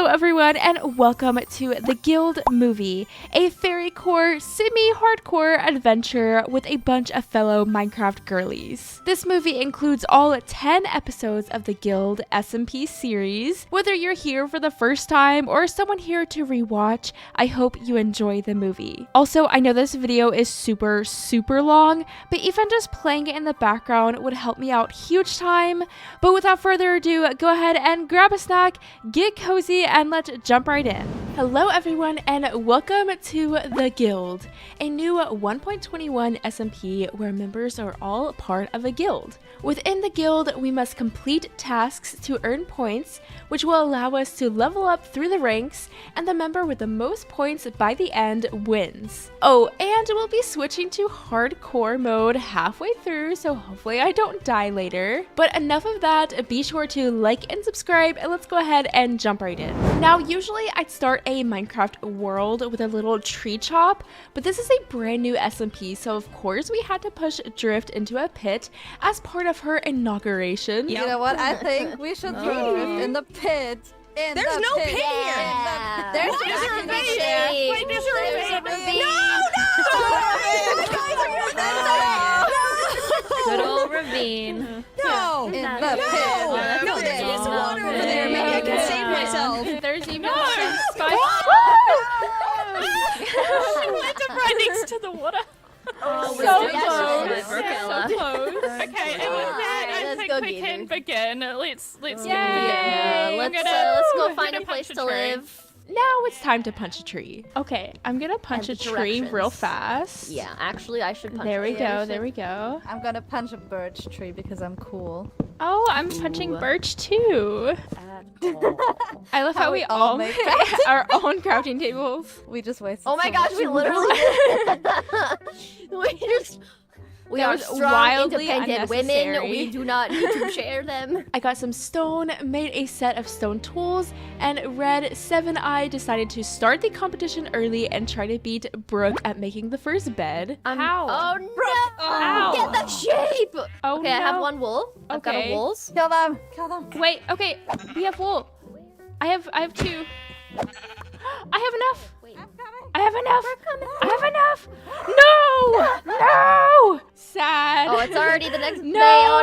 Hello everyone and welcome to the Guild movie, a FAIRYCORE semi-hardcore adventure with a bunch of fellow Minecraft girlies. This movie includes all 10 episodes of the Guild SMP series. Whether you're here for the first time or someone here to rewatch, I hope you enjoy the movie. Also, I know this video is super long, but even just playing it in the background would help me out huge time. But without further ado, go ahead and grab a snack, get cozy, and let's jump right in. Hello everyone and welcome to the Guild, a new 1.21 SMP where members are all part of a guild. Within the guild, we must complete tasks to earn points, which will allow us to level up through the ranks, and the member with the most points by the end wins. Oh, and we'll be switching to hardcore mode halfway through, so hopefully I don't die later. But enough of that, be sure to like and subscribe, and let's go ahead and jump right in. Now, usually I'd start a Minecraft world with a little tree chop, but this is a brand new SMP, so of course we had to push Drift into a pit as part of her inauguration. You know what? I think we should throw Drift in the pit. There's no pit here. There's a ravine. Wait, there's a ravine. Good old ravine. No! In the pit. No, there's water over there. Maybe I can save myself. There's even some spice. She went up right next to the water. Oh, So close. So close. Okay, I think we can begin. Let's Yay! Let's go find a place to live. Now it's time to punch a tree. Okay, I'm gonna punch a And tree real directions. fast. Yeah, actually, I should punch There we it. go, there we go. I'm gonna punch a birch tree because I'm cool. Oh, I'm punching birch too. I love how How we we all all make make our own crafting tables. We just wasted Oh my so gosh, much we literally we That are was strong, wildly independent women. unnecessary. We do not need to share them. I got some stone, made a set of stone tools, and Red 7 Eye decided to start the competition early and try to beat Brooke at making the first bed. How? Oh no! Ow. Get the shape! Oh, Okay, I no. have one wool. I've got Okay. a wool. Kill them! Kill them! Wait, okay, we have wool. I have two. I have enough. Wait. I have enough. I have enough. No! No! Sad. Oh, it's already the next No. day. Oh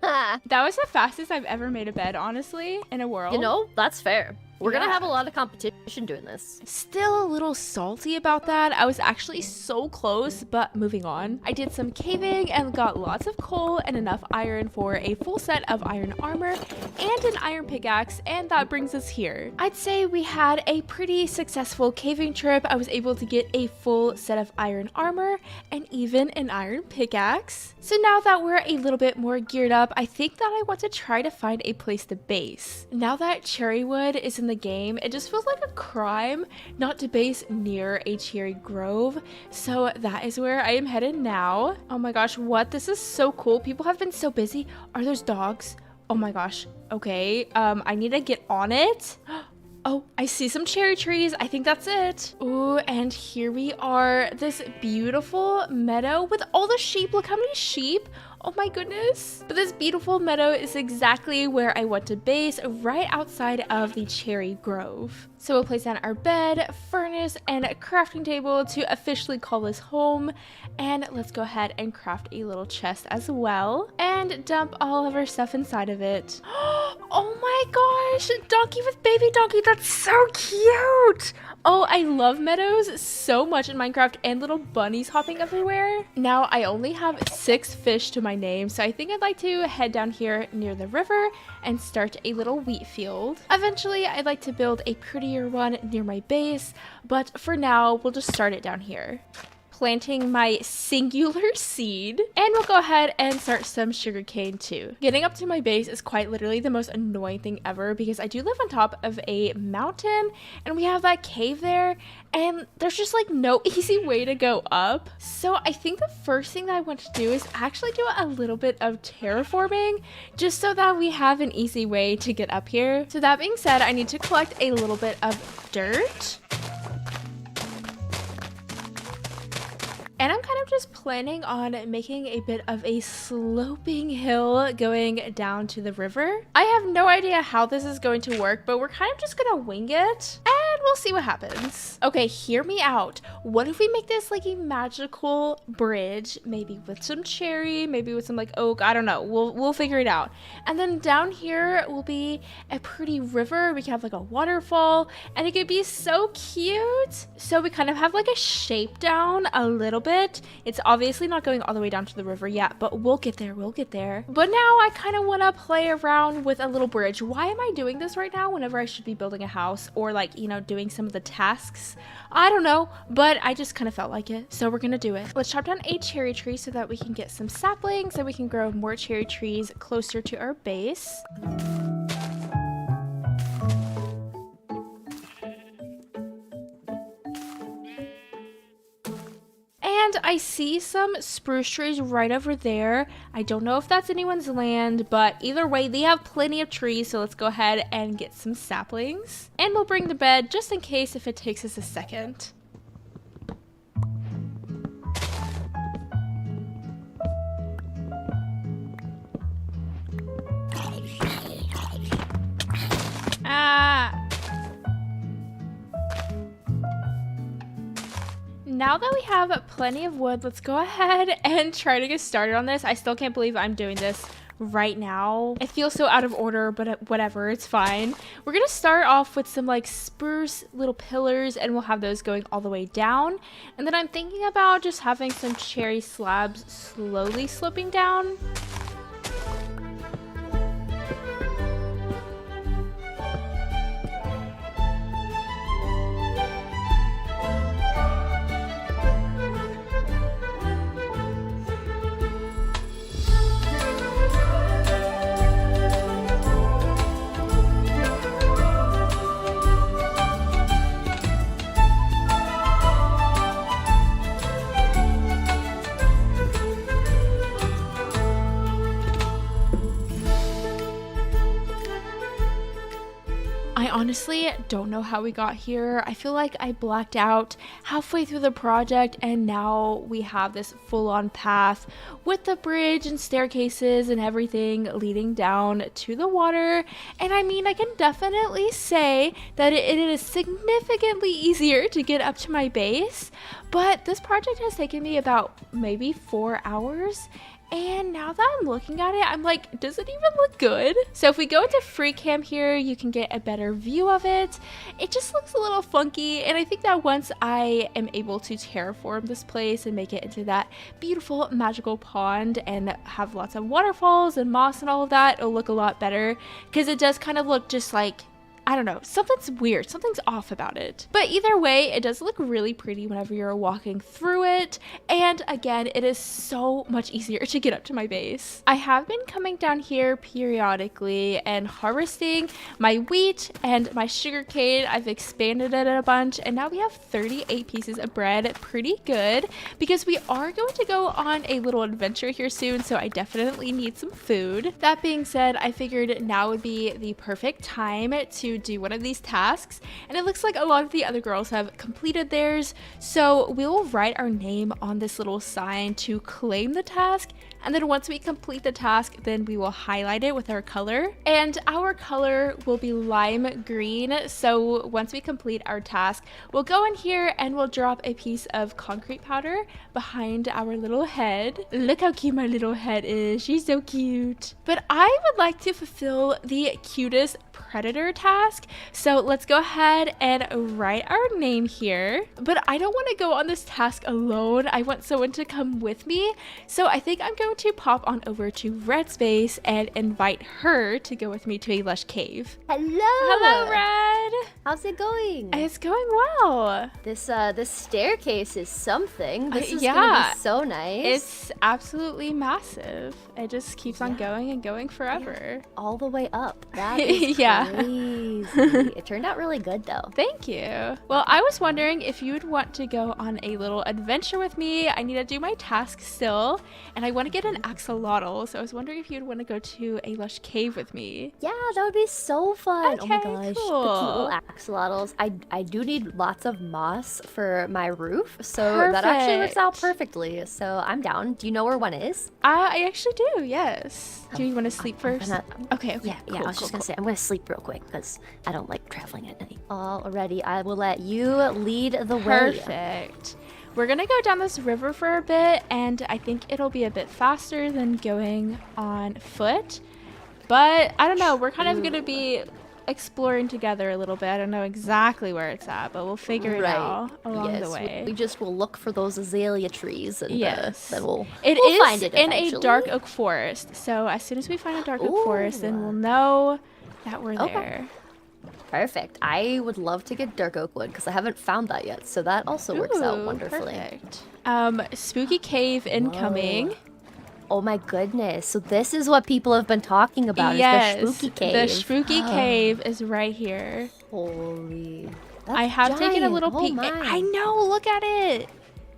no! That was the fastest I've ever made a bed, honestly, in a world. You know, that's fair. We're Yeah. gonna have a lot of competition doing this. Still a little salty about that. I was actually so close, but moving on. I did some caving and got lots of coal and enough iron for a full set of iron armor and an iron pickaxe, and that brings us here. I'd say we had a pretty successful caving trip. I was able to get a full set of iron armor and even an iron pickaxe. So now that we're a little bit more geared up, I think that I want to try to find a place to base. Now that cherrywood is in the game, it just feels like a crime not to base near a cherry grove, so that is where I am headed now. Oh my gosh, what? This is so cool. People have been so busy. Are those dogs? Oh my gosh. Okay, I need to get on it. Oh, I see some cherry trees. I think that's it. Ooh, and here we are. This beautiful meadow with all the sheep. Look how many sheep. Oh my goodness. But this beautiful meadow is exactly where I want to base, right outside of the cherry grove. So we'll place down our bed, furnace, and a crafting table to officially call this home. And let's go ahead and craft a little chest as well. And dump all of our stuff inside of it. Oh my gosh, donkey with baby donkey. That's so cute. Oh, I love meadows so much in Minecraft and little bunnies hopping everywhere. Now, I only have 6 fish to my name, so I think I'd like to head down here near the river and start a little wheat field. Eventually, I'd like to build a prettier one near my base, but for now, we'll just start it down here. Planting my singular seed, and we'll go ahead and start some sugarcane too. Getting up to my base is quite literally the most annoying thing ever because I do live on top of a mountain and we have that cave there and there's just like no easy way to go up. So I think the first thing that I want to do is actually do a little bit of terraforming just so that we have an easy way to get up here. So that being said, I need to collect a little bit of dirt. And I'm kind of just planning on making a bit of a sloping hill going down to the river. I have no idea how this is going to work, but we're kind of just gonna wing it and we'll see what happens. Okay, hear me out. What if we make this like a magical bridge, maybe with some cherry, maybe with some like oak, I don't know. We'll figure it out. And then down here will be a pretty river. We can have like a waterfall and it could be so cute. So we kind of have like a shape down a little bit. It's obviously not going all the way down to the river yet, but we'll get there. But now I kind of want to play around with a little bridge. Why am I doing this right now whenever I should be building a house or like, you know, doing some of the tasks? I don't know, but I just kind of felt like it. So we're gonna do it. Let's chop down a cherry tree so that we can get some saplings and we can grow more cherry trees closer to our base. And I see some spruce trees right over there. I don't know if that's anyone's land, but either way, they have plenty of trees. So let's go ahead and get some saplings. And we'll bring the bed just in case if it takes us a second. Now that we have plenty of wood, let's go ahead and try to get started on this. I still can't believe I'm doing this right now. It feels so out of order, but whatever, it's fine. We're gonna start off with some like spruce little pillars and we'll have those going all the way down. And then I'm thinking about just having some cherry slabs slowly sloping down. I honestly don't know how we got here. I feel like I blacked out halfway through the project and now we have this full-on path with the bridge and staircases and everything leading down to the water. And I mean, I can definitely say that it is significantly easier to get up to my base, but this project has taken me about maybe 4 hours. And now that I'm looking at it, I'm like, does it even look good? So if we go into free cam here, you can get a better view of it. It just looks a little funky. And I think that once I am able to terraform this place and make it into that beautiful magical pond and have lots of waterfalls and moss and all of that, it'll look a lot better. Because it does kind of look just like, I don't know, something's weird, something's off about it. But either way, it does look really pretty whenever you're walking through it. And again, it is so much easier to get up to my base. I have been coming down here periodically and harvesting my wheat and my sugar cane. I've expanded it a bunch and now we have 38 pieces of bread. Pretty good because we are going to go on a little adventure here soon, so I definitely need some food. That being said, I figured now would be the perfect time to do one of these tasks, and it looks like a lot of the other girls have completed theirs, so we'll write our name on this little sign to claim the task, and then once we complete the task, then we will highlight it with our color, and our color will be lime green. So once we complete our task, we'll go in here and we'll drop a piece of concrete powder behind our little head. Look how cute my little head is, she's so cute. But I would like to fulfill the cutest predator task, so let's go ahead and write our name here. But I don't want to go on this task alone, I want someone to come with me, so I think I'm going to pop on over to Red's base and invite her to go with me to a lush cave. Hello Red! How's it going? It's going well. This staircase is something. This is yeah, gonna be so nice. It's absolutely massive. It just keeps on going and going forever. All the way up. That is Yeah. crazy. It turned out really good though. Thank you. Well, I was wondering if you would want to go on a little adventure with me. I need to do my task still, and I want to get an axolotl, so I was wondering if you'd want to go to a lush cave with me. Yeah, that would be so fun. Oh my Okay, gosh. The cute cool. little axolotls. I do need lots of moss for my roof, so that actually works out perfectly. So I'm down. Do you know where one is? I actually do, yes. Do you want to sleep first? Okay. Yeah, cool, I was just gonna say I'm gonna sleep real quick because I don't like traveling at night. Alrighty, I will let you lead the way. Perfect. We're gonna go down this river for a bit, and I think it'll be a bit faster than going on foot. But I don't know, we're kind of gonna be exploring together a little bit. I don't know exactly where it's at, but we'll figure it out along the way. We just will look for those azalea trees, and then we'll is find it in eventually. a dark oak forest. So as soon as we find a dark oak forest, then we'll know that we're there. Perfect. I would love to get dark oak wood because I haven't found that yet, so that also works out wonderfully. Perfect. Spooky cave incoming. Oh my goodness. So this is what people have been talking about, Yes, is the spooky cave. the spooky cave is right here. Holy. I have taken a little peek. My. I know, look at it.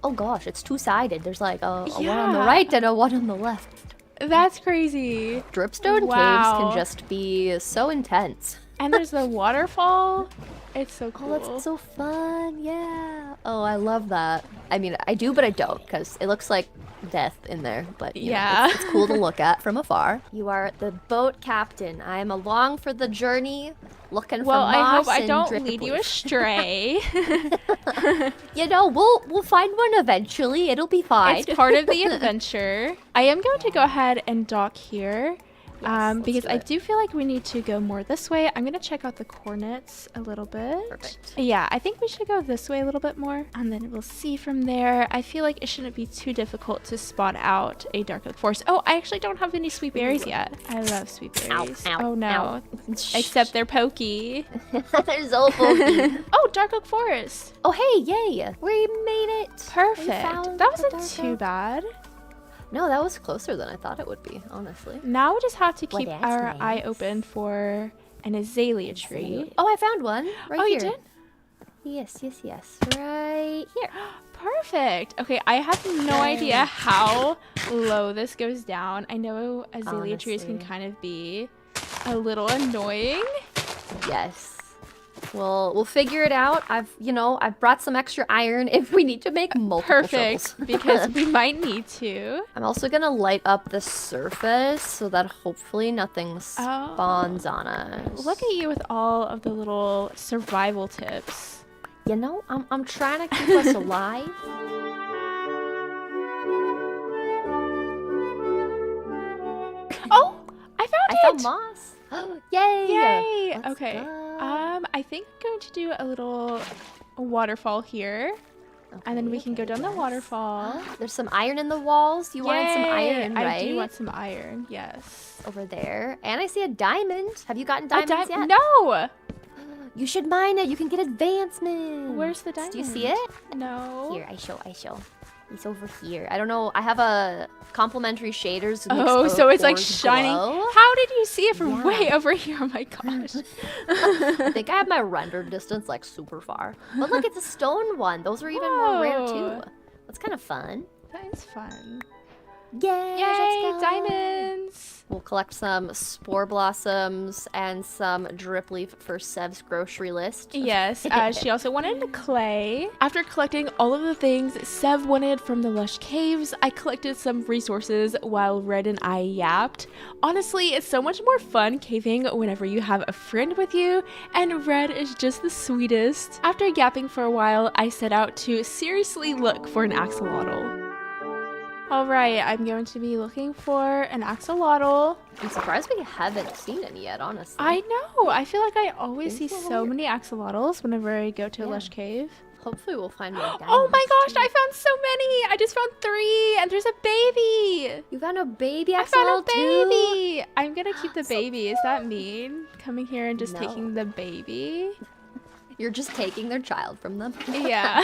Oh gosh, it's two-sided. There's like a one on the right and a one on the left. That's crazy. Dripstone caves can just be so intense. And there's the waterfall. It's so cool. Oh, that's so fun. Yeah. Oh, I love that. I mean, I do, but I don't, because it looks like death in there. But you know, it's cool to look at from afar. You are the boat captain. I am along for the journey, looking for moss I hope I and don't drip lead you leaf. astray. You know, we'll find one eventually. It'll be fine. It's part of the adventure. I am going to go ahead and dock here. Because I do feel like we need to go more this way. I'm going to check out the coordinates a little bit. Perfect. Yeah, I think we should go this way a little bit more. And then we'll see from there. I feel like it shouldn't be too difficult to spot out a dark oak forest. Oh, I actually don't have any sweet berries yet. I love sweet berries. Ow, oh, no. ow. Except they're pokey. There's old pokey. Oh, dark oak forest. Oh, hey, yay. We made it. Perfect. found That the wasn't dark too oak. bad. No, that was closer than I thought it would be, honestly. Now we just have to keep that's our eye nice. open for an azalea tree. Oh, I found one right Oh, here. you did? Yes. Right here. Perfect. Okay, I have no idea how low this goes down. I know azalea trees can Honestly. kind of be a little annoying. Yes. We'll figure it out. I've brought some extra iron if we need to make multiple Perfect, shovels. because we might need to. I'm also gonna light up the surface so that hopefully nothing spawns on us. Look at you with all of the little survival tips. You know, I'm trying to keep us alive. Oh, I found I it! found moss. Yay! Yay! Let's Okay. go. I think I'm going to do a little waterfall here. And then we can go down the waterfall. There's some iron in the walls. You wanted some Yay! iron, right? I do want some iron, yes. Over there. And I see a diamond. Have you gotten diamonds yet? No! You should mine it. You can get advancements. Where's the Do you diamond? see it? No. Here, I show. It's over here. I don't know. I have a complimentary shaders. Oh, so it's like orange shining. glow. How did you see it from Yeah. way over here? Oh my gosh. I think I have my render distance like super far. But look, it's a stone one. Those are even more rare Whoa. too. That's kind of fun. That is fun. Yay! Yay, let's go. diamonds. We'll collect some spore blossoms and some drip leaf for Sev's grocery list. Yes, she also wanted clay. After collecting all of the things Sev wanted from the lush caves, I collected some resources while Red and I yapped. Honestly, it's so much more fun caving whenever you have a friend with you, and Red is just the sweetest. After yapping for a while, I set out to seriously look for an axolotl. Alright, I'm going to be looking for an axolotl. I'm surprised we haven't seen any yet, honestly. I know! I feel like I always see Things are so weird. many axolotls whenever I go to a Yeah. lush cave. Hopefully we'll find more diamonds. Oh my gosh, too. I found so many! I just found 3, and there's a baby! You found a baby I found a axolotl too? baby! I'm gonna keep the So baby. Is that mean? Coming here and just No. taking the baby? You're just taking their child from them. Yeah.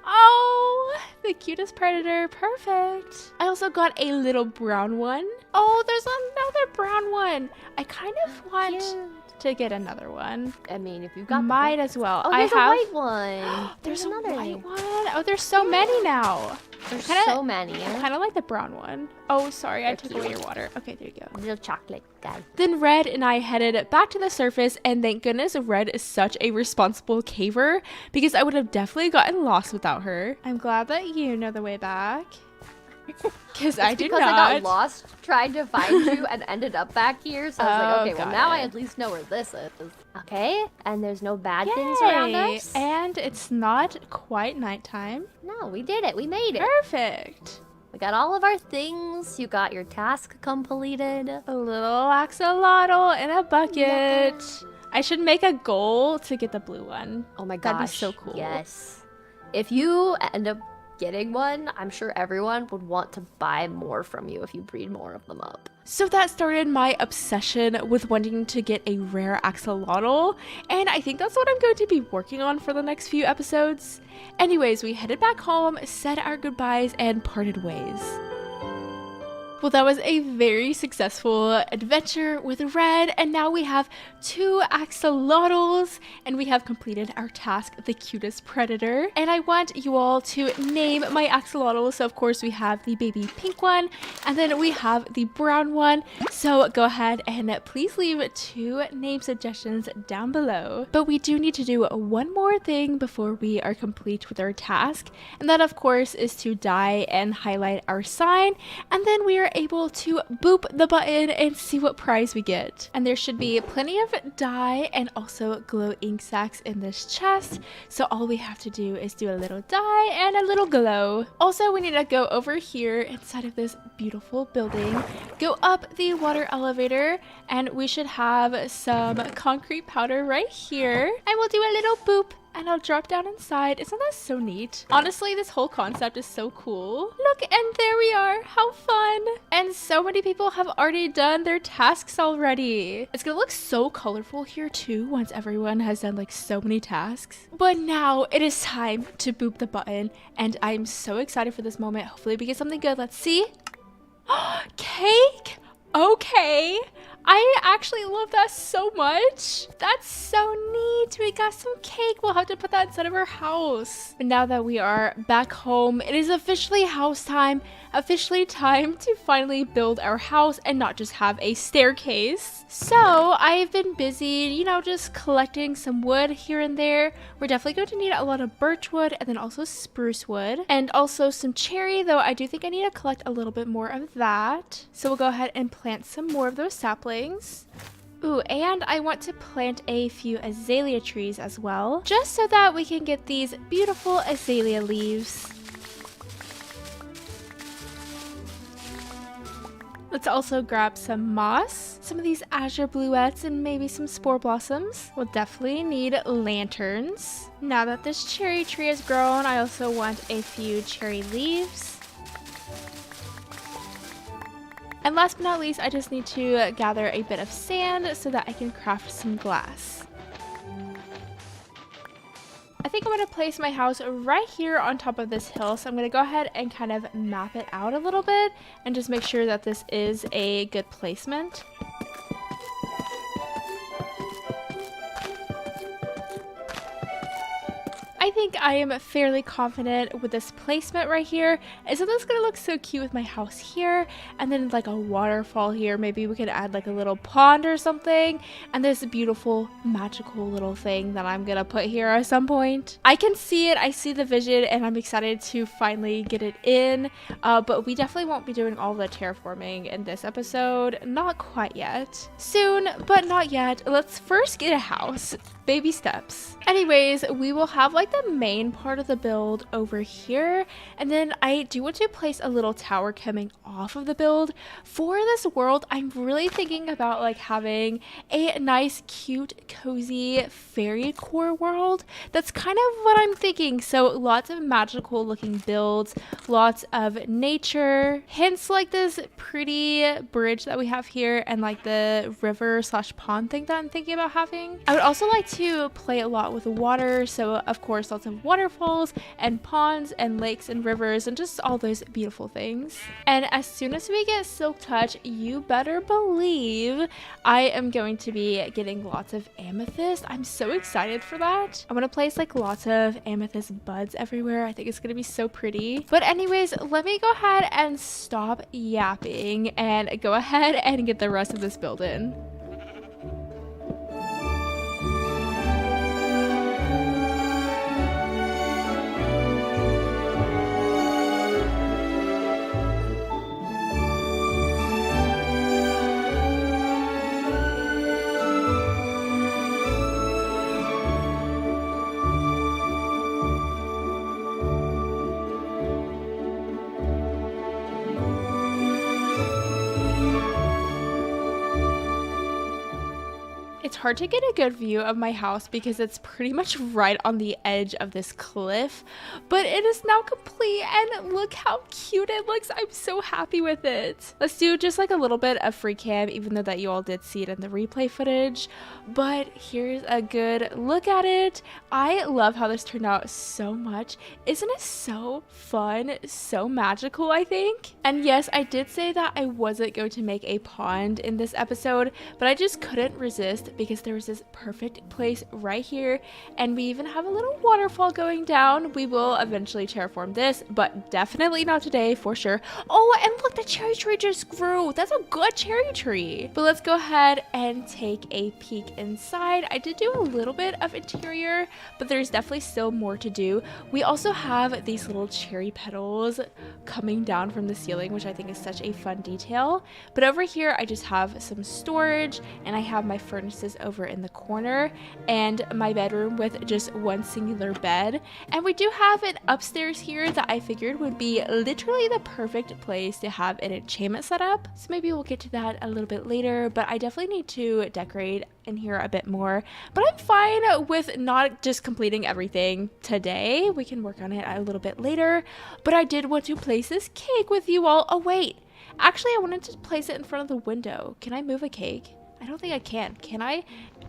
Oh, the cutest predator. Perfect. I also got a little brown one. Oh, there's another brown one. I kind of want to get another one. I mean, if you've got Might as well. Oh, I there's have. a white one. There's another a white one. Oh, there's so many now. There's Kinda- so many. Kind of like the brown one. Oh, sorry, I They're took cute. away your water. Okay, there you go. Little chocolate guy. Then Red and I headed back to the surface, and thank goodness Red is such a responsible caver because I would have definitely gotten lost without her. I'm glad that you know the way back. Because I do Because not. I got lost trying to find you and ended up back here. So I was like, okay, well got now I it. at least know where this is. Okay, and there's no bad things around Yay! us. And it's not quite nighttime. No, we did it. We made it. Perfect. We got all of our things. You got your task completed. A little axolotl in a bucket. Yeah. I should make a goal to get the blue one. Oh my That'd gosh. be so cool. Yes. If you end up getting one, I'm sure everyone would want to buy more from you if you breed more of them up. So that started my obsession with wanting to get a rare axolotl, and I think that's what I'm going to be working on for the next few episodes. Anyways, we headed back home, said our goodbyes, and parted ways. Well, that was a very successful adventure with Red, and now we have 2 axolotls, and we have completed our task, the cutest predator. And I want you all to name my axolotl. So of course we have the baby pink one, and then we have the brown one. So go ahead and please leave 2 name suggestions down below. But we do need to do one more thing before we are complete with our task, and that of course is to dye and highlight our sign, and then we are able to boop the button and see what prize we get. And there should be plenty of dye and also glow ink sacks in this chest, so all we have to do is do a little dye and a little glow. Also, we need to go over here inside of this beautiful building, go up the water elevator, and we should have some concrete powder right here, and we'll do a little boop and I'll drop down inside. Isn't that so neat? Honestly, this whole concept is so cool. Look, and there we are. How fun. And so many people have already done their tasks already. It's gonna look so colorful here too once everyone has done like so many tasks. But now it is time to boop the button, and I'm so excited for this moment. Hopefully we get something good. Let's see. Cake? Okay. I actually love that so much. That's so neat. We got some cake. We'll have to put that inside of our house. But now that we are back home, it is officially house time. Officially time to finally build our house and not just have a staircase. So I've been busy, you know, just collecting some wood here and there. We're definitely going to need a lot of birch wood and then also spruce wood and also some cherry, though I do think I need to collect a little bit more of that. So we'll go ahead and plant some more of those saplings. Ooh, and I want to plant a few azalea trees as well, just so that we can get these beautiful azalea leaves. Let's also grab some moss, some of these azure bluettes, and maybe some spore blossoms. We'll definitely need lanterns. Now that this cherry tree has grown, I also want a few cherry leaves. And last but not least, I just need to gather a bit of sand so that I can craft some glass. I think I'm going to place my house right here on top of this hill, so I'm going to go ahead and kind of map it out a little bit and just make sure that this is a good placement. I think I am fairly confident with this placement right here. Isn't this gonna look so cute with my house here? And then like a waterfall here. Maybe we could add like a little pond or something. And this beautiful magical little thing that I'm gonna put here at some point. I can see it, I see the vision, and I'm excited to finally get it in. But we definitely won't be doing all the terraforming in this episode. Not quite yet. Soon, but not yet. Let's first get a house. Baby steps. Anyways, we will have like the main part of the build over here, and then I do want to place a little tower coming off of the build. For this world, I'm really thinking about like having a nice, cute, cozy FAIRYCORE world. That's kind of what I'm thinking. So lots of magical looking builds, lots of nature, hints like this pretty bridge that we have here, and like the river slash pond thing that I'm thinking about having. I would also like to play a lot with the water, so of course course, lots of waterfalls and ponds and lakes and rivers and just all those beautiful things. And as soon as we get Silk Touch, you better believe I am going to be getting lots of amethyst. I'm so excited for that. I'm gonna place like lots of amethyst buds everywhere. I think it's gonna be so pretty. But anyways, let me go ahead and stop yapping and go ahead and get the rest of this build in. It's hard to get a good view of my house because it's pretty much right on the edge of this cliff, but it is now complete and look how cute it looks. I'm so happy with it. Let's do just like a little bit of free cam, even though that you all did see it in the replay footage, but here's a good look at it. I love how this turned out so much. Isn't it so fun, so magical, I think? And yes, I did say that I wasn't going to make a pond in this episode, but I just couldn't resist because there was this perfect place right here, and we even have a little waterfall going down. We will eventually terraform this, but definitely not today for sure. Oh, and look, the cherry tree just grew. That's a good cherry tree. But let's go ahead and take a peek inside. I did do a little bit of interior, but there's definitely still more to do. We also have these little cherry petals coming down from the ceiling, which I think is such a fun detail. But over here, I just have some storage, and I have my furnaces over in the corner and my bedroom with just one singular bed. And we do have an upstairs here that I figured would be literally the perfect place to have an enchantment set up. So maybe we'll get to that a little bit later, but I definitely need to decorate in here a bit more. But I'm fine with not just completing everything today. We can work on it a little bit later. But I did want to place this cake with you all. Oh wait, actually I wanted to place it in front of the window. Can I move a cake? I don't think I can. Can I?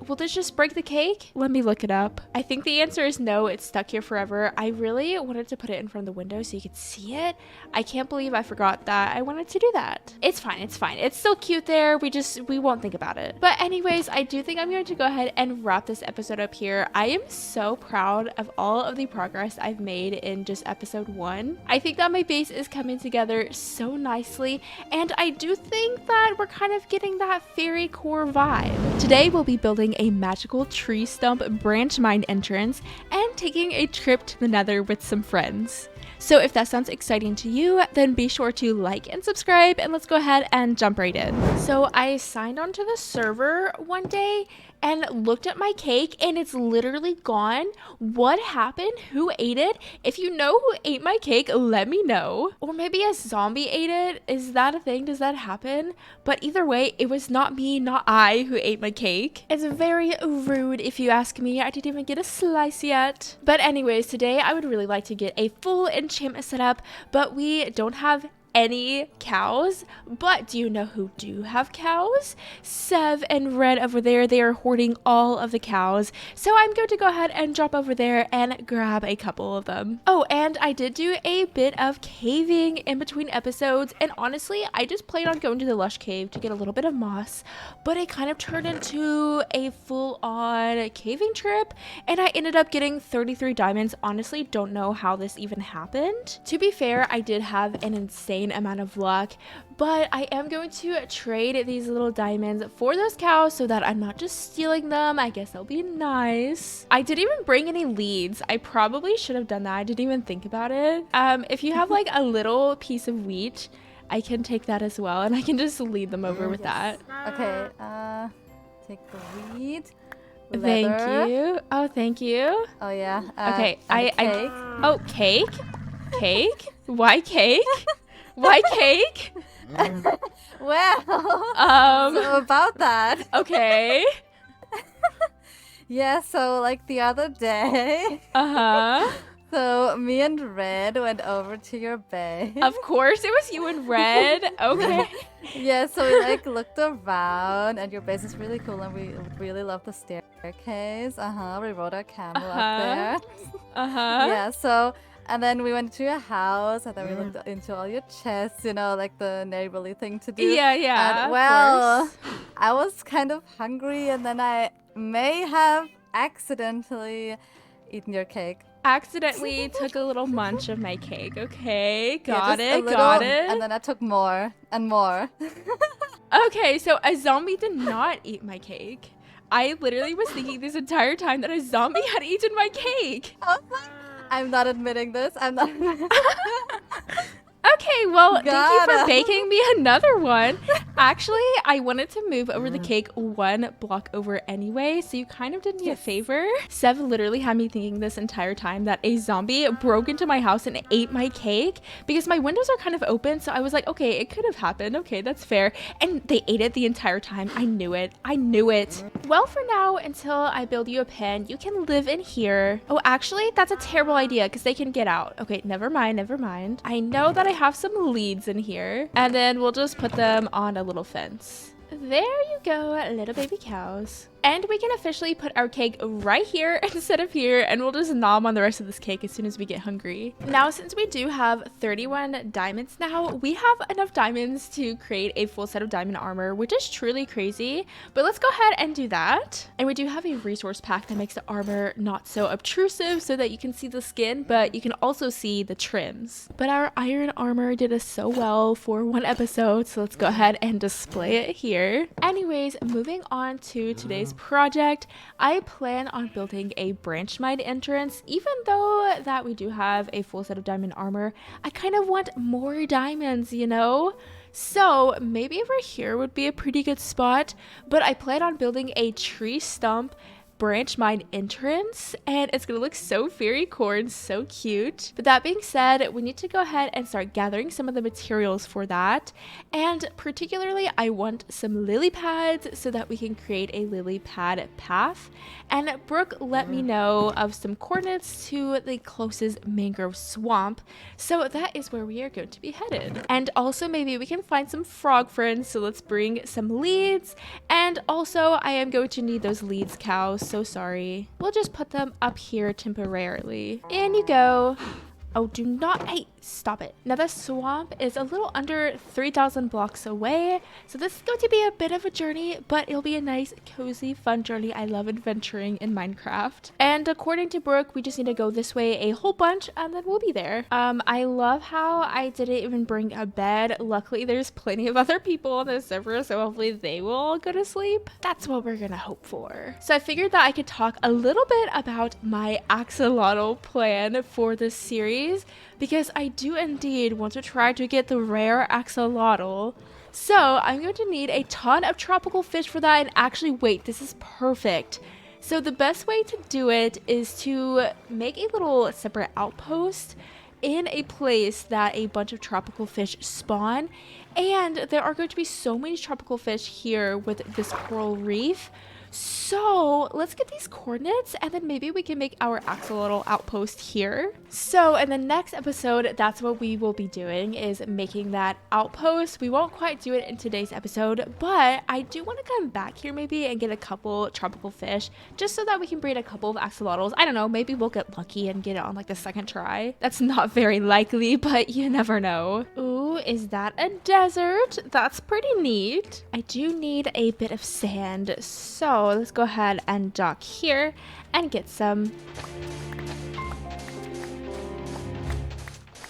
Will this just break the cake? Let me look it up. I think the answer is no, it's stuck here forever. I really wanted to put it in front of the window so you could see it. I can't believe I forgot that I wanted to do that. It's fine, it's fine. It's still cute there. We won't think about it. But anyways, I do think I'm going to go ahead and wrap this episode up here. I am so proud of all of the progress I've made in just episode 1. I think that my base is coming together so nicely, and I do think that we're kind of getting that FAIRYCORE vibe. Today we'll be building a magical tree stump branch mine entrance and taking a trip to the Nether with some friends. So if that sounds exciting to you, then be sure to like and subscribe, and let's go ahead and jump right in. So I signed onto the server one day and looked at my cake and it's literally gone. What happened? Who ate it? If you know who ate my cake, let me know. Or maybe a zombie ate it. Is that a thing? Does that happen? But either way, it was not me, not I, who ate my cake. It's very rude if you ask me. I didn't even get a slice yet. But anyways, today I would really like to get a full enchantment set up, but we don't have any cows. But do you know who do have cows? Sev and Red over there, they are hoarding all of the cows. So I'm going to go ahead and drop over there and grab a couple of them. Oh, and I did do a bit of caving in between episodes, and honestly, I just planned on going to the lush cave to get a little bit of moss, but it kind of turned into a full-on caving trip, and I ended up getting 33 diamonds. Honestly, don't know how this even happened. To be fair, I did have an insane amount of luck, but I am going to trade these little diamonds for those cows so that I'm not just stealing them. I guess that'll be nice. I didn't even bring any leads. I probably should have done that. I didn't even think about it. If you have like a little piece of wheat, I can take that as well, and I can just lead them over with that. Okay, take the wheat. Thank Leather. you. Oh, thank you. Oh yeah. Okay, cake. Oh, cake? Cake? Why cake? Why cake? Well, so about that. Okay. Yeah, so like the other day, Uh-huh. So me and Red went over to your base. Of course, it was you and Red. Okay. Yeah, so we like looked around, and your base is really cool, and we really love the staircase. We rode our camel up there. Yeah, so and then we went to your house, and then we looked into all your chests, you know, like the neighborly thing to do. Yeah. And, well, I was kind of hungry, and then I may have accidentally eaten your cake. Accidentally took a little munch of my cake. Okay, got Yeah, it, got it. And then I took more and more. Okay, so a zombie did not eat my cake. I literally was thinking this entire time that a zombie had eaten my cake. I'm not admitting this. I'm not. Okay, well, thank you for baking me another one. Actually, I wanted to move over the cake one block over anyway, so you kind of did me a favor. Sev literally had me thinking this entire time that a zombie broke into my house and ate my cake because my windows are kind of open, so I was like, okay, it could have happened. Okay, that's fair. And they ate it the entire time. I knew it. I knew it. Well, for now, until I build you a pen, you can live in here. Oh, actually, that's a terrible idea because they can get out. Okay, never mind, never mind. I know that I have some leads in here, and then we'll just put them on a little fence. There you go, little baby cows. And we can officially put our cake right here instead of here, and we'll just nom on the rest of this cake as soon as we get hungry. Now, since we do have 31 diamonds now, we have enough diamonds to create a full set of diamond armor, which is truly crazy. But let's go ahead and do that. And we do have a resource pack that makes the armor not so obtrusive so that you can see the skin, but you can also see the trims. But our iron armor did us so well for one episode, so let's go ahead and display it here. Anyways, moving on to today's project, I plan on building a branch mine entrance. Even though that we do have a full set of diamond armor, I kind of want more diamonds, you know? So maybe over here would be a pretty good spot, but I plan on building a tree stump branch mine entrance, and it's gonna look so FAIRYCORE and so cute. But that being said, we need to go ahead and start gathering some of the materials for that, and particularly I want some lily pads so that we can create a lily pad path. And Brooke let me know of some coordinates to the closest mangrove swamp, so that is where we are going to be headed. And also maybe we can find some frog friends, so let's bring some leads. And also I am going to need those leads, cows. So sorry. We'll just put them up here temporarily. In you go. Oh, do not, hey, stop it. Now the swamp is a little under 3,000 blocks away, so this is going to be a bit of a journey, but it'll be a nice, cozy, fun journey. I love adventuring in Minecraft. And according to Brooke, we just need to go this way a whole bunch, and then we'll be there. I love how I didn't even bring a bed. Luckily, there's plenty of other people on the server, so hopefully they will all go to sleep. That's what we're gonna hope for. So I figured that I could talk a little bit about my axolotl plan for this series, because I do indeed want to try to get the rare axolotl. So I'm going to need a ton of tropical fish for that. And actually, wait, this is perfect. So the best way to do it is to make a little separate outpost in a place that a bunch of tropical fish spawn. And there are going to be so many tropical fish here with this coral reef. So let's get these coordinates, and then maybe we can make our axolotl outpost here. So in the next episode, that's what we will be doing, is making that outpost. We won't quite do it in today's episode, but I do want to come back here maybe and get a couple tropical fish, just so that we can breed a couple of axolotls. I don't know, maybe we'll get lucky and get it on like the second try. That's not very likely, but you never know. Ooh, is that a desert? That's pretty neat. I do need a bit of sand, so let's go ahead and dock here and get some.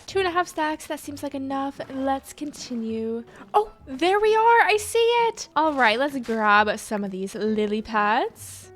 2.5 stacks, that seems like enough. Let's continue. Oh, there we are, I see it. All right, let's grab some of these lily pads.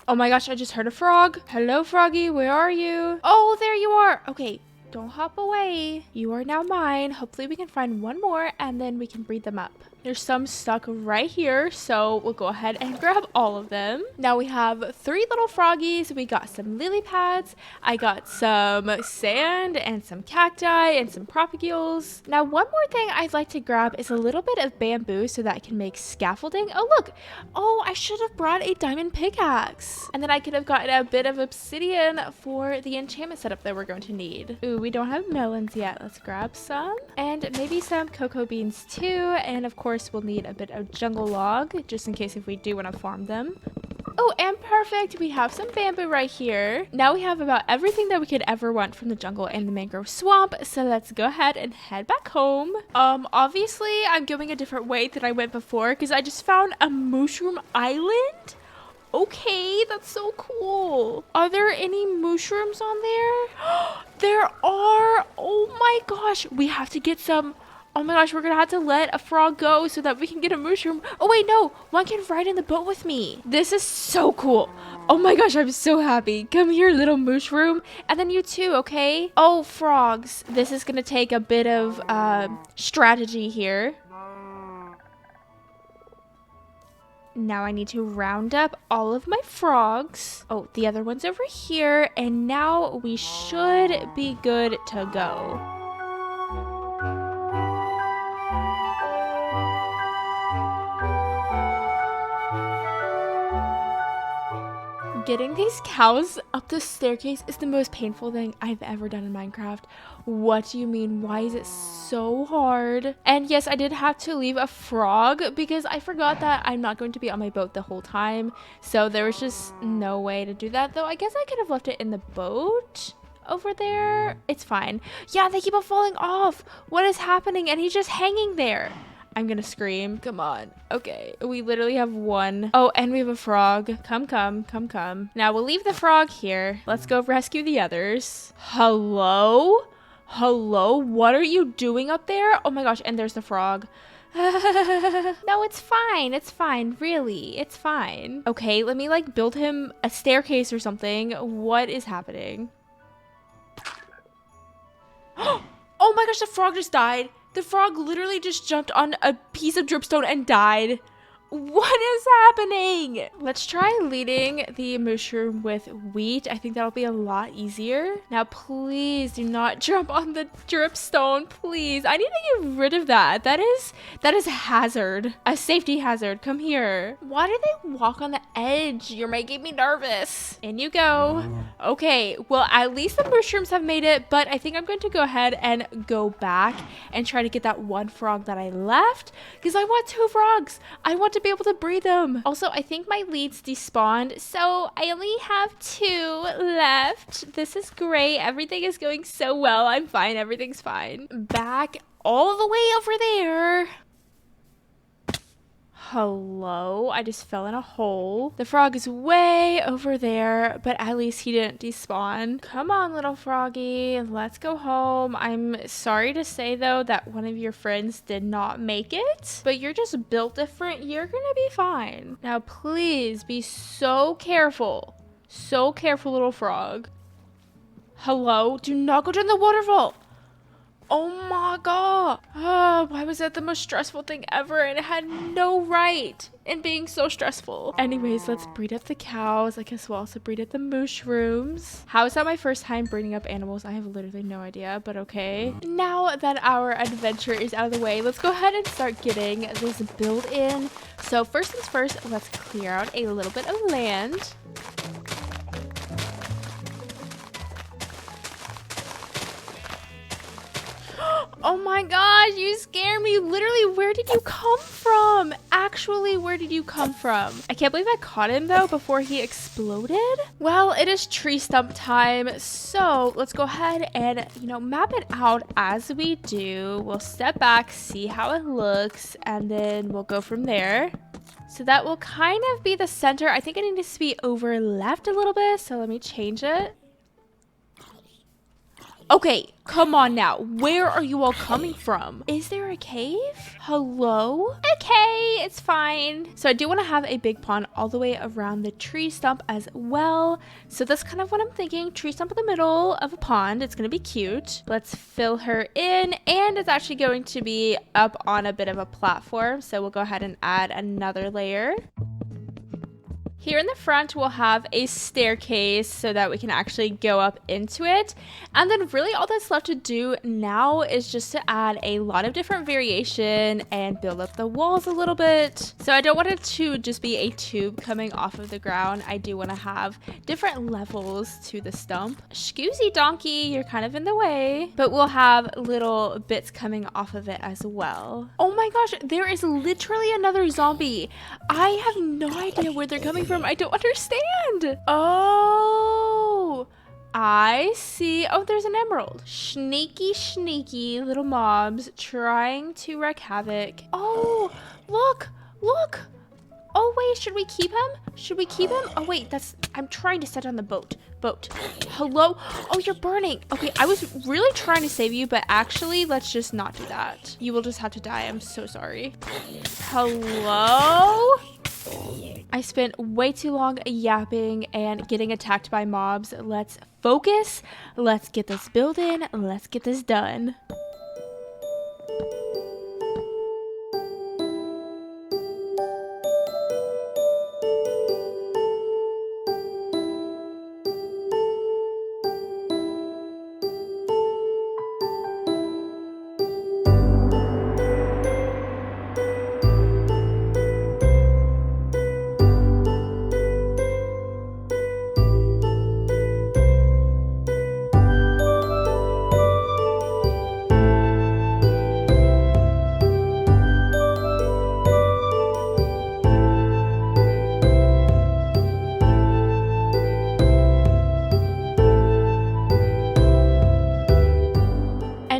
Oh my gosh, I just heard a frog. Hello, froggy, where are you? Oh, there you are. Okay, don't hop away. You are now mine. Hopefully we can find one more and then we can breed them up. There's some stuck right here, so we'll go ahead and grab all of them. Now we have 3 little froggies. We got some lily pads. I got some sand and some cacti and some propagules. Now one more thing I'd like to grab is a little bit of bamboo so that I can make scaffolding. Oh look, oh I should have brought a diamond pickaxe, and then I could have gotten a bit of obsidian for the enchantment setup that we're going to need. Ooh, we don't have melons yet. Let's grab some, and maybe some cocoa beans too, and of course we'll need a bit of jungle log just in case if we do want to farm them. Oh, and perfect. We have some bamboo right here. Now we have about everything that we could ever want from the jungle and the mangrove swamp. So let's go ahead and head back home. Obviously, I'm going a different way than I went before because I just found a mushroom island. Okay, that's so cool. Are there any mushrooms on there? There are. Oh my gosh. We have to get some. Oh my gosh, we're gonna have to let a frog go so that we can get a mushroom. Oh wait, no, one can ride in the boat with me. This is so cool. Oh my gosh, I'm so happy. Come here, little mushroom. And then you too, okay? Oh, frogs. This is gonna take a bit of strategy here. Now I need to round up all of my frogs. Oh, the other one's over here. And now we should be good to go. Getting these cows up the staircase is the most painful thing I've ever done in Minecraft. What do you mean? Why is it so hard? And yes, I did have to leave a frog because I forgot that I'm not going to be on my boat the whole time. So there was just no way to do that. Though I guess I could have left it in the boat over there. It's fine. Yeah, they keep on falling off. What is happening? And he's just hanging there. I'm gonna scream. Come on. Okay, we literally have one. Oh, and we have a frog. Come, come, come, come. Now we'll leave the frog here. Let's go rescue the others. Hello? Hello? What are you doing up there? Oh my gosh, and there's the frog. No, it's fine. It's fine. Really, it's fine. Okay, let me like build him a staircase or something. What is happening? Oh my gosh, the frog just died. The frog literally just jumped on a piece of dripstone and died. What is happening? Let's try leading the mushroom with wheat. I think that'll be a lot easier. Now, please do not jump on the dripstone, please. I need to get rid of that. That is a hazard, a safety hazard. Come here. Why do they walk on the edge? You're making me nervous. In you go. Okay, well, at least the mushrooms have made it, but I think I'm going to go ahead and go back and try to get that one frog that I left because I want 2 frogs. I want to be able to breed them. Also, I think my leads despawned, so I only have 2 left. This is great. Everything is going so well. I'm fine. Everything's fine. Back all the way over there. Hello? I just fell in a hole. The frog is way over there, but at least he didn't despawn. Come on, little froggy. Let's go home. I'm sorry to say, though, that one of your friends did not make it, but you're just built different. You're gonna be fine. Now, please be so careful. So careful, little frog. Hello? Do not go down the waterfall. Oh my god. Why was that the most stressful thing ever? And it had no right in being so stressful. Anyways, let's breed up the cows. I guess we'll also breed up the mushrooms. How is that my first time breeding up animals? I have literally no idea, but okay. Now that our adventure is out of the way, let's go ahead and start getting this build in. So first things first, let's clear out a little bit of land. Oh my gosh, you scared me. Literally, where did you come from? Actually, where did you come from? I can't believe I caught him though before he exploded. Well, it is tree stump time. So let's go ahead and, map it out as we do. We'll step back, see how it looks, and then we'll go from there. So that will kind of be the center. I think it needs to be over left a little bit. So let me change it. Okay, come on now. Where are you all coming from? Is there a cave? Hello? Okay, it's fine. So I do want to have a big pond all the way around the tree stump as well. So that's kind of what I'm thinking. Tree stump in the middle of a pond. It's going to be cute. Let's fill her in. And it's actually going to be up on a bit of a platform. So we'll go ahead and add another layer. Here in the front, we'll have a staircase so that we can actually go up into it. And then really all that's left to do now is just to add a lot of different variation and build up the walls a little bit. So I don't want it to just be a tube coming off of the ground. I do want to have different levels to the stump. Excusey donkey, you're kind of in the way. But we'll have little bits coming off of it as well. Oh my gosh, there is literally another zombie. I have no idea where they're coming from. I don't understand. Oh, I see. Oh, there's an emerald. Sneaky little mobs trying to wreak havoc. Oh, look. Oh wait, should we keep him? Should we keep him? Oh wait, I'm trying to set on the boat. Hello? Oh, you're burning. Okay, I was really trying to save you, but actually, let's just not do that. You will just have to die. I'm so sorry. Hello? I spent way too long yapping and getting attacked by mobs. Let's focus. Let's get this building. Let's get this done.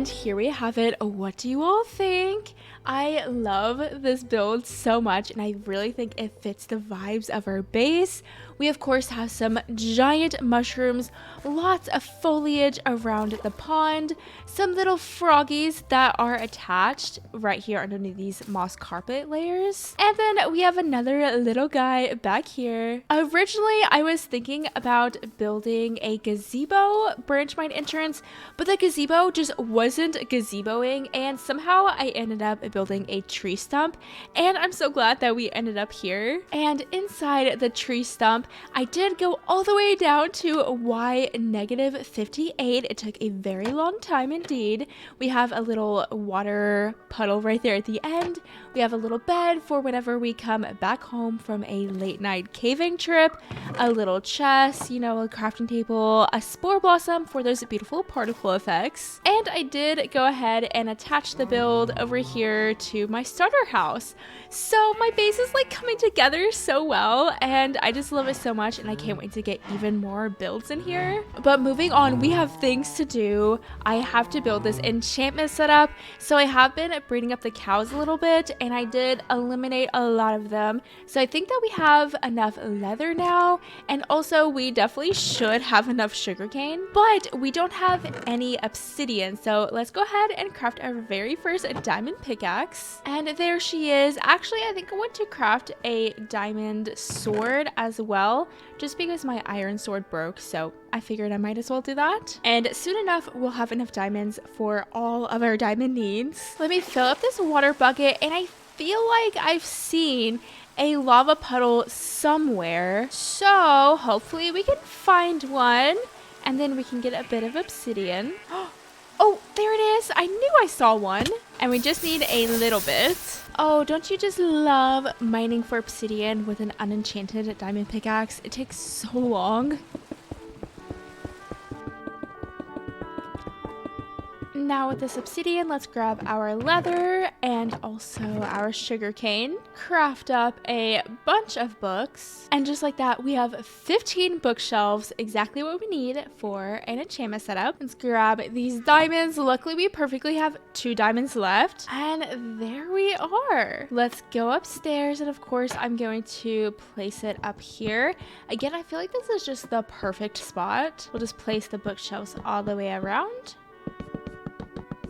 Here we have it. What do you all think? I love this build so much, and I really think it fits the vibes of our base. We of course have some giant mushrooms, lots of foliage around the pond, some little froggies that are attached right here underneath these moss carpet layers. And then we have another little guy back here. Originally, I was thinking about building a gazebo branch mine entrance, but the gazebo just wasn't gazeboing, and somehow I ended up building a tree stump, and I'm so glad that we ended up here. And inside the tree stump, I did go all the way down to Y-58. It took a very long time indeed. We have a little water puddle right there at the end. We have a little bed for whenever we come back home from a late night caving trip, a little chest, you know, a crafting table, a spore blossom for those beautiful particle effects. And I did go ahead and attach the build over here to my starter house. So my base is like coming together so well, and I just love it so much, and I can't wait to get even more builds in here. But moving on, we have things to do. I have to build this enchantment setup, so I have been breeding up the cows a little bit, and I did eliminate a lot of them. So I think that we have enough leather now, and also we definitely should have enough sugarcane, but we don't have any obsidian. So let's go ahead and craft our very first diamond pickaxe. And there she is. Actually, I think I want to craft a diamond sword as well, just because my iron sword broke, so I figured I might as well do that. And soon enough, we'll have enough diamonds for all of our diamond needs. Let me fill up this water bucket, and I feel like I've seen a lava puddle somewhere, so hopefully we can find one, and then we can get a bit of obsidian. Oh, there it is. I knew I saw one. And we just need a little bit. Oh, don't you just love mining for obsidian with an unenchanted diamond pickaxe? It takes so long. now with this obsidian, let's grab our leather and also our sugar cane, craft up a bunch of books, and just like that, we have 15 bookshelves, exactly what we need for an enchantment setup. Let's grab these diamonds. Luckily, we perfectly have 2 diamonds left, and there we are. Let's go upstairs, and of course, I'm going to place it up here. Again, I feel like this is just the perfect spot. We'll just place the bookshelves all the way around.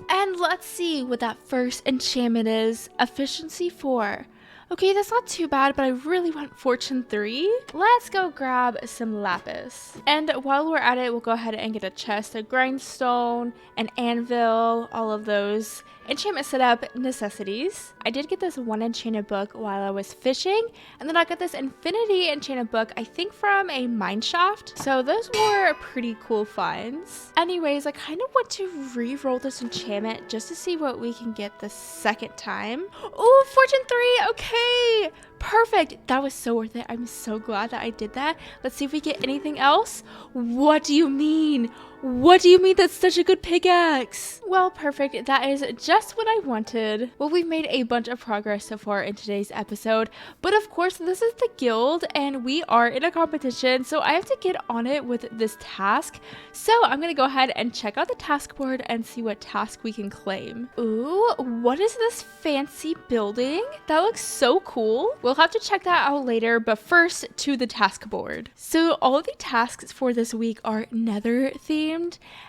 And let's see what that first enchantment is. Efficiency 4. Okay, that's not too bad, but I really want Fortune 3. Let's go grab some lapis. And while we're at it, we'll go ahead and get a chest, a grindstone, an anvil, all of those enchantment setup necessities. I did get this 1 enchanted book while I was fishing, and then I got this infinity enchanted book, I think from a mine shaft. So those were pretty cool finds. Anyways, I kind of want to re-roll this enchantment just to see what we can get the second time. Oh, Fortune 3, okay. Perfect. That was so worth it. I'm so glad that I did that. Let's see if we get anything else. What do you mean? What do you mean that's such a good pickaxe? Well, perfect. That is just what I wanted. Well, we've made a bunch of progress so far in today's episode, but of course, this is the guild and we are in a competition, so I have to get on it with this task. So I'm gonna go ahead and check out the task board and see what task we can claim. Ooh, what is this fancy building? That looks so cool. We'll have to check that out later, but first to the task board. So all of the tasks for this week are nether themed.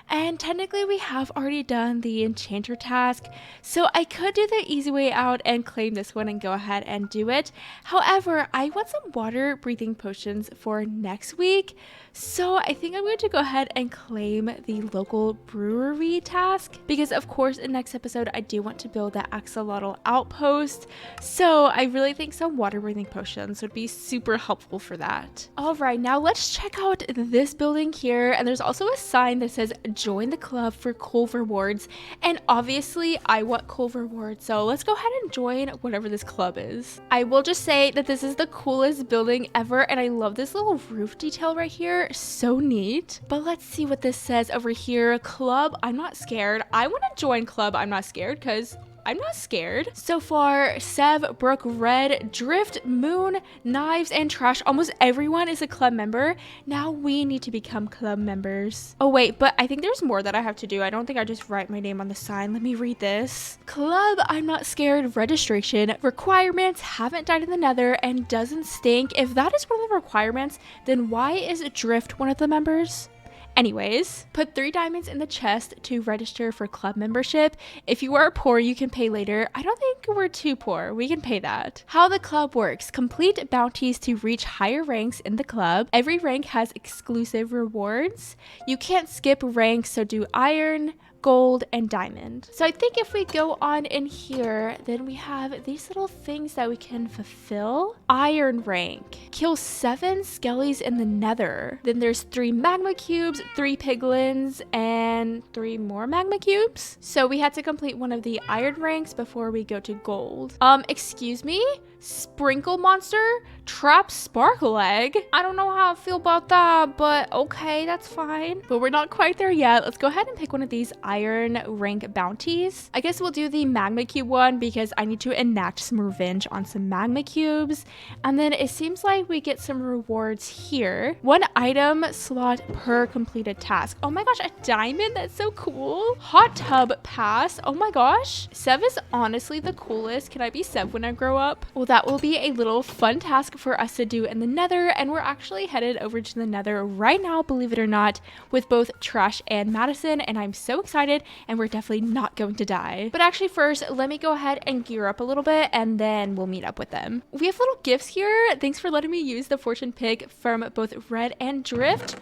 And technically we have already done the enchanter task, so I could do the easy way out and claim this one and go ahead and do it. However, I want some water breathing potions for next week, so I think I'm going to go ahead and claim the local brewery task, because of course in next episode I do want to build that axolotl outpost, so I really think some water breathing potions would be super helpful for that. Alright, now let's check out this building here, and there's also a sign that says join the club for coal rewards, and obviously I want coal rewards, so let's go ahead and join whatever this club is. I will just say that this is the coolest building ever, and I love this little roof detail right here, so neat. But let's see what this says over here. Club I'm not scared. I want to join club I'm not scared because I'm not scared. So far, Sev, Brooke, Red, Drift, Moon, Knives, and Trash, almost everyone is a club member. Now we need to become club members. Oh wait, but I think there's more that I have to do. I don't think I just write my name on the sign. Let me read this. Club I'm not scared registration. Requirements: haven't died in the nether and doesn't stink. If that is one of the requirements, then why is Drift one of the members? Anyways, put 3 diamonds in the chest to register for club membership. If you are poor, you can pay later. I don't think we're too poor. We can pay that. How the club works: complete bounties to reach higher ranks in the club. Every rank has exclusive rewards. You can't skip ranks, so do iron, gold, and diamond. So I think if we go on in here, then we have these little things that we can fulfill. Iron rank: kill 7 skellies in the nether. Then there's 3 magma cubes, 3 piglins, and 3 more magma cubes. So we had to complete one of the iron ranks before we go to gold. Excuse me? Sprinkle monster? Trap sparkle egg? I don't know how I feel about that, but okay, that's fine. But we're not quite there yet. Let's go ahead and pick one of these iron rank bounties. I guess we'll do the magma cube one because I need to enact some revenge on some magma cubes. And then it seems like we get some rewards here. 1 item slot per completed task. Oh my gosh, a diamond? That's so cool. Hot tub pass. Oh my gosh. Sev is honestly the coolest. Can I be Sev when I grow up? Well, that will be a little fun task for us to do in the nether, and we're actually headed over to the nether right now, believe it or not, with both Trash and Madison, and I'm so excited, and we're definitely not going to die. But actually first, let me go ahead and gear up a little bit, and then we'll meet up with them. We have little gifts here. Thanks for letting me use the fortune pick from both Red and Drift.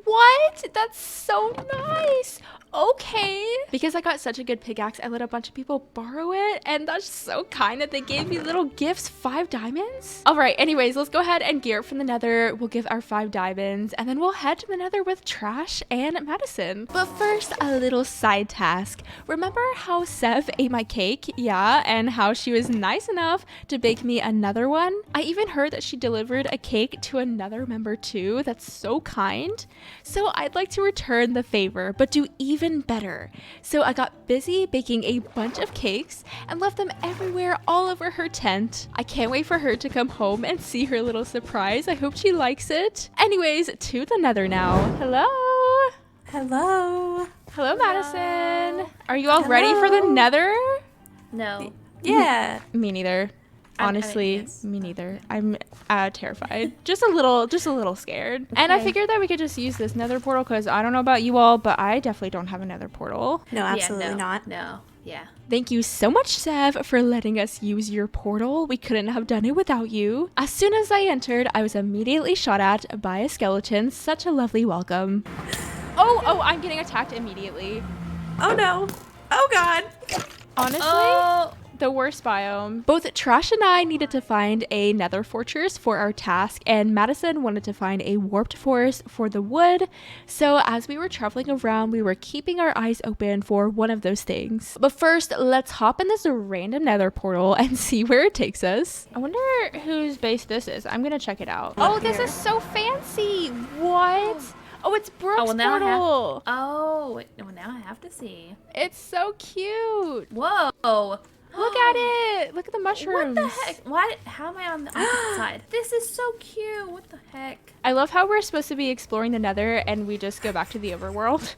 What? That's so nice. Okay. Because I got such a good pickaxe, I let a bunch of people borrow it, and that's so kind that they gave me little gifts. 5 diamonds? Alright, anyways, let's go ahead and gear up from the nether. We'll give our 5 diamonds, and then we'll head to the nether with Trash and Madison. But first, a little side task. Remember how Sev ate my cake? Yeah, and how she was nice enough to bake me another one? I even heard that she delivered a cake to another member too. That's so kind. So I'd like to return the favor, but do even even better. So I got busy baking a bunch of cakes and left them everywhere all over her tent. I can't wait for her to come home and see her little surprise. I hope she likes it. Anyways, to the nether now. Hello. Hello. Hello, Madison. Are you all ready for the nether? No. Yeah. Me neither. Honestly, yes. me neither. I'm terrified. Just a little scared. And I Okay. figured that we could just use this nether portal because I don't know about you all, but I definitely don't have a nether portal. No, absolutely yeah, no, not. No. Yeah. Thank you so much, Sev, for letting us use your portal. We couldn't have done it without you. As soon as I entered, I was immediately shot at by a skeleton. Such a lovely welcome. Oh, I'm getting attacked immediately. Oh no. Oh god. Honestly, the worst biome. Both Trash and I needed to find a nether fortress for our task, and Madison wanted to find a warped forest for the wood. So as we were traveling around, we were keeping our eyes open for one of those things. But first, let's hop in this random nether portal and see where it takes us. I wonder whose base this is. I'm gonna check it out. Oh, this is so fancy. What? Oh, it's Brooke's portal. Now I have to see. It's so cute. Whoa. Look at it. Look at the mushrooms. What the heck? Why? How am I on the opposite side? This is so cute. What the heck? I love how we're supposed to be exploring the nether and we just go back to the overworld.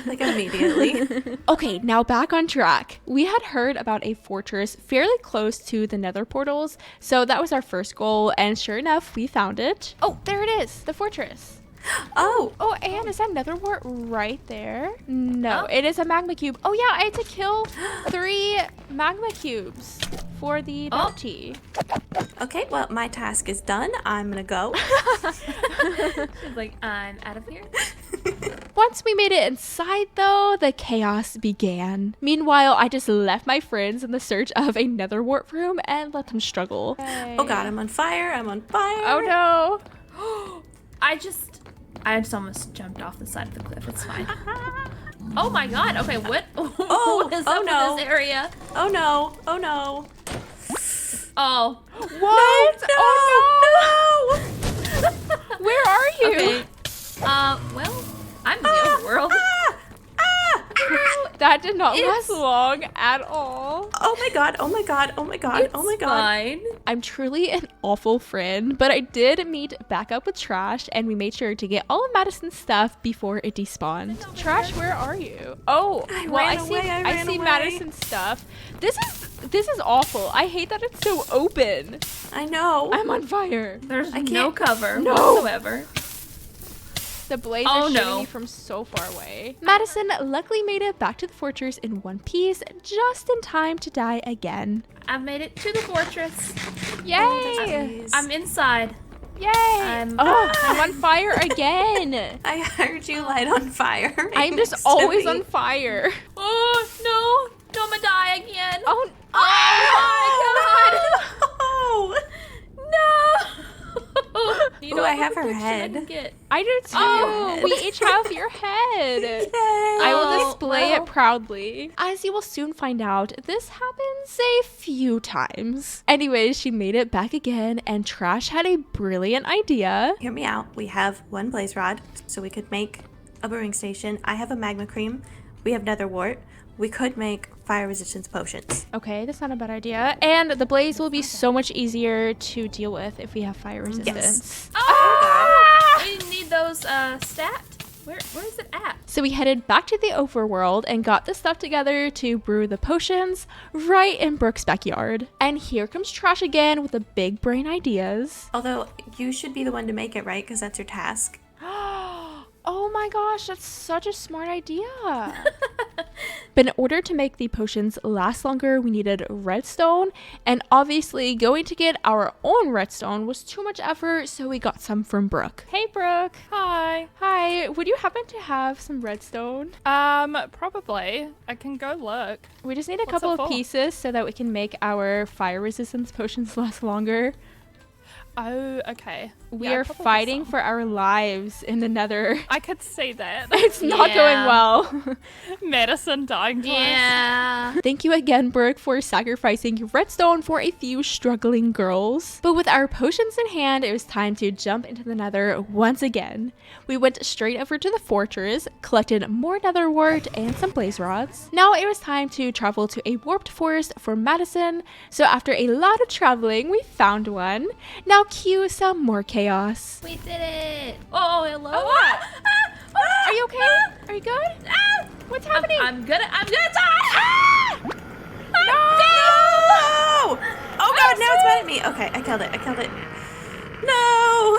Like immediately. Okay, now back on track. We had heard about a fortress fairly close to the nether portals, so that was our first goal, and sure enough, we found it. Oh, there it is, the fortress. Oh. Oh, and is that nether wart right there? No, Oh. it is a magma cube. Oh yeah, I had to kill 3 magma cubes for the bounty. Okay, well, my task is done. I'm gonna go. She's like, I'm out of here. Once we made it inside, though, the chaos began. Meanwhile, I just left my friends in the search of a nether wart room and let them struggle. Oh god, I'm on fire. I'm on fire. Oh no. I just almost jumped off the side of the cliff. It's fine. Oh my god. Okay, what? What is up no. with this area? Oh no. Oh no. Oh. What? No. Oh no. Where are you? Okay. Well, I'm in the overworld. That did not It's- last long at all. Oh my god. Oh my god. Oh my god. Oh my It's god. fine. I'm truly an awful friend, but I did meet back up with Trash, and we made sure to get all of Madison's stuff before it despawned. Trash, where are you? Oh, I well, ran I see. away, I ran see away. Madison's stuff. This is awful. I hate that it's so open. I know. I'm on fire. There's I no can't- cover No. whatsoever. The blaze Oh, is shooting no. me from so far away. Madison luckily made it back to the fortress in one piece, just in time to die again. I've made it to the fortress. Yay! Please. I'm inside. Yay! I'm- I'm on fire again. I heard you light on fire. right I'm next just to always me. on fire. Oh no! Don't I'm gonna die again. Oh, Oh. No! You Ooh, know I what have her protection I head. can get. I do too. Oh. We each have your head. Yay. I will Oh, display well. it proudly. As you will soon find out, this happens a few times. Anyways, she made it back again, and Trash had a brilliant idea. Hear me out. We have one blaze rod, so we could make a brewing station. I have a magma cream. We have nether wart. We could make fire resistance potions. Okay, that's not a bad idea. And the blaze will be so much easier to deal with if we have fire resistance. Oh! We need those stat. Where is it at? So we headed back to the overworld and got the stuff together to brew the potions right in Brooke's backyard. And here comes Trash again with the big brain ideas. Although you should be the one to make it, right? Because that's your task. Oh my gosh, that's such a smart idea. But in order to make the potions last longer, we needed redstone. And obviously, going to get our own redstone was too much effort, so we got some from Brooke. Hey, Brooke. Hi. Hi, would you happen to have some redstone? Probably. I can go look. We just need a What's couple it of for? pieces so that we can make our fire resistance potions last longer. Oh, okay. We Yeah, are probably fighting some. for our lives in the nether. I could see that. It's not going well. Madison dying twice. Yeah. Thank you again, Brooke, for sacrificing redstone for a few struggling girls. But with our potions in hand, it was time to jump into the nether once again. We went straight over to the fortress, collected more nether wart and some blaze rods. Now it was time to travel to a warped forest for Madison. So after a lot of traveling, we found one. Now cue some more chaos. We did it. Oh, hello. Are you okay? Are you good? What's happening? I'm gonna die. No! Oh god, now it's mad at me. Okay, I killed it. No!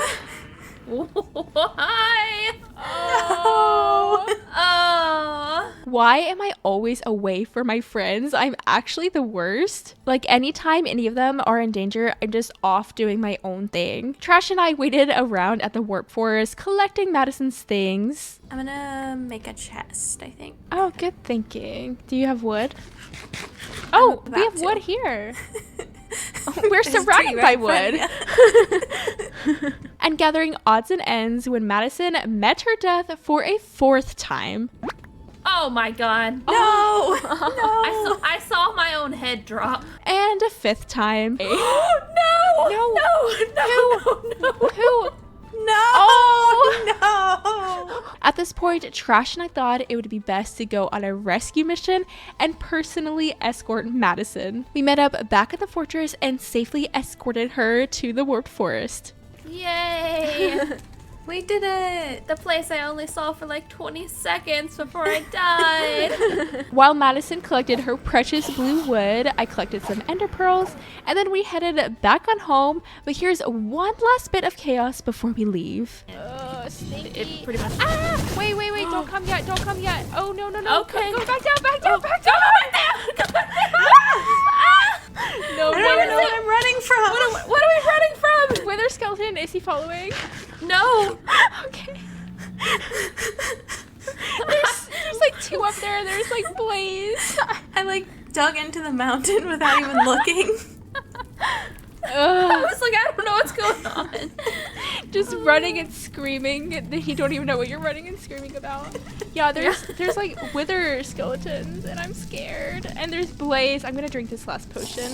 Why? No! Oh. Why am I always away from my friends? I'm actually the worst. Like anytime any of them are in danger, I'm just off doing my own thing. Trash and I waited around at the warp forest collecting Madison's things. I'm gonna make a chest, I think. Oh, good thinking. Do you have wood? Oh, we have about wood to. here. We're There's a tree surrounded by right in front wood. of you. And gathering odds and ends when Madison met her death for a 4th time. Oh my god. No! I saw my own head drop. And a 5th time. No. Who? No! Oh! No! At this point, Trash and I thought it would be best to go on a rescue mission and personally escort Madison. We met up back at the fortress and safely escorted her to the warped forest. Yay. We did it! The place I only saw for like 20 seconds before I died. While Madison collected her precious blue wood, I collected some ender pearls, and then we headed back on home. But here's one last bit of chaos before we leave. It pretty much. Ah! Wait, don't come yet, Oh, no. Okay. Go back down. Go back down. No, I don't even know what I'm running from! What are we running from? Wither skeleton, is he following? No. Okay. There's like 2 up there. There's like Blaze. I like dug into the mountain without even looking. I was like, I don't know what's going on. Just running and screaming. And you don't even know what you're running and screaming about. Yeah, there's like wither skeletons, and I'm scared. And there's Blaze. I'm gonna drink this last potion.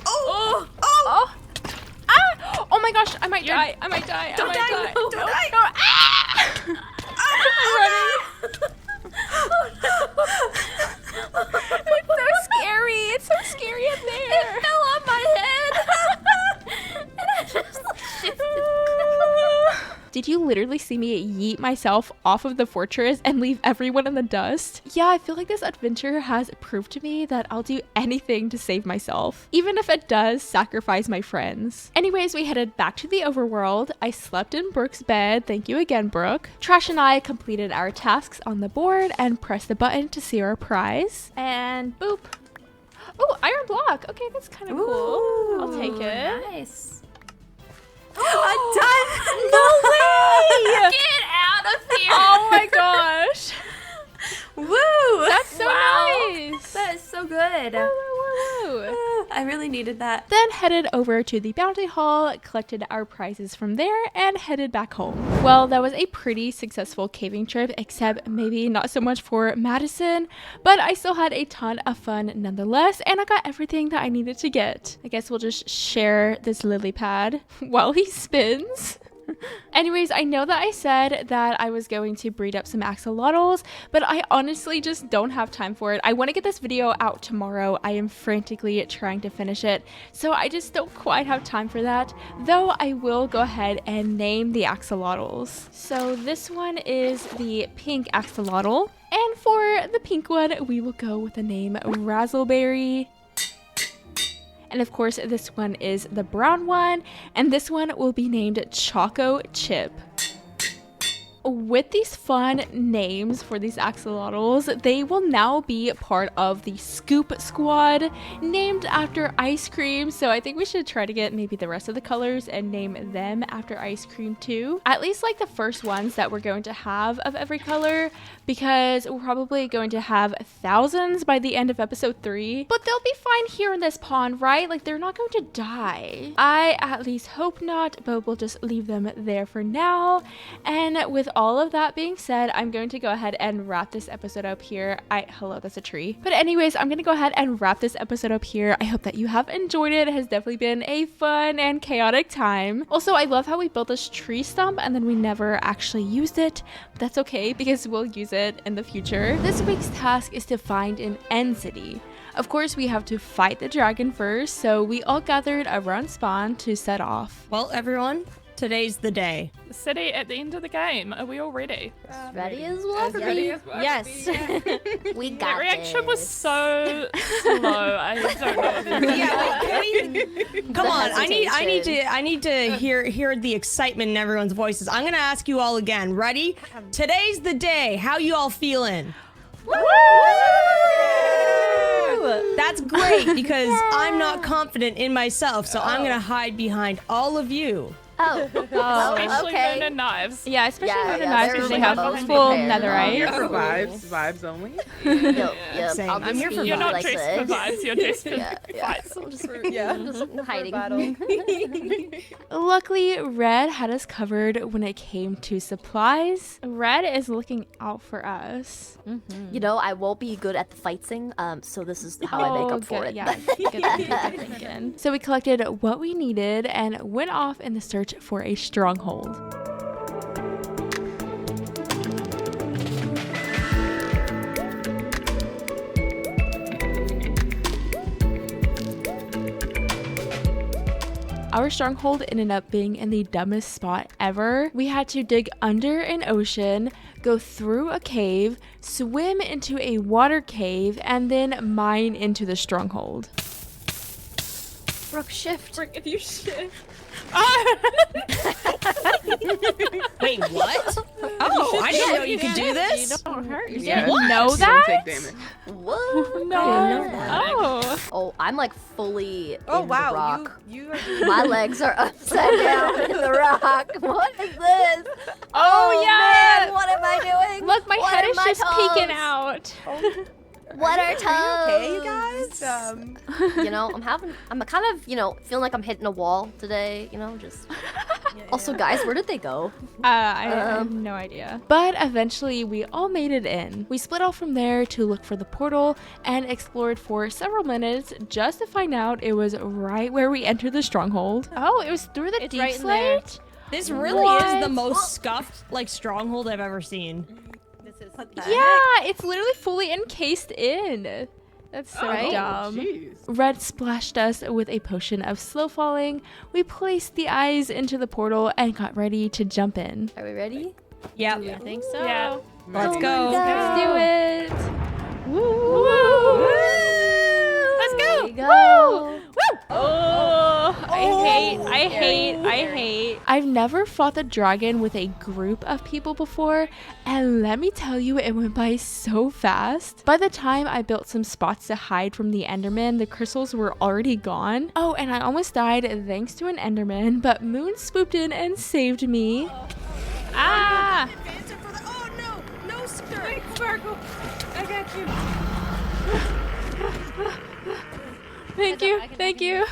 Oh! Oh! Ah! Oh my gosh! I might die. I might die. Don't die! Don't die! No! Ah! I'm running. It's so scary. It's so scary up there. It fell on my head. And I just shifted. Did you literally see me yeet myself off of the fortress and leave everyone in the dust? Yeah, I feel like this adventure has proved to me that I'll do anything to save myself, even if it does sacrifice my friends. Anyways, we headed back to the overworld. I slept in Brooke's bed. Thank you again, Brooke. Trash and I completed our tasks on the board and pressed the button to see our prize. And boop. Oh, iron block. Okay, that's kind of cool. I'll take it. Nice. A diamond! No way! Get out of here. Oh my gosh. Woo! That's so Wow. nice. That is so good. Woo, woo, woo, woo. I really needed that. Then headed over to the bounty hall, collected our prizes from there, and headed back home. Well, that was a pretty successful caving trip, except maybe not so much for Madison, but I still had a ton of fun nonetheless, and I got everything that I needed to get. I guess we'll just share this lily pad while he spins. Anyways, I know that I said that I was going to breed up some axolotls, but I honestly just don't have time for it. I want to get this video out tomorrow. I am frantically trying to finish it, so I just don't quite have time for that, though I will go ahead and name the axolotls. So this one is the pink axolotl, and for the pink one, we will go with the name Razzleberry. And of course, this one is the brown one, and this one will be named Choco Chip. with these fun names for these axolotls, they will now be part of the Scoop Squad, named after ice cream. So I think we should try to get maybe the rest of the colors and name them after ice cream too. At least like the first ones that we're going to have of every color, because we're probably going to have thousands by the end of episode 3. But they'll be fine here in this pond, right? Like they're not going to die. I at least hope not, but we'll just leave them there for now. And with all of that being said, I'm going to go ahead and wrap this episode up here. Hello, that's a tree. But anyways, I'm going to go ahead and wrap this episode up here. I hope that you have enjoyed it. It has definitely been a fun and chaotic time. Also, I love how we built this tree stump and then we never actually used it. But that's okay because we'll use it in the future. This week's task is to find an end city. Of course, we have to fight the dragon first, so we all gathered around spawn to set off. Well, everyone, today's the day. The city at the end of the game. Are we all ready? Ready as well for Ready me. as well. Yes. We got That reaction was this. so slow. I don't know. Yeah, wait, can we... Come on, I need to hear the excitement in everyone's voices. I'm gonna ask you all again. Ready? Today's the day. How you all feeling? Woo! That's great because I'm not confident in myself, so I'm gonna hide behind all of you. Oh, Especially okay. Moon and Knives. Yeah, especially Yeah, with the yeah, knives they're because they really have both full prepared. netherite. Here for vibes only. Yep. Same. I'll I'm just here for be You're not like dressed this. for vibes, you're dressed for Yeah, fights. I'm just hiding. Luckily, Red had us covered when it came to supplies. Red is looking out for us. You know, I won't be good at the fighting, so this is how I make up for good. it. Yeah, good thinking. So we collected what we needed and went off in the search for a stronghold. Our stronghold ended up being in the dumbest spot ever. We had to dig under an ocean, go through a cave, swim into a water cave, and then mine into the stronghold. Brooke, shift. If you shift. Wait, what? Oh, I didn't know you could do this. Don't hurt yourself. Yeah, You know you that? don't take damage. What? No. I didn't know that. Oh. Oh, I'm like fully Oh in wow, the rock. you are My legs are upside down in the rock. What is this? Oh, yeah. Man, what am I doing? Look, my What head are is my just toes? peeking out. What are toes? okay, you guys? You know, I'm kind of, feeling like I'm hitting a wall today, just. Also, guys, where did they go? I have no idea. But eventually, we all made it in. We split off from there to look for the portal and explored for several minutes just to find out it was right where we entered the stronghold. Oh, it was through the deep right in there. slate? This really is the most scuffed stronghold I've ever seen. Yeah, it's literally fully encased in. That's so dumb. Jeez. Red splashed us with a potion of slow falling. We placed the eyes into the portal and got ready to jump in. Are we ready? Yep. I think so. Yeah. Let's go. Let's do it. Woo! Let's Here go. we go. Oh, I hate. I've never fought the dragon with a group of people before, and let me tell you, it went by so fast. By the time I built some spots to hide from the Enderman, the crystals were already gone. Oh, and I almost died thanks to an Enderman, but Moon swooped in and saved me. Ah! Oh no! No, sir! Sparkle. I got you. Thank you.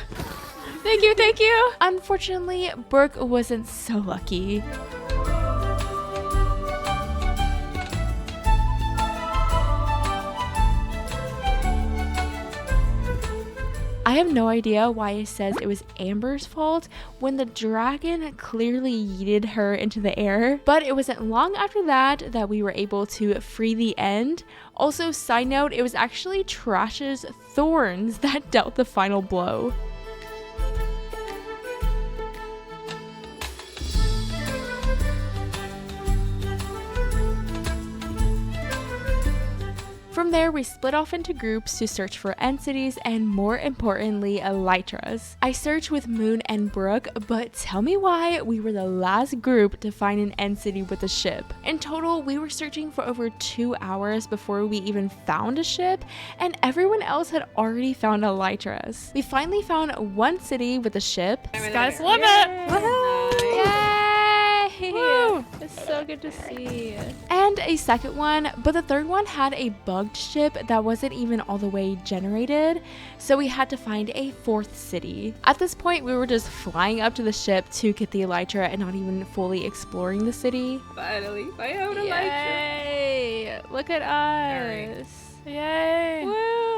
Unfortunately, Brooke wasn't so lucky. I have no idea why it says it was Amber's fault when the dragon clearly yeeted her into the air, but it wasn't long after that we were able to free the end. Also, side note, it was actually Trash's thorns that dealt the final blow. From there, we split off into groups to search for end cities and, more importantly, elytras. I searched with Moon and Brooke, but tell me why we were the last group to find an end city with a ship. In total, we were searching for over 2 hours before we even found a ship, and everyone else had already found elytras. We finally found one city with a ship. Sky's the limit. Yay! Woo! It's so good to see. And a second one, but the third one had a bugged ship that wasn't even all the way generated, so we had to find a fourth city. At this point, we were just flying up to the ship to get the elytra and not even fully exploring the city. Finally, I found a Yay! Look at us. Alright. Yay! Woo!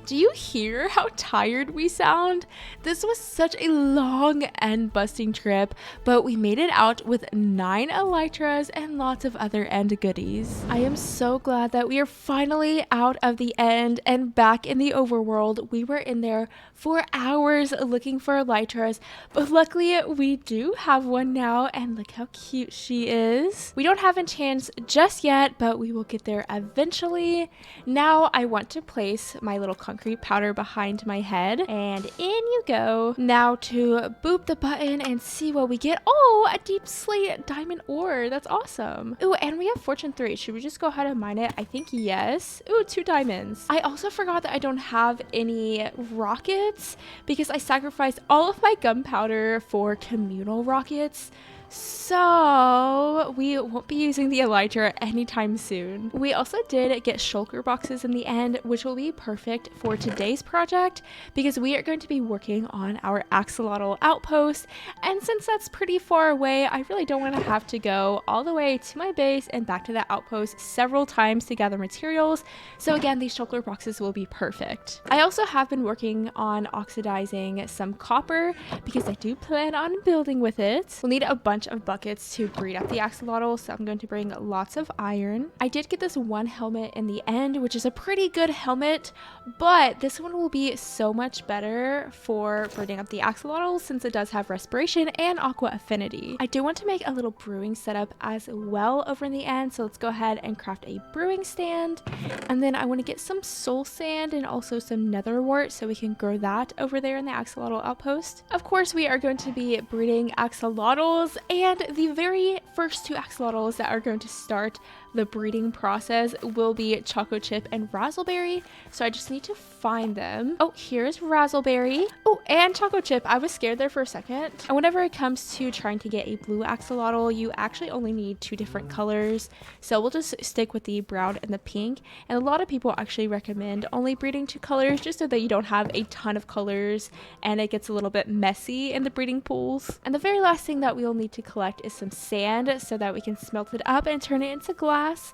Do you hear how tired we sound? This was such a long and busting trip, but we made it out with 9 elytras and lots of other end goodies. I am so glad that we are finally out of the end and back in the overworld. We were in there for hours looking for elytras, but luckily we do have one now, and look how cute she is. We don't have enchants just yet, but we will get there eventually. Now I want to place my little concrete powder behind my head, and in you go. Now to boop the button and see what we get. Oh, a deep slate diamond ore. That's awesome. Ooh, and we have fortune 3. Should we just go ahead and mine it? I think yes. Ooh, 2 diamonds. I also forgot that I don't have any rockets because I sacrificed all of my gunpowder for communal rockets. So we won't be using the elytra anytime soon. We also did get shulker boxes in the end, which will be perfect for today's project because we are going to be working on our axolotl outpost, and since that's pretty far away, I really don't want to have to go all the way to my base and back to that outpost several times to gather materials. So again, these shulker boxes will be perfect. I also have been working on oxidizing some copper because I do plan on building with it. We'll need a bunch of buckets to breed up the axolotl, so I'm going to bring lots of iron. I did get this one helmet in the end, which is a pretty good helmet, but this one will be so much better for breeding up the axolotl since it does have respiration and aqua affinity. I do want to make a little brewing setup as well over in the end, so let's go ahead and craft a brewing stand, and then I want to get some soul sand and also some nether wart so we can grow that over there in the axolotl outpost. Of course, we are going to be breeding axolotls, and the very first 2 axolotls that are going to start the breeding process will be Choco Chip and Razzleberry, so I just need to find them. Oh, here's Razzleberry. Oh, and Choco Chip. I was scared there for a second. And whenever it comes to trying to get a blue axolotl, you actually only need 2 different colors, so we'll just stick with the brown and the pink. And a lot of people actually recommend only breeding 2 colors just so that you don't have a ton of colors and it gets a little bit messy in the breeding pools. And the very last thing that we'll need to collect is some sand so that we can smelt it up and turn it into glass.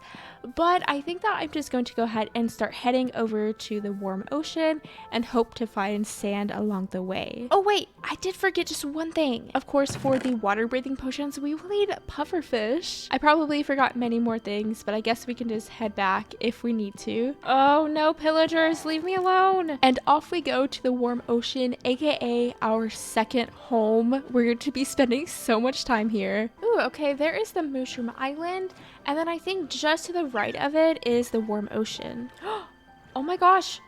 But I think that I'm just going to go ahead and start heading over to the warm ocean and hope to find sand along the way. Oh wait, I did forget just one thing. Of course, for the water breathing potions, we will need pufferfish. I probably forgot many more things, but I guess we can just head back if we need to. Oh no, pillagers, leave me alone. And off we go to the warm ocean, aka our second home. We're going to be spending so much time here. Ooh, okay, there is the mushroom island. And then I think just to the right of it is the warm ocean. Oh my gosh.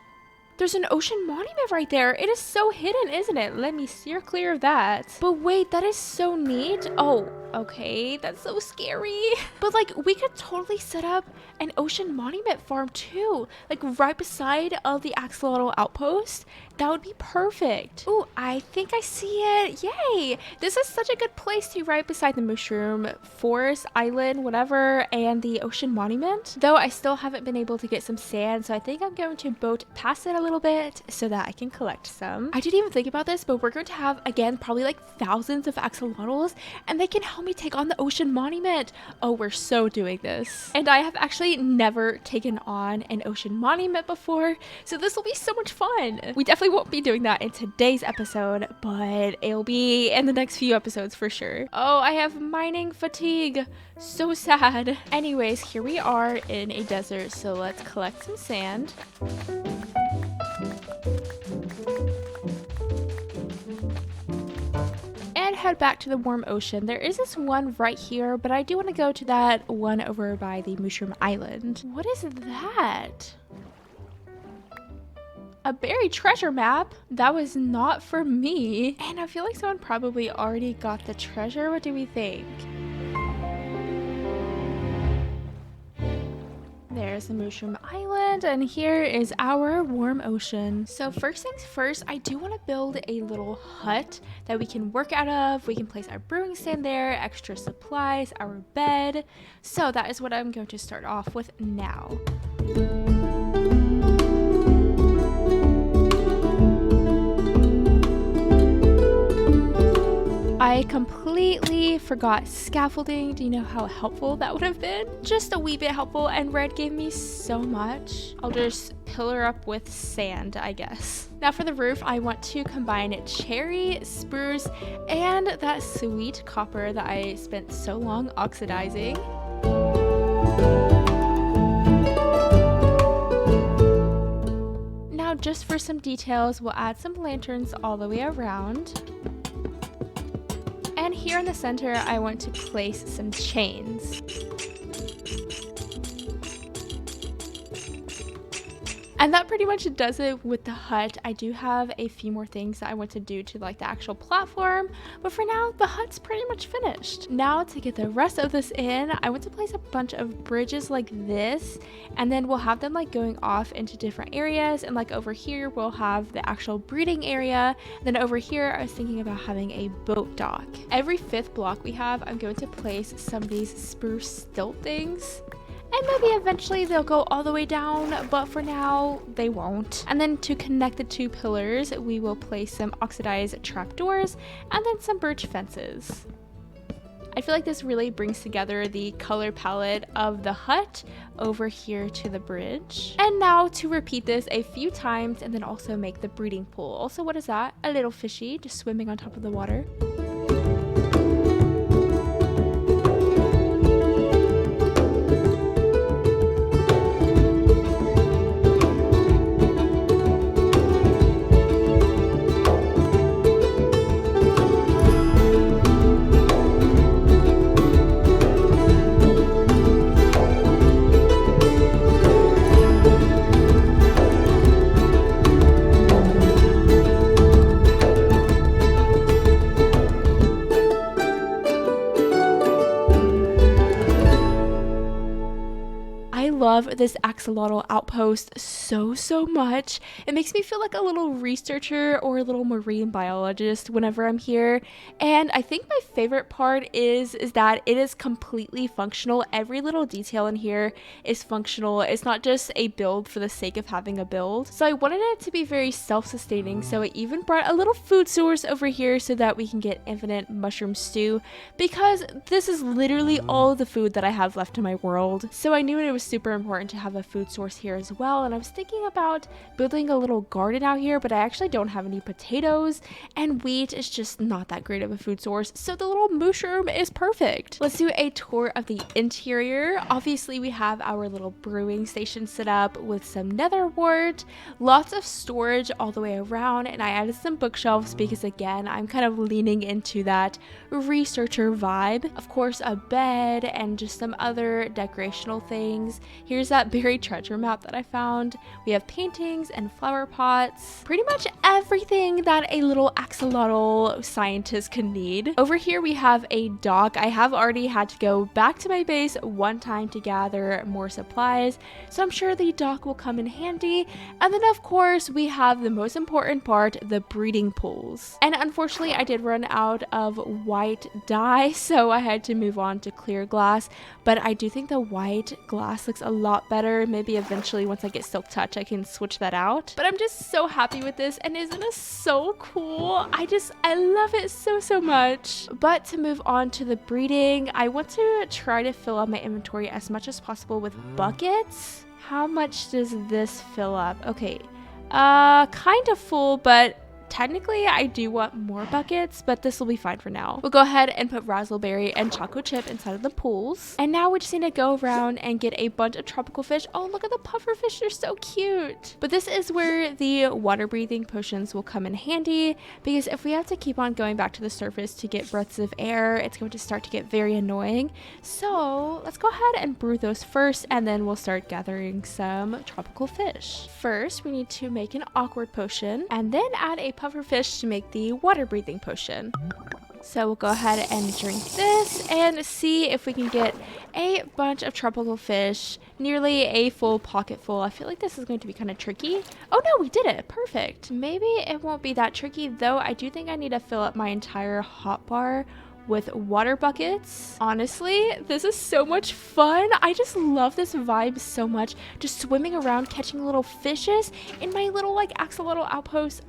There's an ocean monument right there. It is so hidden, isn't it? Let me steer clear of that. But wait, that is so neat. Oh, okay. That's so scary. But like, we could totally set up an ocean monument farm too. Like right beside of the axolotl outpost. That would be perfect. Oh, I think I see it. Yay. This is such a good place to right beside the mushroom forest island, whatever, and the ocean monument. Though I still haven't been able to get some sand, so I think I'm going to boat past it a little bit so that I can collect some. I didn't even think about this, but we're going to have, again, probably like thousands of axolotls, and they can help me take on the ocean monument. Oh, we're so doing this. And I have actually never taken on an ocean monument before, so this will be so much fun. We definitely won't be doing that in today's episode, but it'll be in the next few episodes for sure. Oh, I have mining fatigue. So sad. Anyways, here we are in a desert, so let's collect some sand. And head back to the warm ocean. There is this one right here, but I do want to go to that one over by the Mushroom Island. What is that? A buried treasure map? That was not for me. And I feel like someone probably already got the treasure. What do we think? There's the Mushroom Island, and here is our warm ocean. So first things first, I do want to build a little hut that we can work out of. We can place our brewing stand there, extra supplies, our bed. So that is what I'm going to start off with now. I completely forgot scaffolding. Do you know how helpful that would have been? Just a wee bit helpful, and Red gave me so much. I'll just pillar up with sand, I guess. Now for the roof, I want to combine cherry, spruce, and that sweet copper that I spent so long oxidizing. Now just for some details, we'll add some lanterns all the way around. And here in the center, I want to place some chains. And that pretty much does it with the hut. I do have a few more things that I want to do to like the actual platform, but for now, the hut's pretty much finished. Now to get the rest of this in, I want to place a bunch of bridges like this, and then we'll have them like going off into different areas, and like over here, we'll have the actual breeding area. And then over here, I was thinking about having a boat dock. Every 5th block we have, I'm going to place some of these spruce stilt things. And maybe eventually they'll go all the way down, but for now, they won't. And then to connect the 2 pillars, we will place some oxidized trapdoors and then some birch fences. I feel like this really brings together the color palette of the hut over here to the bridge. And now to repeat this a few times and then also make the breeding pool. Also, what is that? A little fishy just swimming on top of the water. Love this axolotl outpost so much. It makes me feel like a little researcher or a little marine biologist whenever I'm here. And I think my favorite part is that it is completely functional. Every little detail in here is functional. It's not just a build for the sake of having a build. So I wanted it to be very self-sustaining, so I even brought a little food source over here so that we can get infinite mushroom stew, because this is literally all the food that I have left in my world. So I knew it was super important to have a food source here as well, and I was thinking about building a little garden out here, but I actually don't have any potatoes, and wheat is just not that great of a food source, so the little mushroom is perfect. Let's do a tour of the interior. Obviously we have our little brewing station set up with some nether wart, lots of storage all the way around, and I added some bookshelves because again I'm kind of leaning into that researcher vibe. Of course, a bed and just some other decorational things. Here's that buried treasure map that I found. We have paintings and flower pots, pretty much everything that a little axolotl scientist could need. Over here we have a dock. I have already had to go back to my base one time to gather more supplies, so I'm sure the dock will come in handy. And then of course we have the most important part, the breeding pools. And unfortunately I did run out of white dye, so I had to move on to clear glass, but I do think the white glass looks a lot better. Maybe eventually once I get Silk Touch I can switch that out, but I'm just so happy with this, and isn't it so cool? I love it so much. But to move on to the breeding, I want to try to fill up my inventory as much as possible with buckets. How much does this fill up? Okay, kind of full, but technically I do want more buckets, but this will be fine for now. We'll go ahead and put raspberry and choco chip inside of the pools. And now we just need to go around and get a bunch of tropical fish. Oh, look at the puffer fish. They're so cute. But this is where the water breathing potions will come in handy, because if we have to keep on going back to the surface to get breaths of air, it's going to start to get very annoying. So let's go ahead and brew those first, and then we'll start gathering some tropical fish. First, we need to make an awkward potion, and then add a puffer fish to make the water breathing potion. So we'll go ahead and drink this and see if we can get a bunch of tropical fish, nearly a full pocket full. I feel like this is going to be kind of tricky. Oh no, we did it. Perfect. Maybe it won't be that tricky, though. I do think I need to fill up my entire hotbar with water buckets. Honestly, this is so much fun. I just love this vibe so much. Just swimming around, catching little fishes in my little like axolotl outpost.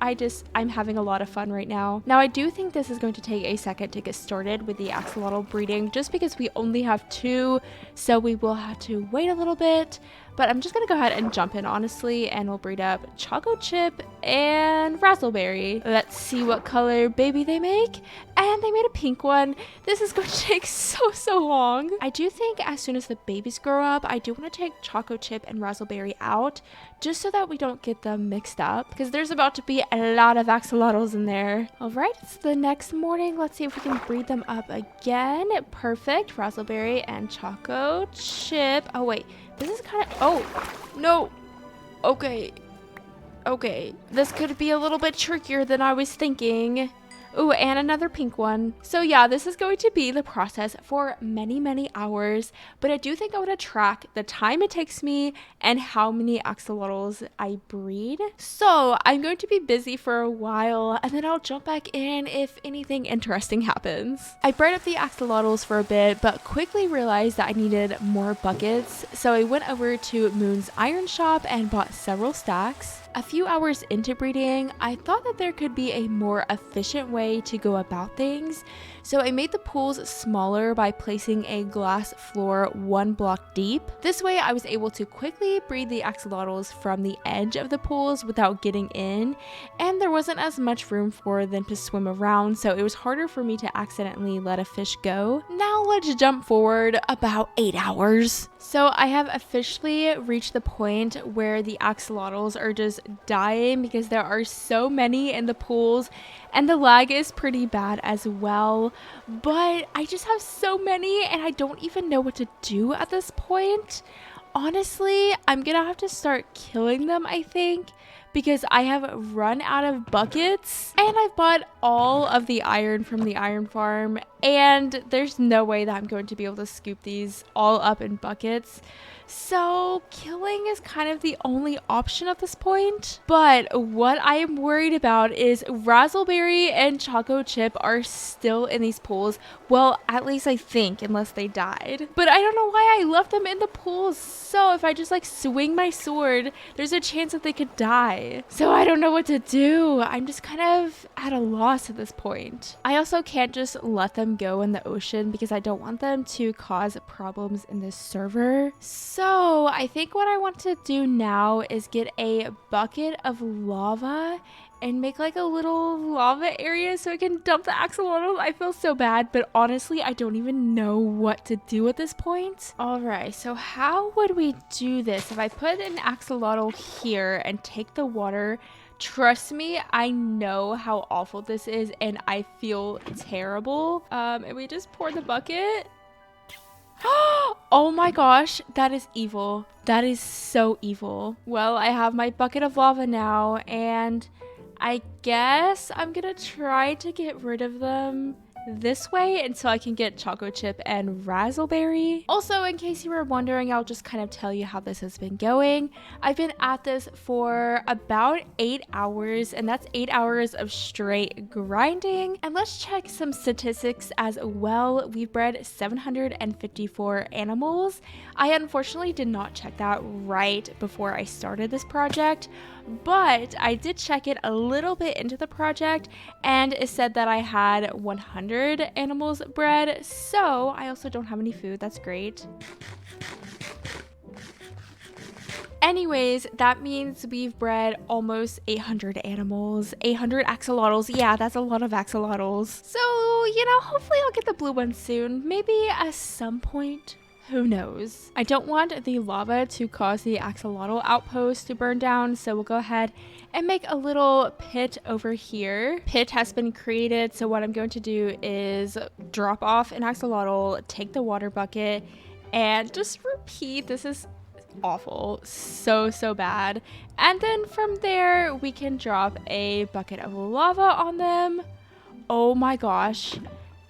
I'm having a lot of fun right now. Now, I do think this is going to take a second to get started with the axolotl breeding, just because we only have 2, so we will have to wait a little bit. But I'm just gonna go ahead and jump in, honestly, and we'll breed up choco chip and raspberry. Let's see what color baby they make. And they made a pink one. This is going to take so long. I do think as soon as the babies grow up, I do want to take choco chip and raspberry out, just so that we don't get them mixed up, because there's about to be a lot of axolotls in there. All right, it's the next morning. Let's see if we can breed them up again. Perfect. Raspberry and choco chip. Oh wait, this is kind of, oh no. Okay, this could be a little bit trickier than I was thinking. Ooh, and another pink one. So yeah, this is going to be the process for many hours, but I do think I want to track the time it takes me and how many axolotls I breed. So I'm going to be busy for a while, and then I'll jump back in if anything interesting happens. I bred up the axolotls for a bit, but quickly realized that I needed more buckets, so I went over to Moon's iron shop and bought several stacks. A few hours into breeding, I thought that there could be a more efficient way to go about things, so I made the pools smaller by placing a glass floor 1 block deep. This way I was able to quickly breed the axolotls from the edge of the pools without getting in, and there wasn't as much room for them to swim around, so it was harder for me to accidentally let a fish go. Now let's jump forward about 8 hours. So I have officially reached the point where the axolotls are just dying because there are so many in the pools, and the lag is pretty bad as well. But I just have so many and I don't even know what to do at this point. Honestly, I'm gonna have to start killing them, I think, because I have run out of buckets, and I've bought all of the iron from the iron farm, and there's no way that I'm going to be able to scoop these all up in buckets. So killing is kind of the only option at this point. But what I am worried about is raspberry and choco chip are still in these pools. Well, at least I think, unless they died. But I don't know why I left them in the pools. So if I just like swing my sword, there's a chance that they could die. So I don't know what to do. I'm just kind of at a loss at this point. I also can't just let them go in the ocean because I don't want them to cause problems in this server. So I think what I want to do now is get a bucket of lava and make like a little lava area so I can dump the axolotls. I feel so bad, but honestly, I don't even know what to do at this point. All right, so how would we do this? If I put an axolotl here and take the water, trust me, I know how awful this is and I feel terrible. And we just pour the bucket. Oh my gosh, that is evil. That is so evil. Well, I have my bucket of lava now, and I guess I'm gonna try to get rid of them this way until I can get choco chip and raspberry. Also, in case you were wondering, I'll just kind of tell you how this has been going. I've been at this for about 8 hours, and that's 8 hours of straight grinding. And let's check some statistics as well. We've bred 754 animals. I unfortunately did not check that right before I started this project, but I did check it a little bit into the project, and it said that I had 100 animals bred, so I also don't have any food. That's great. Anyways, that means we've bred almost 800 animals, 800 axolotls. Yeah, that's a lot of axolotls. So, you know, hopefully I'll get the blue one soon. Maybe at some point. Who knows? I don't want the lava to cause the axolotl outpost to burn down, so we'll go ahead and make a little pit over here. Pit has been created, so what I'm going to do is drop off an axolotl, take the water bucket, and just repeat. This is awful, so bad. And then from there we can drop a bucket of lava on them. Oh my gosh,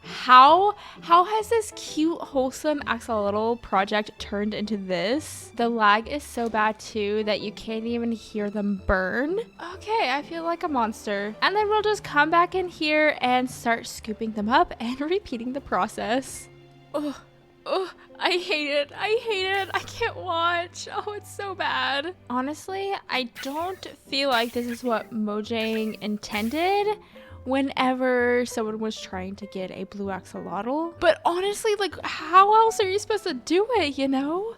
how has this cute wholesome axolotl project turned into this? The lag is so bad too that you can't even hear them burn. Okay, I feel like a monster. And then we'll just come back in here and start scooping them up and repeating the process. Oh, I hate it. I can't watch. Oh, it's so bad. Honestly, I don't feel like this is what Mojang intended whenever someone was trying to get a blue axolotl. But honestly, like, how else are you supposed to do it, you know?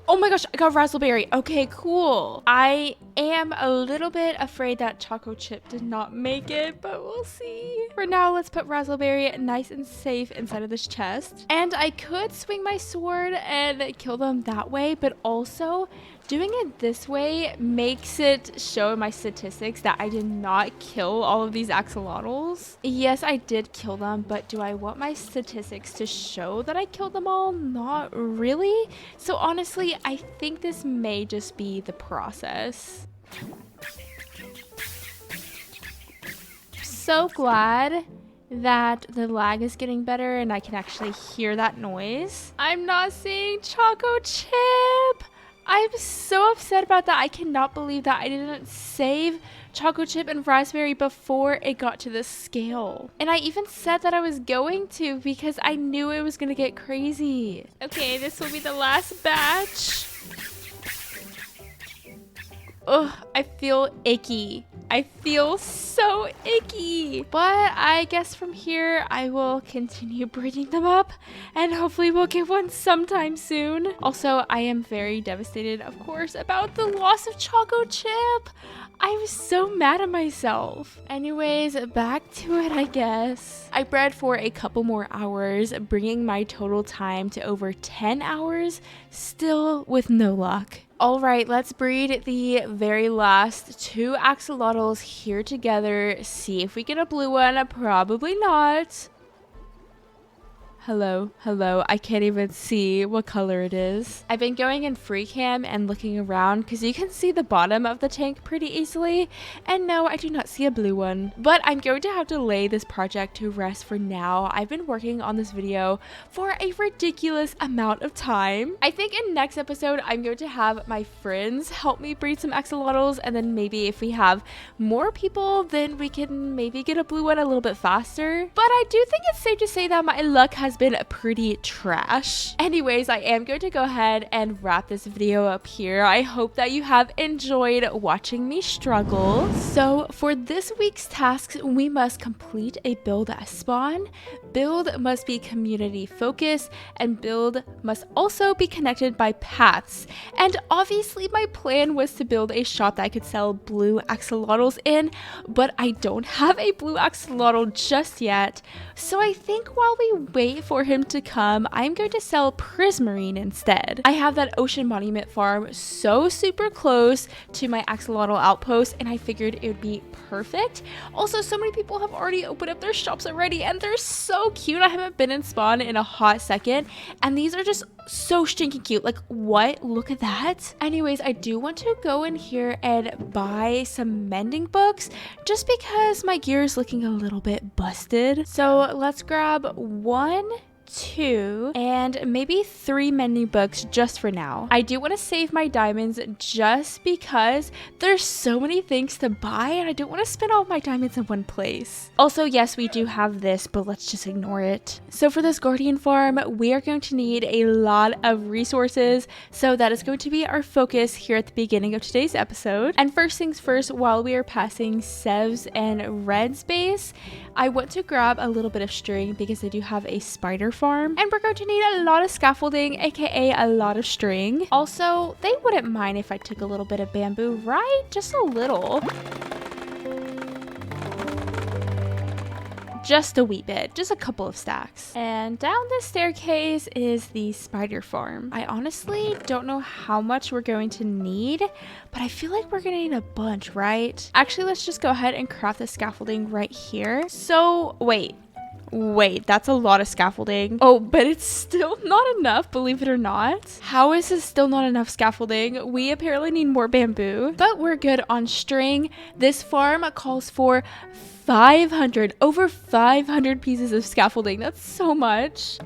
Oh my gosh, I got raspberry. Okay, cool. I am a little bit afraid that Choco Chip did not make it, but we'll see. For now, let's put raspberry nice and safe inside of this chest. And I could swing my sword and kill them that way, but also doing it this way makes it show in my statistics that I did not kill all of these axolotls. Yes, I did kill them, but do I want my statistics to show that I killed them all? Not really. So honestly, I think this may just be the process. So glad that the lag is getting better and I can actually hear that noise. I'm not seeing Choco Chip. I'm so upset about that. I cannot believe that I didn't save Choco Chip and Raspberry before it got to this scale. And I even said that I was going to because I knew it was going to get crazy. Okay, this will be the last batch. Ugh, I feel icky. I feel so icky. But I guess from here, I will continue breeding them up and hopefully we'll get one sometime soon. Also, I am very devastated, of course, about the loss of Choco Chip. I was so mad at myself. Anyways, back to it, I guess. I bred for a couple more hours, bringing my total time to over 10 hours, still with no luck. All right, let's breed the very last 2 axolotls here together. See if we get a blue one. Probably not. Hello, I can't even see what color it is. I've been going in free cam and looking around because you can see the bottom of the tank pretty easily. And no, I do not see a blue one. But I'm going to have to lay this project to rest for now. I've been working on this video for a ridiculous amount of time. I think in next episode, I'm going to have my friends help me breed some axolotls. And then maybe if we have more people, then we can maybe get a blue one a little bit faster. But I do think it's safe to say that my luck has been pretty trash. Anyways, I am going to go ahead and wrap this video up here. I hope that you have enjoyed watching me struggle. So for this week's tasks, we must complete a build at spawn. Build must be community focused and build must also be connected by paths. And obviously my plan was to build a shop that I could sell blue axolotls in, but I don't have a blue axolotl just yet. So I think while we wait for him to come, I'm going to sell prismarine instead. I have that ocean monument farm so super close to my axolotl outpost and I figured it would be perfect. Also, so many people have already opened up their shops already and they're so cute. I haven't been in spawn in a hot second and these are just so stinking cute. Like, what? Look at that. Anyways, I do want to go in here and buy some mending books just because my gear is looking a little bit busted. So let's grab 1, 2, and maybe 3 mending books just for now. I do want to save my diamonds just because there's so many things to buy and I don't want to spend all my diamonds in one place. Also, yes, we do have this, but let's just ignore it. So for this guardian farm, we are going to need a lot of resources. So that is going to be our focus here at the beginning of today's episode. And first things first, while we are passing Sev's and Red's base, I want to grab a little bit of string because I do have a spider farm. And we're going to need a lot of scaffolding, aka a lot of string. Also, they wouldn't mind if I took a little bit of bamboo, right? Just a little. Just a wee bit, just a couple of stacks. And down this staircase is the spider farm. I honestly don't know how much we're going to need, but I feel like we're gonna need a bunch, right? Actually, let's just go ahead and craft the scaffolding right here. So, wait, that's a lot of scaffolding. Oh, but it's still not enough, believe it or not. How is this still not enough scaffolding? We apparently need more bamboo, but we're good on string. This farm calls for over 500 pieces of scaffolding. That's so much.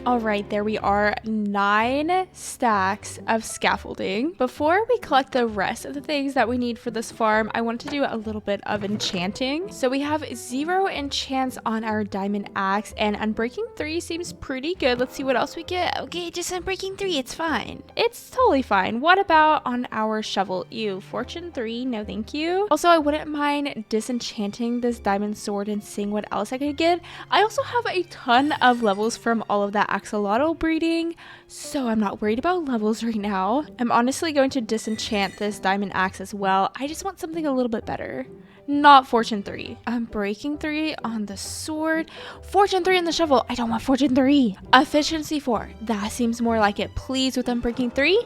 All right, there we are, 9 stacks of scaffolding. Before we collect the rest of the things that we need for this farm, I want to do a little bit of enchanting. So we have 0 enchants on our diamond axe, and unbreaking 3 seems pretty good. Let's see what else we get. Okay, just unbreaking 3, it's fine. It's totally fine. What about on our shovel? Ew, fortune 3, no thank you. Also, I wouldn't mind disenchanting this diamond sword and seeing what else I could get. I also have a ton of levels from all of that axolotl breeding, so I'm not worried about levels right now. I'm honestly going to disenchant this diamond axe as well. I just want something a little bit better. Not fortune 3. Unbreaking 3 on the sword. Fortune 3 on the shovel. I don't want fortune 3. Efficiency 4. That seems more like it. Please with unbreaking 3.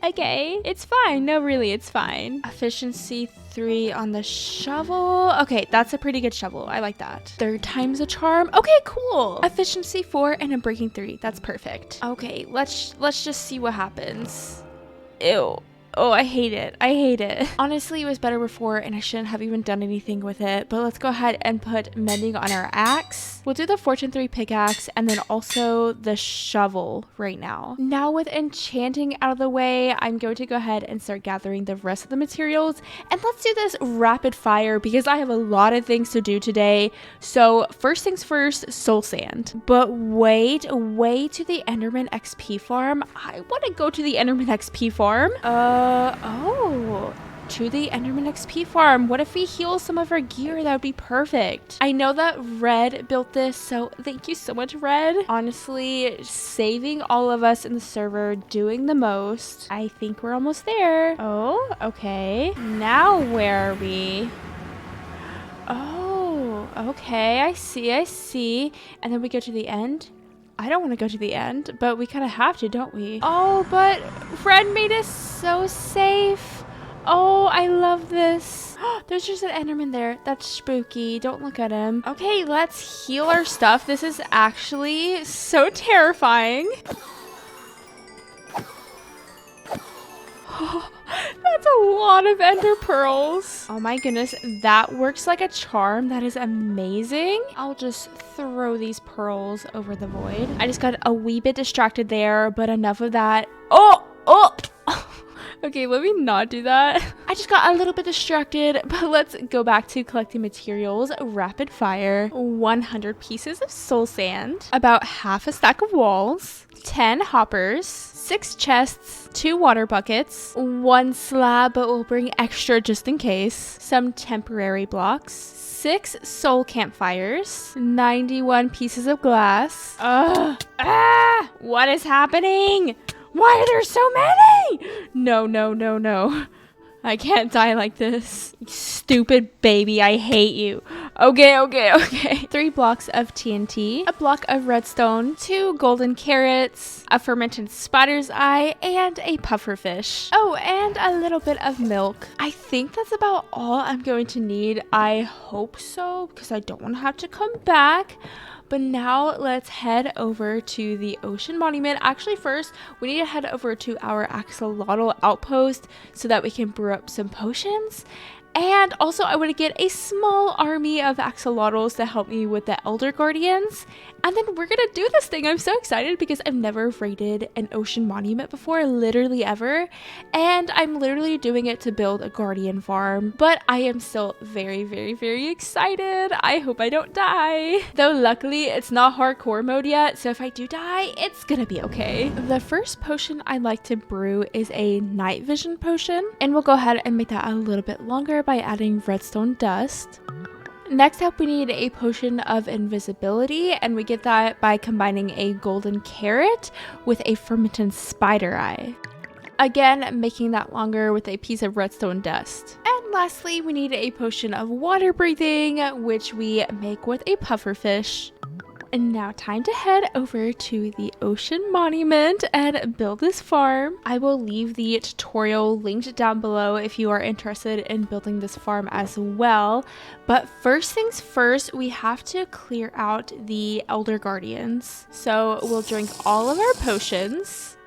Okay, it's fine. No, really, it's fine. Efficiency 3 on the shovel. Okay, that's a pretty good shovel. I like that. 3rd time's a charm. Okay, cool. Efficiency 4 and unbreaking 3. That's perfect. Okay, let's just see what happens. Ew. Oh, I hate it. I hate it. Honestly, it was better before and I shouldn't have even done anything with it. But let's go ahead and put mending on our axe. We'll do the fortune 3 pickaxe and then also the shovel right now. Now with enchanting out of the way, I'm going to go ahead and start gathering the rest of the materials. And let's do this rapid fire because I have a lot of things to do today. So first things first, soul sand. But wait, way to the Enderman XP farm. I want to go to the Enderman XP farm. Oh, to the Enderman XP farm. What if we heal some of our gear? That would be perfect. I know that Red built this, so thank you so much, Red. Honestly, saving all of us in the server, doing the most. I think we're almost there. Oh, okay. Now where are we? Oh, okay. I see. And then we go to the end. I don't want to go to the end, but we kind of have to, don't we? Oh, but Fred made us so safe. Oh, I love this. There's just an Enderman there. That's spooky. Don't look at him. Okay, let's heal our stuff. This is actually so terrifying. That's a lot of ender pearls. Oh my goodness, that works like a charm. That is amazing. I'll just throw these pearls over the void. I just got a wee bit distracted there, but enough of that. Oh! Okay, let me not do that. I just got a little bit distracted, but let's go back to collecting materials. Rapid fire. 100 pieces of soul sand, about half a stack of walls, 10 hoppers, 6 chests, 2 water buckets, 1 slab, but we'll bring extra just in case, some temporary blocks, 6 soul campfires, 91 pieces of glass. What is happening? Why are there so many? No. I can't die like this. You stupid baby, I hate you. Okay. 3 blocks of TNT, a block of redstone, 2 golden carrots, a fermented spider's eye, and a pufferfish. Oh, and a little bit of milk. I think that's about all I'm going to need. I hope so, because I don't want to have to come back. But now let's head over to the ocean monument. Actually, first, we need to head over to our axolotl outpost so that we can brew up some potions. And also, I want to get a small army of axolotls to help me with the Elder Guardians. And then we're going to do this thing. I'm so excited because I've never raided an ocean monument before, literally ever. And I'm literally doing it to build a guardian farm. But I am still very, very, very excited. I hope I don't die. Though luckily, it's not hardcore mode yet. So if I do die, it's going to be okay. The first potion I'd like to brew is a night vision potion. And we'll go ahead and make that a little bit longer water by adding redstone dust. Next up, we need a potion of invisibility, and we get that by combining a golden carrot with a fermented spider eye. Again, making that longer with a piece of redstone dust. And lastly, we need a potion of water breathing, which we make with a pufferfish. And now time to head over to the ocean monument and build this farm. I will leave the tutorial linked down below if you are interested in building this farm as well. But first things first, we have to clear out the Elder Guardians. So we'll drink all of our potions.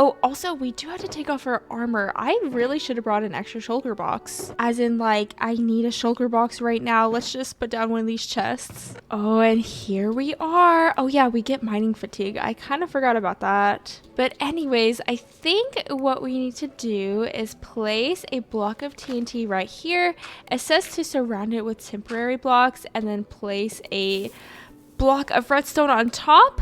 Oh, also, we do have to take off our armor. I really should have brought an extra shulker box. As in, like, I need a shulker box right now. Let's just put down one of these chests. Oh, and here we are. Oh, yeah, we get mining fatigue. I kind of forgot about that. But anyways, I think what we need to do is place a block of TNT right here. It says to surround it with temporary blocks and then place a block of redstone on top.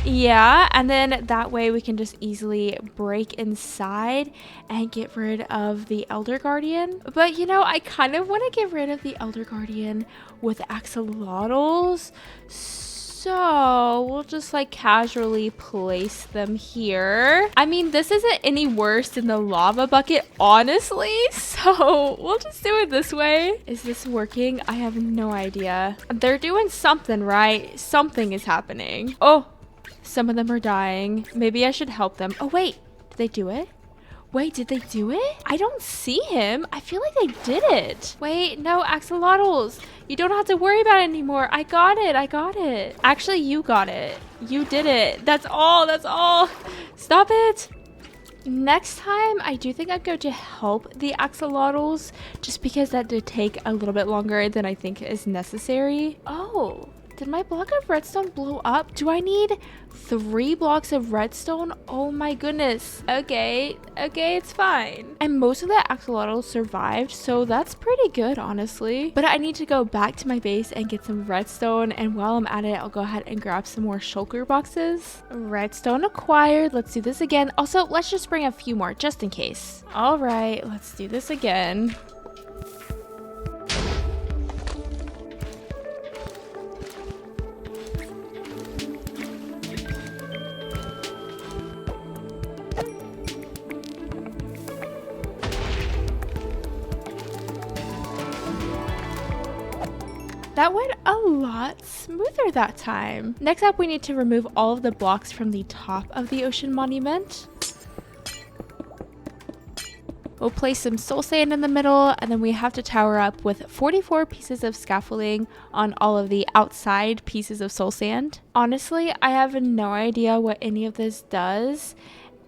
Yeah, and then that way we can just easily break inside and get rid of the Elder Guardian. But you know, I kind of want to get rid of the Elder Guardian with axolotls. So we'll just like casually place them here. I mean, this isn't any worse than the lava bucket, honestly. So we'll just do it this way. Is this working? I have no idea. They're doing something, right? Something is happening. Oh. Some of them are dying. Maybe I should help them. Oh, wait. Did they do it? Wait, did they do it? I don't see him. I feel like they did it. Wait, no, axolotls. You don't have to worry about it anymore. I got it. I got it. Actually, you got it. You did it. That's all. That's all. Stop it. Next time, I do think I'm going to help the axolotls just because that did take a little bit longer than I think is necessary. Oh. Did my block of redstone blow up? Do I need 3 blocks of redstone? Oh my goodness. Okay, it's fine. And most of the axolotls survived, so that's pretty good, honestly. But I need to go back to my base and get some redstone, and while I'm at it, I'll go ahead and grab some more shulker boxes. Redstone acquired. Let's do this again. Also, let's just bring a few more, just in case. All right, let's do this again. That went a lot smoother that time. Next up, we need to remove all of the blocks from the top of the ocean monument. We'll place some soul sand in the middle, and then we have to tower up with 44 pieces of scaffolding on all of the outside pieces of soul sand. Honestly, I have no idea what any of this does.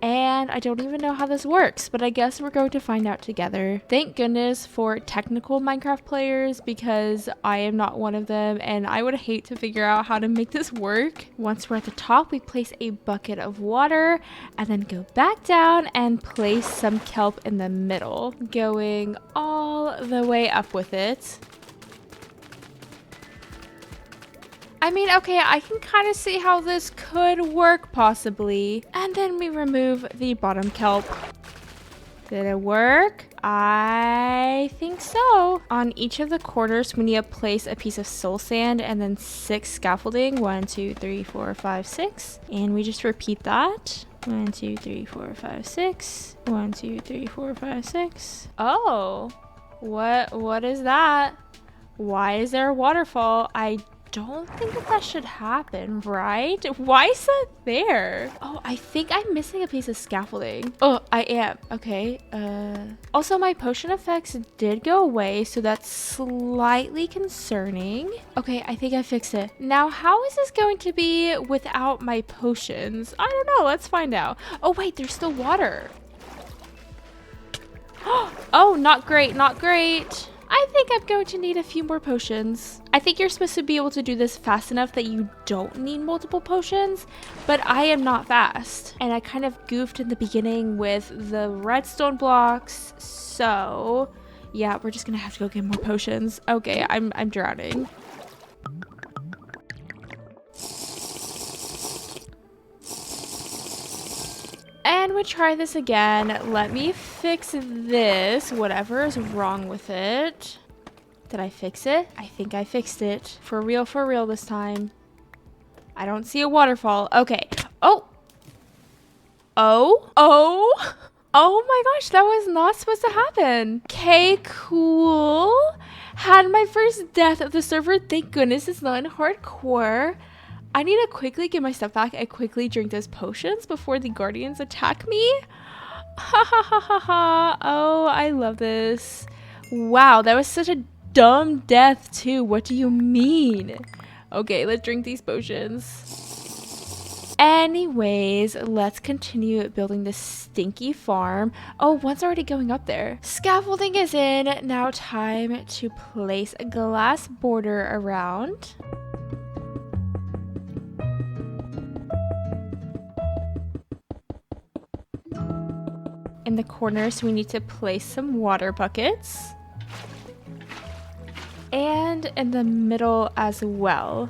And I don't even know how this works, but I guess we're going to find out together. Thank goodness for technical Minecraft players because I am not one of them and I would hate to figure out how to make this work. Once we're at the top, we place a bucket of water and then go back down and place some kelp in the middle, going all the way up with it. I mean, okay, I can kind of see how this could work possibly. And then we remove the bottom kelp. Did it work? I think so. On each of the corners, we need to place a piece of soul sand and then 6 scaffolding. 1, 2, 3, 4, 5, 6. And we just repeat that. 1, 2, 3, 4, 5, 6. 1, 2, 3, 4, 5, 6. Oh, what is that? Why is there a waterfall? I don't think that should happen, right? Why is that there? Oh, I think I'm missing a piece of scaffolding. Oh, I am. Okay. Also, my potion effects did go away, so that's slightly concerning. Okay, I think I fixed it. Now, how is this going to be without my potions? I don't know. Let's find out. Oh, wait, there's still water. Oh, not great. Not great. I think I'm going to need a few more potions. I think you're supposed to be able to do this fast enough that you don't need multiple potions, but I am not fast. And I kind of goofed in the beginning with the redstone blocks, so yeah, we're just gonna have to go get more potions. Okay, I'm drowning. And can we try this again? Let me fix this, whatever is wrong with it. Did I fix it? I think I fixed it. For real this time. I don't see a waterfall. Okay. Oh. Oh my gosh, that was not supposed to happen. Okay, cool. Had my first death of the server. Thank goodness it's not in hardcore. I need to quickly get my stuff back and quickly drink those potions before the guardians attack me. Ha ha ha ha ha. Oh, I love this. Wow, that was such a dumb death too. What do you mean? Okay, let's drink these potions. Anyways, let's continue building this stinky farm. Oh, one's already going up there. Scaffolding is in. Now time to place a glass border around. In the corners, we need to place some water buckets. And in the middle as well.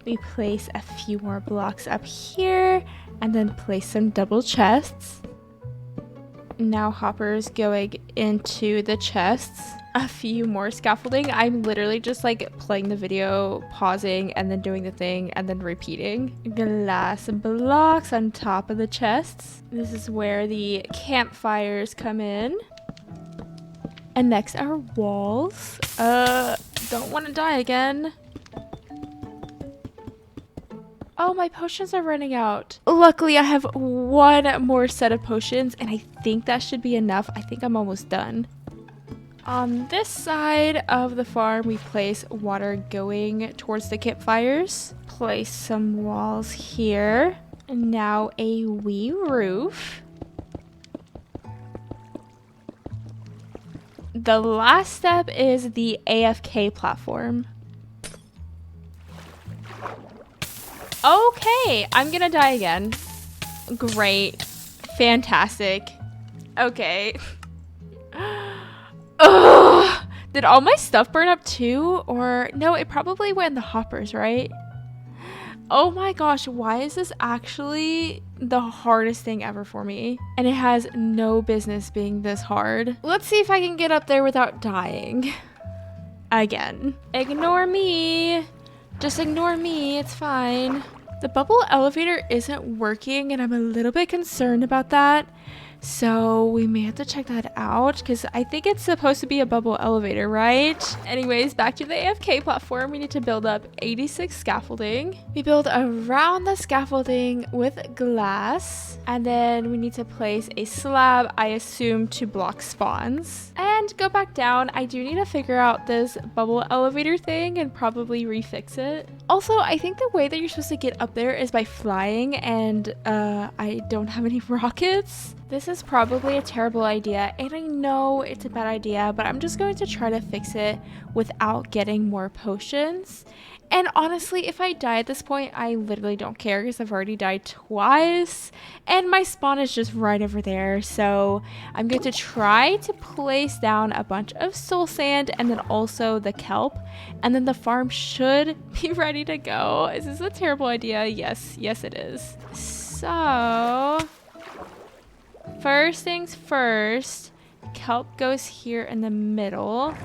We place a few more blocks up here and then place some double chests. Now hoppers going into the chests. A few more scaffolding. I'm literally just like playing the video, pausing, and then doing the thing, and then repeating. Glass blocks on top of the chests. This is where the campfires come in. And next are walls. Don't want to die again. Oh, my potions are running out. Luckily, I have one more set of potions, and I think that should be enough. I think I'm almost done. On this side of the farm, we place water going towards the campfires. Place some walls here. And now a wee roof. The last step is the AFK platform. Okay, I'm gonna die again. Great. Fantastic. Okay. Ugh! Did all my stuff burn up too? Or no, it probably went in the hoppers, right? Oh my gosh, why is this actually the hardest thing ever for me? And it has no business being this hard. Let's see if I can get up there without dying. Again. Ignore me. Just ignore me, it's fine. The bubble elevator isn't working and I'm a little bit concerned about that. So we may have to check that out because I think it's supposed to be a bubble elevator, right? Anyways, back to the AFK platform. We need to build up 86 scaffolding. We build around the scaffolding with glass. And then we need to place a slab, I assume, to block spawns. And go back down. I do need to figure out this bubble elevator thing and probably refix it. Also, I think the way that you're supposed to get up there is by flying, and I don't have any rockets. This is probably a terrible idea, and I know it's a bad idea, but I'm just going to try to fix it without getting more potions. And honestly, if I die at this point, I literally don't care because I've already died twice, and my spawn is just right over there. So I'm going to try to place down a bunch of soul sand and then also the kelp, and then the farm should be ready to go. Is this a terrible idea? Yes, it is. So first things first, kelp goes here in the middle.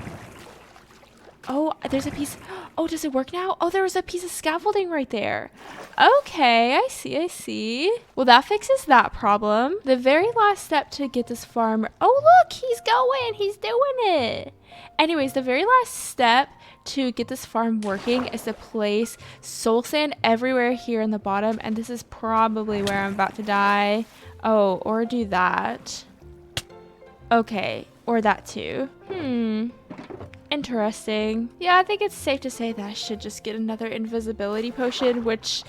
Oh, there's a piece. Oh, does it work now? Oh, there was a piece of scaffolding right there. Okay, I see. Well, that fixes that problem. The very last step to get this farm. Oh, look, he's going. He's doing it. Anyways, the very last step to get this farm working is to place soul sand everywhere here in the bottom. And this is probably where I'm about to die. Oh, or do that. Okay, or that too. Interesting. Yeah, I think it's safe to say that I should just get another invisibility potion, which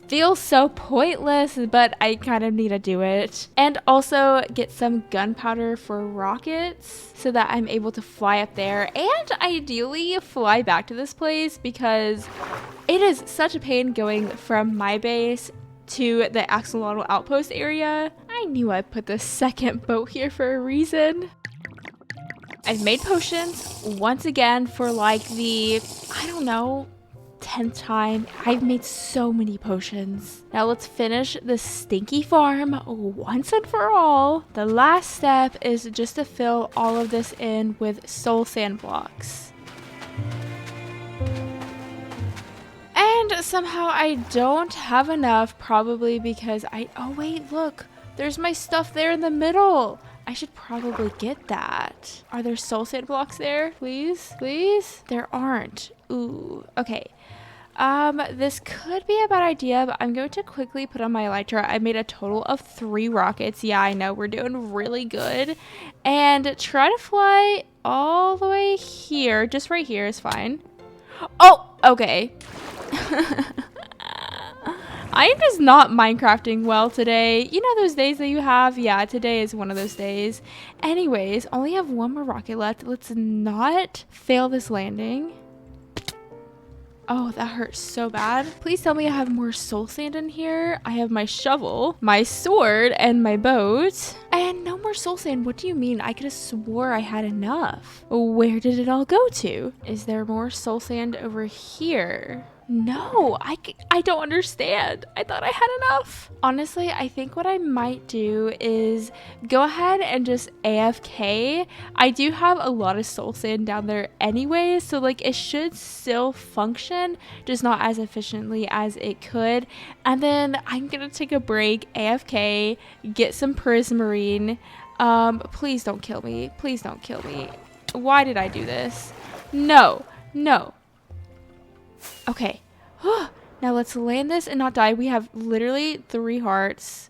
feels so pointless, but I kind of need to do it. And also get some gunpowder for rockets so that I'm able to fly up there and ideally fly back to this place because it is such a pain going from my base to the axolotl outpost area. I knew I put the second boat here for a reason. I've made potions once again for like the, I don't know, 10th time. I've made so many potions. Now let's finish this stinky farm once and for all. The last step is just to fill all of this in with soul sand blocks. And somehow I don't have enough, probably because oh wait, look, there's my stuff there in the middle. I should probably get that. Are there soul sand blocks there? Please? Please? There aren't. Ooh, okay. This could be a bad idea, but I'm going to quickly put on my elytra. I made a total of 3 rockets. Yeah, I know, we're doing really good. And try to fly all the way here. Just right here is fine. Oh, okay. I am just not Minecrafting well today. You know those days that you have? Yeah, today is one of those days. Anyways, only have 1 more rocket left. Let's not fail this landing. Oh, that hurts so bad. Please tell me I have more soul sand in here. I have my shovel, my sword, and my boat. And no more soul sand. What do you mean? I could have swore I had enough. Where did it all go to? Is there more soul sand over here? No, I don't understand. I thought I had enough. Honestly, I think what I might do is go ahead and just AFK. I do have a lot of soul sand down there anyway, so like it should still function, just not as efficiently as it could. And then I'm gonna take a break, AFK, get some prismarine. Please don't kill me. Please don't kill me. Why did I do this? No, no. Okay. Now let's land this and not die. We have literally 3 hearts.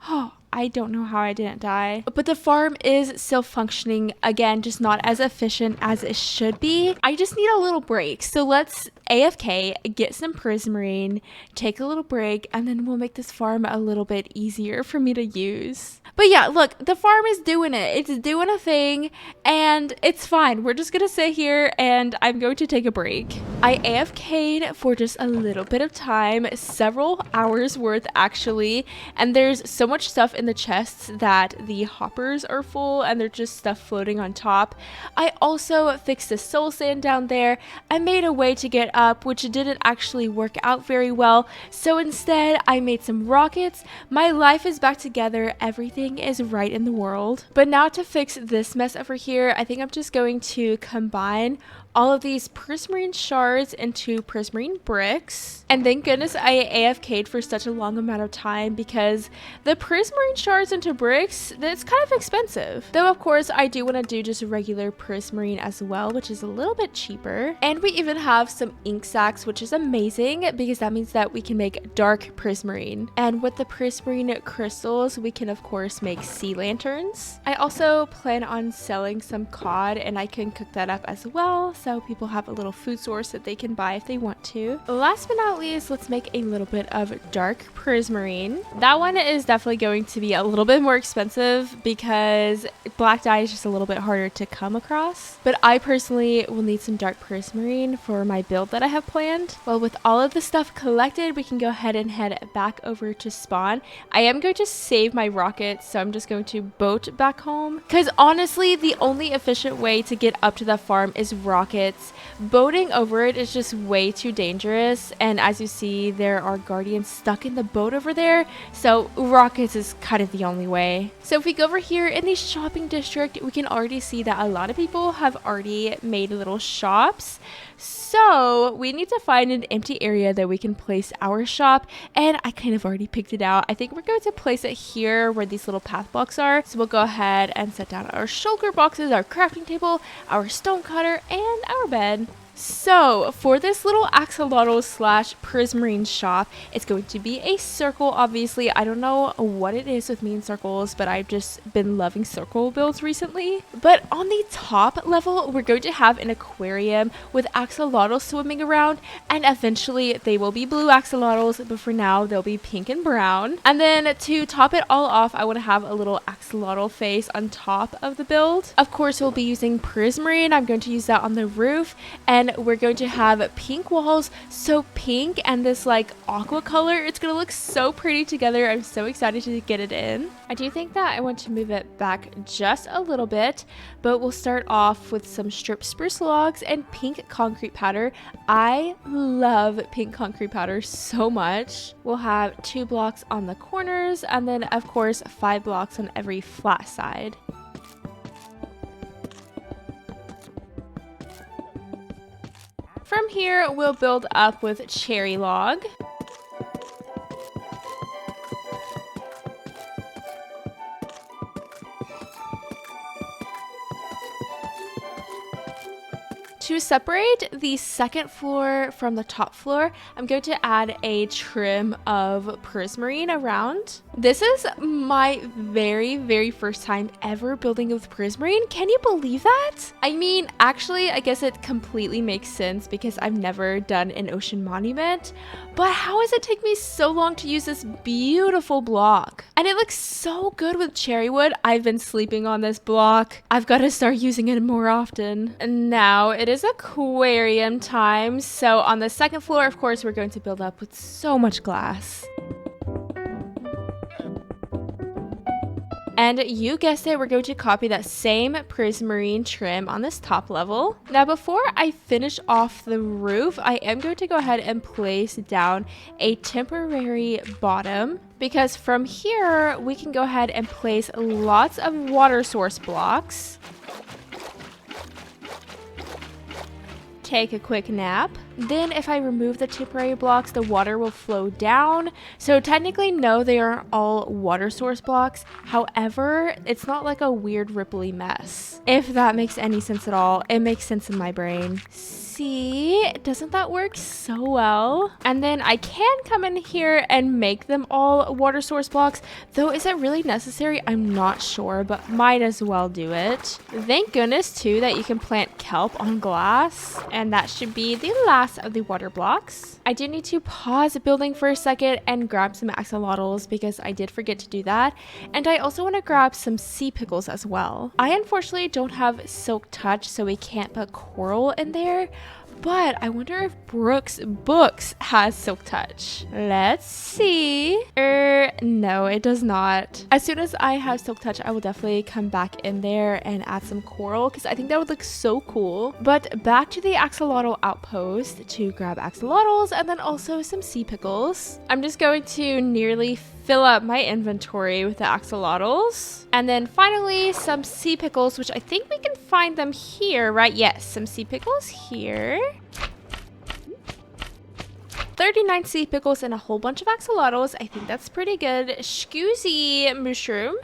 Oh, I don't know how I didn't die. But the farm is still functioning. Again, just not as efficient as it should be. I just need a little break. So let's AFK, get some prismarine, take a little break, and then we'll make this farm a little bit easier for me to use. But yeah, look, the farm is doing it. It's doing a thing, and it's fine. We're just gonna sit here, and I'm going to take a break. I AFK'd for just a little bit of time, several hours worth actually, and there's so much stuff in the chests that the hoppers are full, and they're just stuff floating on top. I also fixed the soul sand down there. I made a way to get up, which didn't actually work out very well, so instead I made some rockets. My life is back together. Everything is right in the world. But now to fix this mess over here, I think I'm just going to combine all of these prismarine shards into prismarine bricks. And thank goodness I AFK'd for such a long amount of time, because the prismarine shards into bricks, that's kind of expensive. Though of course I do want to do just regular prismarine as well, which is a little bit cheaper. And we even have some ink sacs, which is amazing because that means that we can make dark prismarine. And with the prismarine crystals, we can of course make sea lanterns. I also plan on selling some cod, and I can cook that up as well, so people have a little food source that they can buy if they want to. Last but not least, let's make a little bit of dark prismarine. That one is definitely going to be a little bit more expensive because black dye is just a little bit harder to come across. But I personally will need some dark prismarine for my build that I have planned. Well, with all of the stuff collected, we can go ahead and head back over to spawn. I am going to save my rockets, so I'm just going to boat back home, because honestly, the only efficient way to get up to the farm is rockets. Boating over it is just way too dangerous, and as you see, there are guardians stuck in the boat over there, so rockets is kind of the only way. So if we go over here in the shopping district, we can already see that a lot of people have already made little shops. So we need to find an empty area that we can place our shop, and I kind of already picked it out. I think we're going to place it here where these little path blocks are. So we'll go ahead and set down our shulker boxes, our crafting table, our stone cutter, and our bed. So for this little axolotl slash prismarine shop, it's going to be a circle. Obviously, I don't know what it is with me and circles, but I've just been loving circle builds recently. But on the top level, we're going to have an aquarium with axolotls swimming around, and eventually they will be blue axolotls, but for now they'll be pink and brown. And then to top it all off, I want to have a little axolotl face on top of the build. Of course, we'll be using prismarine. I'm going to use that on the roof, and then we're going to have pink walls. So pink and this like aqua color, it's gonna look so pretty together. I'm so excited to get it in. I do think that I want to move it back just a little bit, but we'll start off with some stripped spruce logs and pink concrete powder. I love pink concrete powder so much. We'll have 2 blocks on the corners and then of course 5 blocks on every flat side. From here, we'll build up with cherry log. To separate the second floor from the top floor, I'm going to add a trim of prismarine around. This is my very first time ever building with prismarine. Can you believe that? I mean, actually, I guess it completely makes sense because I've never done an ocean monument, but how does it take me so long to use this beautiful block? And it looks so good with cherry wood. I've been sleeping on this block. I've got to start using it more often. And now it is aquarium time. So on the second floor, of course, we're going to build up with so much glass. And you guessed it, we're going to copy that same prismarine trim on this top level. Now, before I finish off the roof, I am going to go ahead and place down a temporary bottom, because from here, we can go ahead and place lots of water source blocks. Take a quick nap. Then if I remove the temporary blocks, the water will flow down. So technically, no, they aren't all water source blocks. However, it's not like a weird ripply mess. If that makes any sense at all, it makes sense in my brain. See, doesn't that work so well? And then I can come in here and make them all water source blocks, though is it really necessary? I'm not sure, but might as well do it. Thank goodness too that you can plant kelp on glass, and that should be the last of the water blocks. I do need to pause building for a second and grab some axolotls because I did forget to do that, and I also want to grab some sea pickles as well. I unfortunately don't have silk touch, so we can't put coral in there. But I wonder if Brooks Books has silk touch. Let's see. No, it does not. As soon as I have silk touch, I will definitely come back in there and add some coral because I think that would look so cool. But back to the axolotl outpost to grab axolotls and then also some sea pickles. I'm just going to nearly fill up my inventory with the axolotls. And then finally some sea pickles, which I think we can find them here, right? Yes, some sea pickles here. 39 sea pickles and a whole bunch of axolotls. I think that's pretty good. Scoozy mushroom.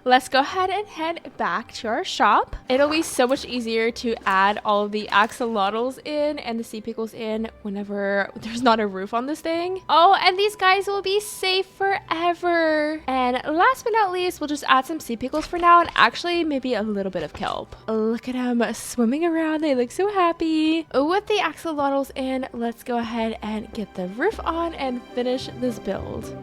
Let's go ahead and head back to our shop. It'll be so much easier to add all of the axolotls in and the sea pickles in whenever there's not a roof on this thing. Oh, and these guys will be safe forever. And last but not least, we'll just add some sea pickles for now and actually maybe a little bit of kelp. Look at them swimming around. They look so happy. With the axolotls in, let's go ahead and get the roof on and finish this build.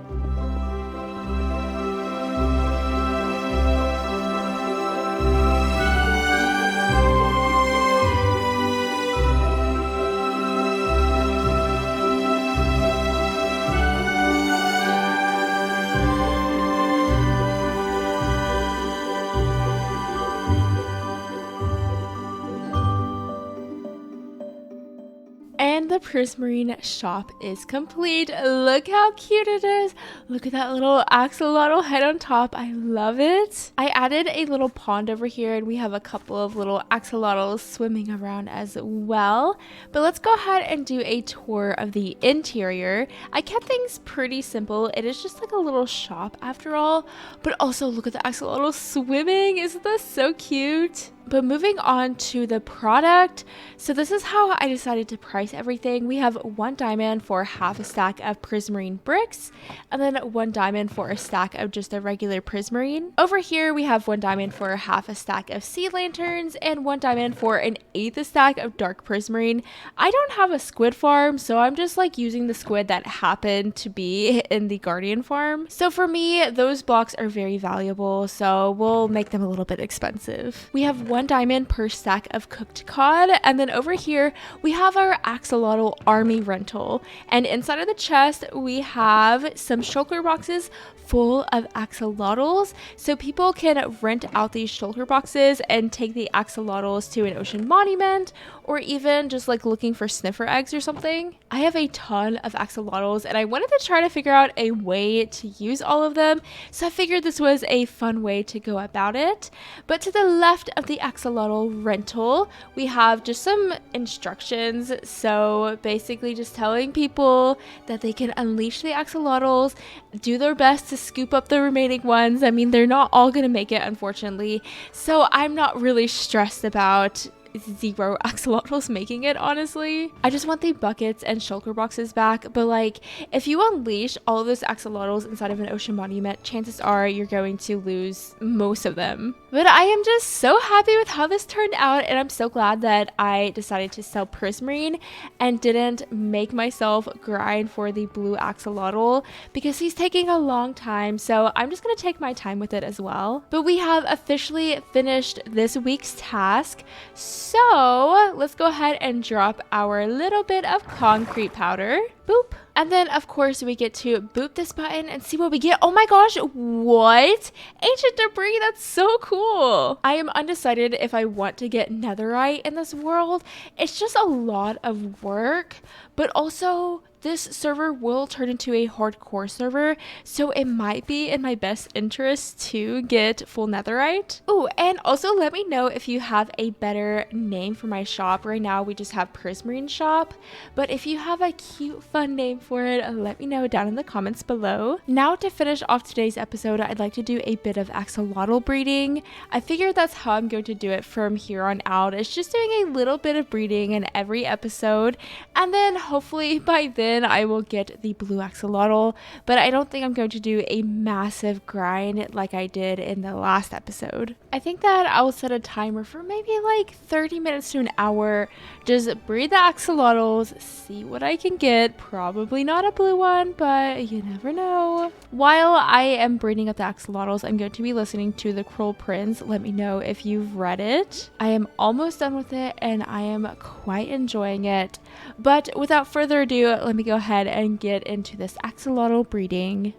And the prismarine shop is complete. Look how cute it is. Look at that little axolotl head on top. I love it. I added a little pond over here and we have a couple of little axolotls swimming around as well. But let's go ahead and do a tour of the interior. I kept things pretty simple. It is just like a little shop after all. But also look at the axolotl swimming. Isn't that so cute? But moving on to the product, so this is how I decided to price everything. We have 1 diamond for half a stack of prismarine bricks, and then 1 diamond for a stack of just a regular prismarine. Over here, we have 1 diamond for half a stack of sea lanterns, and 1 diamond for an 1/8 stack of dark prismarine. I don't have a squid farm, so I'm just like using the squid that happened to be in the guardian farm. So for me, those blocks are very valuable, so we'll make them a little bit expensive. We have 1 1 diamond per stack of cooked cod. And then over here, we have our axolotl army rental. And inside of the chest, we have some shulker boxes full of axolotls, so people can rent out these shulker boxes and take the axolotls to an ocean monument, or even just like looking for sniffer eggs or something. I have a ton of axolotls and I wanted to try to figure out a way to use all of them, so I figured this was a fun way to go about it. But to the left of the axolotl rental, we have just some instructions, so basically just telling people that they can unleash the axolotls, do their best to scoop up the remaining ones. I mean, they're not all gonna make it, unfortunately, so I'm not really stressed about 0 axolotls making it, honestly. I just want the buckets and shulker boxes back, but like, if you unleash all of those axolotls inside of an ocean monument, chances are you're going to lose most of them. But I am just so happy with how this turned out, and I'm so glad that I decided to sell prismarine and didn't make myself grind for the blue axolotl, because he's taking a long time, so I'm just gonna take my time with it as well. But we have officially finished this week's task, so let's go ahead and drop our little bit of concrete powder. Boop. And then of course we get to boop this button and see what we get. Oh my gosh, what? Ancient debris, that's so cool. I am undecided if I want to get netherite in this world. It's just a lot of work, but also this server will turn into a hardcore server, so it might be in my best interest to get full netherite. Oh, and also let me know if you have a better name for my shop. Right now we just have Prismarine Shop, but if you have a cute fun name for it, let me know down in the comments below. Now to finish off today's episode, I'd like to do a bit of axolotl breeding. I figured that's how I'm going to do it from here on out. It's just doing a little bit of breeding in every episode, and then hopefully by then I will get the blue axolotl, but I don't think I'm going to do a massive grind like I did in the last episode. I think that I will set a timer for maybe like 30 minutes to an hour, just breed the axolotls, see what I can get. Probably not a blue one, but you never know. While I am breeding up the axolotls, I'm going to be listening to The Cruel Prince. Let me know if you've read it. I am almost done with it and I am quite enjoying it. But without further ado, let me go ahead and get into this axolotl breeding.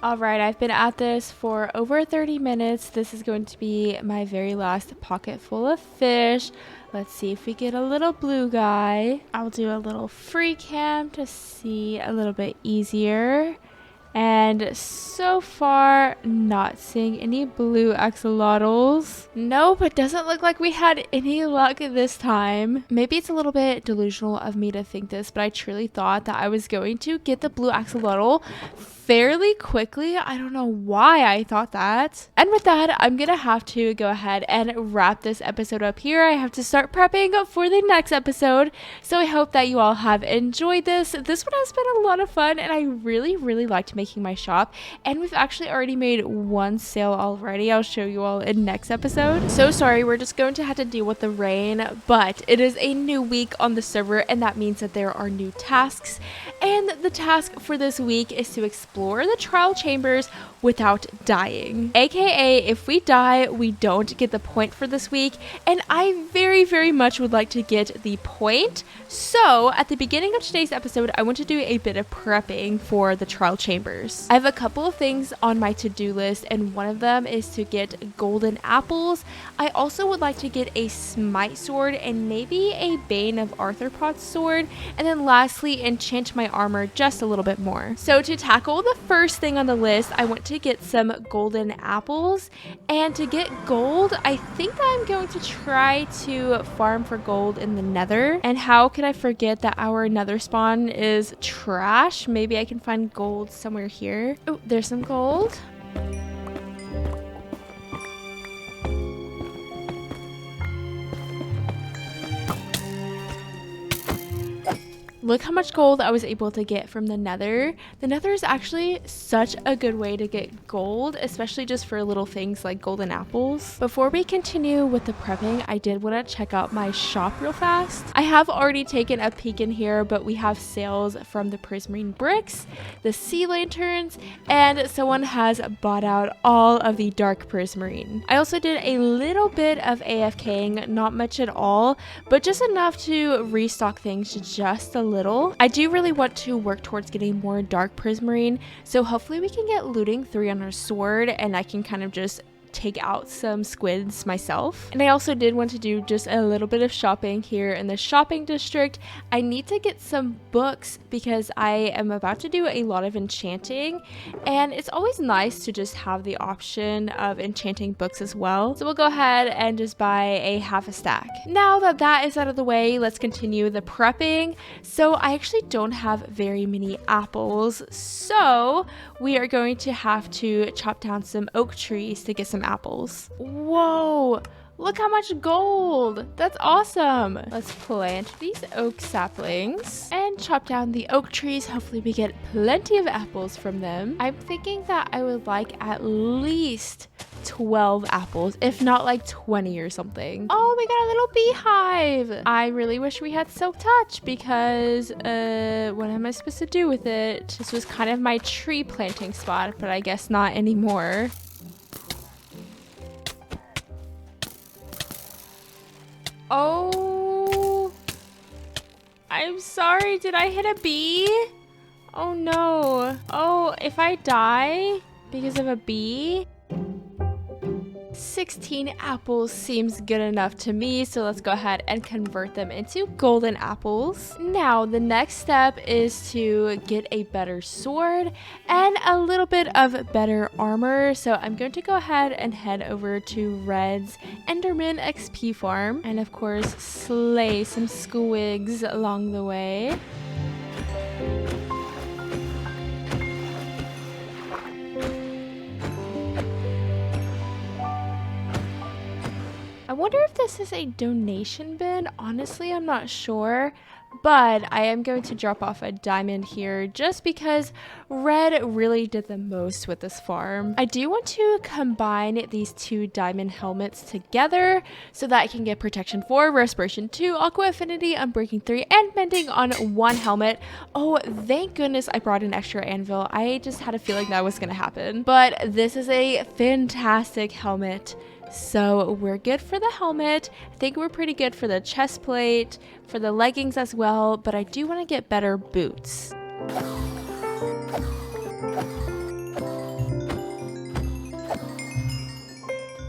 Alright, I've been at this for over 30 minutes. This is going to be my very last pocket full of fish. Let's see if we get a little blue guy. I'll do a little free cam to see a little bit easier. And so far, not seeing any blue axolotls. Nope, it doesn't look like we had any luck this time. Maybe it's a little bit delusional of me to think this, but I truly thought that I was going to get the blue axolotl fairly quickly. I don't know why I thought that. And with that, I'm gonna have to go ahead and wrap this episode up here. I have to start prepping for the next episode. So I hope that you all have enjoyed this. This one has been a lot of fun and I really liked making my shop. And we've actually already made one sale already. I'll show you all in next episode. So sorry, we're just going to have to deal with the rain, but it is a new week on the server and that means that there are new tasks. And the task for this week is to explore the trial chambers without dying, aka if we die we don't get the point for this week, and I very much would like to get the point. So at the beginning of today's episode I want to do a bit of prepping for the trial chambers. I have a couple of things on my to-do list and one of them is to get golden apples. I also would like to get a smite sword and maybe a Bane of Arthropods sword, and then lastly enchant my armor just a little bit more. So to tackle the first thing on the list, I want to get some golden apples, and to get gold I think that I'm going to try to farm for gold in the nether. And how could I forget that our nether spawn is trash? Maybe I can find gold somewhere here. Oh, there's some gold. look how much gold I was able to get from the nether. The nether is actually such a good way to get gold, especially just for little things like golden apples. Before we continue with the prepping, I did want to check out my shop real fast. I have already taken a peek in here, but we have sales from the prismarine bricks, the sea lanterns, and someone has bought out all of the dark prismarine. I also did a little bit of AFKing, not much at all, but just enough to restock things just a little. I do really want to work towards getting more dark prismarine, so hopefully we can get looting 3 on our sword and I can kind of just take out some squids myself. And I also did want to do just a little bit of shopping here in the shopping district. I need to get some books because I am about to do a lot of enchanting, and it's always nice to just have the option of enchanting books as well. So we'll go ahead and just buy a half a stack. Now that that is out of the way, let's continue the prepping. So I actually don't have very many apples, so we are going to have to chop down some oak trees to get some apples. Whoa, look how much gold. That's awesome. Let's plant these oak saplings and chop down the oak trees. Hopefully we get plenty of apples from them. I'm thinking that I would like at least 12 apples, if not like 20 or something. Oh, we got a little beehive. I really wish we had silk touch because what am I supposed to do with it? This was kind of my tree planting spot, but I guess not anymore. Oh, I'm sorry. Did I hit a bee? Oh no. Oh, if I die because of a bee? 16 apples seems good enough to me, so let's go ahead and convert them into golden apples. Now the next step is to get a better sword and a little bit of better armor, so I'm going to go ahead and head over to Red's Enderman XP farm and of course slay some squigs along the way. I wonder if this is a donation bin. Honestly, I'm not sure, but I am going to drop off a diamond here just because Red really did the most with this farm. I do want to combine these 2 diamond helmets together so that I can get protection 4, respiration 2, aqua affinity, unbreaking 3, and mending on 1 helmet. Oh, thank goodness I brought an extra anvil. I just had a feeling that was going to happen, but this is a fantastic helmet. So we're good for the helmet. I think we're pretty good for the chest plate, for the leggings as well, but I do want to get better boots.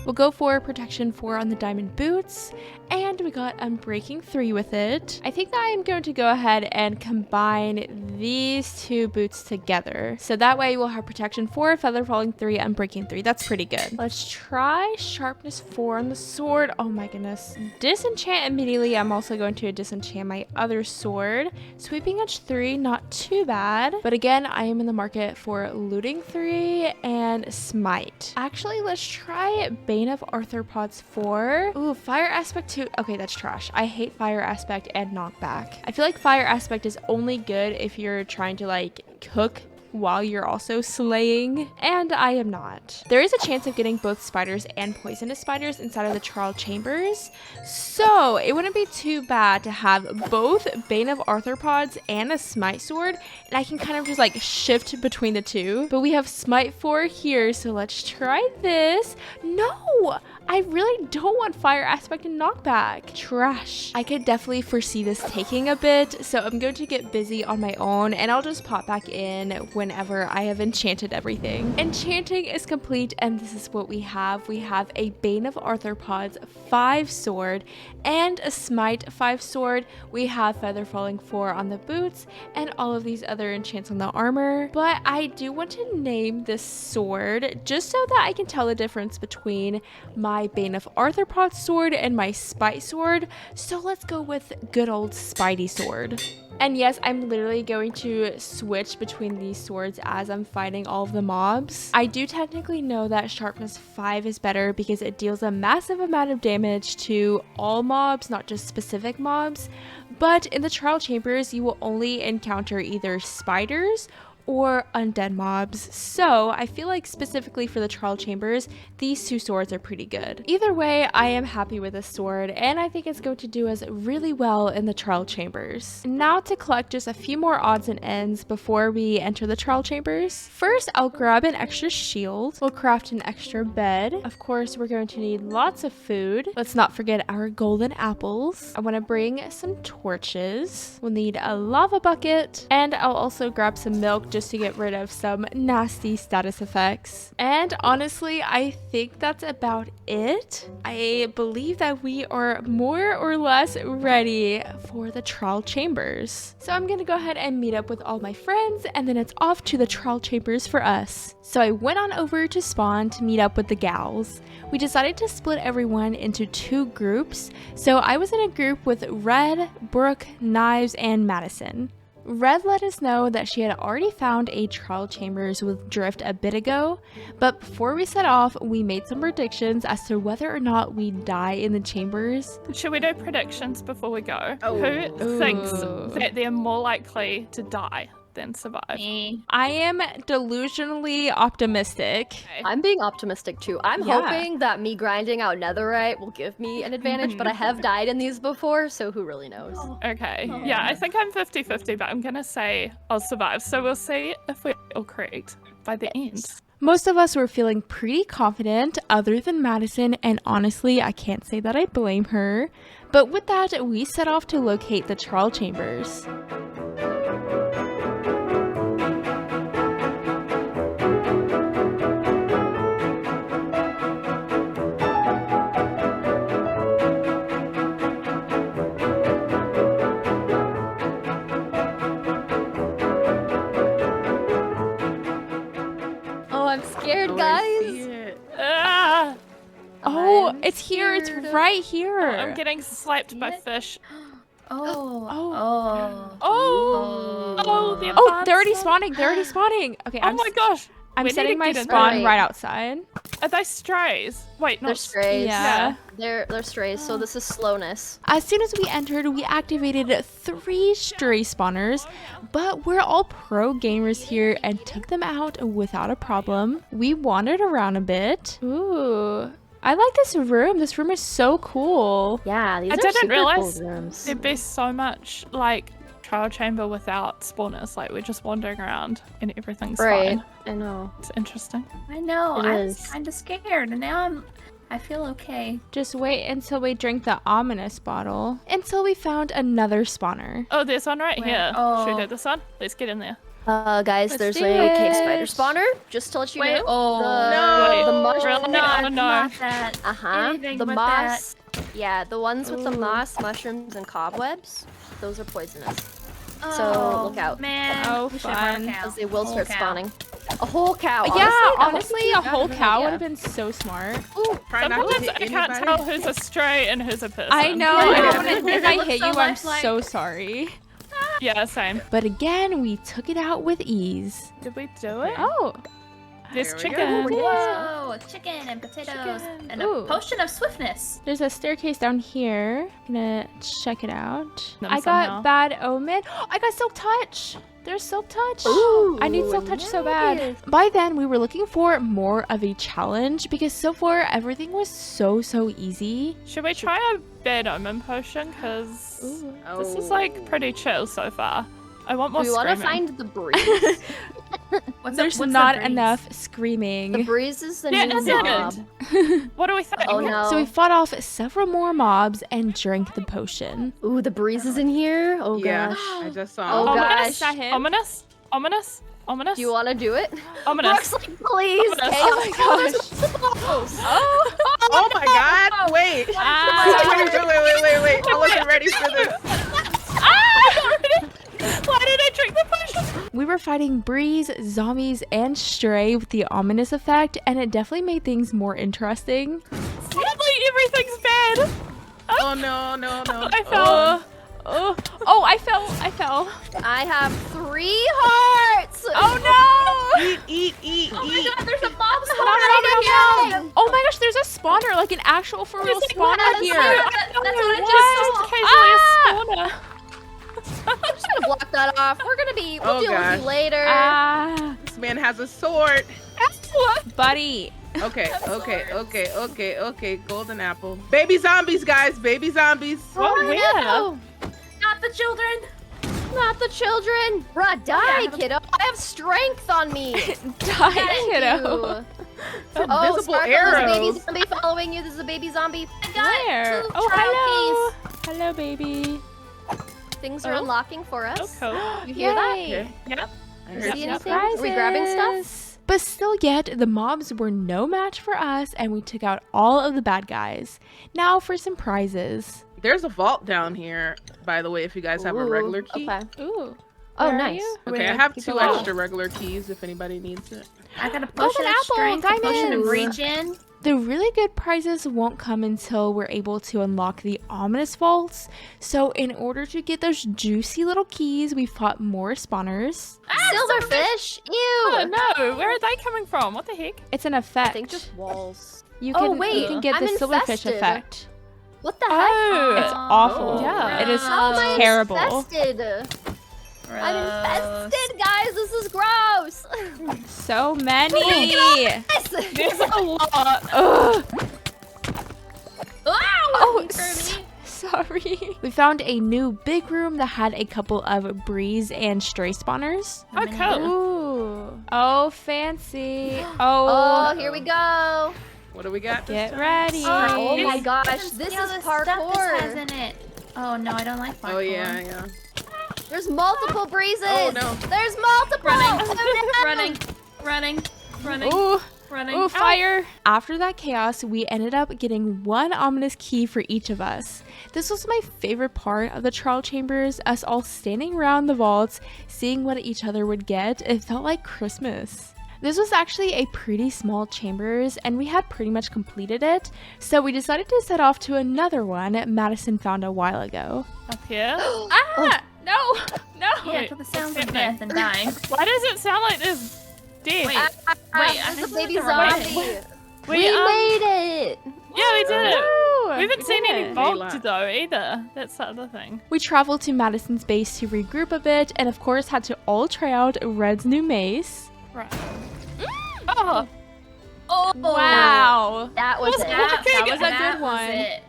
We'll go for protection 4 on the diamond boots, and we got unbreaking 3 with it. I think that I am going to go ahead and combine these 2 boots together. So that way we'll have protection 4, feather falling 3, unbreaking 3. That's pretty good. Let's try sharpness 4 on the sword. Oh my goodness. Disenchant immediately. I'm also going to disenchant my other sword. Sweeping edge 3, not too bad. But again, I am in the market for looting 3 and smite. Actually, let's try Bane of Arthropods 4. Ooh, fire aspect 2. Okay, that's trash. I hate fire aspect and knockback. I feel like fire aspect is only good if you're trying to like cook while you're also slaying, and I am not. There is a chance of getting both spiders and poisonous spiders inside of the trial chambers, so it wouldn't be too bad to have both Bane of Arthropods and a smite sword, and I can kind of just like shift between the 2. But we have smite 4 here, so let's try this. No! I really don't want fire aspect and knockback. Trash. I could definitely foresee this taking a bit, so I'm going to get busy on my own and I'll just pop back in whenever I have enchanted everything. Enchanting is complete, and this is what we have. We have a Bane of Arthropods 5 sword and a smite 5 sword. We have feather falling 4 on the boots and all of these other enchants on the armor. But I do want to name this sword just so that I can tell the difference between my Bane of Arthropods sword and my Spite sword. So let's go with good old Spidey sword. And yes, I'm literally going to switch between these swords as I'm fighting all of the mobs. I do technically know that sharpness 5 is better because it deals a massive amount of damage to all mobs, not just specific mobs. But in the trial chambers, you will only encounter either spiders or undead mobs, so I feel like specifically for the trial chambers, these two swords are pretty good. Either way, I am happy with this sword, and I think it's going to do us really well in the trial chambers. Now to collect just a few more odds and ends before we enter the trial chambers. First, I'll grab an extra shield. We'll craft an extra bed. Of course, we're going to need lots of food. Let's not forget our golden apples. I want to bring some torches. We'll need a lava bucket, and I'll also grab some milk just to get rid of some nasty status effects. And honestly, I think that's about it. I believe that we are more or less ready for the trial chambers. So I'm gonna go ahead and meet up with all my friends, and then it's off to the trial chambers for us. So I went on over to spawn to meet up with the gals. We decided to split everyone into 2 groups. So I was in a group with Red, Brooke, Knives, and Madison. Red let us know that she had already found a trial chambers with Drift a bit ago, but before we set off, we made some predictions as to whether or not we'd die in the chambers. Should we do predictions before we go? Who thinks that they're more likely to die than survive? Me. I am delusionally optimistic. I'm being optimistic too. I'm hoping that me grinding out netherite will give me an advantage, but I have died in these before, so who really knows? Okay. Yeah, I think I'm 50-50, but I'm gonna say I'll survive. So we'll see if we're all correct by the end. Most of us were feeling pretty confident, other than Madison, and honestly, I can't say that I blame her. But with that, we set off to locate the trial chambers. I'm scared, guys. Oh, it's here. It's right here. I'm getting slapped by fish. Oh, They're already spawning. They're already spawning. Okay, Oh my gosh. I'm We need setting to my get in spawn there. right outside. Are they strays? Wait, They're not strays. Yeah. They're strays, so this is slowness. As soon as we entered, we activated 3 stray spawners, but we're all pro gamers here and took them out without a problem. We wandered around a bit. Ooh, I like this room. This room is so cool. Yeah, these I are didn't super realize cool rooms. there'd be so much like trial chamber without spawners. Like we're just wandering around and everything's Right, fine. I know. It's interesting. I know. It I was is. kind of scared, and now I feel okay. Just wait until we drink the ominous bottle. Until we found another spawner. Oh, there's one right Where? here. Oh. Should we do this one? Let's get in there. Guys, Let's there's do a cave it. spider spawner. Just to let you Wait, know. oh. The Wait, mushroom. really? Oh, no. Not that. Anything The but moss. Yeah, the ones with the moss, mushrooms, and cobwebs. Those are poisonous. That. So, look out. Man. Oh, we should've brought a fun. cow. Because they will Whole start cow. spawning. A whole cow. Yeah, honestly, honestly, a whole good cow idea. would have been so smart. Try not to Sometimes hit I can't anybody. tell who's a stray and who's a person. I know. Yeah. I don't wanna, if I Looks hit so you, I'm much like- so sorry. Yeah, same. But again, we took it out with ease. Did we do it? Oh, There's Here we chicken. go. Whoa, chicken and potatoes and Ooh. a potion of swiftness. there's a staircase down here. Gonna check it out. Them I somehow. got Bad Omen. I got Silk Touch. There's Silk Touch. Ooh, I need Silk Touch so bad. nice. By then, we were looking for more of a challenge because so far everything was so easy. Should we try a bad omen potion? Because this is like pretty chill so far. I want more We want to screaming. find the breeze. There's what's not the breeze? enough screaming. The breeze is the Yeah, new is it? mob. What do we think? Oh no. So we fought off several more mobs and drank the potion. Ooh, the breeze is in here. Oh Yeah, gosh. I just Oh, saw. God. Ominous? Is that him? Ominous? Ominous? Ominous? Do you want to do it? Ominous. Brooke's like, please. Ominous. Chaos. Oh my Oh my God! Wait. Wait! I wasn't ready for this. Why did I drink the potion? We were fighting breeze, zombies, and stray with the ominous effect, and it definitely made things more interesting. Suddenly everything's bad. Oh no! I fell. I fell. I have 3 hearts. Oh no! Eat! Oh my god, there's a mob Stop, spawner stop, right stop, here! stop. Oh my gosh, there's a spawner, like an actual for real spawner here. That's what I just saw. Occasionally a spawner. gonna block that off. We'll Oh, deal with gosh. you later. Ah, This man has a sword. buddy. Okay. Golden apple. Baby zombies, guys. Baby zombies. What Oh, weird. no. Not the children. Not the children. Bruh, die, kiddo. I have strength on me. Die, Thank kiddo. you. It's Oh, invisible Sparkle, there's a baby arrows. zombie following you. This is a baby zombie. I got Where? 2 Oh, trial hello. Hello, baby. Things are Oh. unlocking for us. Oh, cool. You hear that? Yay. Yep. I You heard see you. anything? Are we grabbing stuff? But still yet, the mobs were no match for us and we took out all of the bad guys. Now for some prizes. There's a vault down here, by the way, if you guys have a regular key. Okay. Ooh. Oh, Where are nice. you? Okay, Wait, I have keep 2 going. extra regular keys if anybody needs it. I got a potion Golden of apple, strength, a potion of diamonds. regen. The really good prizes won't come until we're able to unlock the ominous vaults. So in order to get those juicy little keys, we fought more spawners. Silverfish. Ew. Oh no, where are they coming from? What the heck? It's an I effect. think just walls. You Oh, can, wait, you can get I'm the silverfish infested. effect. What the heck? Oh, It's awful. Yeah. It is How am I terrible. infested? I'm infested, guys. This is gross. So many. There's a lot. Ugh. Oh, Sorry. We found a new big room that had a couple of breeze and stray spawners. Oh, cool. Ooh. Oh, fancy. Oh, Oh, here we go. What do we got this get time? ready. Oh my Yes. gosh, Let them this see all is the stuff this has parkour. in it. Oh no, I don't like parkour. Oh, yeah. There's multiple breezes. Oh, no. There's multiple. Running. Oh, no. running. Ooh. Running. Ooh, fire! After that chaos, we ended up getting 1 ominous key for each of us. This was my favorite part of the trial chambers, us all standing around the vaults, seeing what each other would get. It felt like Christmas. This was actually a pretty small chambers, and we had pretty much completed it, so we decided to set off to another one Madison found a while ago. Up here. Ah! No! No! Yeah, to the sounds of happening? death and dying. Why does it sound like there's death? Wait, I There's think a baby that's the right zombie. way. We made it. Yeah, we did it. Woo! We haven't seen any did. vaults though either. That's the other thing. We traveled to Madison's base to regroup a bit, and of course had to all try out Red's new mace. Right. Oh, Oh, Wow! That was it. That was a that good was one. it.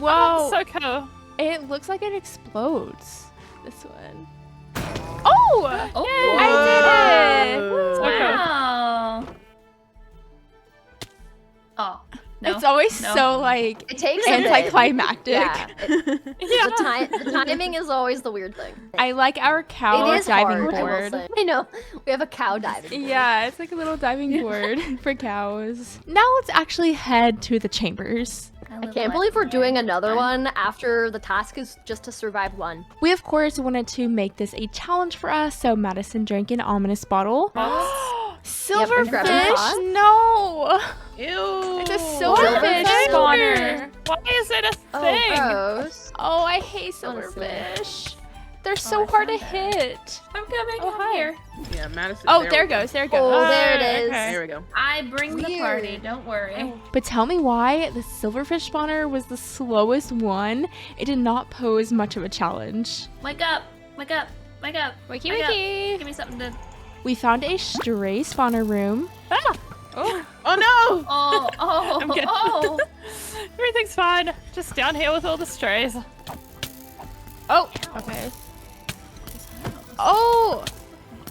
Whoa! so cool. It looks like it explodes. This one. Oh! Oh, I did it! Whoa. Woo. wow. Oh, no. It's always No. so like It takes a bit. anticlimactic. Yeah. The timing is always the weird thing. I like our cow It is diving hard, I will board. say. I know. We have a cow diving board. Yeah, it's like a little diving board for cows. Now let's actually head to the chambers. I can't believe we're doing another one after the task is just to survive one. We of course wanted to make this a challenge for us, so Madison drank an ominous bottle. grabbing Silverfish? pot? No! Ew. It's a silverfish spawner. Why is it a Oh, thing? gross. Oh, I hate Honestly. silverfish. They're so hard to hit. I'm coming. Oh, I'm hi. here. Yeah, Madison. Oh, we there go. goes. There it goes. Oh, there it Okay. is. There we go. I bring the Weird. party. Don't worry. But tell me why the silverfish spawner was the slowest one. It did not pose much of a challenge. Wake up. Wake up. Wake up. Wakey Wake up. wakey. Give me something to. We found a stray spawner room. Ah, Oh no! Oh, I'm good. oh. everything's fine. Just down here with all the strays. Oh, okay. Oh,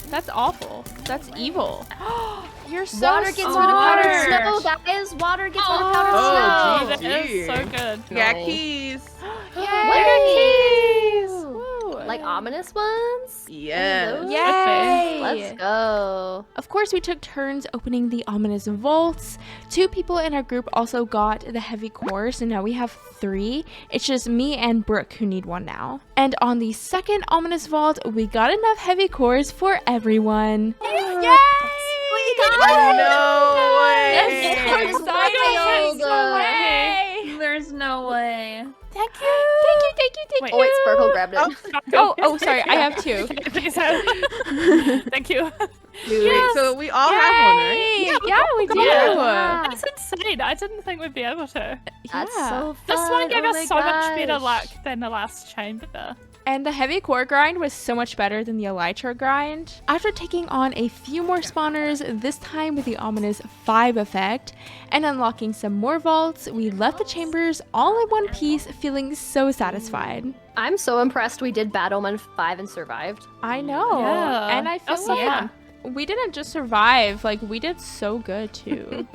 that's awful. That's evil. You're so Water gets rid of powdered smart. snow, guys. Water gets rid of powdered Oh, snow. That is gee. so good. Yeah, No. keys. Yay! Woo. Like ominous ones? Yes. Yay! Let's go. Of course, we took turns opening the ominous vaults. 2 people in our group also got the heavy core, so now we have 3. It's just me and Brooke who need one now. And on the second ominous vault, we got enough heavy cores for everyone. Yay! No way. That's so exciting! Wild. No way! There's no way. Thank you! Thank you, thank you, thank Wait. you! Oh wait, Sparkle grabbed it. Oh, sorry, I have 2. Please have. Thank you. Wait, so we all have one, right? Yay! Yeah, we do! Yeah. That's insane. I didn't think we'd be able to. That's Yeah. so fun. This one gave Oh us my so much better gosh. luck than the last chamber. And the heavy core grind was so much better than the elytra grind. After taking on a few more spawners, this time with the ominous 5 effect, and unlocking some more vaults, we left the chambers all in one piece, feeling so satisfied. I'm so impressed we did Bad Omen 5 and survived. I know. Yeah. And I feel Also, like yeah. we didn't just survive, like we did so good too.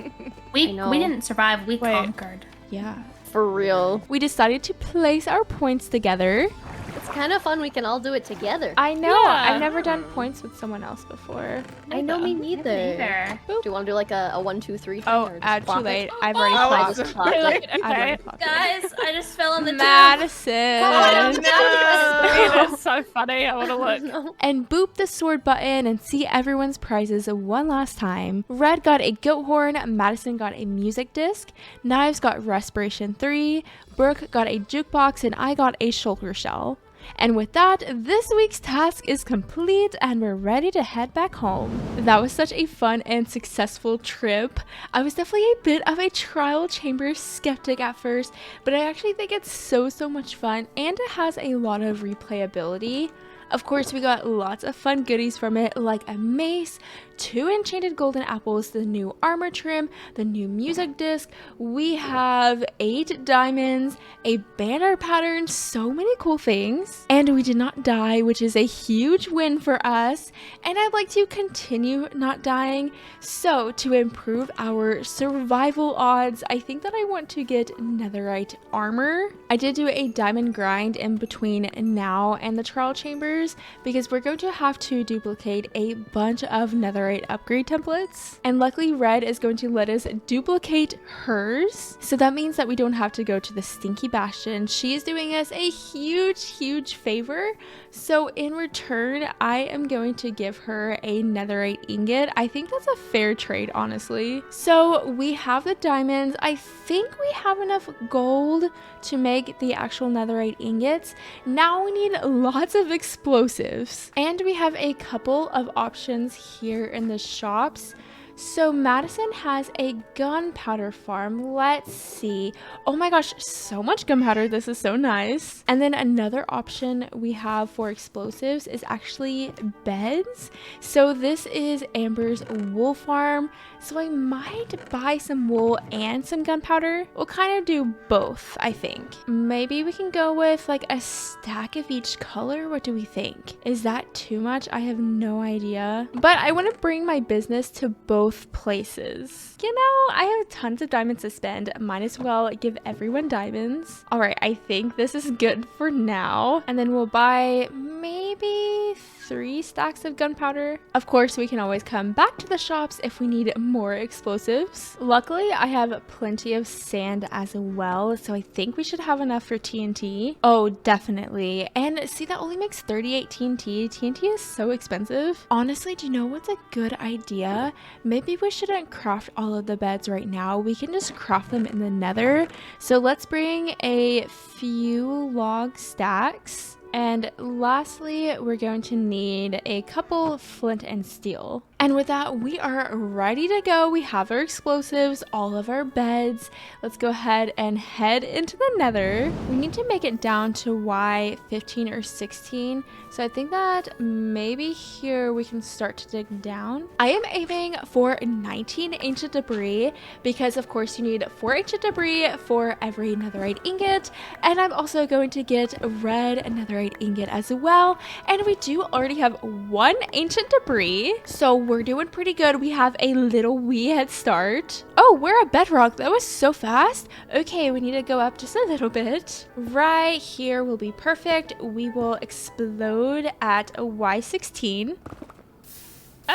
We know. didn't survive. We Wait. conquered. Yeah. For real. We decided to place our points together. It's kind of fun we can all do it together. I know. Yeah. I've never done points with someone else before. I know, me neither. Neither. Do you want to do like a 1, 2, 3 thing? Oh, or just too clock it? late. I've already Oh, clocked. it's- Clock it. Like, I've already okay. clocked it. Guys, I just fell on the tube. Madison. That's so funny. I want to look. No. And boop the sword button and see everyone's prizes one last time. Red got a goat horn, Madison got a music disc, Knives got Respiration 3, Brooke got a jukebox, and I got a shulker shell. And with that, this week's task is complete and we're ready to head back home. That was such a fun and successful trip. I was definitely a bit of a trial chamber skeptic at first, but I actually think it's so much fun and it has a lot of replayability. Of course, we got lots of fun goodies from it, like a mace, 2 enchanted golden apples, the new armor trim, the new music disc. We have 8 diamonds, a banner pattern, so many cool things. And we did not die, which is a huge win for us. And I'd like to continue not dying. So to improve our survival odds, I think that I want to get netherite armor. I did do a diamond grind in between now and the trial chambers, because we're going to have to duplicate a bunch of netherite upgrade templates, and luckily Red is going to let us duplicate hers, so that means that we don't have to go to the stinky bastion. She is doing us a huge favor, so in return I am going to give her a netherite ingot. I think that's a fair trade, honestly. So we have the diamonds. I think we have enough gold to make the actual netherite ingots. Now we need lots of explosives, and we have a couple of options here in the shops. So Madison has a gunpowder farm. Let's see. Oh my gosh, so much gunpowder. This is so nice. And then another option we have for explosives is actually beds. So this is Amber's wool farm. So I might buy some wool and some gunpowder. We'll kind of do both, I think. Maybe we can go with like a stack of each color. What do we think? Is that too much? I have no idea. But I want to bring my business to both places. You know, I have tons of diamonds to spend. Might as well give everyone diamonds. All right, I think this is good for now. And then we'll buy maybe 3 stacks of gunpowder. Of course, we can always come back to the shops if we need more explosives. Luckily, I have plenty of sand as well, so I think we should have enough for TNT. Oh, definitely. And see, that only makes 38 TNT. TNT is so expensive. Honestly, do you know what's a good idea? Maybe we shouldn't craft all of the beds right now. We can just craft them in the nether. So let's bring a few log stacks. And lastly, we're going to need a couple flint and steel. And with that, we are ready to go. We have our explosives, all of our beds. Let's go ahead and head into the nether. We need to make it down to Y15 or 16. So I think that maybe here we can start to dig down. I am aiming for 19 ancient debris because of course you need 4 ancient debris for every netherite ingot. And I'm also going to get red netherite ingot as well. And we do already have 1 ancient debris. So we're doing pretty good. We have a little wee head start. Oh, we're at bedrock. That was so fast. Okay, we need to go up just a little bit. Right here will be perfect. We will explode at a Y16.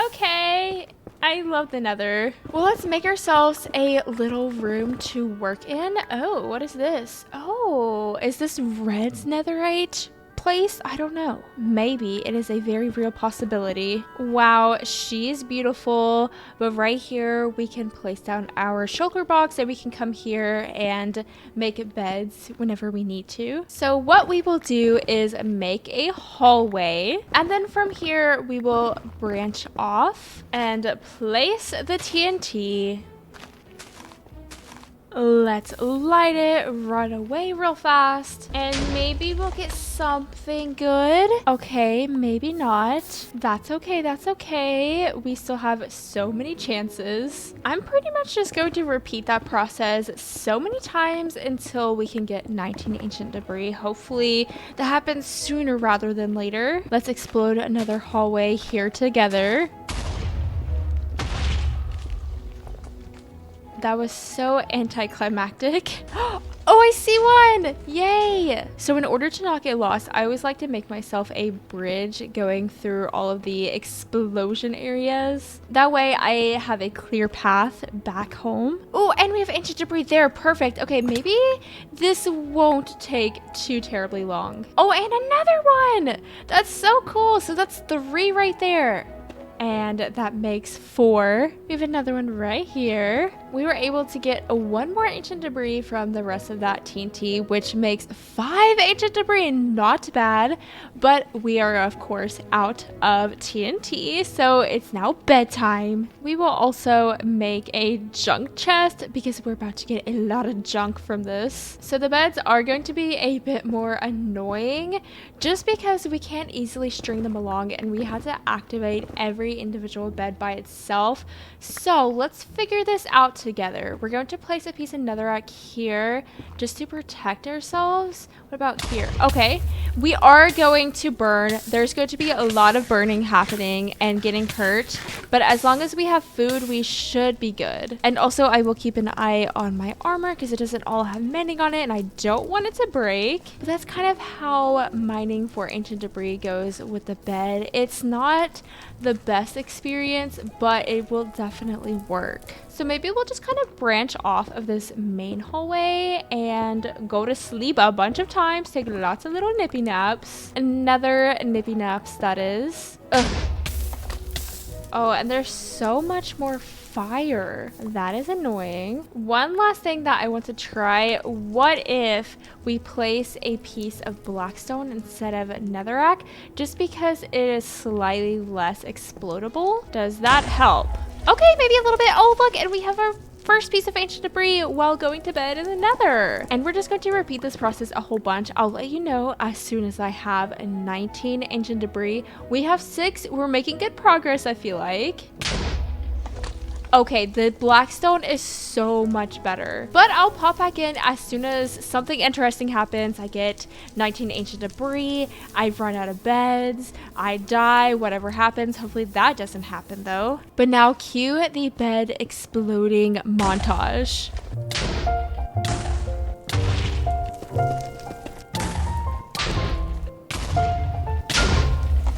Okay, I love the nether. Well, let's make ourselves a little room to work in. Oh, what is this? Oh, is this Red's netherite place? I don't know. Maybe it is a very real possibility. Wow, she is beautiful. But right here, we can place down our shulker box and we can come here and make beds whenever we need to. So what we will do is make a hallway. And then from here, we will branch off and place the TNT. Let's light it, run away real fast, and maybe we'll get something good. Okay, maybe not. That's okay, that's okay. We still have so many chances. I'm pretty much just going to repeat that process so many times until we can get 19 ancient debris. Hopefully that happens sooner rather than later. Let's explode another hallway here together. That was so anticlimactic. Oh, I see one! Yay! So in order to not get lost, I always like to make myself a bridge going through all of the explosion areas. That way I have a clear path back home. Oh, and we have ancient debris there. Perfect. Okay, maybe this won't take too terribly long. Oh, and another one! That's so cool. So that's 3 right there. And that makes 4. We have another one right here. We were able to get 1 more ancient debris from the rest of that TNT, which makes 5 ancient debris. Not bad, but we are of course out of TNT, so it's now bedtime. We will also make a junk chest because we're about to get a lot of junk from this. So the beds are going to be a bit more annoying just because we can't easily string them along and we have to activate every individual bed by itself. So let's figure this out together. We're going to place a piece of netherrack here just to protect ourselves. What about here? Okay, we are going to burn. There's going to be a lot of burning happening and getting hurt, but as long as we have food, we should be good. And also I will keep an eye on my armor because it doesn't all have mending on it and I don't want it to break. But that's kind of how mining for ancient debris goes with the bed. It's not the best experience, but it will definitely work. So maybe we'll just kind of branch off of this main hallway and go to sleep a bunch of times, take lots of little nippy naps. Another nippy naps, that is. Ugh. Oh, and there's so much more fire. That is annoying. One last thing that I want to try. What if we place a piece of blackstone instead of netherrack just because it is slightly less explodable? Does that help? Okay, maybe a little bit. Oh, look, and we have our first piece of ancient debris while going to bed in the nether. And we're just going to repeat this process a whole bunch. I'll let you know as soon as I have 19 ancient debris. We have 6. We're making good progress, I feel like. Okay, the blackstone is so much better. But I'll pop back in as soon as something interesting happens. I get 19 ancient debris, I run out of beds, I die, whatever happens. Hopefully that doesn't happen though. But now cue the bed exploding montage.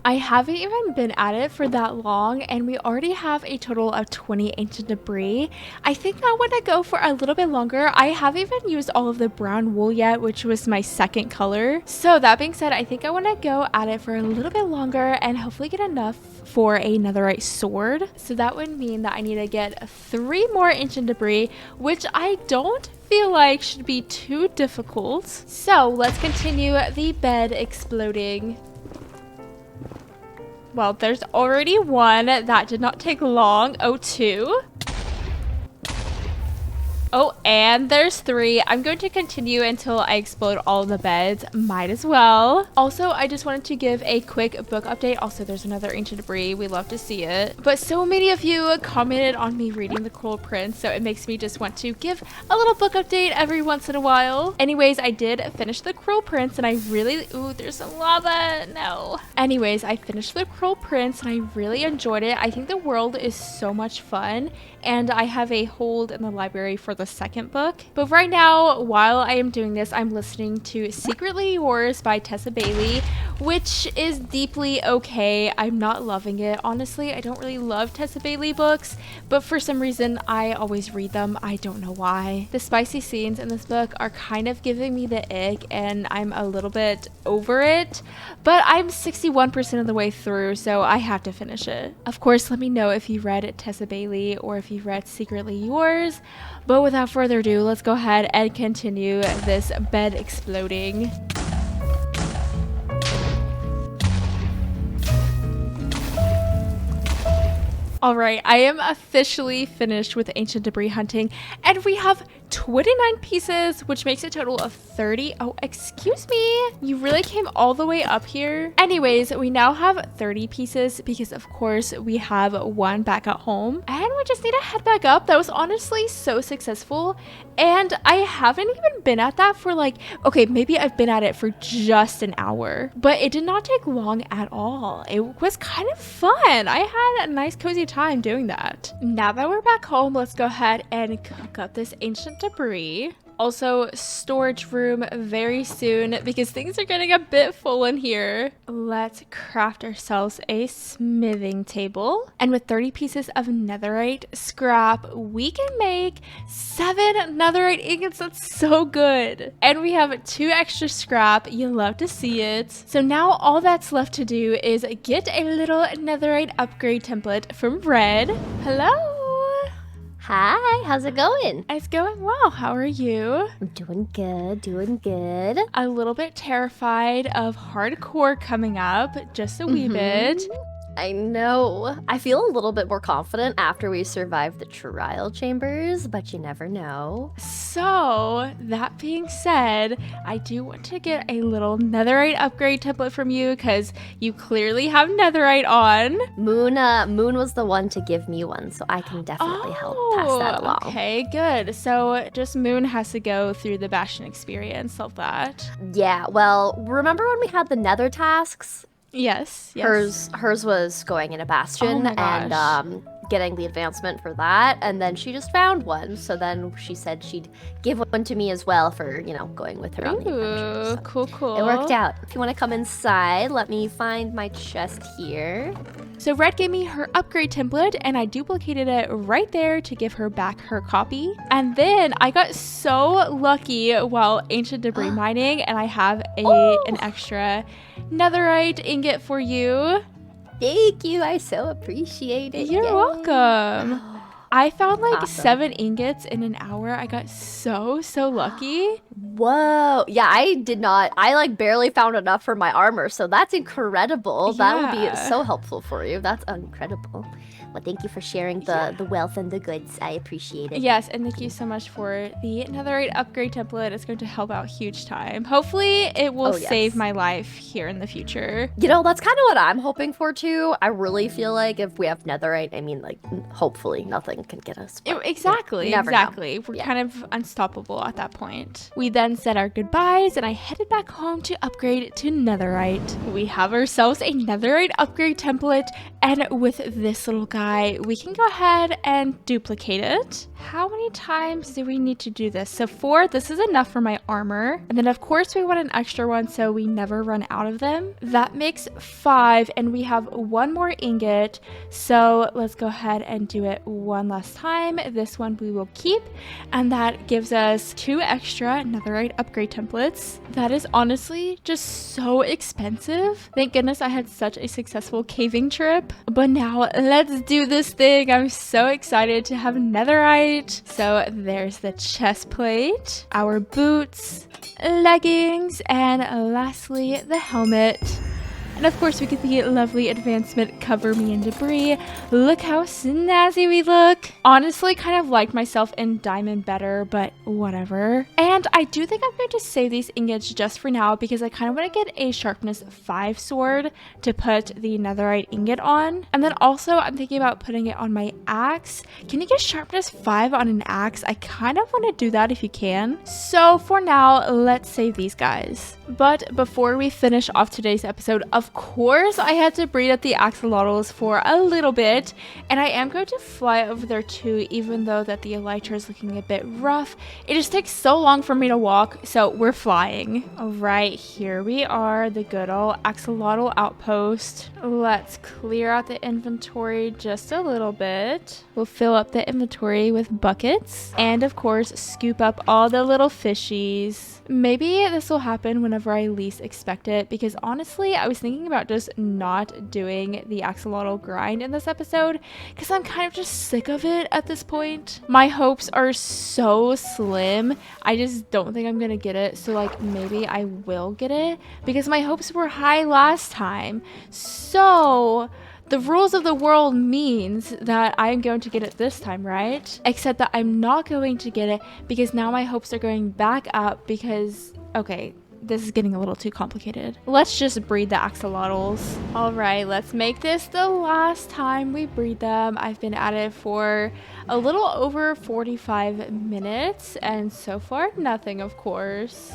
I haven't even been at it for that long and we already have a total of 20 ancient debris. I think I want to go for a little bit longer. I haven't even used all of the brown wool yet, which was my second color. So that being said, I think I want to go at it for a little bit longer and hopefully get enough for a netherite sword. So that would mean that I need to get 3 more ancient debris, which I don't feel like should be too difficult. So let's continue the bed exploding. Well, there's already 1. That did not take long. Oh, 2. Oh, and there's 3. I'm going to continue until I explode all of the beds. Might as well. Also, I just wanted to give a quick book update. Also, there's another ancient debris. We love to see it. But so many of you commented on me reading The Cruel Prince, so it makes me just want to give a little book update every once in a while. Anyways, I did finish The Cruel Prince, and I really... Ooh, there's some lava. No. Anyways, I finished The Cruel Prince, and I really enjoyed it. I think the world is so much fun, and I have a hold in the library for the second book. But right now, while I am doing this, I'm listening to Secretly Yours by Tessa Bailey, which is deeply okay. I'm not loving it. Honestly, I don't really love Tessa Bailey books, but for some reason, I always read them. I don't know why. The spicy scenes in this book are kind of giving me the ick, and I'm a little bit over it, but I'm 61% of the way through, so I have to finish it. Of course, let me know if you read Tessa Bailey or if you read Secretly Yours, but without further ado, let's go ahead and continue this bed exploding. Alright, I am officially finished with ancient debris hunting, and we have 29 pieces, which makes a total of 30. Oh, excuse me. You really came all the way up here. Anyways, we now have 30 pieces because of course we have one back at home and we just need to head back up. That was honestly so successful. And I haven't even been at that for like, okay, maybe I've been at it for just an hour, but it did not take long at all. It was kind of fun. I had a nice cozy time doing that. Now that we're back home, let's go ahead and cook up this ancient debris. Also, storage room very soon because things are getting a bit full in here. Let's craft ourselves a smithing table. And with 30 pieces of netherite scrap, we can make 7 netherite ingots. That's so good. And we have 2 extra scrap. You love to see it. So now all that's left to do is get a little netherite upgrade template from Red. Hello. Hi, how's it going? It's going well. How are you? I'm doing good, doing good. A little bit terrified of hardcore coming up, just a wee bit. I know. I feel a little bit more confident after we survived the trial chambers, but you never know. So, that being said, I do want to get a little netherite upgrade template from you because you clearly have netherite on. Moon was the one to give me one, so I can definitely help pass that along. Okay, good. So, just Moon has to go through the Bastion experience of that. Yeah, well, remember when we had the nether tasks? Yes. Hers was going in a bastion and getting the advancement for that, and then she just found one. So then she said she'd give one to me as well for, you know, going with her on the adventure. So cool. it worked out. If you want to come inside, let me find my chest here. So Red gave me her upgrade template and I duplicated it right there to give her back her copy. And then I got so lucky while ancient debris mining and I have an extra netherite ingot for you. Thank you. I so appreciate it. You're welcome. I found like Awesome. 7 ingots in an hour. I got so lucky. Whoa. Yeah, I did not. I like barely found enough for my armor, so that's incredible. That would be so helpful for you. That's incredible. Well, thank you for sharing the wealth and the goods. I appreciate it. Yes, and thank you so much for the netherite upgrade template. It's going to help out huge time. Hopefully, it will save my life here in the future. You know, that's kind of what I'm hoping for too. I really feel like if we have netherite, I mean, like, hopefully nothing can get us. But, exactly. We're kind of unstoppable at that point. We then said our goodbyes, and I headed back home to upgrade to netherite. We have ourselves a netherite upgrade template, and with this little guy, we can go ahead and duplicate it. How many times do we need to do this? So 4, this is enough for my armor. And then of course we want an extra one so we never run out of them. That makes 5 and we have 1 more ingot. So let's go ahead and do it one last time. This one we will keep and that gives us 2 extra netherite upgrade templates. That is honestly just so expensive. Thank goodness I had such a successful caving trip. But now let's do this thing. I'm so excited to have netherite. So there's the chest plate, our boots, leggings, and lastly the helmet. And of course we get the lovely advancement cover me in debris. Look how snazzy we look. Honestly, kind of liked myself in diamond better, but whatever. And I do think I'm going to save these ingots just for now because I kind of want to get a sharpness 5 sword to put the netherite ingot on. And then also I'm thinking about putting it on my axe. Can you get sharpness 5 on an axe? I kind of want to do that if you can. So for now, let's save these guys. But before we finish off today's episode, of course, I had to breed at the axolotls for a little bit, and I am going to fly over there too, even though that the elytra is looking a bit rough. It just takes so long for me to walk, so we're flying. All right, here we are, the good old axolotl outpost. Let's clear out the inventory just a little bit. We'll fill up the inventory with buckets, and of course, scoop up all the little fishies. Maybe this will happen whenever I least expect it, because honestly, I was thinking about just not doing the axolotl grind in this episode, because I'm kind of just sick of it at this point. My hopes are so slim. I just don't think I'm gonna get it, so like maybe I will get it, because my hopes were high last time. So The rules of the world means that I'm going to get it this time, right? Except that I'm not going to get it because now my hopes are going back up because, okay, this is getting a little too complicated. Let's just breed the axolotls. All right, let's make this the last time we breed them. I've been at it for a little over 45 minutes and so far nothing, of course.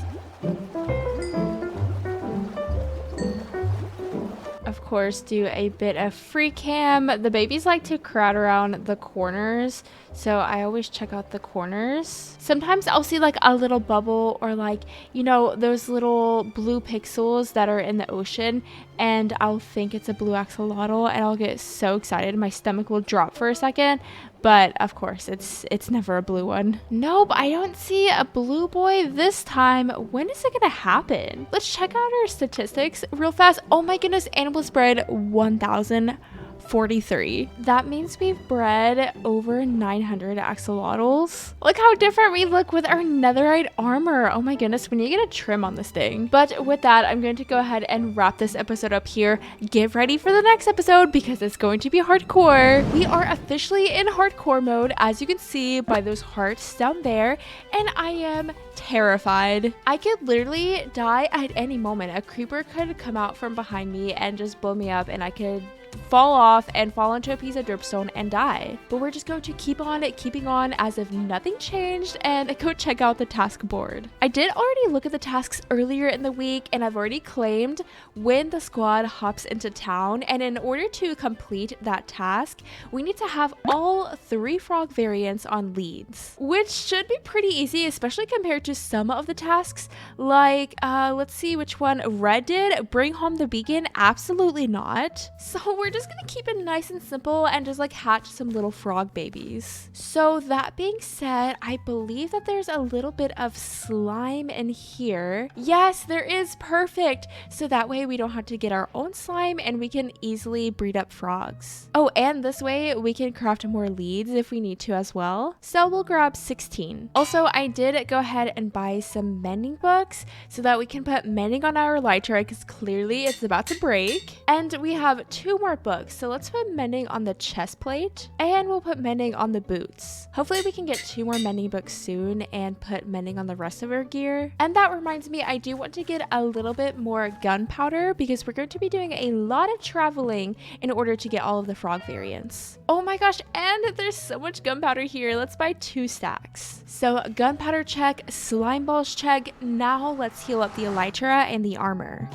Of course, do a bit of free cam. The babies like to crowd around the corners, so I always check out the corners. Sometimes I'll see like a little bubble or like, you know, those little blue pixels that are in the ocean, and I'll think it's a blue axolotl and I'll get so excited. My stomach will drop for a second, but of course it's never a blue one. Nope, I don't see a blue boy this time. When is it gonna happen? Let's check out our statistics real fast. Oh my goodness, animal spread 1,043. That means we've bred over 900 axolotls. Look how different we look with our netherite armor. Oh my goodness, we need to get a trim on this thing. But with that, I'm going to go ahead and wrap this episode up here. Get ready for the next episode because it's going to be hardcore. We are officially in hardcore mode, as you can see by those hearts down there, and I am terrified. I could literally die at any moment. A creeper could come out from behind me and just blow me up, and I could fall off and fall into a piece of dripstone and die. But we're just going to keep on keeping on as if nothing changed and go check out the task board. I did already look at the tasks earlier in the week, and I've already claimed when the squad hops into town, and in order to complete that task we need to have all 3 frog variants on leads, which should be pretty easy, especially compared to some of the tasks like let's see which one Red did. Bring home the beacon, absolutely not. So we're just gonna keep it nice and simple and just like hatch some little frog babies. So that being said, I believe that there's a little bit of slime in here. Yes, there is. Perfect. So that way we don't have to get our own slime and we can easily breed up frogs. Oh, and this way we can craft more leads if we need to as well. So we'll grab 16. Also, I did go ahead and buy some mending books so that we can put mending on our elytra because clearly it's about to break. And we have 2 more books, so let's put mending on the chest plate and we'll put mending on the boots. Hopefully we can get 2 more mending books soon and put mending on the rest of our gear. And that reminds me, I do want to get a little bit more gunpowder because we're going to be doing a lot of traveling in order to get all of the frog variants. Oh my gosh, and there's so much gunpowder here. Let's buy 2 stacks. So gunpowder check, slime balls check. Now let's heal up the elytra and the armor.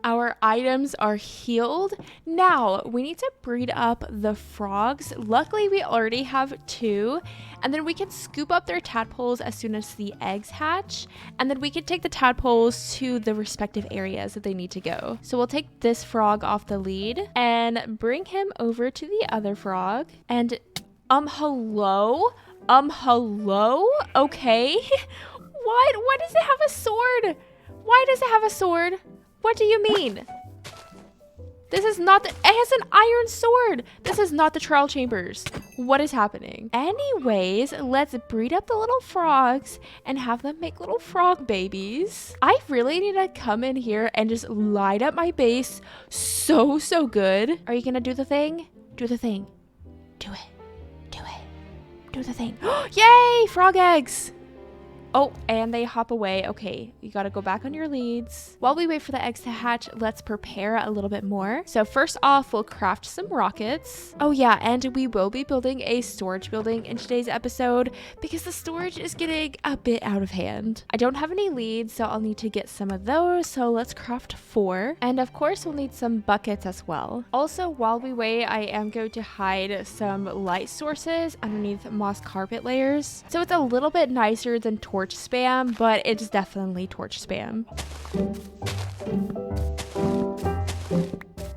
Our items are healed. Now we need to breed up the frogs. Luckily we already have 2, and then we can scoop up their tadpoles as soon as the eggs hatch, and then we can take the tadpoles to the respective areas that they need to go. So we'll take this frog off the lead and bring him over to the other frog. And hello, okay. What? Why does it have a sword? Why does it have a sword? What do you mean? This is not it has an iron sword. This is not the trial chambers. What is happening? Anyways, let's breed up the little frogs and have them make little frog babies. I really need to come in here and just light up my base so good. Are you gonna do the thing? Do the thing. Do it. Do it. Do the thing. Yay! Frog eggs! Oh, and they hop away. Okay, you gotta go back on your leads. While we wait for the eggs to hatch, let's prepare a little bit more. So first off, we'll craft some rockets. Oh yeah, and we will be building a storage building in today's episode because the storage is getting a bit out of hand. I don't have any leads, so I'll need to get some of those. So let's craft 4. And of course, we'll need some buckets as well. Also, while we wait, I am going to hide some light sources underneath moss carpet layers. So it's a little bit nicer than torch spam, but it's definitely torch spam.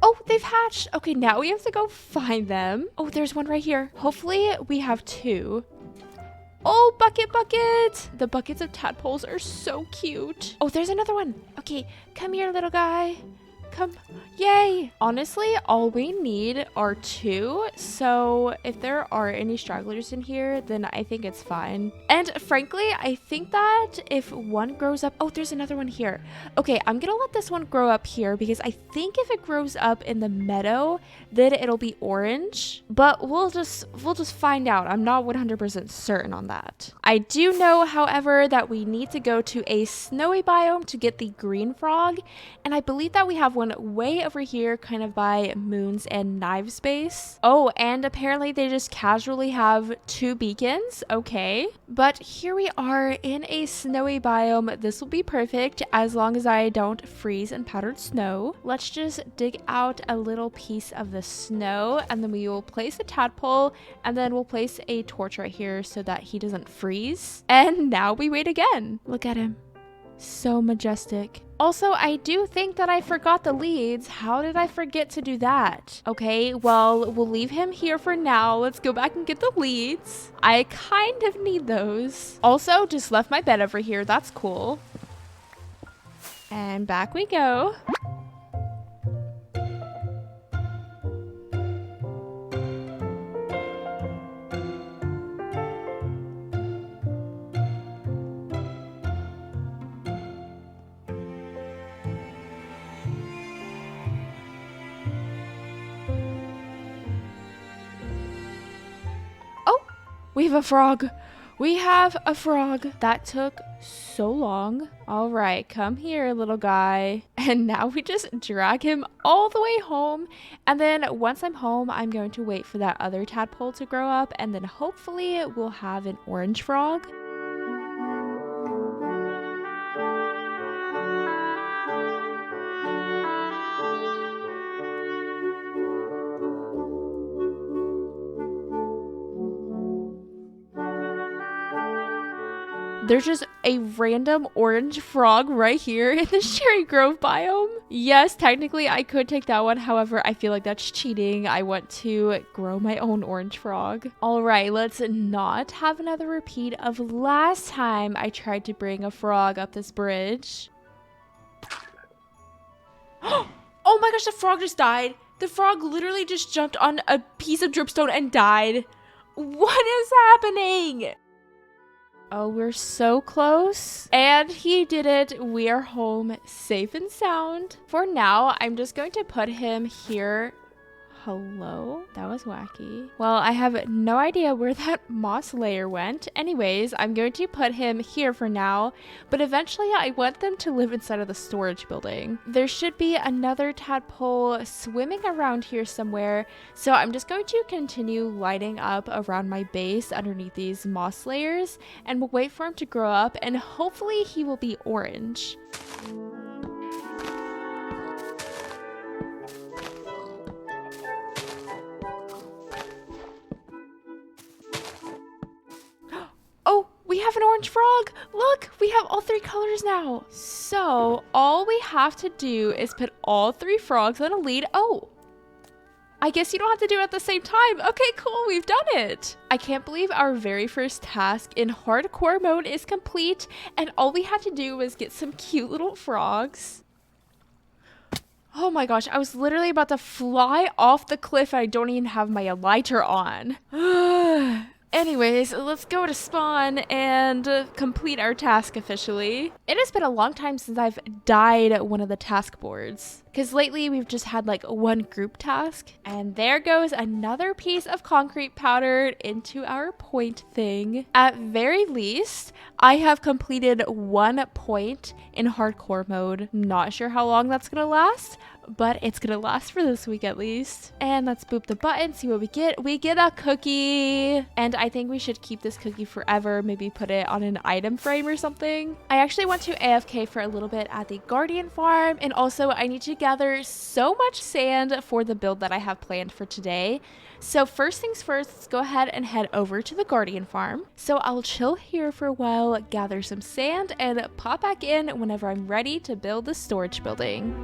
Oh, they've hatched. Okay, now we have to go find them. Oh, there's one right here. Hopefully we have 2. Oh, bucket. The buckets of tadpoles are so cute. Oh, there's another one. Okay, come here, little guy. Come. Yay! Honestly, all we need are 2. So if there are any stragglers in here, then I think it's fine. And frankly, I think that if one grows up... Oh, there's another one here. Okay, I'm gonna let this one grow up here because I think if it grows up in the meadow, then it'll be orange. But we'll just find out. I'm not 100% certain on that. I do know, however, that we need to go to a snowy biome to get the green frog. And I believe that we have one way over here, kind of by Moons and Knives base. Oh, and apparently they just casually have 2 beacons. Okay. But here we are in a snowy biome. This will be perfect as long as I don't freeze in powdered snow. Let's just dig out a little piece of the snow, and then we will place a tadpole, and then we'll place a torch right here so that he doesn't freeze. And now we wait again. Look at him. So majestic. Also, I do think that I forgot the leads. How did I forget to do that? Okay, well, we'll leave him here for now. Let's go back and get the leads. I kind of need those. Also, just left my bed over here. That's cool. And back we go. We have a frog. We have a frog. That took so long. All right, come here, little guy. And now we just drag him all the way home. And then once I'm home, I'm going to wait for that other tadpole to grow up. And then hopefully we'll have an orange frog. There's just a random orange frog right here in the Cherry Grove biome. Yes, technically I could take that one. However, I feel like that's cheating. I want to grow my own orange frog. All right, let's not have another repeat of last time I tried to bring a frog up this bridge. Oh my gosh, the frog just died. The frog literally just jumped on a piece of dripstone and died. What is happening? Oh, we're so close. And he did it. We are home safe and sound. For now, I'm just going to put him here. Hello? That was wacky. Well, I have no idea where that moss layer went. Anyways, I'm going to put him here for now, but eventually I want them to live inside of the storage building. There should be another tadpole swimming around here somewhere, so I'm just going to continue lighting up around my base underneath these moss layers, and we'll wait for him to grow up, and hopefully he will be orange. We have an orange frog. Look, we have all 3 colors now. So all we have to do is put all 3 frogs on a lead. Oh, I guess you don't have to do it at the same time. Okay, cool, we've done it. I can't believe our very first task in hardcore mode is complete, and all we had to do was get some cute little frogs. Oh my gosh, I was literally about to fly off the cliff and I don't even have my lighter on. Anyways, let's go to spawn and complete our task officially. It has been a long time since I've dyed one of the task boards, because lately we've just had like one group task. And there goes another piece of concrete powdered into our point thing. At very least, I have completed 1 point in hardcore mode. Not sure how long that's gonna last, but it's gonna last for this week at least. And let's boop the button, see what we get. We get a cookie, and I think we should keep this cookie forever. Maybe put it on an item frame or something. I actually went to AFK for a little bit at the Guardian farm, and also I need to gather so much sand for the build that I have planned for today. So first things first, let's go ahead and head over to the Guardian farm. So I'll chill here for a while, gather some sand, and pop back in whenever I'm ready to build the storage building.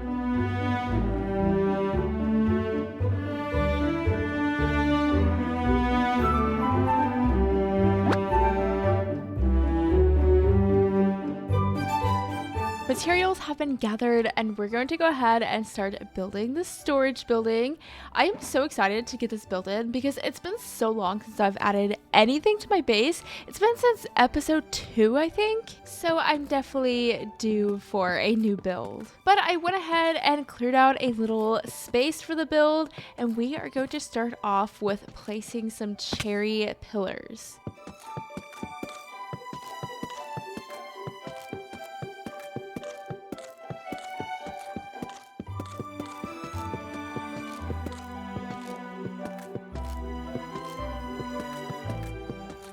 Materials have been gathered and we're going to go ahead and start building the storage building. I am so excited to get this built in because it's been so long since I've added anything to my base. It's been since episode 2, I think. So I'm definitely due for a new build. But I went ahead and cleared out a little space for the build, and we are going to start off with placing some cherry pillars.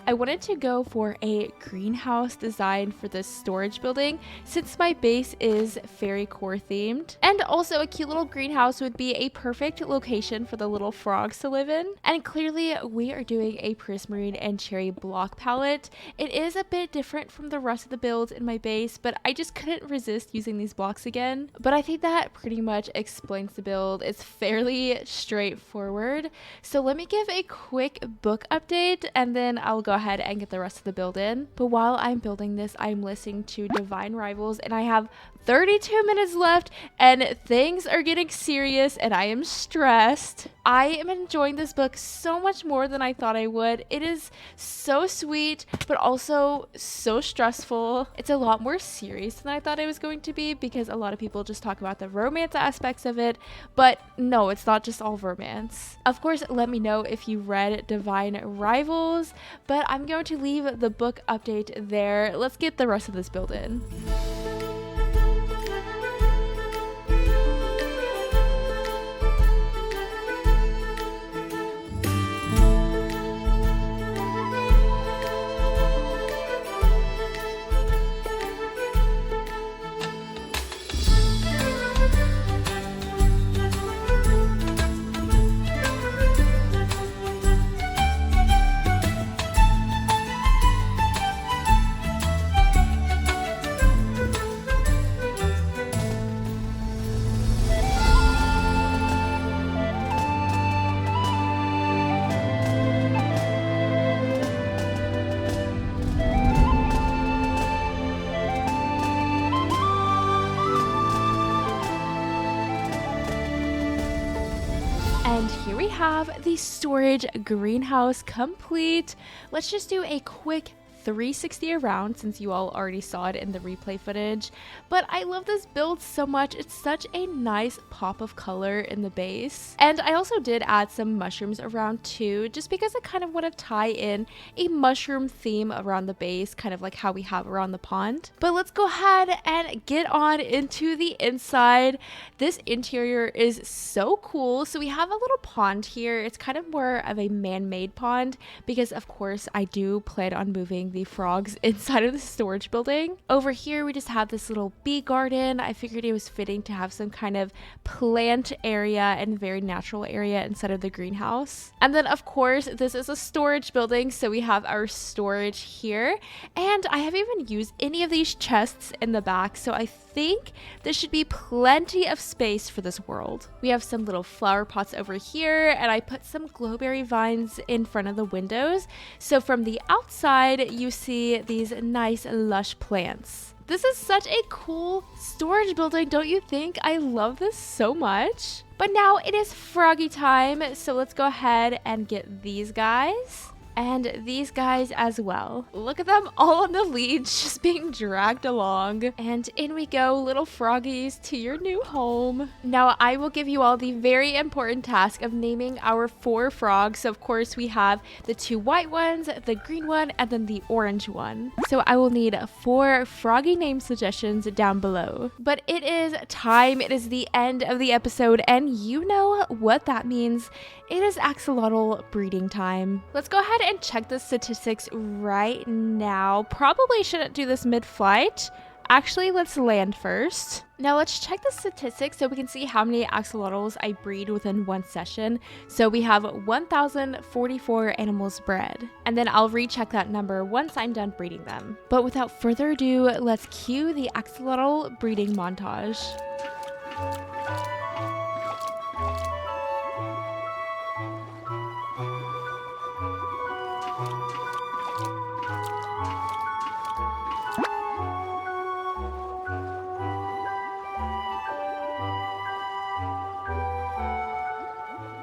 I wanted to go for a greenhouse design for this storage building since my base is FAIRYCORE themed. And also a cute little greenhouse would be a perfect location for the little frogs to live in. And clearly we are doing a prismarine and cherry block palette. It is a bit different from the rest of the builds in my base, but I just couldn't resist using these blocks again. But I think that pretty much explains the build. It's fairly straightforward. So let me give a quick book update and then I'll go ahead and get the rest of the build in. But while I'm building this, I'm listening to Divine Rivals and I have 32 minutes left and things are getting serious and I am stressed. I am enjoying this book so much more than I thought I would. It is so sweet, but also so stressful. It's a lot more serious than I thought it was going to be because a lot of people just talk about the romance aspects of it, but no, it's not just all romance. Of course, let me know if you read Divine Rivals, but I'm going to leave the book update there. Let's get the rest of this build in. And here we have the storage greenhouse complete. Let's just do a quick 360 around since you all already saw it in the replay footage. But I love this build so much. It's such a nice pop of color in the base. And I also did add some mushrooms around too, just because I kind of want to tie in a mushroom theme around the base, kind of like how we have around the pond. But let's go ahead and get on into the inside. This interior is so cool. So we have a little pond here. It's kind of more of a man-made pond because of course I do plan on moving the frogs inside of the storage building. Over here we just have this little bee garden. I figured it was fitting to have some kind of plant area and very natural area inside of the greenhouse. And then of course this is a storage building, so we have our storage here, and I haven't even used any of these chests in the back, so I think there should be plenty of space for this world. We have some little flower pots over here, and I put some glowberry vines in front of the windows, so from the outside you see these nice lush plants. This is such a cool storage building, don't you think? I love this so much. But now it is froggy time, so let's go ahead and get these guys. And these guys as well. Look at them all on the lead, just being dragged along. And in we go, little froggies, to your new home. Now I will give you all the very important task of naming our 4 frogs. So of course we have the 2 white ones, the green one, and then the orange one. So I will need 4 froggy name suggestions down below. But it is time, it is the end of the episode, and you know what that means. It is axolotl breeding time. Let's go ahead and check the statistics right now. Probably shouldn't do this mid-flight. Actually, let's land first. Now let's check the statistics so we can see how many axolotls I breed within one session. So we have 1,044 animals bred. And then I'll recheck that number once I'm done breeding them. But without further ado, let's cue the axolotl breeding montage.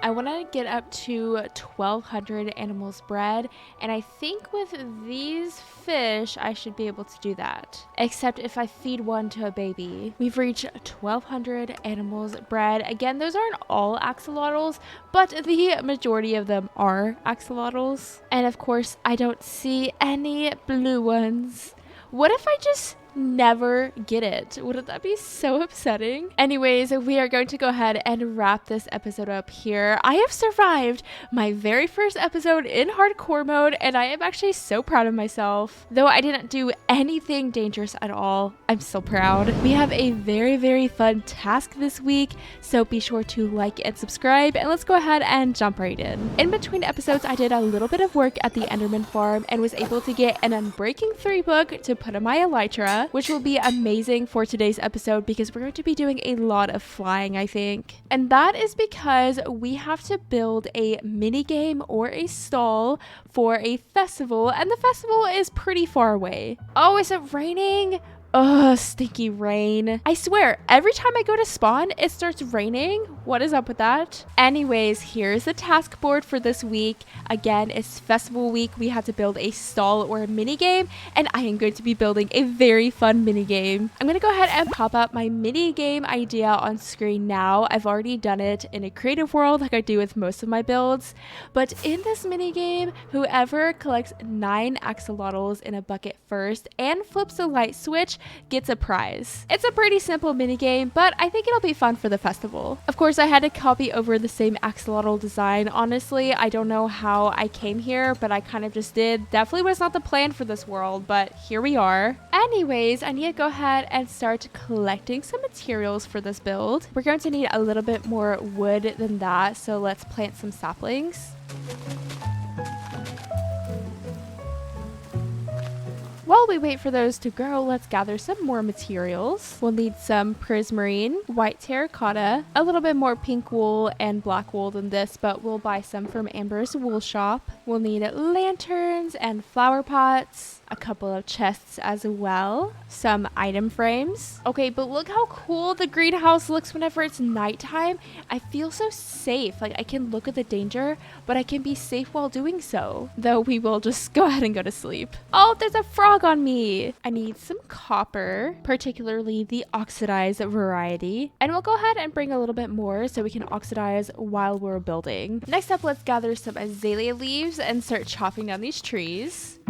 I want to get up to 1,200 animals bred, and I think with these fish, I should be able to do that. Except if I feed one to a baby. We've reached 1,200 animals bred. Again, those aren't all axolotls, but the majority of them are axolotls. And of course, I don't see any blue ones. What if I just never get it? Wouldn't that be so upsetting? Anyways, we are going to go ahead and wrap this episode up here. I have survived my very first episode in hardcore mode, and I am actually so proud of myself. Though I didn't do anything dangerous at all, I'm still proud. We have a very, very fun task this week, so be sure to like and subscribe, and let's go ahead and jump right in. In between episodes, I did a little bit of work at the Enderman farm and was able to get an Unbreaking 3 book to put in my elytra, which will be amazing for today's episode because we're going to be doing a lot of flying, I think. And that is because we have to build a mini game or a stall for a festival, and the festival is pretty far away. Oh, is it raining? Ugh, stinky rain. I swear, every time I go to spawn, it starts raining. What is up with that? Anyways, here's the task board for this week. Again, it's festival week. We have to build a stall or a mini game, and I am going to be building a very fun mini game. I'm going to go ahead and pop up my mini game idea on screen now. I've already done it in a creative world like I do with most of my builds, but in this mini game, whoever collects 9 axolotls in a bucket first and flips the light switch gets a prize. It's a pretty simple mini game, but I think it'll be fun for the festival. Of course, I had to copy over the same axolotl design. Honestly, I don't know how I came here, but I kind of just did. Definitely was not the plan for this world, but here we are. Anyways, I need to go ahead and start collecting some materials for this build. We're going to need a little bit more wood than that, so let's plant some saplings. While we wait for those to grow, let's gather some more materials. We'll need some prismarine, white terracotta, a little bit more pink wool and black wool than this, but we'll buy some from Amber's wool shop. We'll need lanterns and flower pots, a couple of chests as well, some item frames. Okay, but look how cool the greenhouse looks whenever it's nighttime. I feel so safe. Like I can look at the danger, but I can be safe while doing so. Though we will just go ahead and go to sleep. Oh, there's a frog on me. I need some copper, particularly the oxidized variety. And we'll go ahead and bring a little bit more so we can oxidize while we're building. Next up, let's gather some azalea leaves and start chopping down these trees.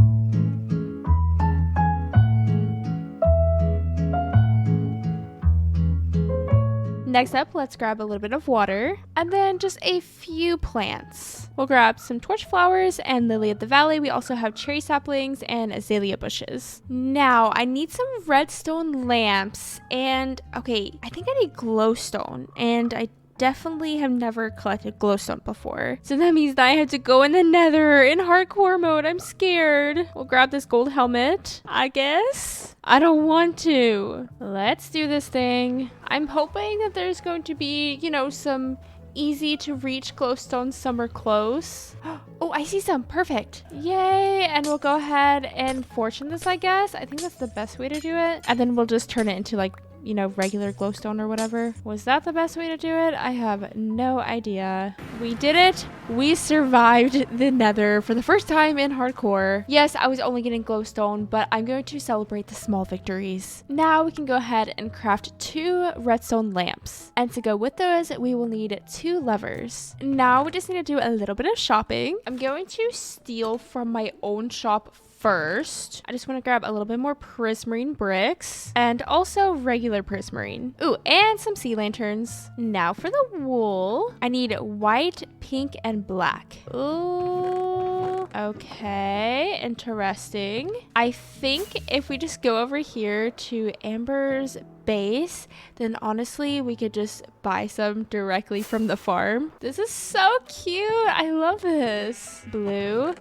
Next up, let's grab a little bit of water and then just a few plants. We'll grab some torch flowers and lily of the valley. We also have cherry saplings and azalea bushes. Now, I need some redstone lamps and, okay, I think I need glowstone, and I definitely have never collected glowstone before. So that means that I have to go in the nether in hardcore mode. I'm scared. We'll grab this gold helmet, I guess. I don't want to. Let's do this thing. I'm hoping that there's going to be, you know, some easy to reach glowstone somewhere close. Oh, I see some. Perfect. Yay. And we'll go ahead and fortune this, I guess. I think that's the best way to do it. And then we'll just turn it into like, you know, regular glowstone or whatever. Was that the best way to do it? I have no idea. We did it. We survived the nether for the first time in hardcore. Yes, I was only getting glowstone, but I'm going to celebrate the small victories. Now we can go ahead and craft 2 redstone lamps. And to go with those, we will need 2 levers. Now we just need to do a little bit of shopping. I'm going to steal from my own shop first. I just want to grab a little bit more prismarine bricks and also regular prismarine. Ooh, and some sea lanterns. Now for the wool, I need white, pink, and black. Ooh, okay, interesting. I think if we just go over here to Amber's base, then honestly we could just buy some directly from the farm. This is so cute. I love this. Blue,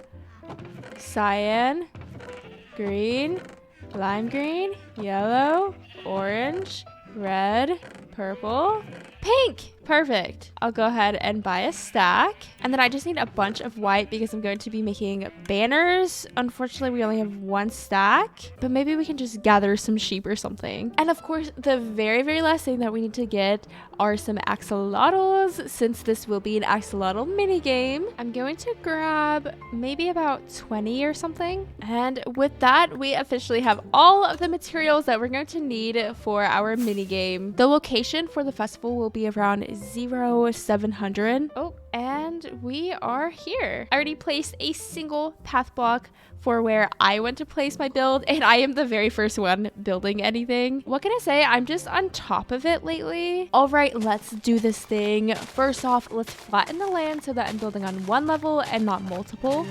cyan, green, lime green, yellow, orange, red, purple, pink. Perfect. I'll go ahead and buy a stack. And then I just need a bunch of white because I'm going to be making banners. Unfortunately, we only have 1 stack, but maybe we can just gather some sheep or something. And of course, the very, very last thing that we need to get are some axolotls, since this will be an axolotl mini game. I'm going to grab maybe about 20 or something. And with that, we officially have all of the materials that we're going to need for our mini game. The location for the festival will be around 0700. Oh, and we are here. I already placed a single path block for where I want to place my build, and I am the very first one building anything. What can I say? I'm just on top of it lately. All right, let's do this thing. First off, let's flatten the land so that I'm building on 1 level and not multiple.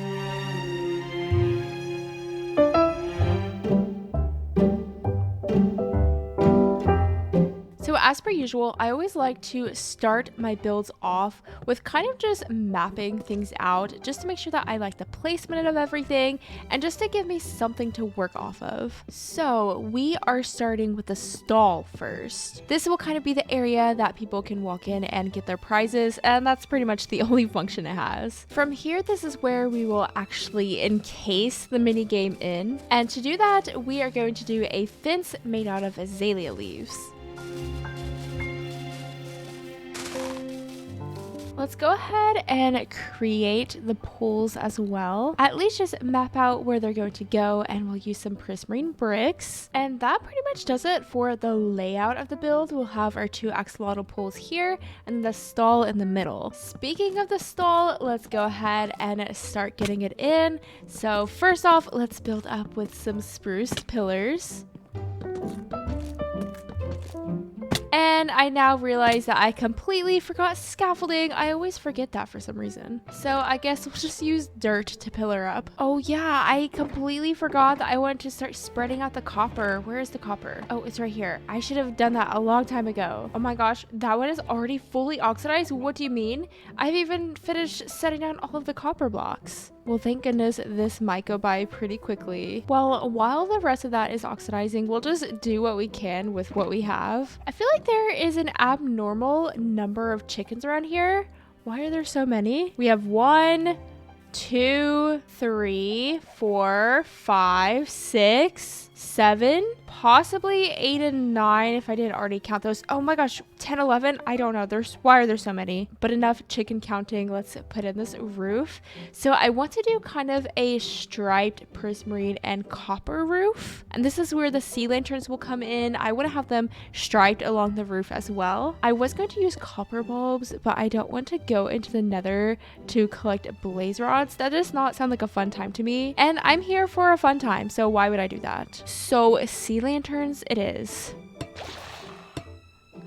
So as per usual, I always like to start my builds off with kind of just mapping things out, just to make sure that I like the placement of everything and just to give me something to work off of. So we are starting with the stall first. This will kind of be the area that people can walk in and get their prizes, and that's pretty much the only function it has. From here, this is where we will actually encase the mini game in. And to do that, we are going to do a fence made out of azalea leaves. Let's go ahead and create the poles as well. At least just map out where they're going to go, and we'll use some prismarine bricks. And that pretty much does it for the layout of the build. We'll have our 2 axolotl poles here and the stall in the middle. Speaking of the stall, let's go ahead and start getting it in. So first off, let's build up with some spruce pillars. And I now realize that I completely forgot scaffolding. I always forget that for some reason. So I guess we'll just use dirt to pillar up. Oh yeah, I completely forgot that I wanted to start spreading out the copper. Where is the copper? Oh, it's right here. I should have done that a long time ago. Oh my gosh, that one is already fully oxidized. What do you mean? I've even finished setting down all of the copper blocks. Well, thank goodness this might go by pretty quickly. Well, while the rest of that is oxidizing, we'll just do what we can with what we have. I feel like there is an abnormal number of chickens around here. Why are there so many? We have 1, 2, 3, 4, 5, 6, 7, possibly 8 and 9 if I didn't already count those. Oh my gosh, 10, 11, I don't know. Why are there so many? But enough chicken counting. Let's put in this roof. So I want to do kind of a striped prismarine and copper roof. And this is where the sea lanterns will come in. I want to have them striped along the roof as well. I was going to use copper bulbs, but I don't want to go into the nether to collect blaze rods. That does not sound like a fun time to me. And I'm here for a fun time, so why would I do that? So sea lanterns it is.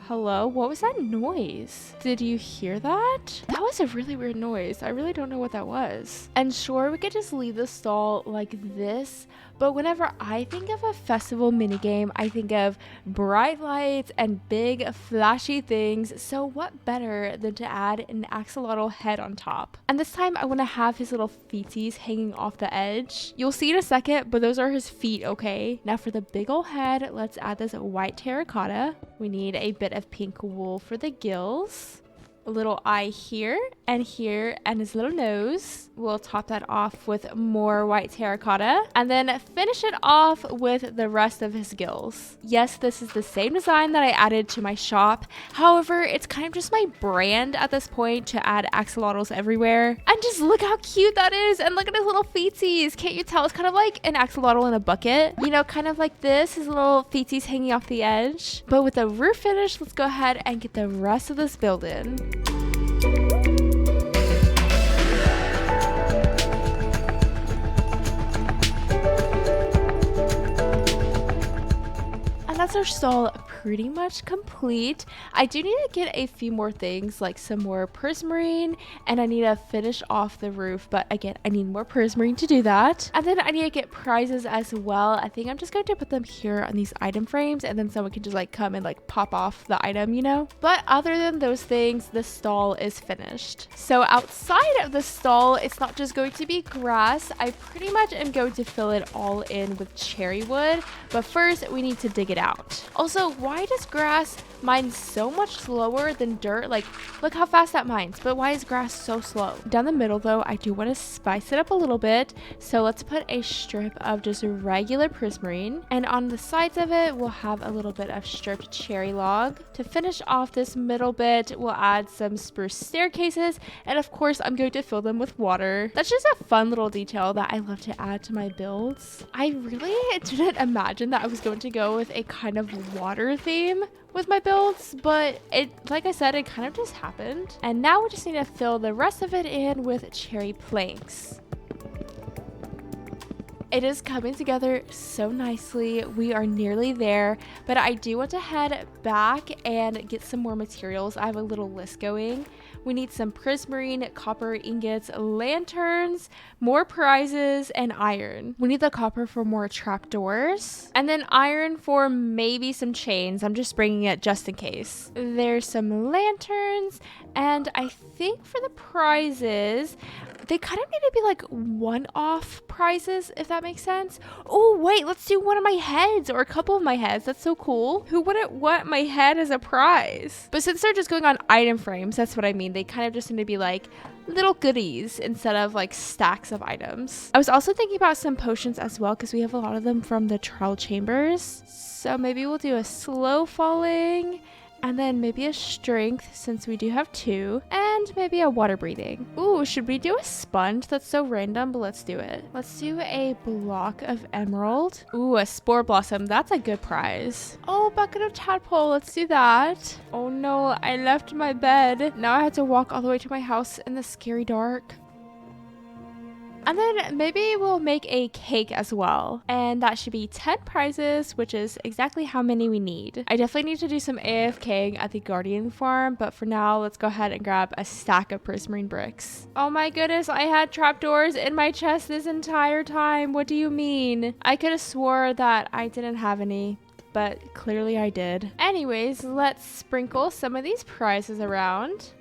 Hello? What was that noise? Did you hear that? That was a really weird noise. I really don't know what that was. And sure, we could just leave the stall like this, but whenever I think of a festival minigame, I think of bright lights and big flashy things, so what better than to add an axolotl head on top? And this time I want to have his little feeties hanging off the edge. You'll see in a second, but those are his feet, okay? Now for the big ol' head, let's add this white terracotta. We need a bit of pink wool for the gills. A little eye here, and his little nose. We'll top that off with more white terracotta, and then finish it off with the rest of his gills. Yes, this is the same design that I added to my shop. However, it's kind of just my brand at this point to add axolotls everywhere. And just look how cute that is, and look at his little feeties. Can't you tell? It's kind of like an axolotl in a bucket. You know, kind of like this, his little feeties hanging off the edge. But with the roof finish, let's go ahead and get the rest of this build in. That's our stall pretty much complete. I do need to get a few more things, like some more prismarine, and I need to finish off the roof, but again, I need more prismarine to do that. And then I need to get prizes as well. I think I'm just going to put them here on these item frames, and then someone can just like come and like pop off the item, you know? But other than those things, the stall is finished. So outside of the stall, it's not just going to be grass. I pretty much am going to fill it all in with cherry wood, but first we need to dig it out. Also, why does grass mines so much slower than dirt. Like, look how fast that mines, but why is grass so slow? Down the middle though, I do want to spice it up a little bit. So let's put a strip of just regular prismarine, and on the sides of it, we'll have a little bit of stripped cherry log. To finish off this middle bit, we'll add some spruce staircases, and of course, I'm going to fill them with water. That's just a fun little detail that I love to add to my builds. I really didn't imagine that I was going to go with a kind of water theme with my builds, but like I said, it kind of just happened. And now we just need to fill the rest of it in with cherry planks. It is coming together so nicely. We are nearly there, but I do want to head back and get some more materials. I have a little list going. We need some prismarine, copper ingots, lanterns, more prizes, and iron. We need the copper for more trapdoors, and then iron for maybe some chains. I'm just bringing it just in case. There's some lanterns, and I think for the prizes, they kind of need to be like one-off prizes, if that makes sense. Oh, wait, let's do one of my heads or a couple of my heads. That's so cool. Who wouldn't want my head as a prize? But since they're just going on item frames, that's what I mean. They kind of just need to be like little goodies instead of like stacks of items. I was also thinking about some potions as well because we have a lot of them from the trial chambers. So maybe we'll do a slow falling, and then maybe a strength since we do have 2, and maybe a water breathing. Ooh, should we do a sponge? That's so random, but let's do it. Let's do a block of emerald. Ooh, a spore blossom. That's a good prize. Oh, bucket of tadpole. Let's do that. Oh no, I left my bed. Now I have to walk all the way to my house in the scary dark. And then maybe we'll make a cake as well. And that should be 10 prizes, which is exactly how many we need. I definitely need to do some AFKing at the Guardian farm, but for now, let's go ahead and grab a stack of prismarine bricks. Oh my goodness, I had trapdoors in my chest this entire time. What do you mean? I could have swore that I didn't have any, but clearly I did. Anyways, let's sprinkle some of these prizes around.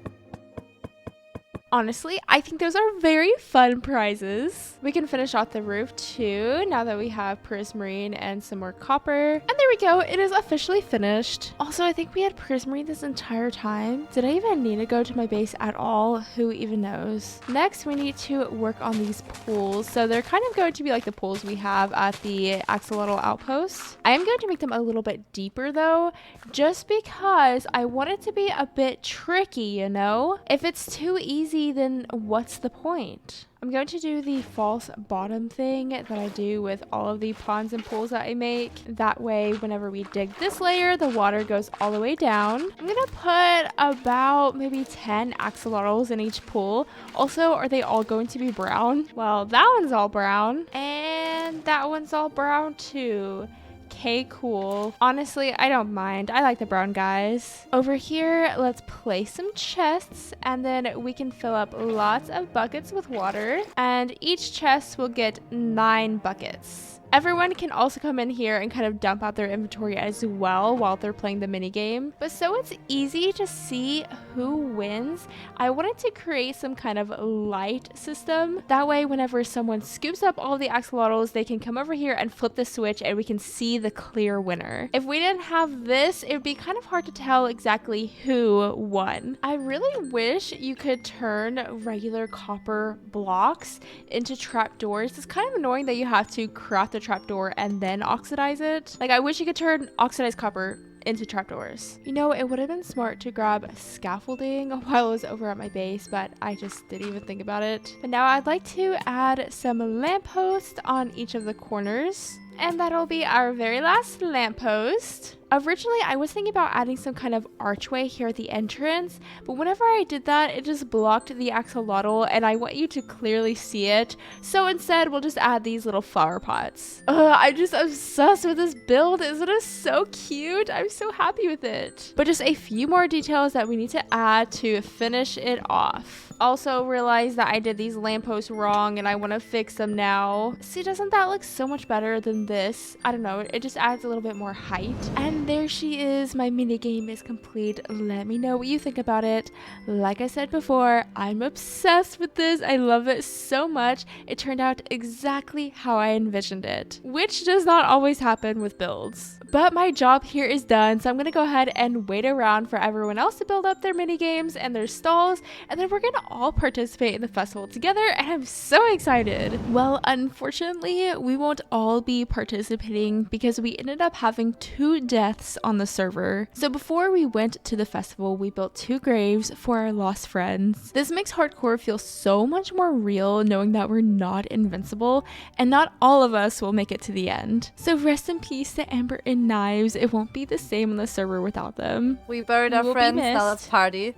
Honestly, I think those are very fun prizes. We can finish off the roof too, now that we have prismarine and some more copper. And there we go, it is officially finished. Also, I think we had prismarine this entire time. Did I even need to go to my base at all? Who even knows? Next, we need to work on these pools. So they're kind of going to be like the pools we have at the axolotl outpost. I am going to make them a little bit deeper though, just because I want it to be a bit tricky, you know? If it's too easy, then what's the point? I'm going to do the false bottom thing that I do with all of the ponds and pools that I make. That way, whenever we dig this layer, the water goes all the way down. I'm gonna put about maybe 10 axolotls in each pool. Also, are they all going to be brown? Well, that one's all brown, and that one's all brown too. Okay, cool. Honestly, I don't mind. I like the brown guys. Over here, let's place some chests, and then we can fill up lots of buckets with water, and each chest will get 9 buckets. Everyone can also come in here and kind of dump out their inventory as well while they're playing the mini game. But so it's easy to see who wins, I wanted to create some kind of light system. That way, whenever someone scoops up all the axolotls, they can come over here and flip the switch and we can see the clear winner. If we didn't have this, it would be kind of hard to tell exactly who won. I really wish you could turn regular copper blocks into trapdoors. It's kind of annoying that you have to craft the trapdoor and then oxidize it. Like, I wish you could turn oxidized copper into trapdoors. You know, it would have been smart to grab scaffolding while I was over at my base, but I just didn't even think about it. But now I'd like to add some lampposts on each of the corners. And that'll be our very last lamppost. Originally, I was thinking about adding some kind of archway here at the entrance, but whenever I did that, it just blocked the axolotl, and I want you to clearly see it. So instead, we'll just add these little flower pots. I'm just obsessed with this build. Isn't it so cute? I'm so happy with it. But just a few more details that we need to add to finish it off. Also realized that I did these lampposts wrong, and I want to fix them now. See, doesn't that look so much better than this? I don't know. It just adds a little bit more height. And And there she is. My minigame is complete. Let me know what you think about it. Like I said before, I'm obsessed with this. I love it so much. It turned out exactly how I envisioned it, which does not always happen with builds. But my job here is done, so I'm gonna go ahead and wait around for everyone else to build up their minigames and their stalls, and then we're gonna all participate in the festival together, and I'm so excited. Well, unfortunately, we won't all be participating because we ended up having 2 deaths on the server. So before we went to the festival, we built 2 graves for our lost friends. This makes hardcore feel so much more real, knowing that we're not invincible, and not all of us will make it to the end. So rest in peace to Amber and Knives. It won't be the same on the server without them. We buried our friends, now let's party.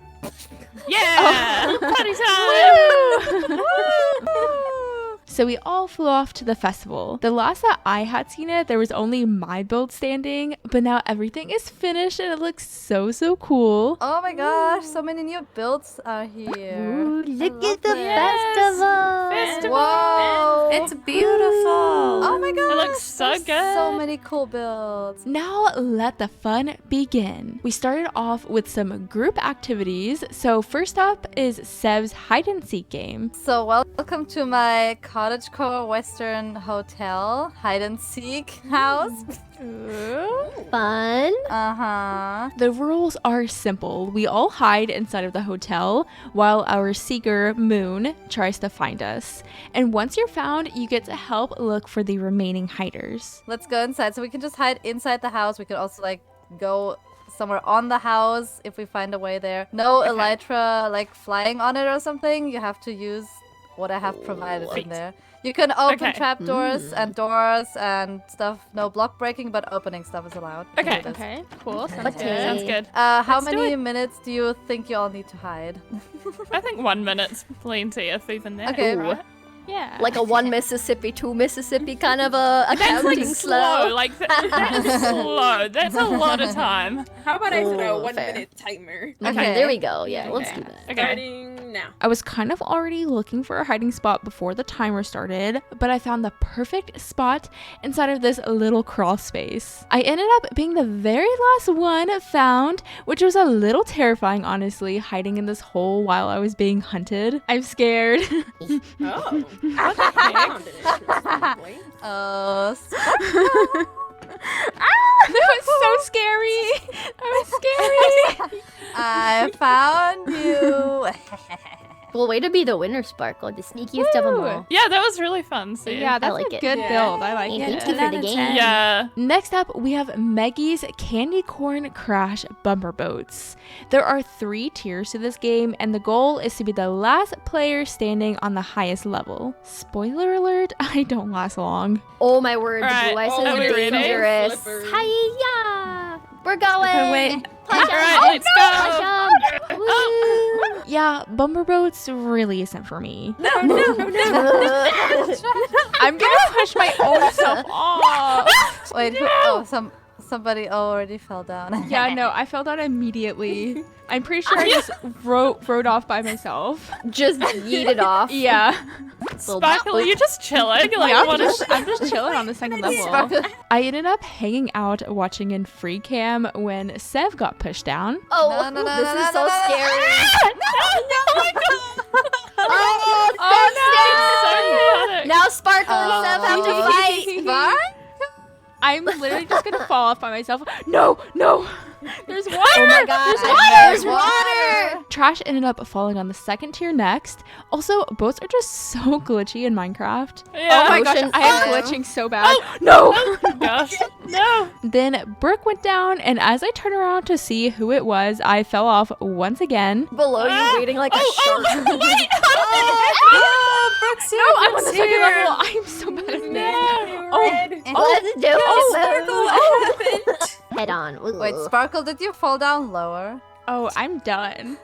Yeah! Party time! So we all flew off to the festival. The last that I had seen it, there was only my build standing, but now everything is finished and it looks so cool. Oh my gosh, so many new builds are here. Ooh, look at the Festival! Whoa! It's beautiful. Oh my gosh! It looks so there's good. So many cool builds. Now let the fun begin. We started off with some group activities. So first up is Sev's hide and seek game. So welcome to my cottagecore Western hotel hide and seek house. Fun. Uh-huh. The rules are simple. We all hide inside of the hotel while our seeker, Moon, tries to find us. And once you're found, you get to help look for the remaining hiders. Let's go inside. So we can just hide inside the house. We could also like go somewhere on the house if we find a way there. No elytra like flying on it or something. You have to use what I have provided in there. You can open trapdoors and doors and stuff. No block breaking, but opening stuff is allowed. You can do this. Okay, cool. Sounds Okay. good. Sounds good. How Let's do many it. minutes do you think you all need to hide? I think 1 minute's plenty if even that. Okay. Right? Yeah. Like a 1 Mississippi, 2 Mississippi kind of a That's like accounting slow. slow. Like that is slow. That's a lot of time. How about I set a Ooh, 1 fair. minute timer? Okay. There we go. Yeah, let's do that. Okay. Starting now. I was kind of already looking for a hiding spot before the timer started, but I found the perfect spot inside of this little crawl space. I ended up being the very last one found, which was a little terrifying, honestly, hiding in this hole while I was being hunted. I'm scared. Oh. What the heck? Found an interesting point. That was so scary. That was scary. I found you. Well, way to be the winner, Sparkle. The sneakiest of them all. Yeah, that was really fun. See? Yeah, that's like a it. good Yeah. build. I like Thank it. you for the 10 out of game. 10. Yeah. Next up, we have Maggie's Candy Corn Crash Bumper Boats. There are 3 tiers to this game, and the goal is to be the last player standing on the highest level. Spoiler alert, I don't last long. Oh my word, Alright, the blue ice oh, are is we ready? dangerous. Slippery. Hiya! We're going. Okay, wait. Punch All right, him. let's go. Punch him. Oh. Yeah, Bumper Boats really isn't for me. No. I'm gonna push my own self off. Wait, who, oh, somebody already fell down. Yeah, no, I fell down immediately. I'm pretty sure I just rode off by myself. Just yeeted off. Yeah. Sparkle, you're just chilling. Like, Yeah, what is I'm just chilling on the second level. I ended up hanging out watching in free cam when Sev got pushed down. Oh, No, this no, is so no, no. scary. Oh, so chaotic. now Sparkle and Sev have to fight. I'm literally just gonna fall off by myself. No. There's water. Oh my god. There's There's water. Trash ended up falling on the second tier next. Also, boats are just so glitchy in Minecraft. Yeah. Oh my gosh, Motion I am fire. glitching so bad. No. Gosh. No. Then Brooke went down, and as I turned around to see who it was, I fell off once again. Below you, waiting like a shark. Brooks, No, I'm on the second level. I am so bad at this. Let's do it. Sparkle, what happened? Head on. Ooh. Wait, Sparkle, did you fall down lower? Oh, I'm done.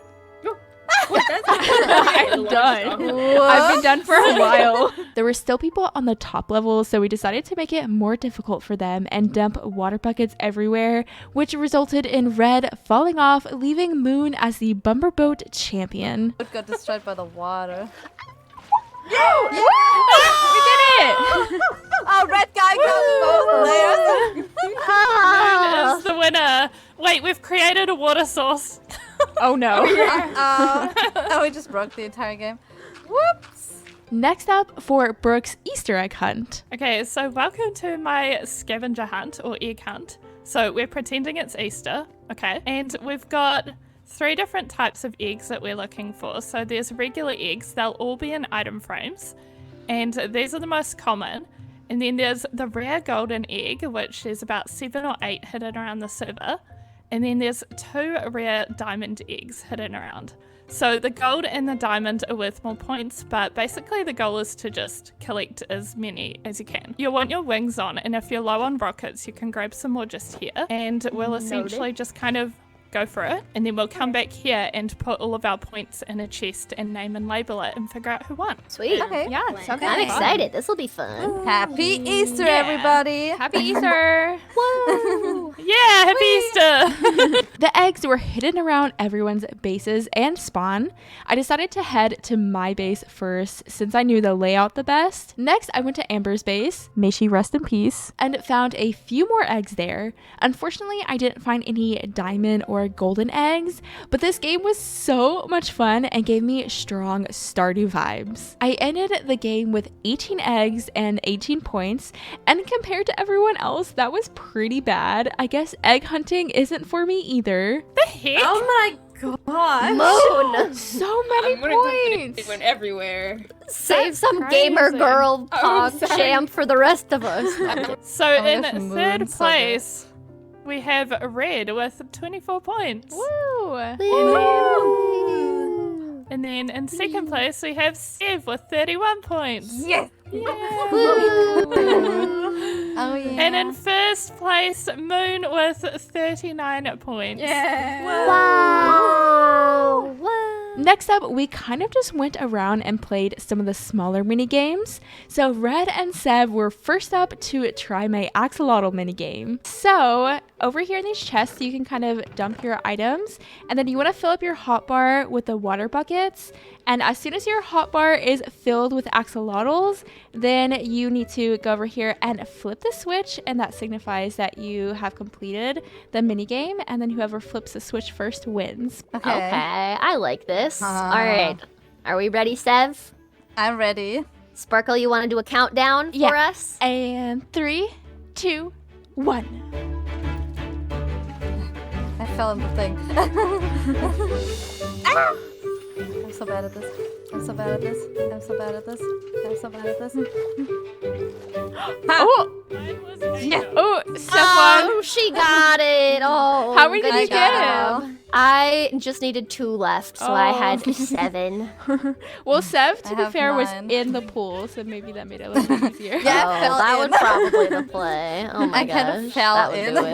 That's I'm done. I've been done for a while. There were still people on the top level, so we decided to make it more difficult for them and dump water buckets everywhere, which resulted in Red falling off, leaving Moon as the Bumper Boat champion. It got destroyed by the water. We did it! Oh, red guy got both layers. Moon is the winner. Wait, we've created a water source. Oh no. Oh, we just broke the entire game. Whoops. Next up for Brooke's Easter egg hunt. Okay, so welcome to my scavenger hunt or egg hunt. So we're pretending it's Easter, okay? And we've got 3 different types of eggs that we're looking for. So there's regular eggs, they'll all be in item frames. And these are the most common. And then there's the rare golden egg, which is about 7 or 8 hidden around the server. And then there's 2 rare diamond eggs hidden around. So the gold and the diamond are worth more points, but basically the goal is to just collect as many as you can. You'll want your wings on, and if you're low on rockets, you can grab some more just here. And we'll essentially just kind of go for it, and then we'll come back here and put all of our points in a chest and name and label it and figure out who won. Sweet. Okay. Yeah, sounds I'm good. excited. This will be fun. Happy Easter, everybody. Happy Easter! Woo! Yeah, happy Easter! The eggs were hidden around everyone's bases and spawn. I decided to head to my base first since I knew the layout the best. Next, I went to Amber's base, may she rest in peace, and found a few more eggs there. Unfortunately, I didn't find any diamond or golden eggs, but this game was so much fun and gave me strong Stardew vibes. I ended the game with 18 eggs and 18 points, and compared to everyone else, that was pretty bad. I guess egg hunting isn't for me either. The heck? Oh my gosh. Moon! So many points! It went everywhere. Save some crazy. gamer girl Oh, pog sorry. champ for the rest of us. So Oh my in gosh, Moon, 3rd so place, we have Red with 24 points. Woo! And then in 2nd place, we have Sev with 31 points. Yes. Yeah. Oh yeah. And in 1st place, Moon with 39 points. Wow! Wow! Next up, we kind of just went around and played some of the smaller mini games. So Red and Sev were first up to try my axolotl mini game. So over here in these chests, you can kind of dump your items, and then you want to fill up your hotbar with the water buckets. And as soon as your hotbar is filled with axolotls, then you need to go over here and flip the switch, and that signifies that you have completed the mini game. And then whoever flips the switch first wins. Okay. Okay, I like this. Uh. All right. Are we ready, Sev? I'm ready. Sparkle, you want to do a countdown for Yeah. us? And 3, 2, 1. I fell in the thing. I'm so bad at this. I'm so bad at this. I'm so bad at this. I'm so bad at this. Oh, Mine was oh, Steph won. She got it. Oh, How many did good you get? job. I just needed 2 left, so I had Oh. 7. Well, Sev, I to be have fair, was 9. in the pool, so maybe that made it a little bit easier. Yeah, I Oh, fell that in. would probably the play. Oh my I gosh, kind of fell that would in. do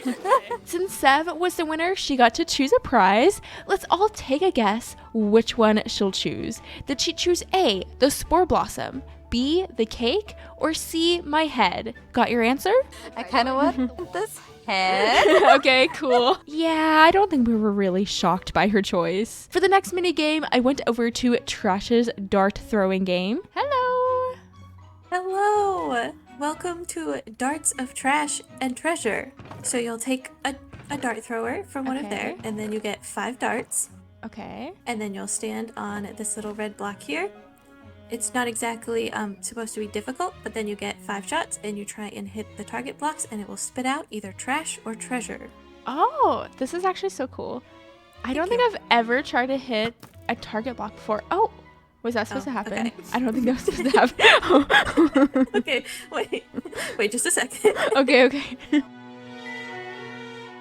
it. Since Sev was the winner, she got to choose a prize. Let's all take a guess which one she'll choose. Did she choose A, the Spore Blossom, B, the cake, or C, my head? Got your answer? I kind of want this head. Okay, cool. Yeah, I don't think we were really shocked by her choice. For the next mini game, I went over to Trash's dart throwing game. Hello. Hello! Welcome to Darts of Trash and Treasure. So you'll take a dart thrower from one of Okay. there, and then you get 5 darts, Okay. and then you'll stand on this little red block here. It's not exactly supposed to be difficult, but then you get 5 shots, and you try and hit the target blocks, and it will spit out either trash or treasure. Oh, this is actually so cool. I don't think you. I've ever tried to hit a target block before. Oh, was that supposed to happen? okay. I don't think that was supposed to happen. Okay, wait just a second. Okay.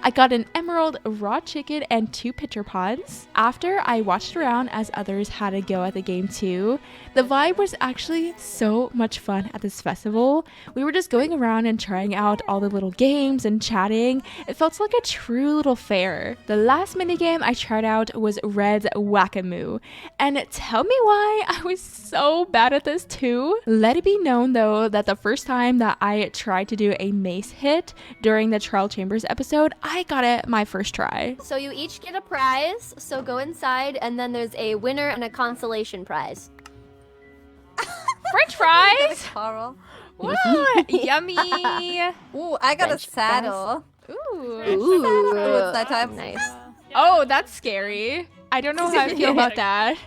I got an emerald, raw chicken, and 2 pitcher pods. After I watched around as others had a go at the game too, the vibe was actually so much fun at this festival. We were just going around and trying out all the little games and chatting. It felt like a true little fair. The last minigame I tried out was Red's Whack-A-Moo. And tell me why I was so bad at this too. Let it be known though that the first time that I tried to do a mace hit during the Trial Chambers episode, I got it my first try. So you each get a prize, so go inside, and then there's a winner and a consolation prize. French fries. Carl. What? Yummy. Ooh, I got French a saddle. Ooh. Ooh, it's that time. Nice. Oh, that's scary. I don't know how I feel about that.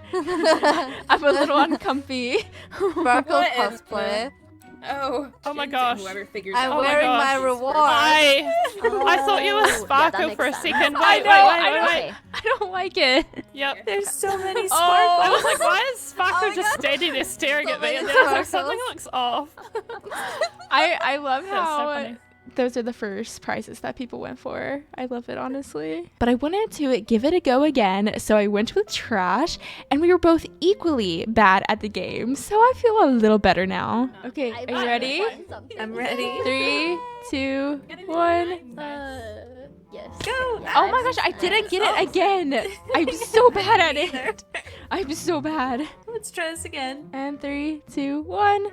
I'm a little uncomfy. Sparkle cosplay. Oh my gosh. Whoever figures I'm out. wearing gosh. my reward. I thought you were that Sparkle makes for a sense. second. I Wait, know, wait. I don't like it. Yep. There's so many I sparkles. was like, why is Sparkle my just God. standing there staring So at me? And many then I was like, sparkles. something looks off. I love That's so how funny. those are the first prizes that people went for. I love it, honestly. But I wanted to give it a go again, so I went with trash, and we were both equally bad at the game, so I feel a little better now. Okay, are you ready? I'm ready. 3, 2, 1. Yes. Go. Oh my gosh, I didn't get it again. I'm so bad at it. I'm so bad. Let's try this again. And 3, 2, 1.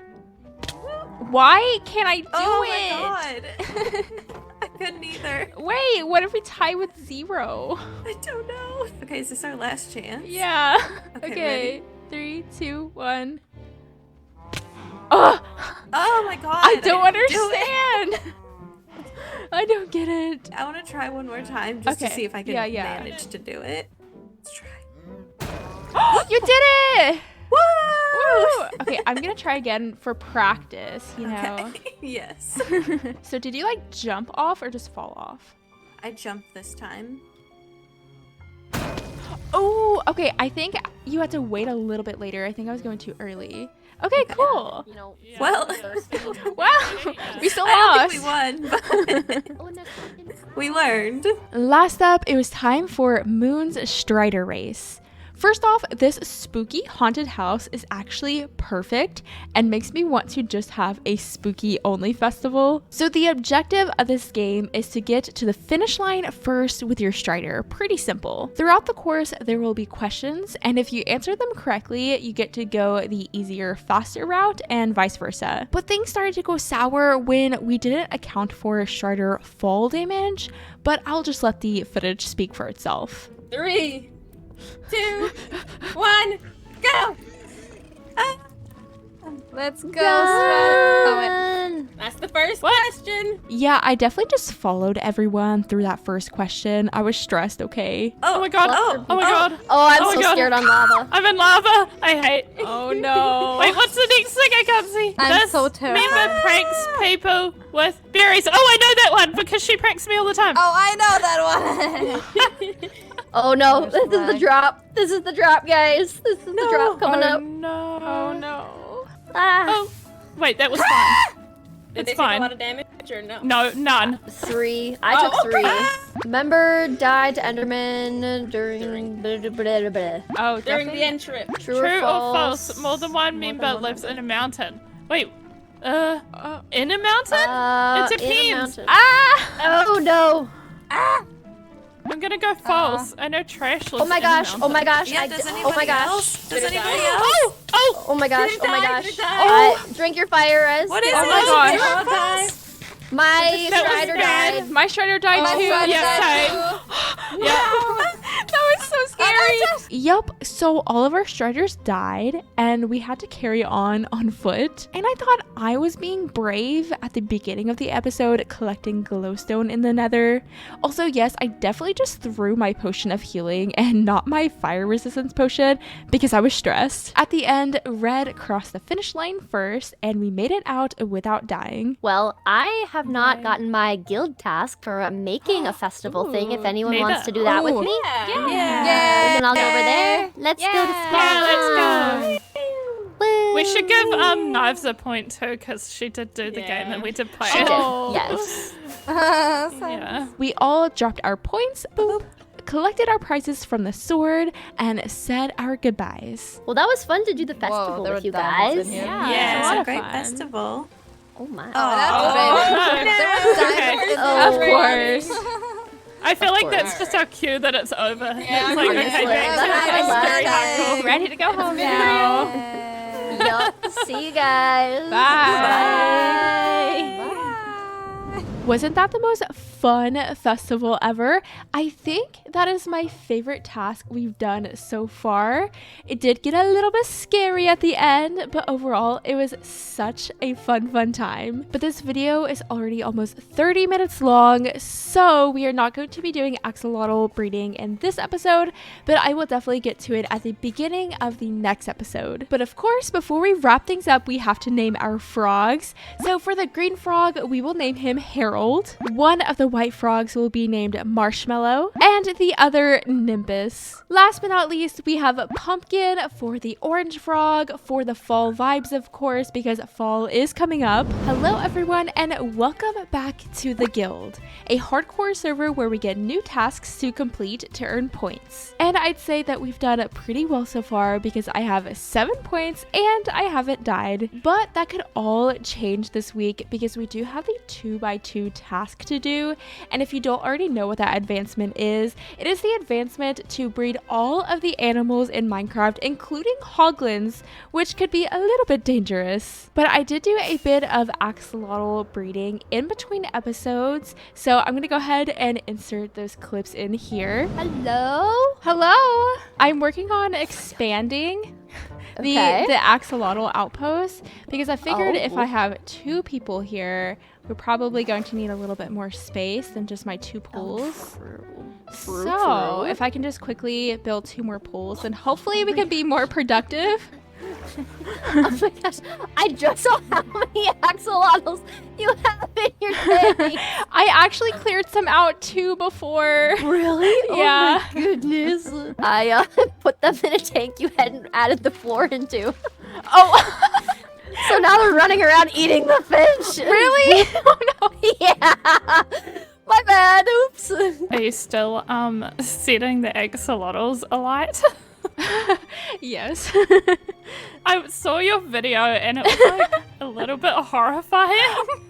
Why can't I do Oh it? my god. I couldn't either. Wait, what if we tie with 0? I don't know. Okay, is this our last chance? Yeah. Okay, Okay. 3, 2, 1. Oh, Oh my god. I don't didn't do understand. I don't get it. it. I want to try one more time just to Okay. see if I can Yeah. manage to do it. Let's try. You did it! Woo! Woo! Okay, I'm gonna try again for practice, you know. Okay. Yes. So did you like jump off or just fall off? I jumped this time. Oh, okay. I think you had to wait a little bit later. I think I was going too early. Okay, cool. You know. Well, Wow, we still I lost. don't think we won, but Oh, no. we learned. Last up, it was time for Moon's Strider race. First off, this spooky haunted house is actually perfect and makes me want to just have a spooky only festival. So the objective of this game is to get to the finish line first with your Strider. Pretty simple. Throughout the course, there will be questions, and if you answer them correctly, you get to go the easier, faster route and vice versa. But things started to go sour when we didn't account for Strider fall damage, but I'll just let the footage speak for itself. 3, 2, 1, go! Let's go. Oh, That's the first question. Yeah, I definitely just followed everyone through that first question. I was stressed, okay? Oh my god. Oh. Oh my god. Oh, I'm Oh my so God. scared on lava. I'm in lava. I hate. Oh no. Wait, what's the next thing I can't see? I'm This so terrified. member pranks people with berries. Oh, I know that one because she pranks me all the time. Oh, I know that one. Oh no, There's this is the flag. drop. This is the drop, guys. This is the drop coming oh up. no. Oh no. Ah. Oh, wait, that was fine. Did It's they take fine. a lot of damage or no? No, none. 3. I took 3. Member died to Enderman during blah, blah, blah, blah. Oh, During the definitely. end trip. True, True or false? More than one member lives in a mountain. Wait, in a mountain? It In a depends. mountain. Ah! Oh no. I'm gonna go false. I know trash lives Oh my in a gosh. mountain. Oh my gosh. Yeah, I does d- anybody oh my gosh. else? Does Did it anybody die? else? Oh! Oh! Oh my gosh. Did it Oh my die? gosh. Did it die? Drink your fire, Rez. What is Oh it? my gosh. True or false? My That was Strider bad. died. My Strider died My too. Strider Yeah, died same. Yeah. That was so scary. Yup, so all of our Striders died and we had to carry on foot. And I thought I was being brave at the beginning of the episode collecting glowstone in the nether. Also, yes, I definitely just threw my potion of healing and not my fire resistance potion because I was stressed. At the end, Red crossed the finish line first and we made it out without dying. Well, I have not gotten my guild task for making a festival thing. If anyone neither. wants to do that with Ooh. me, Yeah. then I'll go over there. Let's go to Yeah, let's go. Woo. We should give Knives a point too, because she did do the game and we did play She it. did. Oh. Yes. Yeah. We all dropped our points, boop, collected our prizes from the sword, and said our goodbyes. Well, that was fun to do the festival there with were you diamonds guys. in here. Yeah, it's a lot it's a of great fun. festival. Oh my. Oh, that's great. no. There was Okay. diamonds in Oh. Of there. course. I feel like course. that's just our cue that it's over. Yeah, it's like, okay, honestly. back to That's the very nice. hardcore. Ready to go home now. Yup. See you guys. Bye. Bye. Wasn't that the most fun festival ever. I think that is my favorite task we've done so far. It did get a little bit scary at the end, but overall it was such a fun time. But this video is already almost 30 minutes long, so we are not going to be doing axolotl breeding in this episode, but I will definitely get to it at the beginning of the next episode. But of course, before we wrap things up, we have to name our frogs. So for the green frog, we will name him Harold. One of the white frogs will be named Marshmallow, and the other Nimbus. Last but not least, we have Pumpkin for the orange frog, for the fall vibes, of course, because fall is coming up. Hello everyone, and welcome back to the Guild, a hardcore server where we get new tasks to complete to earn points. And I'd say that we've done pretty well so far because I have 7 points and I haven't died. But that could all change this week because we do have the 2x2 task to do. And if you don't already know what that advancement is, it is the advancement to breed all of the animals in Minecraft, including hoglins, which could be a little bit dangerous. But I did do a bit of axolotl breeding in between episodes, so I'm gonna go ahead and insert those clips in here. Hello. I'm working on expanding the axolotl outpost because I figured if I have 2 people here, we're probably going to need a little bit more space than just my 2 pools. So if I can just quickly build 2 more pools, then hopefully we can be more productive. Oh my gosh, I just saw how many axolotls you have in your tank. I actually cleared some out too before. Really? Yeah. Oh my goodness. I put them in a tank you hadn't added the floor into. Oh. So now they're running around eating the fish. Really? Oh no. Yeah. My bad. Oops. Are you still setting the axolotls alight? Yes. I saw your video and it was like a little bit horrifying.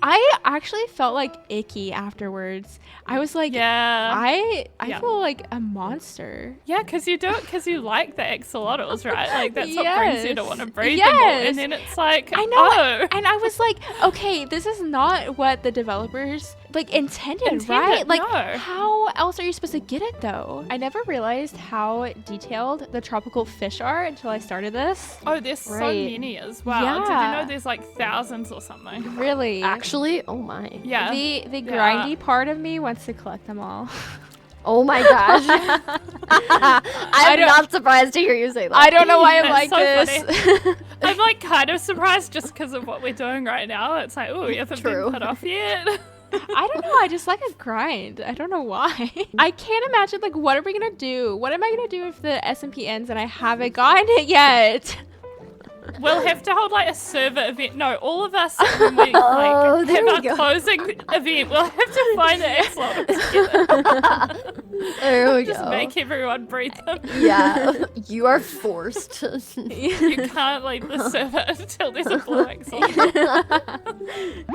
I actually felt like icky afterwards. I was like, Yeah. I feel like a monster. Yeah, because you do it because you like the axolotls, right? Like that's what brings you to want to Yes. breed them all. Yes. And then it's like, I know. oh. And I was like, okay, this is not what the developers intended, right? Like, no. how else are you supposed to get it though? I never realized how detailed the tropical fish are until I started this. Oh, there's so many as well. Did you Yeah. know there's like thousands or something? Really? Actually, oh my. Yeah. The grindy part of me wants to collect them all. Oh my gosh. I'm not surprised to hear you say that. I don't know why I'm like That's this. so I'm like kind of surprised just because of what we're doing right now. It's like, oh, you haven't True. been put off yet. I don't know. I just like a grind. I don't know why. I can't imagine, like, what are we going to do? What am I going to do if the SMP ends and I haven't gotten it yet? We'll have to hold like a server event. No, all of us when we Oh, like there have we our go. closing event, we'll have to find the axolotls together. There we Just go. make everyone breathe them. Yeah, you are forced. You can't leave the server until there's a blue axolotl.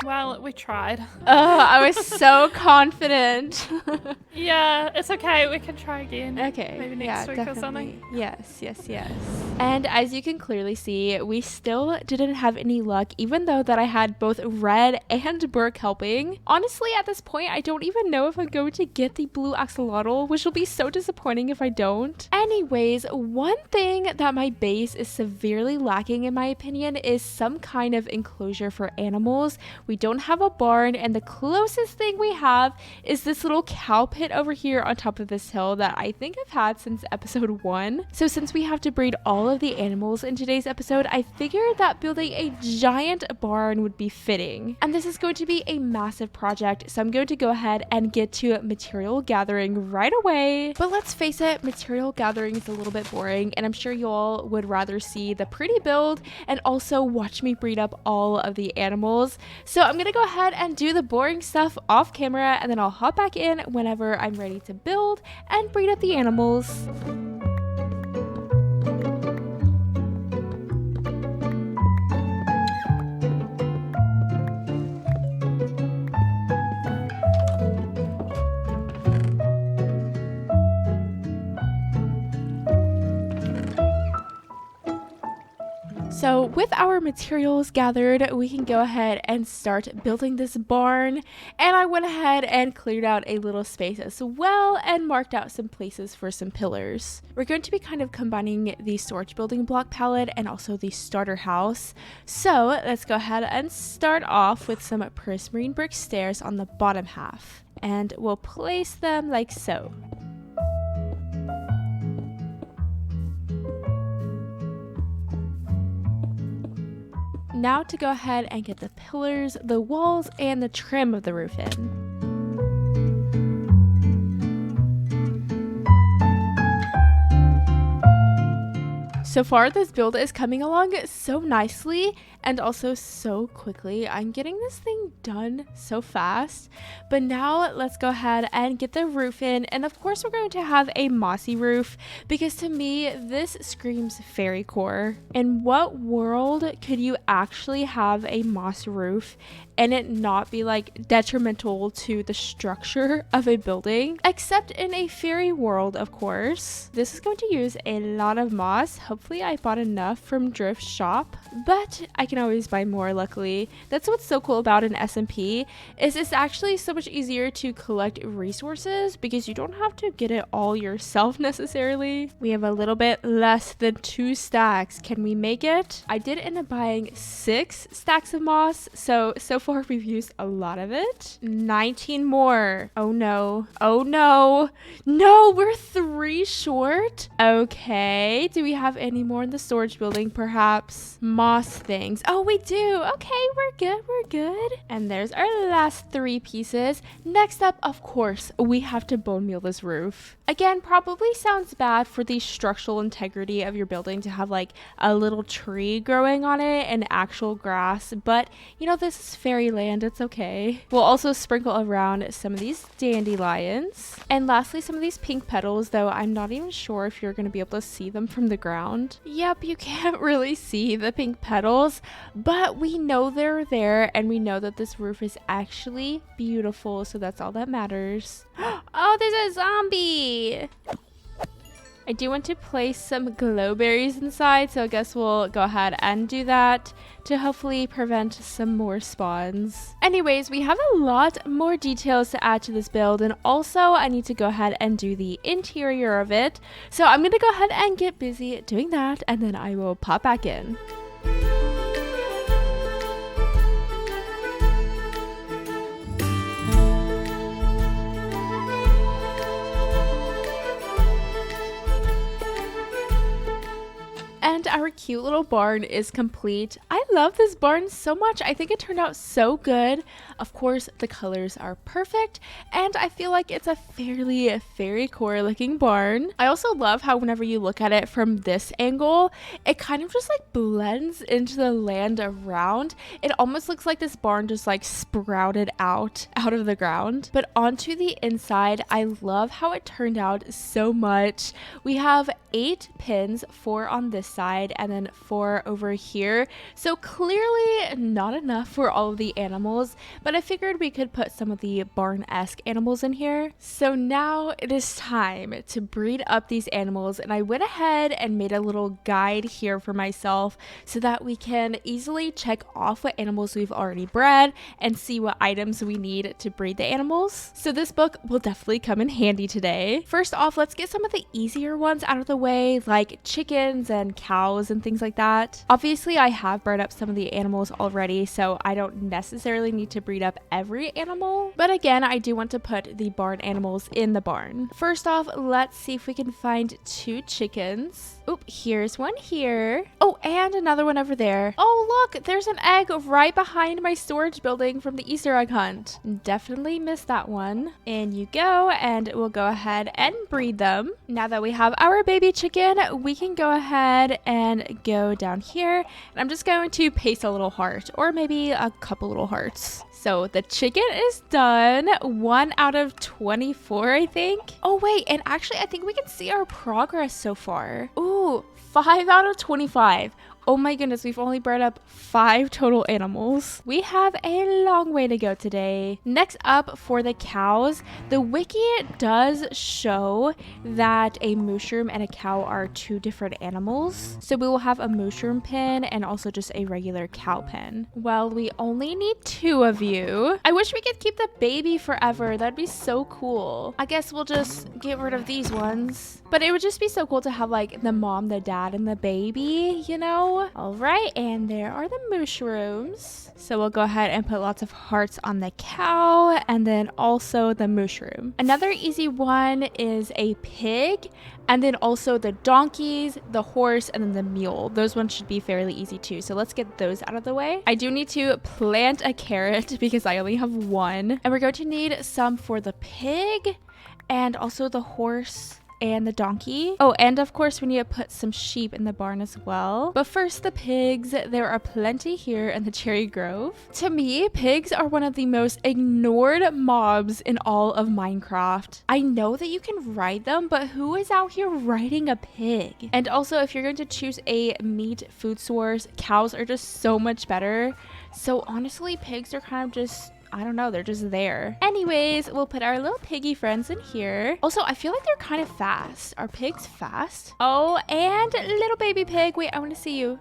Well, we tried. Oh, I was so confident. Yeah, it's okay. We can try again. Okay. Maybe next week definitely. or something. Yes. And as you can clearly see, we still didn't have any luck, even though that I had both Red and Burke helping. Honestly, at this point, I don't even know if I'm going to get the blue axolotl, which will be so disappointing if I don't. Anyways, one thing that my base is severely lacking, in my opinion, is some kind of enclosure for animals. We don't have a barn, and the closest thing we have is this little cow pit over here on top of this hill that I think I've had since episode 1. So since we have to breed all of the animals in today's episode, I figured that building a giant barn would be fitting. And this is going to be a massive project, so I'm going to go ahead and get to material gathering right away. But let's face it, material gathering is a little bit boring, and I'm sure you all would rather see the pretty build and also watch me breed up all of the animals. So I'm gonna go ahead and do the boring stuff off camera, and then I'll hop back in whenever I'm ready to build and breed up the animals. So with our materials gathered, we can go ahead and start building this barn. And I went ahead and cleared out a little space as well and marked out some places for some pillars. We're going to be kind of combining the storage building block palette and also the starter house. So let's go ahead and start off with some prismarine brick stairs on the bottom half. And we'll place them like so. Now to go ahead and get the pillars, the walls, and the trim of the roof in. So far, this build is coming along so nicely and also so quickly. I'm getting this thing done so fast. But now let's go ahead and get the roof in. And of course, we're going to have a mossy roof because to me, this screams FAIRYCORE. In what world could you actually have a moss roof and it not be like detrimental to the structure of a building? Except in a fairy world, of course. This is going to use a lot of moss. Hopefully I bought enough from Drift Shop, but I can always buy more, luckily. That's what's so cool about an SMP, is it's actually so much easier to collect resources because you don't have to get it all yourself necessarily. We have a little bit less than 2 stacks. Can we make it? I did end up buying 6 stacks of moss, so far we've used a lot of it. 19 more. Oh no. Oh no. No, we're 3 short. Okay, do we have any more in the storage building perhaps? Moss things. Oh, we do. Okay, we're good. We're good. And there's our last 3 pieces. Next up, of course, we have to bone meal this roof. Again, probably sounds bad for the structural integrity of your building to have like a little tree growing on it and actual grass, but you know, this is fairyland, it's okay. We'll also sprinkle around some of these dandelions. And lastly, some of these pink petals, though I'm not even sure if you're going to be able to see them from the ground. Yep, you can't really see the pink petals, but we know they're there and we know that this roof is actually beautiful, so that's all that matters. Oh, there's a zombie! I do want to place some glowberries inside, so I guess we'll go ahead and do that to hopefully prevent some more spawns. Anyways, we have a lot more details to add to this build, and also I need to go ahead and do the interior of it. So I'm gonna go ahead and get busy doing that, and then I will pop back in. And our cute little barn is complete. I love this barn so much. I think it turned out so good. Of course, the colors are perfect, and I feel like it's a fairly FAIRYCORE looking barn. I also love how whenever you look at it from this angle, it kind of just like blends into the land around. It almost looks like this barn just like sprouted out of the ground. But onto the inside, I love how it turned out so much. We have 8 pins, 4 on this side and then 4 over here. So clearly not enough for all of the animals, but I figured we could put some of the barn-esque animals in here. So now it is time to breed up these animals, and I went ahead and made a little guide here for myself so that we can easily check off what animals we've already bred and see what items we need to breed the animals. So this book will definitely come in handy today. First off, let's get some of the easier ones out of the way, like chickens and cows and things like that. Obviously, I have bred up some of the animals already, so I don't necessarily need to breed up every animal. But again, I do want to put the barn animals in the barn. First off, let's see if we can find 2 chickens. Oop, here's one here. Oh, and another one over there. Oh, look, there's an egg right behind my storage building from the Easter egg hunt. Definitely missed that one. In you go, and we'll go ahead and breed them. Now that we have our baby chicken, we can go ahead and go down here. And I'm just going to paste a little heart, or maybe a couple little hearts. So the chicken is done. 1 out of 24, I think. Oh, wait, and actually, I think we can see our progress so far. Ooh, 5 out of 25. Oh my goodness, we've only bred up 5 total animals. We have a long way to go today. Next up for the cows, the wiki does show that a mushroom and a cow are 2 different animals. So we will have a mushroom pen and also just a regular cow pen. Well, we only need 2 of you. I wish we could keep the baby forever. That'd be so cool. I guess we'll just get rid of these ones. But it would just be so cool to have like the mom, the dad, and the baby, you know? All right, and there are the mushrooms. So we'll go ahead and put lots of hearts on the cow and then also the mushroom. Another easy one is a pig, and then also the donkeys, the horse, and then the mule. Those ones should be fairly easy too. So let's get those out of the way. I do need to plant a carrot because I only have 1. And we're going to need some for the pig and also the horse and the donkey. Oh, and of course we need to put some sheep in the barn as well. But first, the pigs. There are plenty here in the cherry grove. To me, pigs are one of the most ignored mobs in all of Minecraft. I know that you can ride them, but who is out here riding a pig? And also, if you're going to choose a meat food source, cows are just so much better. So honestly, pigs are kind of just, I don't know, they're just there. Anyways, we'll put our little piggy friends in here. Also, I feel like they're kind of fast. Are pigs fast? Oh, and little baby pig. Wait, I want to see you.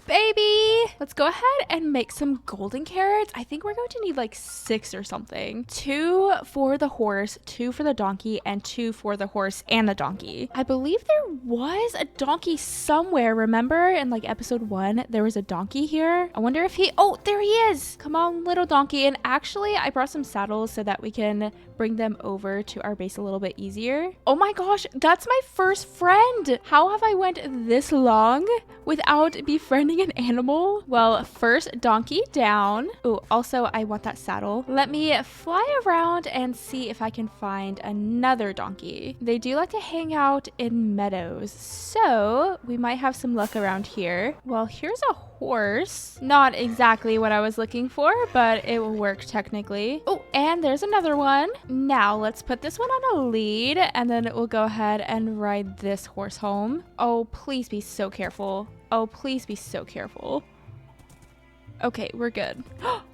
Baby! Let's go ahead and make some golden carrots. I think we're going to need like 6 or something. 2 for the horse, 2 for the donkey, and 2 for the horse and the donkey. I believe there was a donkey somewhere. Remember in like episode 1, there was a donkey here. I wonder if oh, there he is. Come on, little donkey. And actually, I brought some saddles so that we can bring them over to our base a little bit easier. Oh my gosh, that's my first friend. How have I went this long without befriending an animal? Well, first donkey down. Oh, also I want that saddle. Let me fly around and see if I can find another donkey. They do like to hang out in meadows, so we might have some luck around here. Well, here's a horse. Not exactly what I was looking for, but it will work technically. Oh, and there's another one. Now let's put this one on a lead, and then we'll go ahead and ride this horse home. Oh, please be so careful. Oh, please be so careful. Okay, we're good.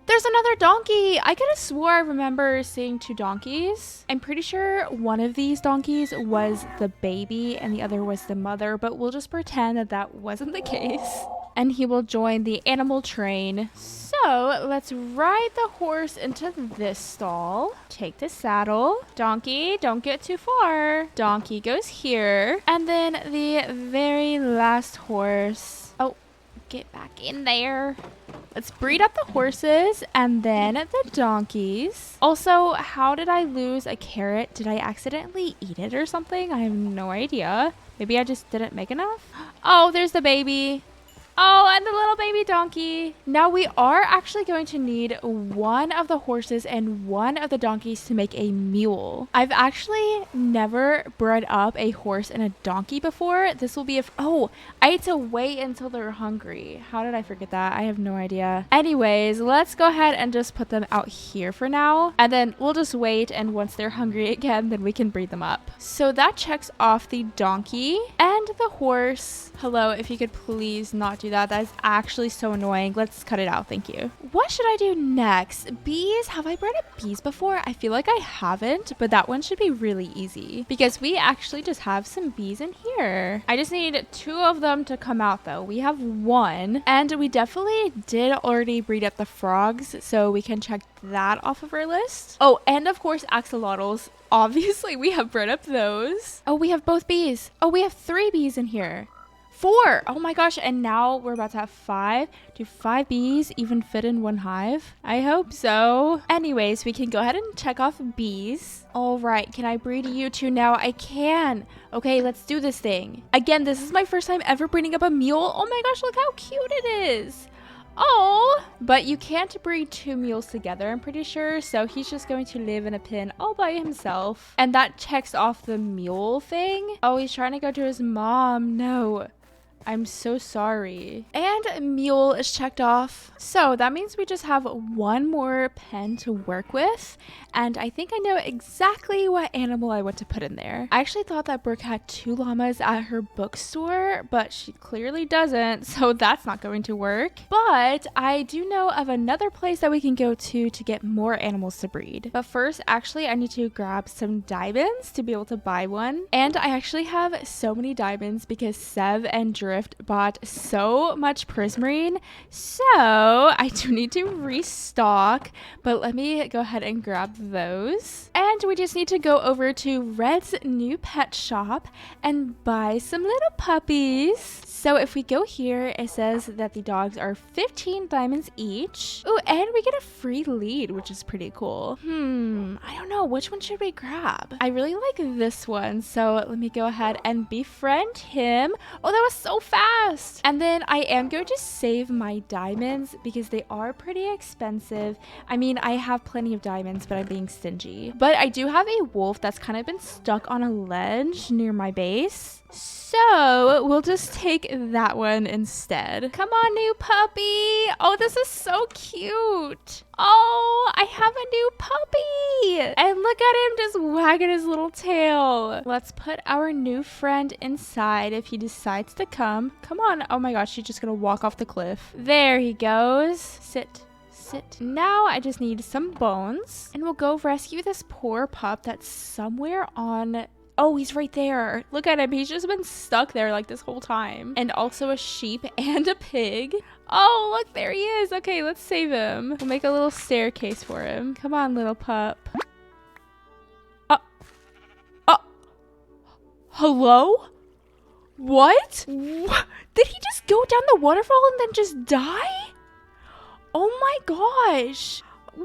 There's another donkey! I could have swore I remember seeing 2 donkeys. I'm pretty sure one of these donkeys was the baby and the other was the mother, but we'll just pretend that that wasn't the case. And he will join the animal train. So let's ride the horse into this stall. Take the saddle. Donkey, don't get too far. Donkey goes here. And then the very last horse. Oh, get back in there. Let's breed up the horses and then the donkeys. Also, how did I lose a carrot? Did I accidentally eat it or something? I have no idea. Maybe I just didn't make enough. Oh, there's the baby. Oh, and the little baby donkey. Now we are actually going to need 1 of the horses and 1 of the donkeys to make a mule. I've actually never bred up a horse and a donkey before. This will be oh, I had to wait until they're hungry. How did I forget that? I have no idea. Anyways, let's go ahead and just put them out here for now. And then we'll just wait, and once they're hungry again, then we can breed them up. So that checks off the donkey and the horse. Hello, if you could please not do that. That is actually so annoying. Let's cut it out. Thank you. What should I do next? Bees? Have I bred up bees before? I feel like I haven't, but that one should be really easy because we actually just have some bees in here. I just need 2 of them to come out though. We have 1, and we definitely did already breed up the frogs, so we can check that off of our list. Oh, and of course axolotls. Obviously we have bred up those. Oh, we have both bees. Oh, we have 3 bees in here. 4! Oh my gosh, and now we're about to have 5. Do 5 bees even fit in 1 hive? I hope so. Anyways, we can go ahead and check off bees. All right, can I breed you 2 now? I can. Okay, let's do this thing. Again, this is my first time ever breeding up a mule. Oh my gosh, look how cute it is. Oh, but you can't breed 2 mules together, I'm pretty sure. So he's just going to live in a pen all by himself. And that checks off the mule thing. Oh, he's trying to go to his mom. No. I'm so sorry. And mule is checked off. So that means we just have one more pen to work with. And I think I know exactly what animal I want to put in there. I actually thought that Brooke had 2 llamas at her bookstore, but she clearly doesn't. So that's not going to work. But I do know of another place that we can go to get more animals to breed. But first, actually, I need to grab some diamonds to be able to buy one. And I actually have so many diamonds because Sev and Drift bought so much prismarine, so I do need to restock, but let me go ahead and grab those. And we just need to go over to Red's new pet shop and buy some little puppies. So if we go here, it says that the dogs are 15 diamonds each. Ooh, and we get a free lead, which is pretty cool. I don't know, which one should we grab? I really like this one, so let me go ahead and befriend him. Oh, that was so fast. And then I am going to save my diamonds because they are pretty expensive. I mean, I have plenty of diamonds, but I'm being stingy. But I do have a wolf that's kind of been stuck on a ledge near my base. So we'll just take that one instead. Come on, new puppy. Oh, this is so cute. Oh, I have a new puppy. And look at him just wagging his little tail. Let's put our new friend inside if he decides to come. Come on. Oh my gosh, she's just gonna walk off the cliff. There he goes. Sit. Now I just need some bones. And we'll go rescue this poor pup that's somewhere on... Oh, he's right there. Look at him. He's just been stuck there like this whole time. And also a sheep and a pig. Oh, look, there he is. Okay, let's save him. We'll make a little staircase for him. Come on, little pup. Hello? What? Did he just go down the waterfall and then just die? Oh my gosh.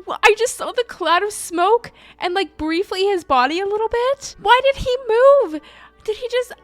I just saw the cloud of smoke and like briefly his body a little bit. Why did he move? Did he just...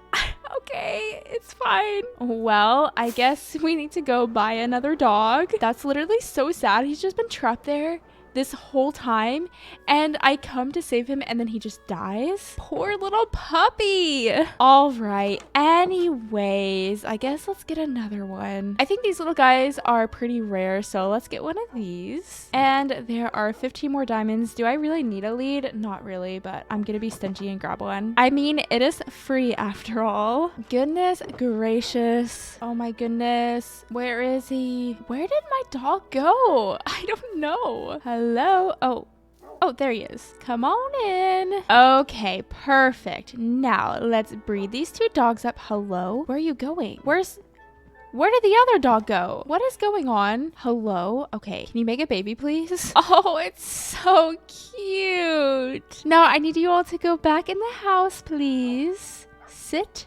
Okay, it's fine. Well, I guess we need to go buy another dog. That's literally so sad. He's just been trapped there this whole time and I come to save him and then he just dies. Poor little puppy. All right, anyways, I guess let's get another one. I think these little guys are pretty rare, so let's get one of these. And there are 15 more diamonds. Do I really need a lead? Not really, but I'm gonna be stingy and grab one. I mean, it is free after all. Goodness gracious. Oh my goodness, where is he? Where did my dog go? I don't know. Hello? Oh, there he is. Come on in. Okay, perfect. Now, let's breed these 2 dogs up. Hello? Where are you going? Where did the other dog go? What is going on? Hello? Okay, can you make a baby, please? Oh, it's so cute. Now, I need you all to go back in the house, please. Sit,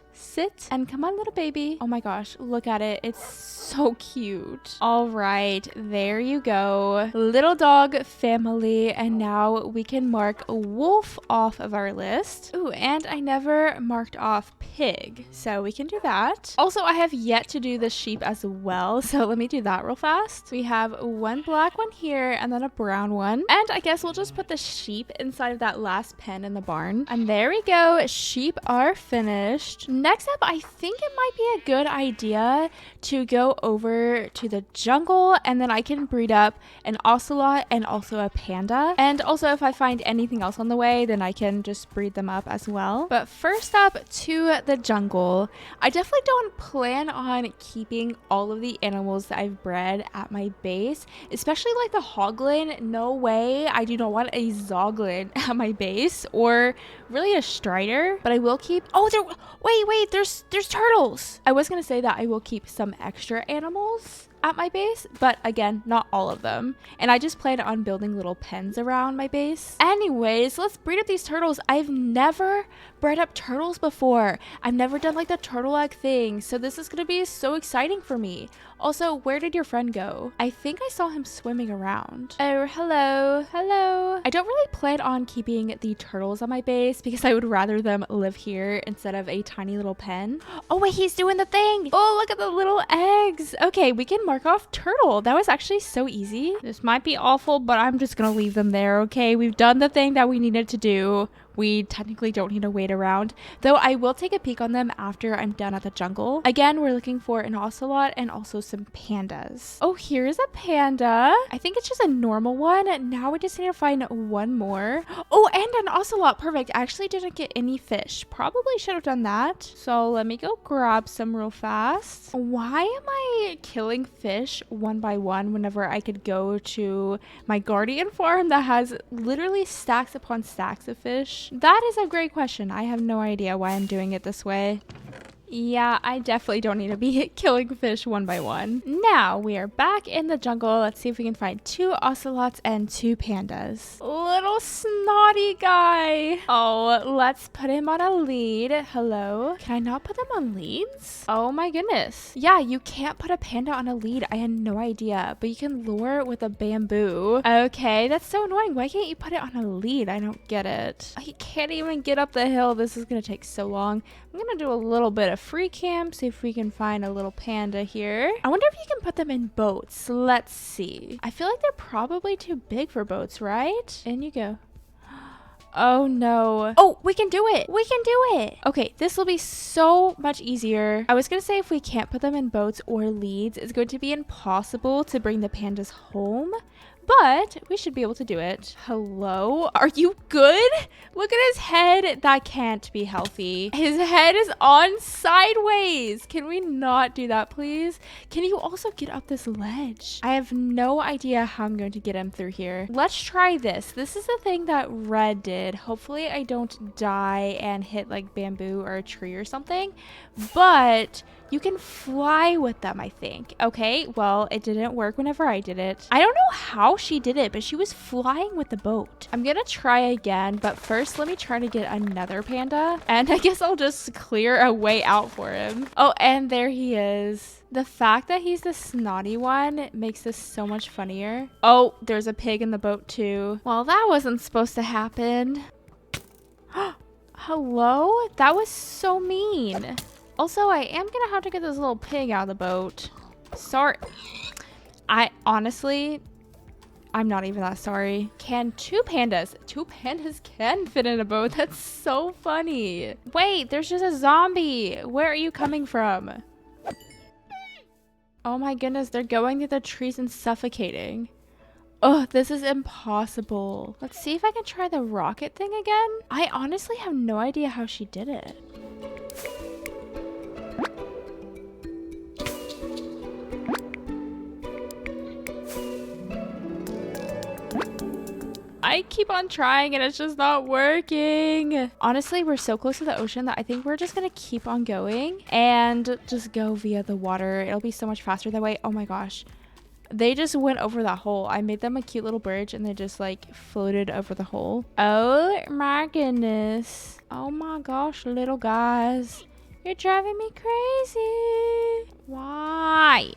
and come on, little baby. Oh my gosh, look at it. It's so cute. All right, there you go. Little dog family. And now we can mark wolf off of our list. Ooh, and I never marked off pig, so we can do that. Also, I have yet to do the sheep as well, so let me do that real fast. We have one black one here and then a brown one. And I guess we'll just put the sheep inside of that last pen in the barn. And there we go. Sheep are finished. Next up, I think it might be a good idea to go over to the jungle and then I can breed up an ocelot and also a panda. And also if I find anything else on the way, then I can just breed them up as well. But first up to the jungle. I definitely don't plan on keeping all of the animals that I've bred at my base, especially like the hoglin. No way. I do not want a zoglin at my base or really a strider, but I will keep... Oh, wait, there's turtles. I was gonna say that I will keep some extra animals at my base, but again, not all of them. And I just plan on building little pens around my base. Anyways, let's breed up these turtles. I've never bred up turtles before. I've never done like the turtle egg thing, so this is gonna be so exciting for me. Also, where did your friend go? I think I saw him swimming around. Oh, hello. I don't really plan on keeping the turtles on my base because I would rather them live here instead of a tiny little pen. Oh wait, he's doing the thing. Oh, look at the little eggs. Okay, we can mark off turtle. That was actually so easy. This might be awful, but I'm just gonna leave them there, okay? We've done the thing that we needed to do. we technically don't need to wait around. Though I will take a peek on them after I'm done at the jungle. Again, we're looking for an ocelot and also some pandas. Oh, here's a panda. I think it's just a normal one. Now we just need to find one more. Oh, and an ocelot. Perfect. I actually didn't get any fish. Probably should have done that. So let me go grab some real fast. Why am I killing fish one by one whenever I could go to my guardian farm that has literally stacks upon stacks of fish? That is a great question. I have no idea why I'm doing it this way. Yeah, I definitely don't need to be killing fish one by one. Now we are back in the jungle. Let's see if we can find 2 ocelots and 2 pandas. Little snotty guy. Oh, let's put him on a lead. Hello. Can I not put them on leads? Oh my goodness. Yeah, you can't put a panda on a lead. I had no idea, but you can lure with a bamboo. Okay, that's so annoying. Why can't you put it on a lead? I don't get it. I can't even get up the hill. This is gonna take so long. I'm gonna do a little bit of free camp, see if we can find a little panda here. I wonder if you can put them in boats. Let's see. I feel like they're probably too big for boats, right? In you go. Oh no. Oh, we can do it. We can do it. Okay, this will be so much easier. I was gonna say if we can't put them in boats or leads, it's going to be impossible to bring the pandas home. But we should be able to do it. Hello? Are you good? Look at his head. That can't be healthy. His head is on sideways. Can we not do that, please? Can you also get up this ledge? I have no idea how I'm going to get him through here. Let's try this. This is the thing that Red did. Hopefully I don't die and hit like bamboo or a tree or something. But you can fly with them, I think. Okay, well, it didn't work whenever I did it. I don't know how she did it, but she was flying with the boat. I'm gonna try again, but first let me try to get another panda. And I guess I'll just clear a way out for him. Oh, and there he is. The fact that he's the snotty one makes this so much funnier. Oh, there's a pig in the boat too. Well, that wasn't supposed to happen. Hello? That was so mean. Also, I am gonna have to get this little pig out of the boat. Sorry. Honestly, I'm not even that sorry. Can 2 pandas can fit in a boat? That's so funny. Wait, there's just a zombie. Where are you coming from? Oh my goodness, they're going through the trees and suffocating. Oh, this is impossible. Let's see if I can try the rocket thing again. I honestly have no idea how she did it. I keep on trying and it's just not working. Honestly, we're so close to the ocean that I think we're just gonna keep on going and just go via the water. It'll be so much faster that way. Oh my gosh. They just went over that hole. I made them a cute little bridge and they just like floated over the hole. Oh my goodness. Oh my gosh, little guys. You're driving me crazy. Why?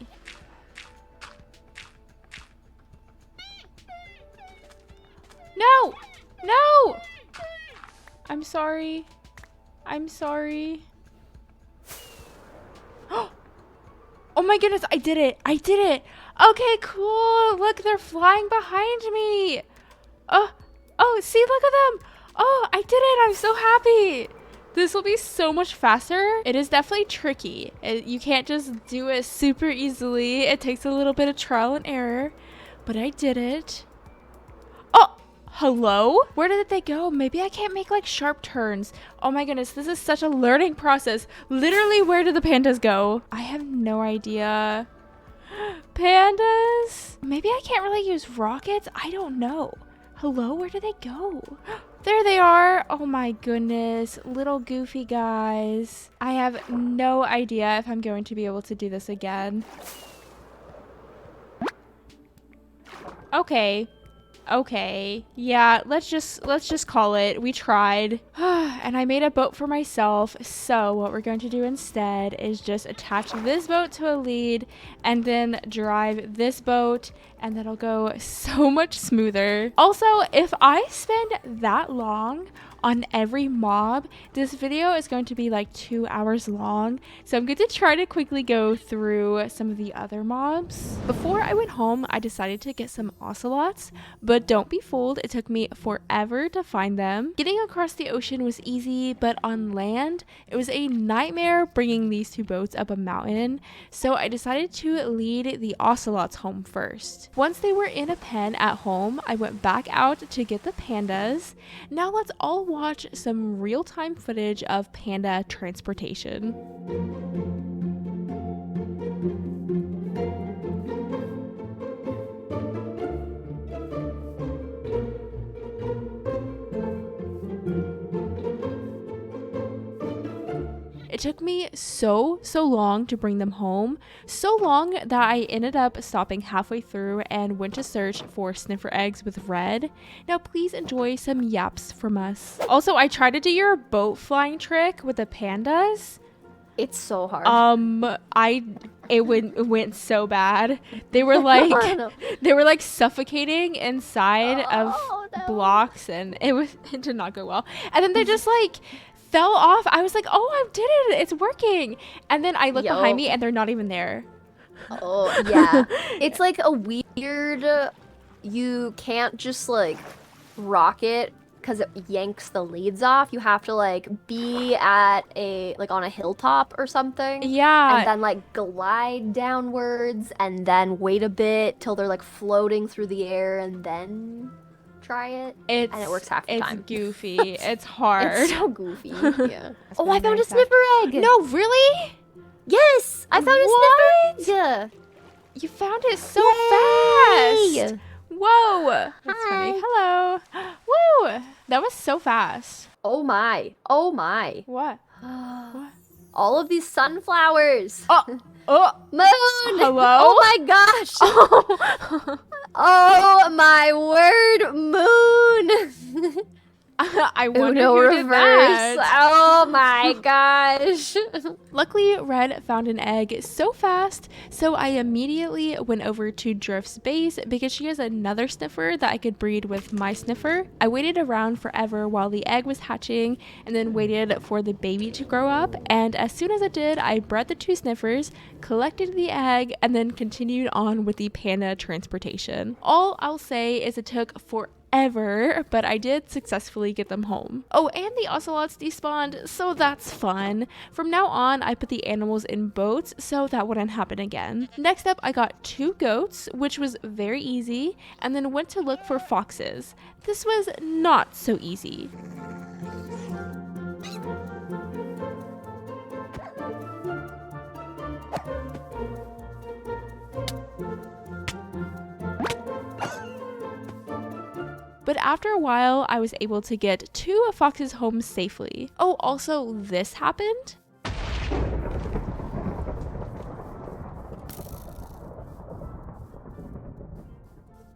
No! No! I'm sorry. I'm sorry. Oh my goodness, I did it. I did it. Okay, cool. Look, they're flying behind me. Oh, see, look at them. Oh, I did it. I'm so happy. This will be so much faster. It is definitely tricky. You can't just do it super easily. It takes a little bit of trial and error, but I did it. Oh, hello? Where did they go? Maybe I can't make like sharp turns. Oh my goodness, this is such a learning process. Literally, where did the pandas go? I have no idea. Pandas? Maybe I can't really use rockets. I don't know. Hello, where did they go? There they are. Oh my goodness, little goofy guys. I have no idea if I'm going to be able to do this again. Okay. Okay, yeah, let's just call it. We tried. And I made a boat for myself. So what we're going to do instead is just attach this boat to a lead and then drive this boat, and that'll go so much smoother. Also, if I spend that long on every mob. This video is going to be like 2 hours long, so I'm going to try to quickly go through some of the other mobs. Before I went home, I decided to get some ocelots, but don't be fooled, it took me forever to find them. Getting across the ocean was easy, but on land, it was a nightmare bringing these two boats up a mountain, so I decided to lead the ocelots home first. Once they were in a pen at home, I went back out to get the pandas. Now let's all watch some real-time footage of panda transportation. It took me so long to bring them home, so long that I ended up stopping halfway through and went to search for sniffer eggs with Red. Now please enjoy some yaps from us. Also, I tried to do your boat flying trick with the pandas. It's so hard. It went so bad. They were like suffocating inside of blocks, and it did not go well. And then they just like fell off. I was like, oh, I did it, it's working. And then I look behind me and they're not even there. Oh yeah. It's like a weird, you can't just like rock it because it yanks the leads off. You have to like be at on a hilltop or something. Yeah. And then like glide downwards and then wait a bit till they're like floating through the air and then try it. And it works half the time. It's goofy. It's hard. It's so goofy. Yeah. Oh, I found a sniffer egg. No, really? Yes, I found a sniffer egg. You found it so Yay! fast. Whoa. That's funny. Hello. Woo. That was so fast. Oh my. Oh my. What? All of these sunflowers. Oh. Moon. Hello? Oh my gosh. Oh my word, moon. I wonder Uno who reverse. did that. Oh my gosh. Luckily, Red found an egg so fast, so I immediately went over to Drift's base because she has another sniffer that I could breed with my sniffer. I waited around forever while the egg was hatching and then waited for the baby to grow up, and as soon as it did, I bred the two sniffers, collected the egg, and then continued on with the panda transportation. All I'll say is it took forever, but I did successfully get them home. Oh, and the ocelots despawned, so that's fun. From now on, I put the animals in boats so that wouldn't happen again. Next up, I got 2 goats, which was very easy, and then went to look for foxes. This was not so easy. But after a while, I was able to get 2 foxes home safely. Oh, also this happened.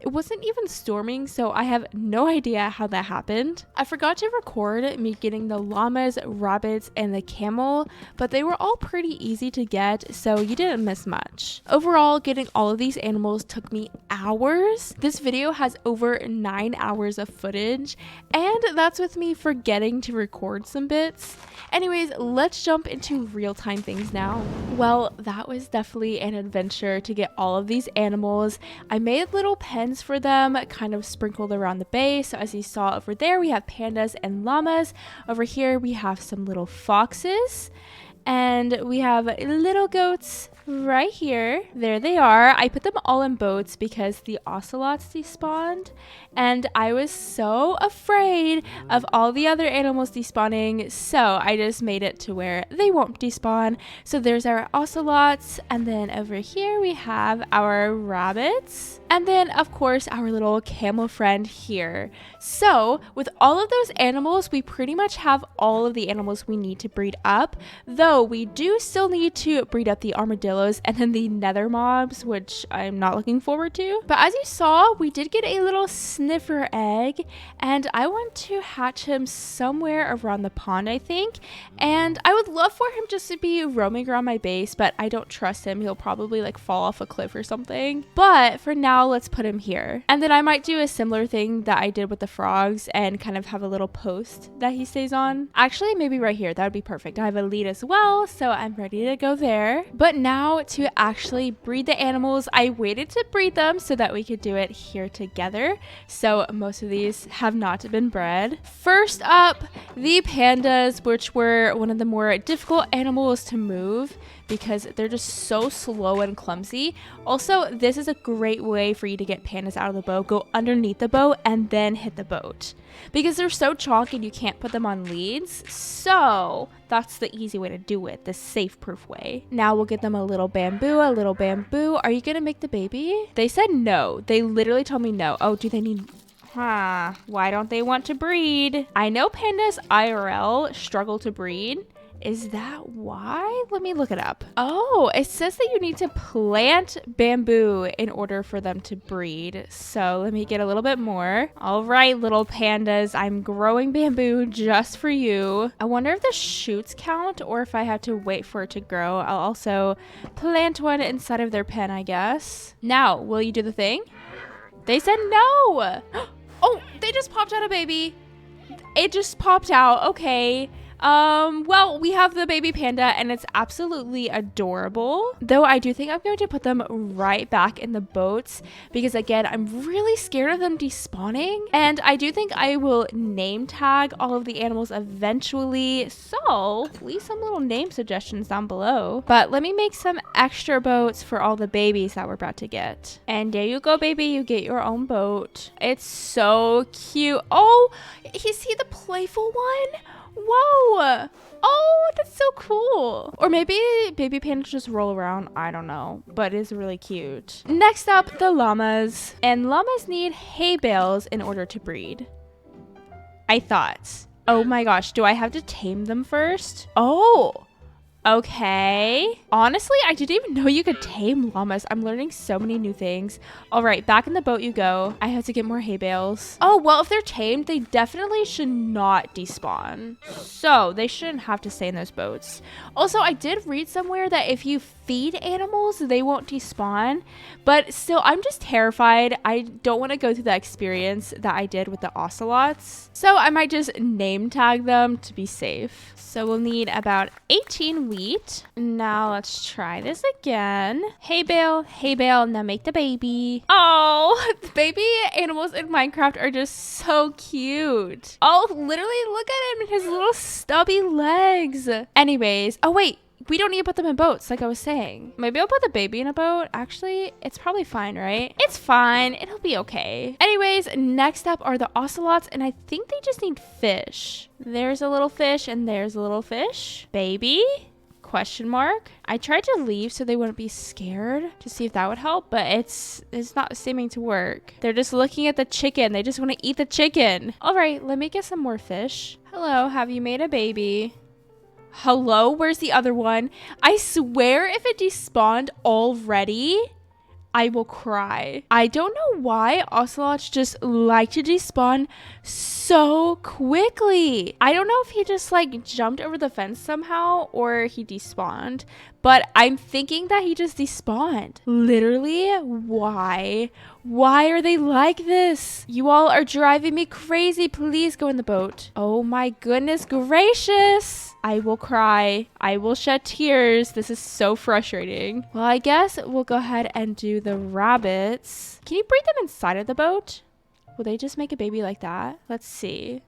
It wasn't even storming, so I have no idea how that happened. I forgot to record me getting the llamas, rabbits, and the camel, but they were all pretty easy to get, so you didn't miss much. Overall, getting all of these animals took me hours. This video has over 9 hours of footage, and that's with me forgetting to record some bits. Anyways, let's jump into real-time things now. Well, that was definitely an adventure to get all of these animals. I made little pens for them, kind of sprinkled around the base. So as you saw over there, we have pandas and llamas. Over here, we have some little foxes. And we have little goats right here. There they are. I put them all in boats because the ocelots despawned, and I was so afraid of all the other animals despawning, so I just made it to where they won't despawn. So there's our ocelots, and then over here we have our rabbits, and then of course our little camel friend here. So with all of those animals, we pretty much have all of the animals we need to breed up, though we do still need to breed up the armadillo armadillos, and then the nether mobs, which I'm not looking forward to. But as you saw, we did get a little sniffer egg, and I want to hatch him somewhere around the pond, I think. And I would love for him just to be roaming around my base, but I don't trust him. He'll probably like fall off a cliff or something. But for now, let's put him here. And then I might do a similar thing that I did with the frogs and kind of have a little post that he stays on. Actually, maybe right here. That would be perfect. I have a lead as well, so I'm ready to go there. But now to actually breed the animals, I waited to breed them so that we could do it here together. So most of these have not been bred. First up, the pandas, which were one of the more difficult animals to move because they're just so slow and clumsy. Also, this is a great way for you to get pandas out of the boat. Go underneath the boat and then hit the boat because they're so chalky and you can't put them on leads. So that's the easy way to do it, the safe proof way. Now we'll get them a little bamboo, a little bamboo. Are you gonna make the baby? They said no. They literally told me no. Oh, do they need... Why don't they want to breed? I know pandas IRL struggle to breed. Is that why? Let me look it up. Oh, it says that you need to plant bamboo in order for them to breed. So let me get a little bit more. All right, little pandas, I'm growing bamboo just for you. I wonder if the shoots count or if I have to wait for it to grow. I'll also plant one inside of their pen, I guess. Now, will you do the thing? They said no. Oh, they just popped out a baby. It just popped out. Okay. Well, we have the baby panda and it's absolutely adorable. Though I do think I'm going to put them right back in the boats because again, I'm really scared of them despawning. And I do think I will name tag all of the animals eventually. So leave some little name suggestions down below. But let me make some extra boats for all the babies that we're about to get. And there you go, baby. You get your own boat. It's so cute. Oh, is he the playful one? Whoa! Oh, that's so cool. Or maybe baby pandas just roll around. I don't know, but it's really cute. Next up, the llamas. And llamas need hay bales in order to breed. I thought. Oh my gosh, do I have to tame them first? Oh, okay. Honestly, I didn't even know you could tame llamas. I'm learning so many new things. All right, back in the boat you go. I have to get more hay bales. Oh, well, if they're tamed, they definitely should not despawn. So they shouldn't have to stay in those boats. Also, I did read somewhere that if you feed animals, they won't despawn. But still, I'm just terrified. I don't want to go through that experience that I did with the ocelots. So I might just name tag them to be safe. So we'll need about 18 wheat. Now let's try this again. Hay bale, now make the baby. Oh, the baby animals in Minecraft are just so cute. Oh, literally look at him and his little stubby legs. Anyways, oh wait. We don't need to put them in boats, like I was saying. Maybe I'll put the baby in a boat. Actually, it's probably fine, right? It's fine. It'll be okay. Anyways, next up are the ocelots, and I think they just need fish. There's a little fish, and there's a little fish. Baby? Question mark. I tried to leave so they wouldn't be scared to see if that would help, but it's not seeming to work. They're just looking at the chicken. They just want to eat the chicken. All right, let me get some more fish. Hello, have you made a baby? Hello, where's the other one? I swear if it despawned already, I will cry. I don't know why ocelots just like to despawn so quickly. I don't know if he just like jumped over the fence somehow or he despawned, but I'm thinking that he just despawned. Literally, why? Why are they like this? You all are driving me crazy. Please go in the boat. Oh my goodness gracious. I will cry. I will shed tears. This is so frustrating. Well, I guess we'll go ahead and do the rabbits. Can you breed them inside of the boat? Will they just make a baby like that? Let's see.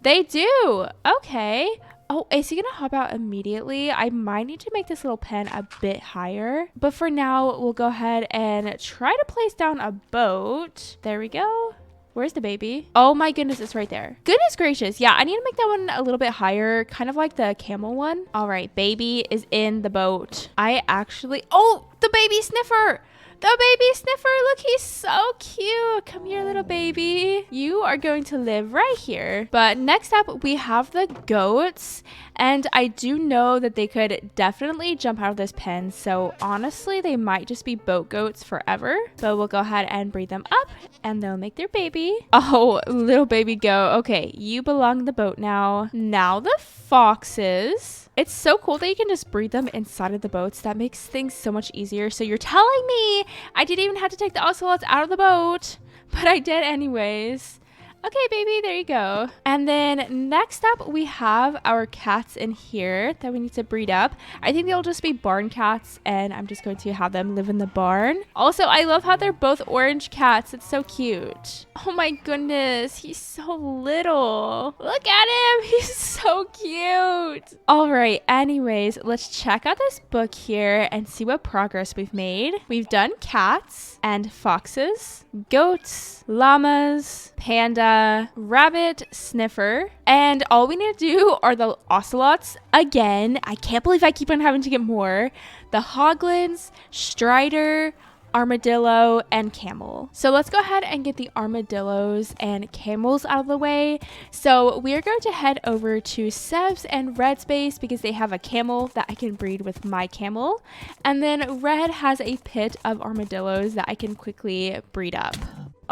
They do. Okay. Oh, is he gonna hop out immediately? I might need to make this little pen a bit higher. But for now, we'll go ahead and try to place down a boat. There we go. Where's the baby? Oh my goodness, it's right there. Goodness gracious. Yeah, I need to make that one a little bit higher, kind of like the camel one. All right, baby is in the boat. Oh, the baby sniffer. The baby sniffer, look, he's so cute. Come here, little baby. You are going to live right here. But next up, we have the goats. And I do know that they could definitely jump out of this pen. So honestly, they might just be boat goats forever. So we'll go ahead and breed them up and they'll make their baby. Oh, little baby goat. Okay, you belong in the boat now. Now the foxes. It's so cool that you can just breed them inside of the boats. That makes things so much easier. So you're telling me I didn't even have to take the ocelots out of the boat, but I did anyways. Okay, baby, there you go. And then next up, we have our cats in here that we need to breed up. I think they'll just be barn cats, and I'm just going to have them live in the barn. Also, I love how they're both orange cats. It's so cute. Oh my goodness, he's so little. Look at him, he's so cute. All right, anyways, let's check out this book here and see what progress we've made. We've done cats and foxes, goats, llamas, panda, rabbit, sniffer, and all we need to do are the ocelots again. I can't believe I keep on having to get more. The hoglins, strider, armadillo, and camel. So let's go ahead and get the armadillos and camels out of the way. So we are going to head over to Seb's and Red's base because they have a camel that I can breed with my camel. And then Red has a pit of armadillos that I can quickly breed up.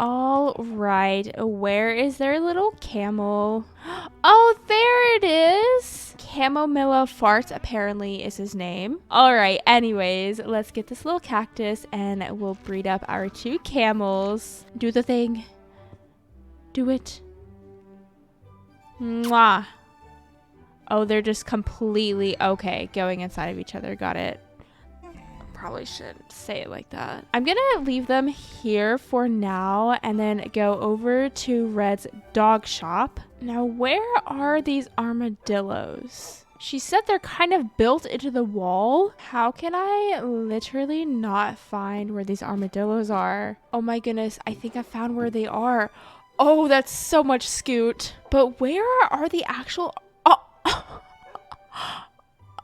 All right, where is their little camel? Oh, there it is. Camomilla Fart apparently is his name. All right, anyways, let's get this little cactus and we'll breed up our 2 camels. Do the thing. Do it. Mwah. Oh, they're just completely okay going inside of each other. Got it. Probably shouldn't say it like that. I'm gonna leave them here for now and then go over to Red's dog shop. Now, where are these armadillos? She said they're kind of built into the wall. How can I literally not find where these armadillos are? Oh my goodness, I think I found where they are. Oh, that's so much scoot. But where are the actual...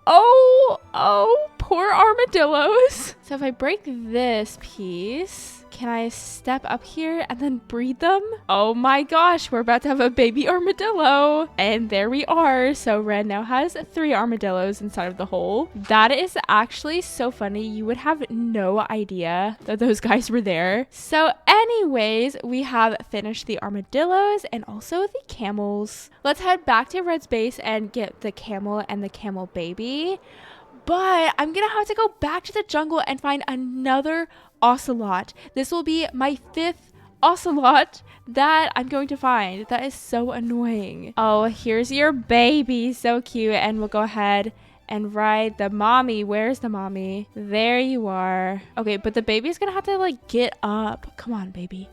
Oh, poor armadillos. So if I break this piece, can I step up here and then breed them? Oh my gosh, we're about to have a baby armadillo. And there we are. So Red now has 3 armadillos inside of the hole. That is actually so funny. You would have no idea that those guys were there. So anyways, we have finished the armadillos and also the camels. Let's head back to Red's base and get the camel and the camel baby. But I'm gonna have to go back to the jungle and find another ocelot. This will be my 5th ocelot that I'm going to find. That is so annoying. Oh, here's your baby. So cute. And we'll go ahead and ride the mommy. Where's the mommy? There you are. Okay, but the baby's gonna have to like get up. Come on, baby.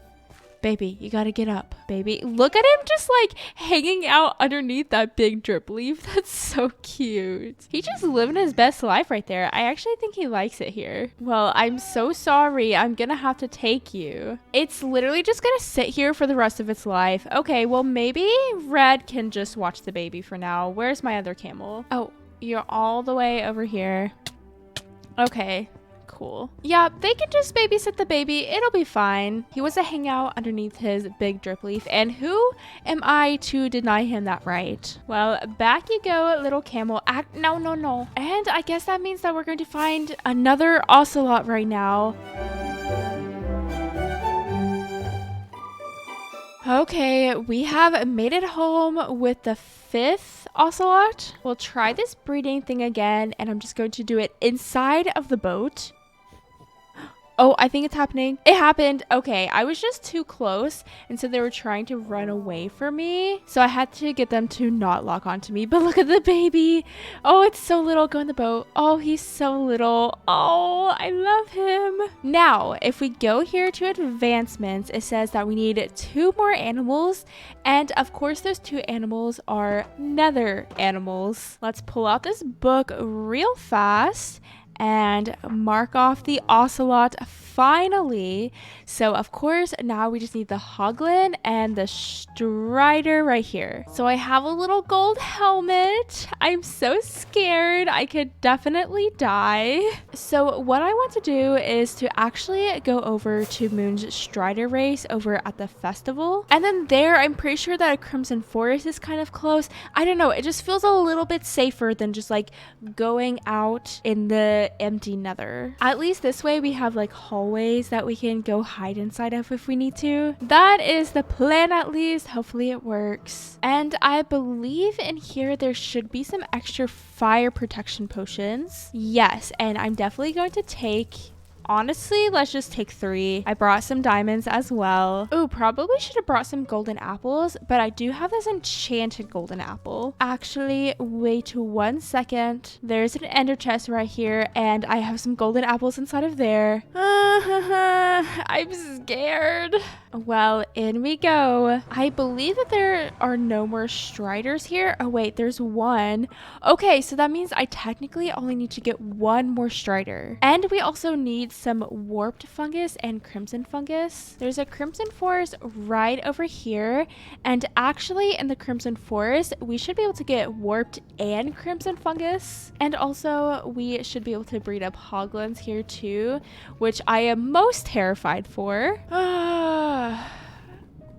Baby, you gotta get up, baby. Look at him just like hanging out underneath that big drip leaf. That's so cute. He's just living his best life right there. I actually think he likes it here. Well, I'm so sorry. I'm gonna have to take you. It's literally just gonna sit here for the rest of its life. Okay, well maybe Red can just watch the baby for now. Where's my other camel? Oh, you're all the way over here. Okay. Cool. Yeah, they can just babysit the baby. It'll be fine. He wants to hang out underneath his big drip leaf. And who am I to deny him that right? Well, back you go, little camel. No. And I guess that means that we're going to find another ocelot right now. Okay, we have made it home with the 5th ocelot. We'll try this breeding thing again, and I'm just going to do it inside of the boat. Oh, I think it's happening. It happened. Okay, I was just too close, and so they were trying to run away from me. So I had to get them to not lock onto me. But look at the baby. Oh, it's so little. Go in the boat. Oh, he's so little. Oh, I love him. Now, if we go here to advancements, it says that we need 2 more animals. And of course, those 2 animals are nether animals. Let's pull out this book real fast. and mark off the ocelot finally. So of course, now we just need the hoglin and the strider right here. So I have a little gold helmet. I'm so scared. I could definitely die. So what I want to do is to actually go over to Moon's strider race over at the festival. And then there, I'm pretty sure that a Crimson Forest is kind of close. I don't know. It just feels a little bit safer than just like going out in the empty nether. At least this way we have like hallways that we can go hide inside of if we need to. That is the plan at least. Hopefully it works. And I believe in here there should be some extra fire protection potions. Yes, and I'm definitely going to take... Honestly, let's just take 3. I brought some diamonds as well. Ooh, probably should have brought some golden apples, but I do have this enchanted golden apple. Actually, wait 1 second. There's an ender chest right here, and I have some golden apples inside of there. I'm scared. Well, in we go. I believe that there are no more striders here. Oh, wait, there's 1. Okay, so that means I technically only need to get 1 more strider. And we also need some warped fungus and crimson fungus. There's a crimson forest right over here. And actually, in the crimson forest, we should be able to get warped and crimson fungus. And also, we should be able to breed up hoglins here too, which I am most terrified for.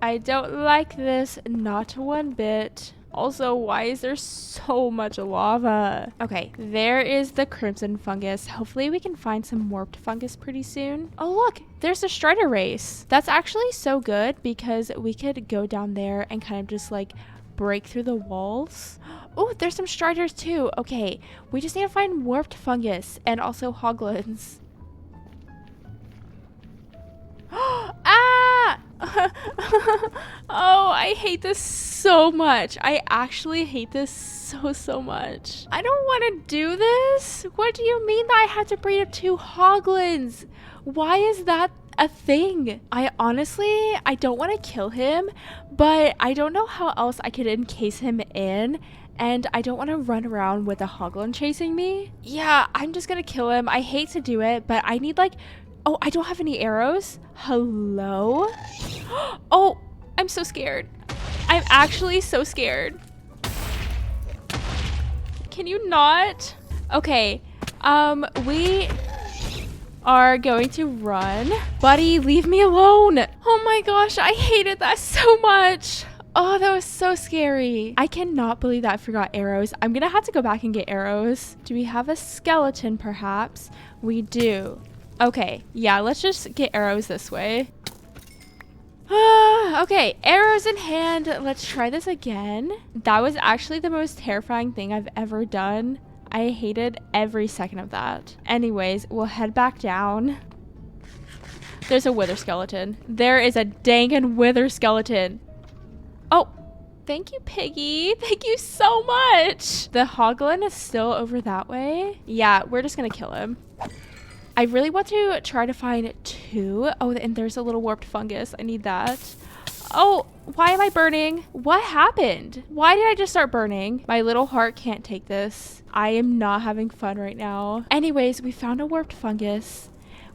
I don't like this, not one bit. Also, why is there so much lava? Okay, there is the crimson fungus. Hopefully we can find some warped fungus pretty soon. Oh look, there's a strider race. That's actually so good because we could go down there and kind of just like break through the walls. Oh, there's some striders too. Okay, we just need to find warped fungus and also hoglins. Ah! Oh, I hate this so much. I actually hate this so much. I don't want to do this. What do you mean that I have to breed up 2 hoglins? Why is that a thing? I don't want to kill him, but I don't know how else I could encase him in. And I don't want to run around with a hoglin chasing me. Yeah, I'm just gonna kill him. I hate to do it, but I need like... Oh, I don't have any arrows. Hello? Oh, I'm so scared. I'm actually so scared. Can you not? Okay, we are going to run. Buddy, leave me alone. Oh my gosh, I hated that so much. Oh, that was so scary. I cannot believe that I forgot arrows. I'm gonna have to go back and get arrows. Do we have a skeleton perhaps? We do. Okay, yeah, let's just get arrows this way. Okay, arrows in hand. Let's try this again. That was actually the most terrifying thing I've ever done. I hated every second of that. Anyways, we'll head back down. There's a wither skeleton. There is a dangin' wither skeleton. Oh, thank you, Piggy. Thank you so much. The hoglin is still over that way. Yeah, we're just gonna kill him. I really want to try to find 2. Oh, and there's a little warped fungus. I need that. Oh, why am I burning? What happened? Why did I just start burning? My little heart can't take this. I am not having fun right now. Anyways, we found a warped fungus.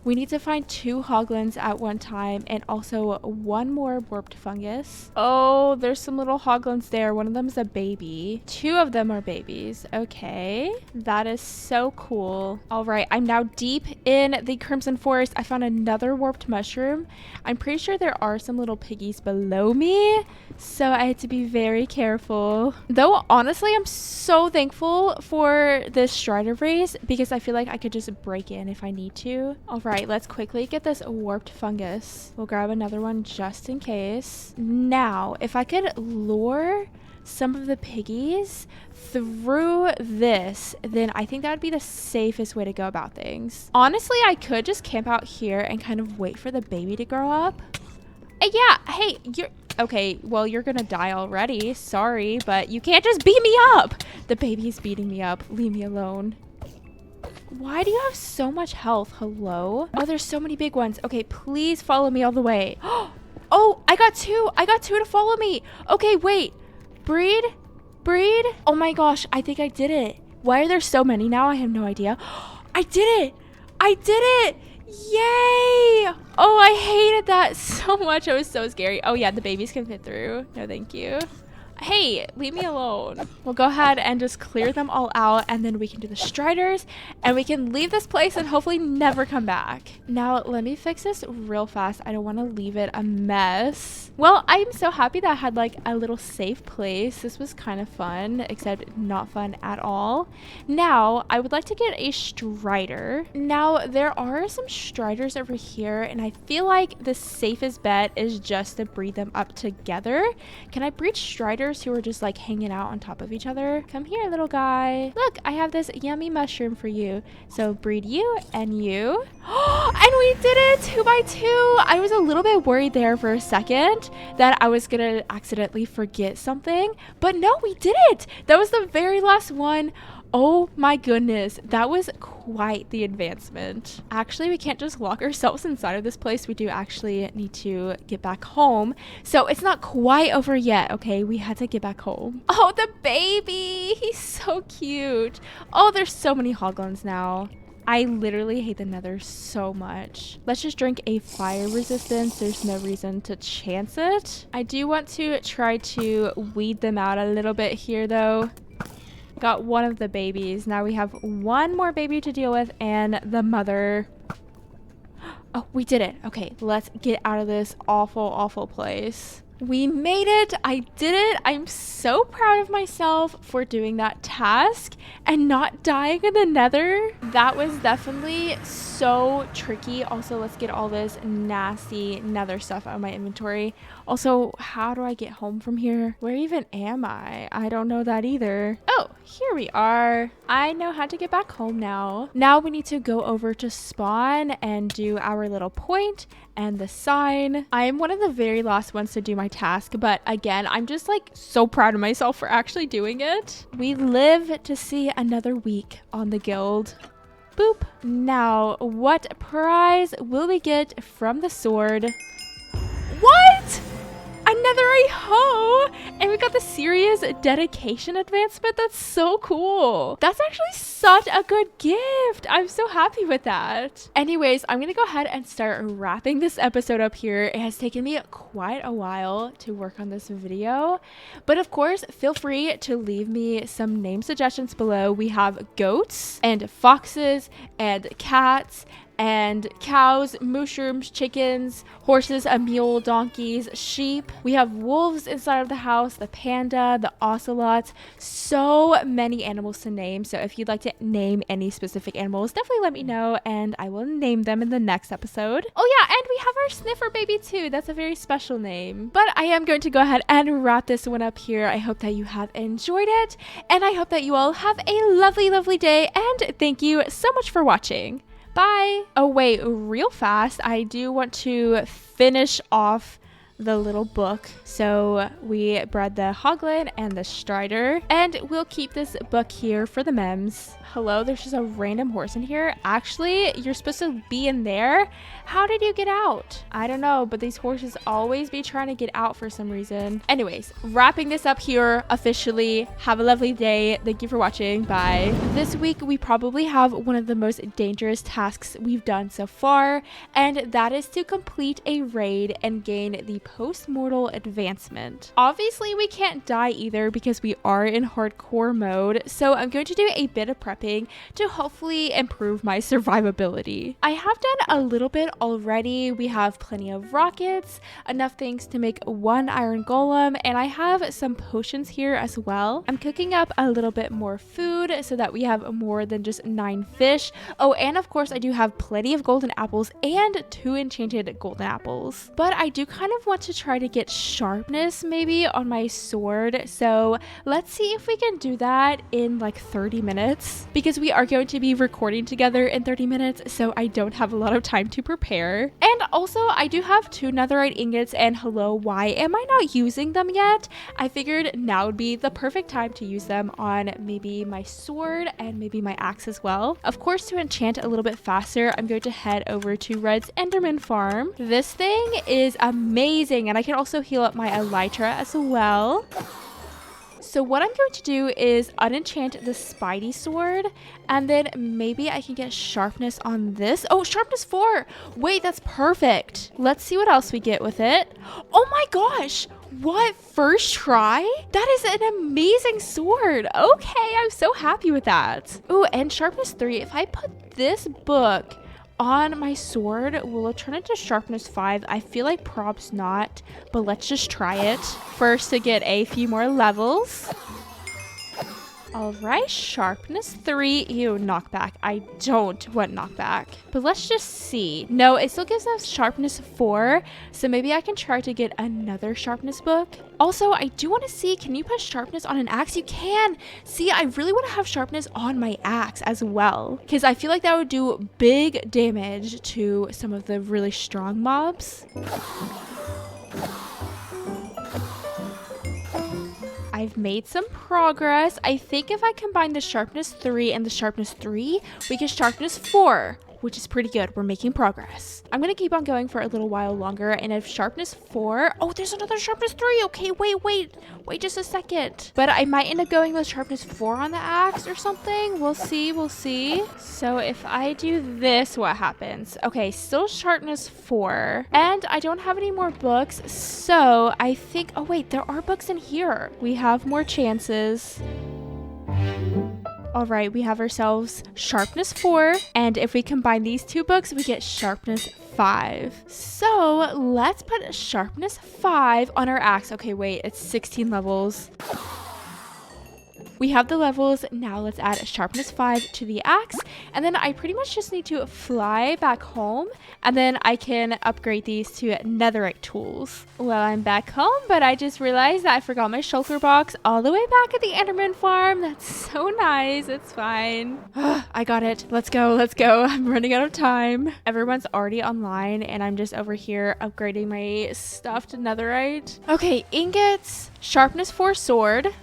We need to find 2 hoglins at one time and also 1 more warped fungus. Oh, there's some little hoglins there. One of them is a baby. 2 of them are babies. Okay, that is so cool. All right, I'm now deep in the Crimson Forest. I found another warped mushroom. I'm pretty sure there are some little piggies below me, so I had to be very careful. Though, honestly, I'm so thankful for this strider race because I feel like I could just break in if I need to. All right, let's quickly get this warped fungus. We'll grab another one just in case. Now, if I could lure some of the piggies through this, then I think that would be the safest way to go about things. Honestly, I could just camp out here and kind of wait for the baby to grow up. Yeah, hey, you're... Okay, well, you're gonna die already. Sorry, but you can't just beat me up. The baby's beating me up. Leave me alone. Why do you have so much health? Hello? Oh, there's so many big ones. Okay, please follow me all the way. Oh, I got 2. I got 2 to follow me. Okay, wait. Breed? Breed? Oh my gosh, I think I did it. Why are there so many now? I have no idea. I did it! I did it! Yay! Oh, I hated that so much. It was so scary. Oh yeah, the babies can fit through. No, thank you. Hey, leave me alone. We'll go ahead and just clear them all out, and then we can do the striders, and we can leave this place and hopefully never come back. Now, let me fix this real fast. I don't want to leave it a mess. Well, I'm so happy that I had like a little safe place. This was kind of fun, except not fun at all. Now, I would like to get a strider. Now, there are some striders over here, and I feel like the safest bet is just to breed them up together. Can I breed striders who are just like hanging out on top of each other? Come here, little guy. Look, I have this yummy mushroom for you. So breed you and you. And we did it 2 by 2. I was a little bit worried there for a second that I was gonna accidentally forget something, but no, we did it. That was the very last one. Oh my goodness, that was quite the advancement. Actually, we can't just lock ourselves inside of this place. We do actually need to get back home. So it's not quite over yet, okay? We had to get back home. Oh, the baby! He's so cute. Oh, there's so many hoglins now. I literally hate the nether so much. Let's just drink a fire resistance. There's no reason to chance it. I do want to try to weed them out a little bit here though. Got one of the babies. Now we have one more baby to deal with and the mother. Oh, we did it. Okay, let's get out of this awful, awful place. We made it. I did it. I'm so proud of myself for doing that task and not dying in the nether. That was definitely so tricky. Also, let's get all this nasty nether stuff out of my inventory. Also, how do I get home from here? Where even am I? I don't know that either. Oh, here we are. I know how to get back home now. Now we need to go over to spawn and do our little point and the sign. I'm one of the very last ones to do my task, but again, I'm just like so proud of myself for actually doing it. We live to see another week on the guild. Boop. Now, what prize will we get from the sword? What? Another hoe, and we got the serious dedication advancement. That's so cool. That's actually such a good gift. I'm so happy with that. Anyways, I'm gonna go ahead and start wrapping this episode up here. It has taken me quite a while to work on this video, but of course, feel free to leave me some name suggestions below. We have goats and foxes and cats and cows, mushrooms, chickens, horses, a mule, donkeys, sheep. We have wolves inside of the house, the panda, the ocelots, so many animals to name. So if you'd like to name any specific animals, definitely let me know and I will name them in the next episode. Oh yeah, and we have our sniffer baby too. That's a very special name. But I am going to go ahead and wrap this one up here. I hope that you have enjoyed it and I hope that you all have a lovely, lovely day, and thank you so much for watching. Bye. Oh wait, real fast, I do want to finish off the little book. So we bred the hoglin and the strider, and we'll keep this book here for the memes. Hello, there's just a random horse in here. Actually, you're supposed to be in there. How did you get out? I don't know, but these horses always be trying to get out for some reason. Anyways, wrapping this up here officially. Have a lovely day. Thank you for watching. Bye. This week, we probably have one of the most dangerous tasks we've done so far, and that is to complete a raid and gain the post-mortal advancement. Obviously, we can't die either because we are in hardcore mode, so I'm going to do a bit of prepping to hopefully improve my survivability. I have done a little bit already. We have plenty of rockets, enough things to make 1 iron golem, and I have some potions here as well. I'm cooking up a little bit more food so that we have more than just 9 fish. Oh, and of course I do have plenty of golden apples and 2 enchanted golden apples. But I do kind of want to try to get sharpness maybe on my sword, so let's see if we can do that in like 30 minutes. Because we are going to be recording together in 30 minutes, so I don't have a lot of time to prepare. And also, I do have 2 netherite ingots, and hello, why am I not using them yet? I figured now would be the perfect time to use them on maybe my sword and maybe my axe as well. Of course, to enchant a little bit faster, I'm going to head over to Red's Enderman farm. This thing is amazing, and I can also heal up my elytra as well. So what I'm going to do is unenchant the Spidey sword, and then maybe I can get sharpness on this. Oh, sharpness 4. Wait, that's perfect. Let's see what else we get with it. Oh my gosh. What? First try? That is an amazing sword. Okay, I'm so happy with that. Oh, and sharpness 3. If I put this book on my sword, will it turn into sharpness 5? I feel like prob's not, but let's just try it. First to get a few more levels. All right, sharpness 3. Ew, knockback. I don't want knockback. But let's just see. No, it still gives us sharpness 4. So maybe I can try to get another sharpness book. Also, I do want to see, can you put sharpness on an axe? You can. See, I really want to have sharpness on my axe as well, because I feel like that would do big damage to some of the really strong mobs. I've made some progress. I think if I combine the sharpness 3 and the sharpness 3, we get sharpness 4, which is pretty good. We're making progress. I'm going to keep on going for a little while longer, and if sharpness 4... Oh, there's another sharpness 3. Okay, wait just a second. But I might end up going with sharpness 4 on the axe or something. We'll see. So if I do this, what happens? Okay, still sharpness 4. And I don't have any more books, so I think... Oh, wait, there are books in here. We have more chances. All right, we have ourselves sharpness 4, and if we combine these two books, we get sharpness 5. So let's put sharpness 5 on our axe. Okay, wait, it's 16 levels. We have the levels. Now let's add sharpness 5 to the axe, and then I pretty much just need to fly back home, and then I can upgrade these to netherite tools. Well, I'm back home, but I just realized that I forgot my shulker box all the way back at the Enderman farm. That's so nice. It's fine. I got it. Let's go. I'm running out of time. Everyone's already online, and I'm just over here upgrading my stuff to netherite. Okay, ingots, sharpness 4 sword,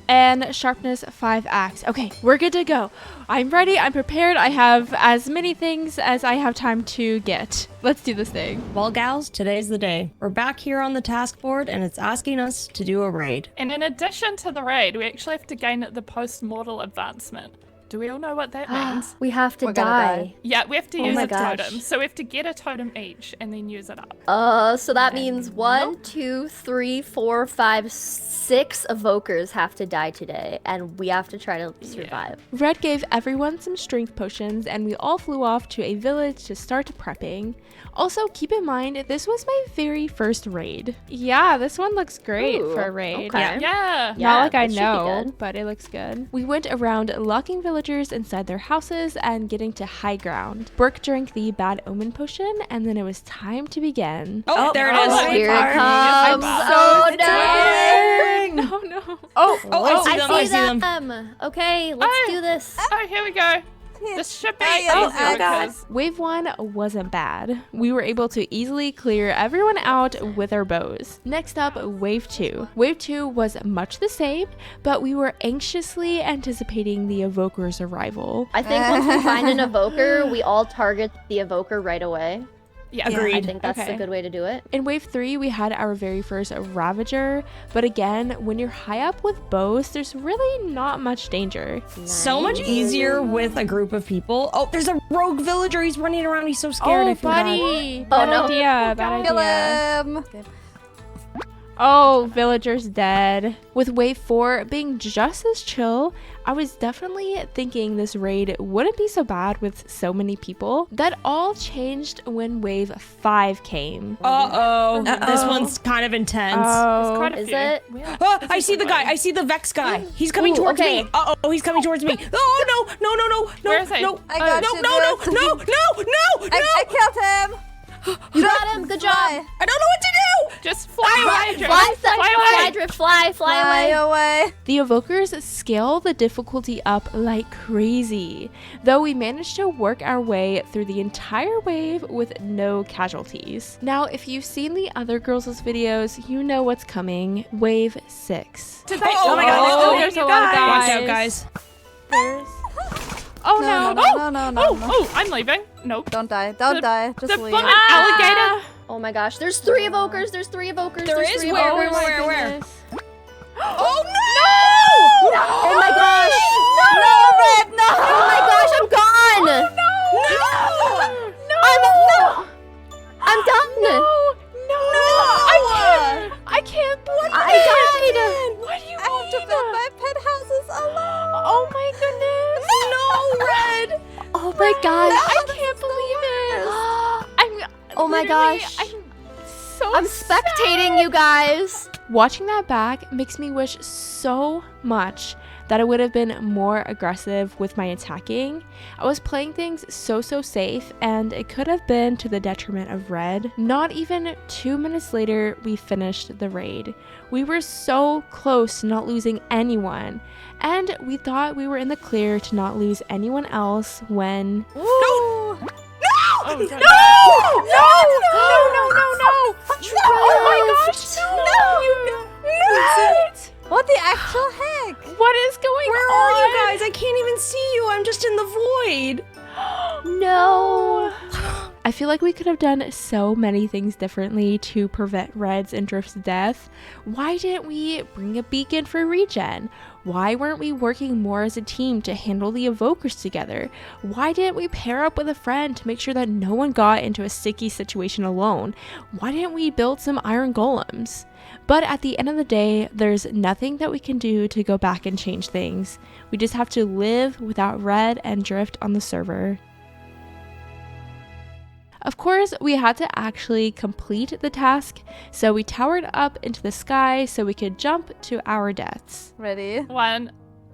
and sharpness 5 axe. Okay, we're good to go. I'm ready. I'm prepared. I have as many things as I have time to get. Let's do this thing. Well, gals, today's the day. We're back here on the task board, and it's asking us to do a raid. And in addition to the raid, we actually have to gain the post-mortal advancement. Do we all know what that means? We have to We're gonna die. Yeah, we have to use my a gosh. totem. So we have to get a totem each and then use it up. So that means 1, 2, 3, 4, 5, 6 evokers have to die today, and we have to try to survive. Red gave everyone some strength potions, and we all flew off to a village to start prepping. Also, keep in mind, this was my very first raid. Yeah, this one looks great Ooh, for a raid. okay. Yeah. Not like I this should be know, good. but it looks good. We went around locking villagers inside their houses and getting to high ground. Brooke drank the bad omen potion, and then it was time to begin. Oh, there it is. oh, Here it I'm comes. so Oh no! No, no. Oh, I see them. them. Okay, let's do this. Oh, here we go. This should be Oh, easier I got because Wave 1 wasn't bad. We were able to easily clear everyone out with our bows. Next up, Wave 2. Wave 2 was much the same, but we were anxiously anticipating the evoker's arrival. I think once we find an evoker, we all target the evoker right away. yeah, I Agreed. think that's Okay. a good way to do it. In Wave 3, we had our very first Ravager, but again, when you're high up with bows, there's really not much danger. So much easier with a group of people. Oh, there's a rogue villager. He's running around. He's so scared. I feel bad. buddy! Oh, Bad no. idea, bad Kill idea. him. Oh, villager's dead. With Wave 4 being just as chill, I was definitely thinking this raid wouldn't be so bad with so many people. That all changed when Wave 5 came. Uh-oh. This one's kind of intense. there's Oh, quite a Is few. it? Yeah. Oh, I see the guy. I see the Vex guy. He's coming Ooh, towards okay. me. Uh-oh, he's coming towards me. Oh, no. Where is he? No. I got no, you, no, dude. no, no, no, no. I killed him. You got him. Good job. Fly. I don't know what to do. Just fly away, Fly, Fly away. drift, fly away. the evokers scale the difficulty up like crazy, though we managed to work our way through the entire wave with no casualties. Now, if you've seen the other girls' videos, you know what's coming. Wave 6. Did they? Oh my God, Oh, there's a lot of Watch guys. out, guys. Oh No, no! no, no, no, no, Oh, no. oh, I'm leaving. Nope. Don't die. Don't die. The Just leave. bug alligator. Oh my gosh, there's 3 evokers. There's 3 evokers. There there's is? 3 Where, evokers. where? Oh, no. Oh my gosh! No, Red, no! Oh my gosh, I'm gone! I'm done! I can't believe I it. died! What do you I have to build my penthouses alone. Oh my goodness. No, Red. Oh my gosh! I can't believe it. Oh my literally- gosh. I'm I'm spectating you guys! Watching that back makes me wish so much that I would have been more aggressive with my attacking. I was playing things so safe, and it could have been to the detriment of Red. Not even 2 minutes later, we finished the raid. We were so close to not losing anyone, and we thought we were in the clear to not lose anyone else when... Ooh. Oh, don't No! Oh my gosh! No! What the actual heck? What is going Where on? are you guys? I can't even see you. I'm just in the void. No! I feel like we could have done so many things differently to prevent Red's and Drift's death. Why didn't we bring a beacon for regen? Why weren't we working more as a team to handle the evokers together? Why didn't we pair up with a friend to make sure that no one got into a sticky situation alone? Why didn't we build some iron golems? But at the end of the day, there's nothing that we can do to go back and change things. We just have to live without Red and Drift on the server. Of course, we had to actually complete the task, so we towered up into the sky so we could jump to our deaths. Ready? 1,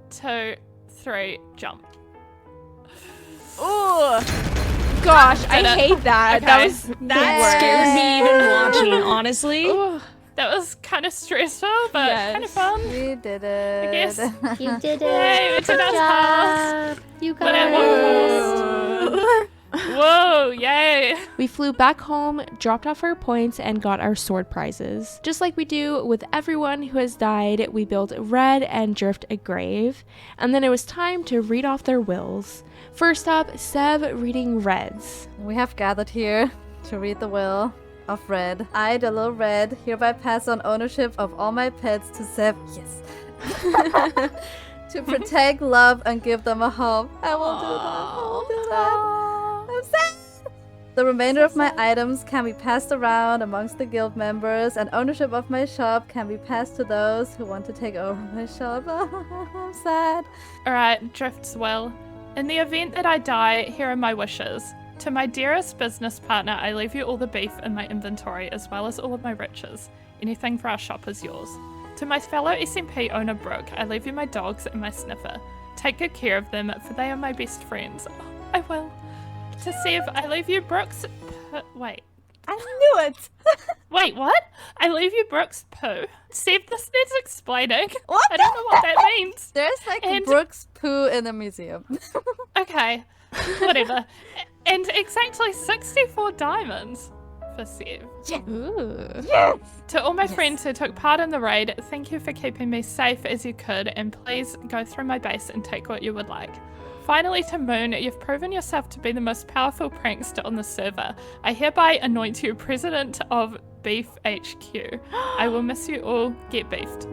2, 3, jump. Oh gosh, I Did it. hate that. Okay. That was That scared me even watching, honestly. Ugh. That was kind of stressful, but Yes. kind of fun. We did it. I guess. You did it! Yay, we did our task. You But at what cost? Whoa, yay. We flew back home, dropped off our points, and got our sword prizes. Just like we do with everyone who has died, we built Red and Drift a grave, and then it was time to read off their wills. First up, Seb reading Red's. We have gathered here to read the will of Red. I, the little Red, hereby pass on ownership of all my pets to Seb. Yes. To protect, love, and give them a home. I will do that. I will do that. I'm sad. The remainder of my items can be passed around amongst the guild members, and ownership of my shop can be passed to those who want to take over my shop. I'm sad. Alright, Drift's will. In the event that I die, here are my wishes. To my dearest business partner, I leave you all the beef in my inventory, as well as all of my riches. Anything for our shop is yours. To my fellow SMP owner Brooke, I leave you my dogs and my sniffer. Take good care of them, for they are my best friends. Oh, I will. To Sev, I leave you Brooke's... Wait. I knew it. Wait, what? I leave you Brooke's poo. Sev, this needs explaining. What? I don't know what that means. There's like And- Brooks poo in the museum. Okay, whatever. And exactly 64 diamonds for Sev. Ooh. To all my friends who took part in the raid, thank you for keeping me safe as you could, and please go through my base and take what you would like. Finally, to Moon, you've proven yourself to be the most powerful prankster on the server. I hereby anoint you president of Beef HQ. I will miss you all. Get beefed.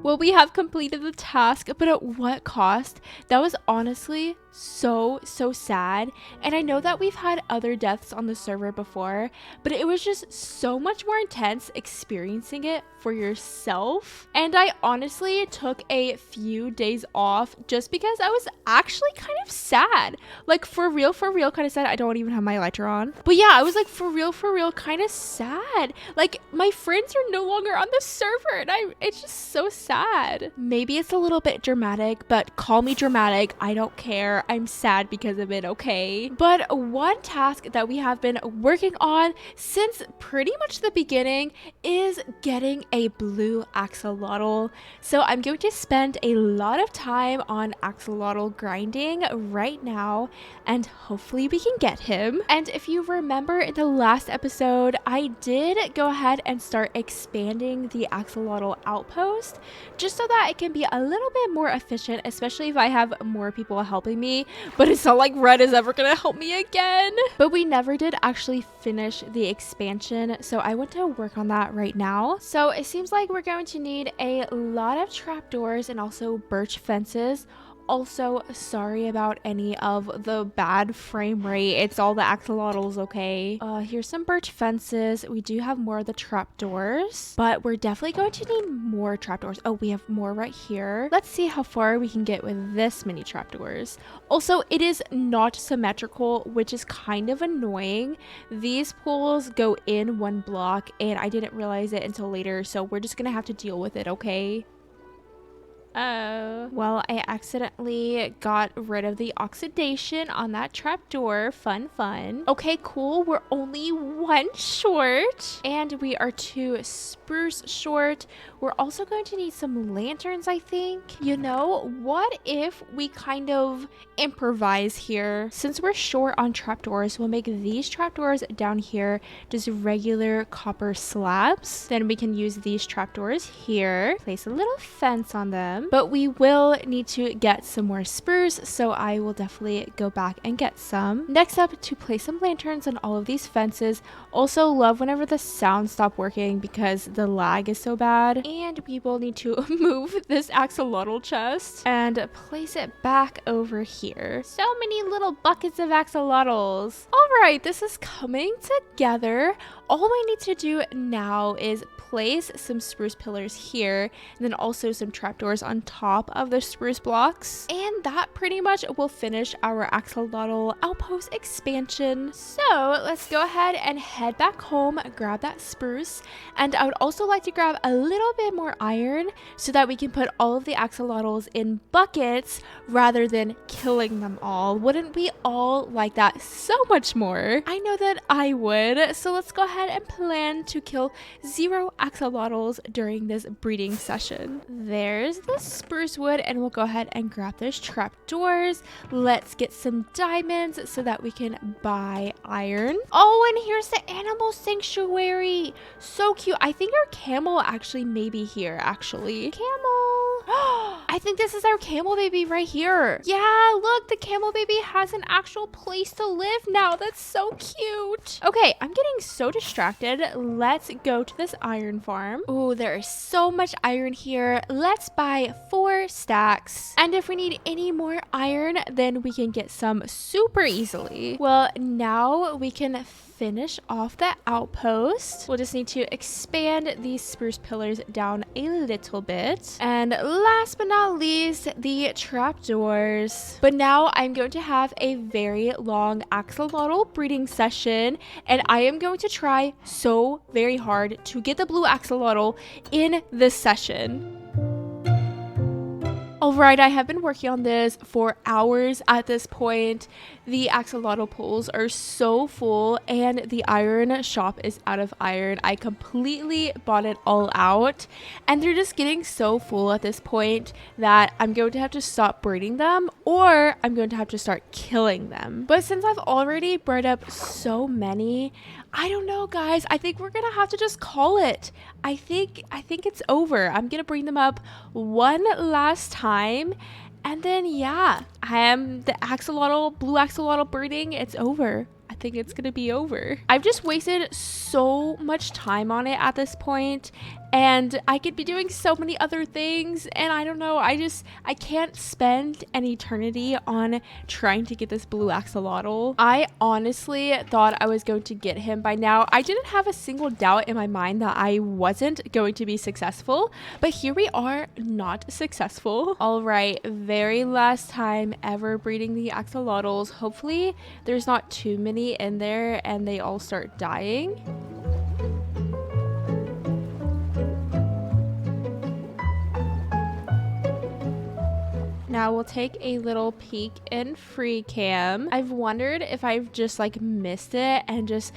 Well, we have completed the task, but at what cost? That was honestly so sad. And I know that we've had other deaths on the server before, but it was just so much more intense experiencing it for yourself. And I honestly took a few days off just because I was actually kind of sad. Like for real kind of sad. I don't even have my lighter on. But yeah, I was like for real kind of sad. Like my friends are no longer on the server and it's just so sad. Maybe it's a little bit dramatic, but call me dramatic. I don't care. I'm sad because of it, okay? But one task that we have been working on since pretty much the beginning is getting a blue axolotl. So I'm going to spend a lot of time on axolotl grinding right now, and hopefully we can get him. And if you remember in the last episode, I did go ahead and start expanding the axolotl outpost just so that it can be a little bit more efficient, especially if I have more people helping me. me, but it's not like red is ever gonna help me again. But we never did actually finish the expansion, so I want to work on that right now. So it seems like we're going to need a lot of trapdoors and also birch fences. Also, sorry about any of the bad frame rate. It's all the axolotls, okay? Here's some birch fences. We do have more of the trapdoors, but we're definitely going to need more trapdoors. Oh, we have more right here. Let's see how far we can get with this many trapdoors. Also, it is not symmetrical, which is kind of annoying. These poles go in one block, and I didn't realize it until later, so we're just gonna have to deal with it, okay? Oh, well, I accidentally got rid of the oxidation on that trapdoor. Fun. Okay, cool. We're only 1 short, and we are 2 spruce short. We're also going to need some lanterns, I think. You know, what if we kind of improvise here? Since we're short on trapdoors, we'll make these trapdoors down here just regular copper slabs. Then we can use these trapdoors here, place a little fence on them. But we will need to get some more spruce, so I will definitely go back and get some. Next up, to place some lanterns on all of these fences. Also love whenever the sounds stop working because the lag is so bad. And we will need to move this axolotl chest and place it back over here. So many little buckets of axolotls. All right, this is coming together. All we need to do now is place some spruce pillars here, and then also some trapdoors on top of the spruce blocks. And that pretty much will finish our axolotl outpost expansion. So let's go ahead and head back home, grab that spruce, and I would also like to grab a little bit more iron so that we can put all of the axolotls in buckets rather than killing them all. Wouldn't we all like that so much more? I know that I would. So let's go ahead and plan to kill 0 axolotls during this breeding session. There's the spruce wood, and we'll go ahead and grab those trapdoors. Let's get some diamonds so that we can buy iron. Oh, and here's the animal sanctuary. So cute. I think our camel actually may be here, actually. Camel. I think this is our camel baby right here. Yeah, look, the camel baby has an actual place to live now. That's so cute. Okay, I'm getting so distracted. Let's go to this iron farm. Oh, there is so much iron here. Let's buy 4 stacks. And if we need any more iron, then we can get some super easily. Well, now we can finish off the outpost. We'll just need to expand these spruce pillars down a little bit. And last but not least, the trapdoors. But now I'm going to have a very long axolotl breeding session, and I am going to try so very hard to get the blue axolotl in this session. Alright, I have been working on this for hours at this point. The axolotl pools are so full and the iron shop is out of iron. I completely bought it all out and they're just getting so full at this point that I'm going to have to stop breeding them, or I'm going to have to start killing them. But since I've already bred up so many, I don't know, guys. I think we're gonna have to just call it. I think it's over. I'm gonna bring them up one last time, and then yeah, I am the blue axolotl breeding. It's over. I think it's gonna be over. I've just wasted so much time on it at this point, and I could be doing so many other things, and I don't know, I can't spend an eternity on trying to get this blue axolotl. I honestly thought I was going to get him by now. I didn't have a single doubt in my mind that I wasn't going to be successful, but here we are, not successful. All right, very last time ever breeding the axolotls. Hopefully there's not too many in there and they all start dying. Now we'll take a little peek in free cam. I've wondered if I've just like missed it and just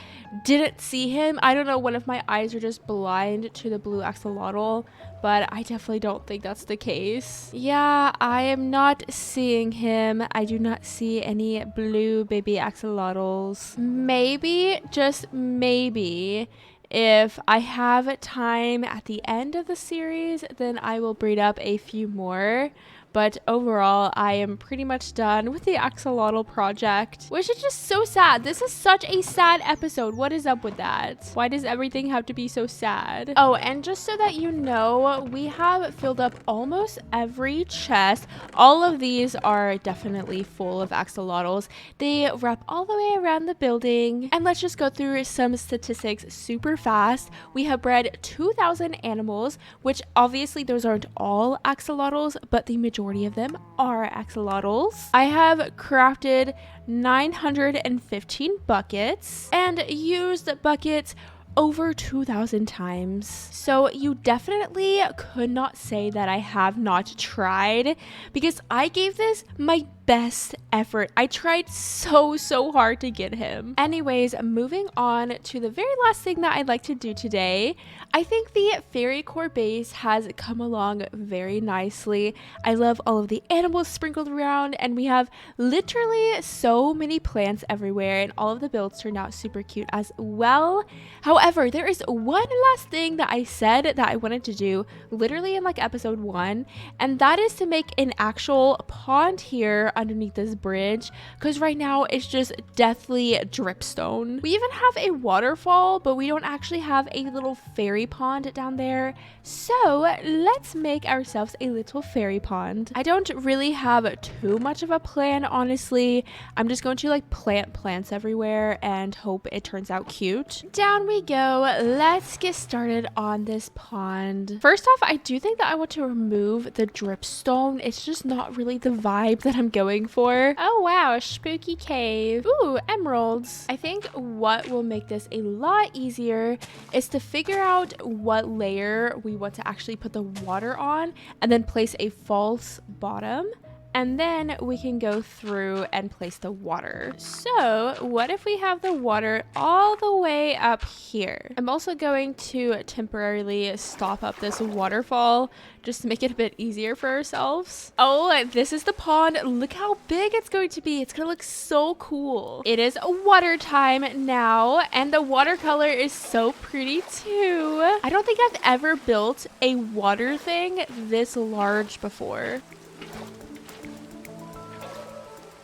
didn't see him. I don't know, one of my eyes are just blind to the blue axolotl, but I definitely don't think that's the case. Yeah, I am not seeing him. I do not see any blue baby axolotls. Maybe, just maybe, if I have time at the end of the series, then I will breed up a few more. but overall, I am pretty much done with the axolotl project, which is just so sad. This is such a sad episode. What is up with that? Why does everything have to be so sad? Oh, and just so that you know, we have filled up almost every chest. All of these are definitely full of axolotls. They wrap all the way around the building. And let's just go through some statistics super fast. We have bred 2,000 animals, which obviously those aren't all axolotls, but the majority of them are axolotls. I have crafted 915 buckets and used buckets over 2,000 times. So you definitely could not say that I have not tried, because I gave this my best effort. I tried so hard to get him. Anyways, moving on to the very last thing that I'd like to do today. I think the FAIRYCORE base has come along very nicely. I love all of the animals sprinkled around, and we have literally so many plants everywhere, and all of the builds turned out super cute as well. However, there is one last thing that I said that I wanted to do literally in like episode 1, and that is to make an actual pond here underneath this bridge, because right now it's just deathly dripstone. We even have a waterfall, but we don't actually have a little fairy pond down there. So let's make ourselves a little fairy pond. I don't really have too much of a plan, honestly. I'm just going to like plant plants everywhere and hope it turns out cute. Down we go. Let's get started on this pond. First off, I do think that I want to remove the dripstone. It's just not really the vibe that I'm going for. Oh wow, a spooky cave. Ooh, emeralds. I think what will make this a lot easier is to figure out what layer we want to actually put the water on, and then place a false bottom. And then we can go through and place the water. So what if we have the water all the way up here? I'm also going to temporarily stop up this waterfall just to make it a bit easier for ourselves. Oh, this is the pond. Look how big it's going to be. It's gonna look so cool. It is water time now, and the watercolor is so pretty too. I don't think I've ever built a water thing this large before.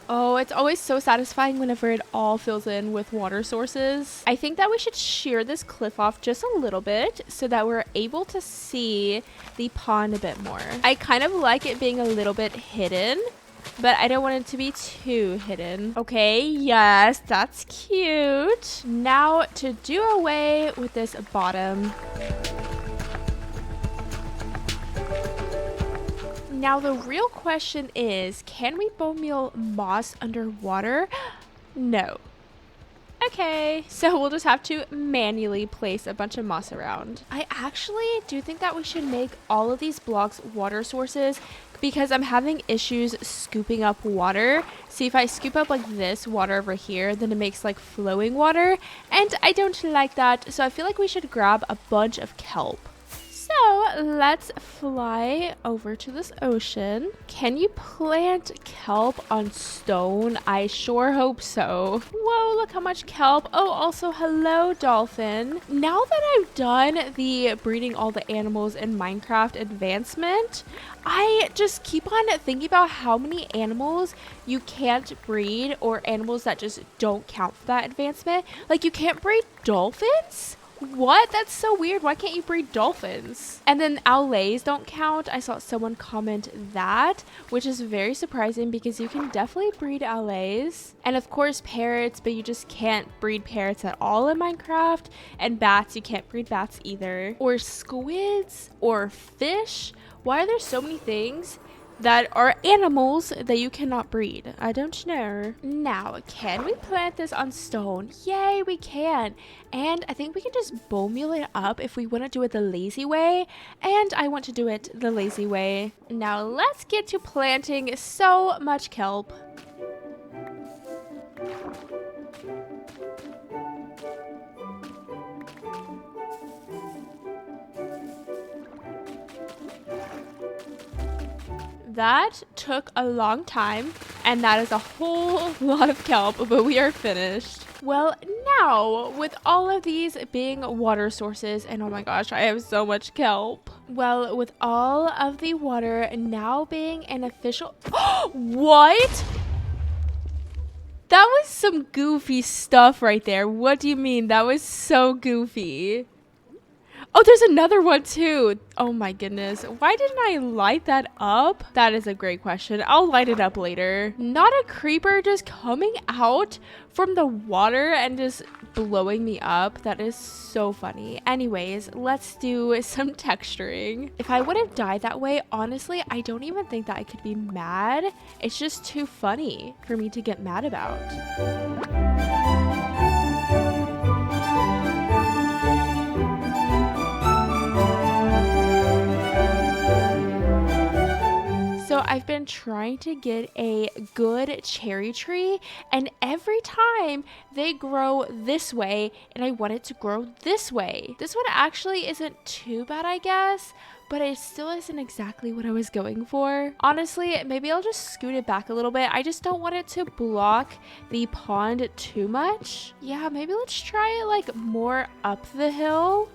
Oh, it's always so satisfying whenever it all fills in with water sources. I think that we should shear this cliff off just a little bit so that we're able to see the pond a bit more. I kind of like it being a little bit hidden, but I don't want it to be too hidden. Okay, yes, that's cute. Now to do away with this bottom. Now the real question is, can we bone meal moss underwater? No. Okay, so we'll just have to manually place a bunch of moss around. I actually do think that we should make all of these blocks water sources, because I'm having issues scooping up water. See, if I scoop up like this water over here, then it makes like flowing water, and I don't like that. So I feel like we should grab a bunch of kelp. So let's fly over to this ocean. Can you plant kelp on stone? I sure hope so. Whoa, look how much kelp. Oh, also hello, dolphin. Now that I've done the breeding all the animals in Minecraft advancement, I just keep on thinking about how many animals you can't breed, or animals that just don't count for that advancement. Like, you can't breed dolphins? What? That's so weird. Why can't you breed dolphins? And then owlets don't count. I saw someone comment that, which is very surprising because you can definitely breed owlets. And of course parrots, but you just can't breed parrots at all in Minecraft. And bats, you can't breed bats either. Or squids, or fish. Why are there so many things that are animals that you cannot breed? I don't know. Now, can we plant this on stone? Yay, we can. And I think we can just bone meal it up if we want to do it the lazy way. And I want to do it the lazy way. Now let's get to planting so much kelp. That took a long time, And that is a whole lot of kelp, but we are finished. Well, now, with all of these being water sources, and oh my gosh, I have so much kelp. Well, with all of the water now being an official... What? That was some goofy stuff right there. What do you mean? That was so goofy. Oh, there's another one too. Oh my goodness. Why didn't I light that up? That is a great question. I'll light it up later. Not a creeper just coming out from the water and just blowing me up. That is so funny. Anyways, let's do some texturing. If I would have died that way, honestly, I don't even think that I could be mad. It's just too funny for me to get mad about. So I've been trying to get a good cherry tree, and every time they grow this way and I want it to grow this way. This one actually isn't too bad, I guess, but it still isn't exactly what I was going for. Honestly, maybe I'll just scoot it back a little bit. I just don't want it to block the pond too much. Yeah, maybe let's try it like more up the hill.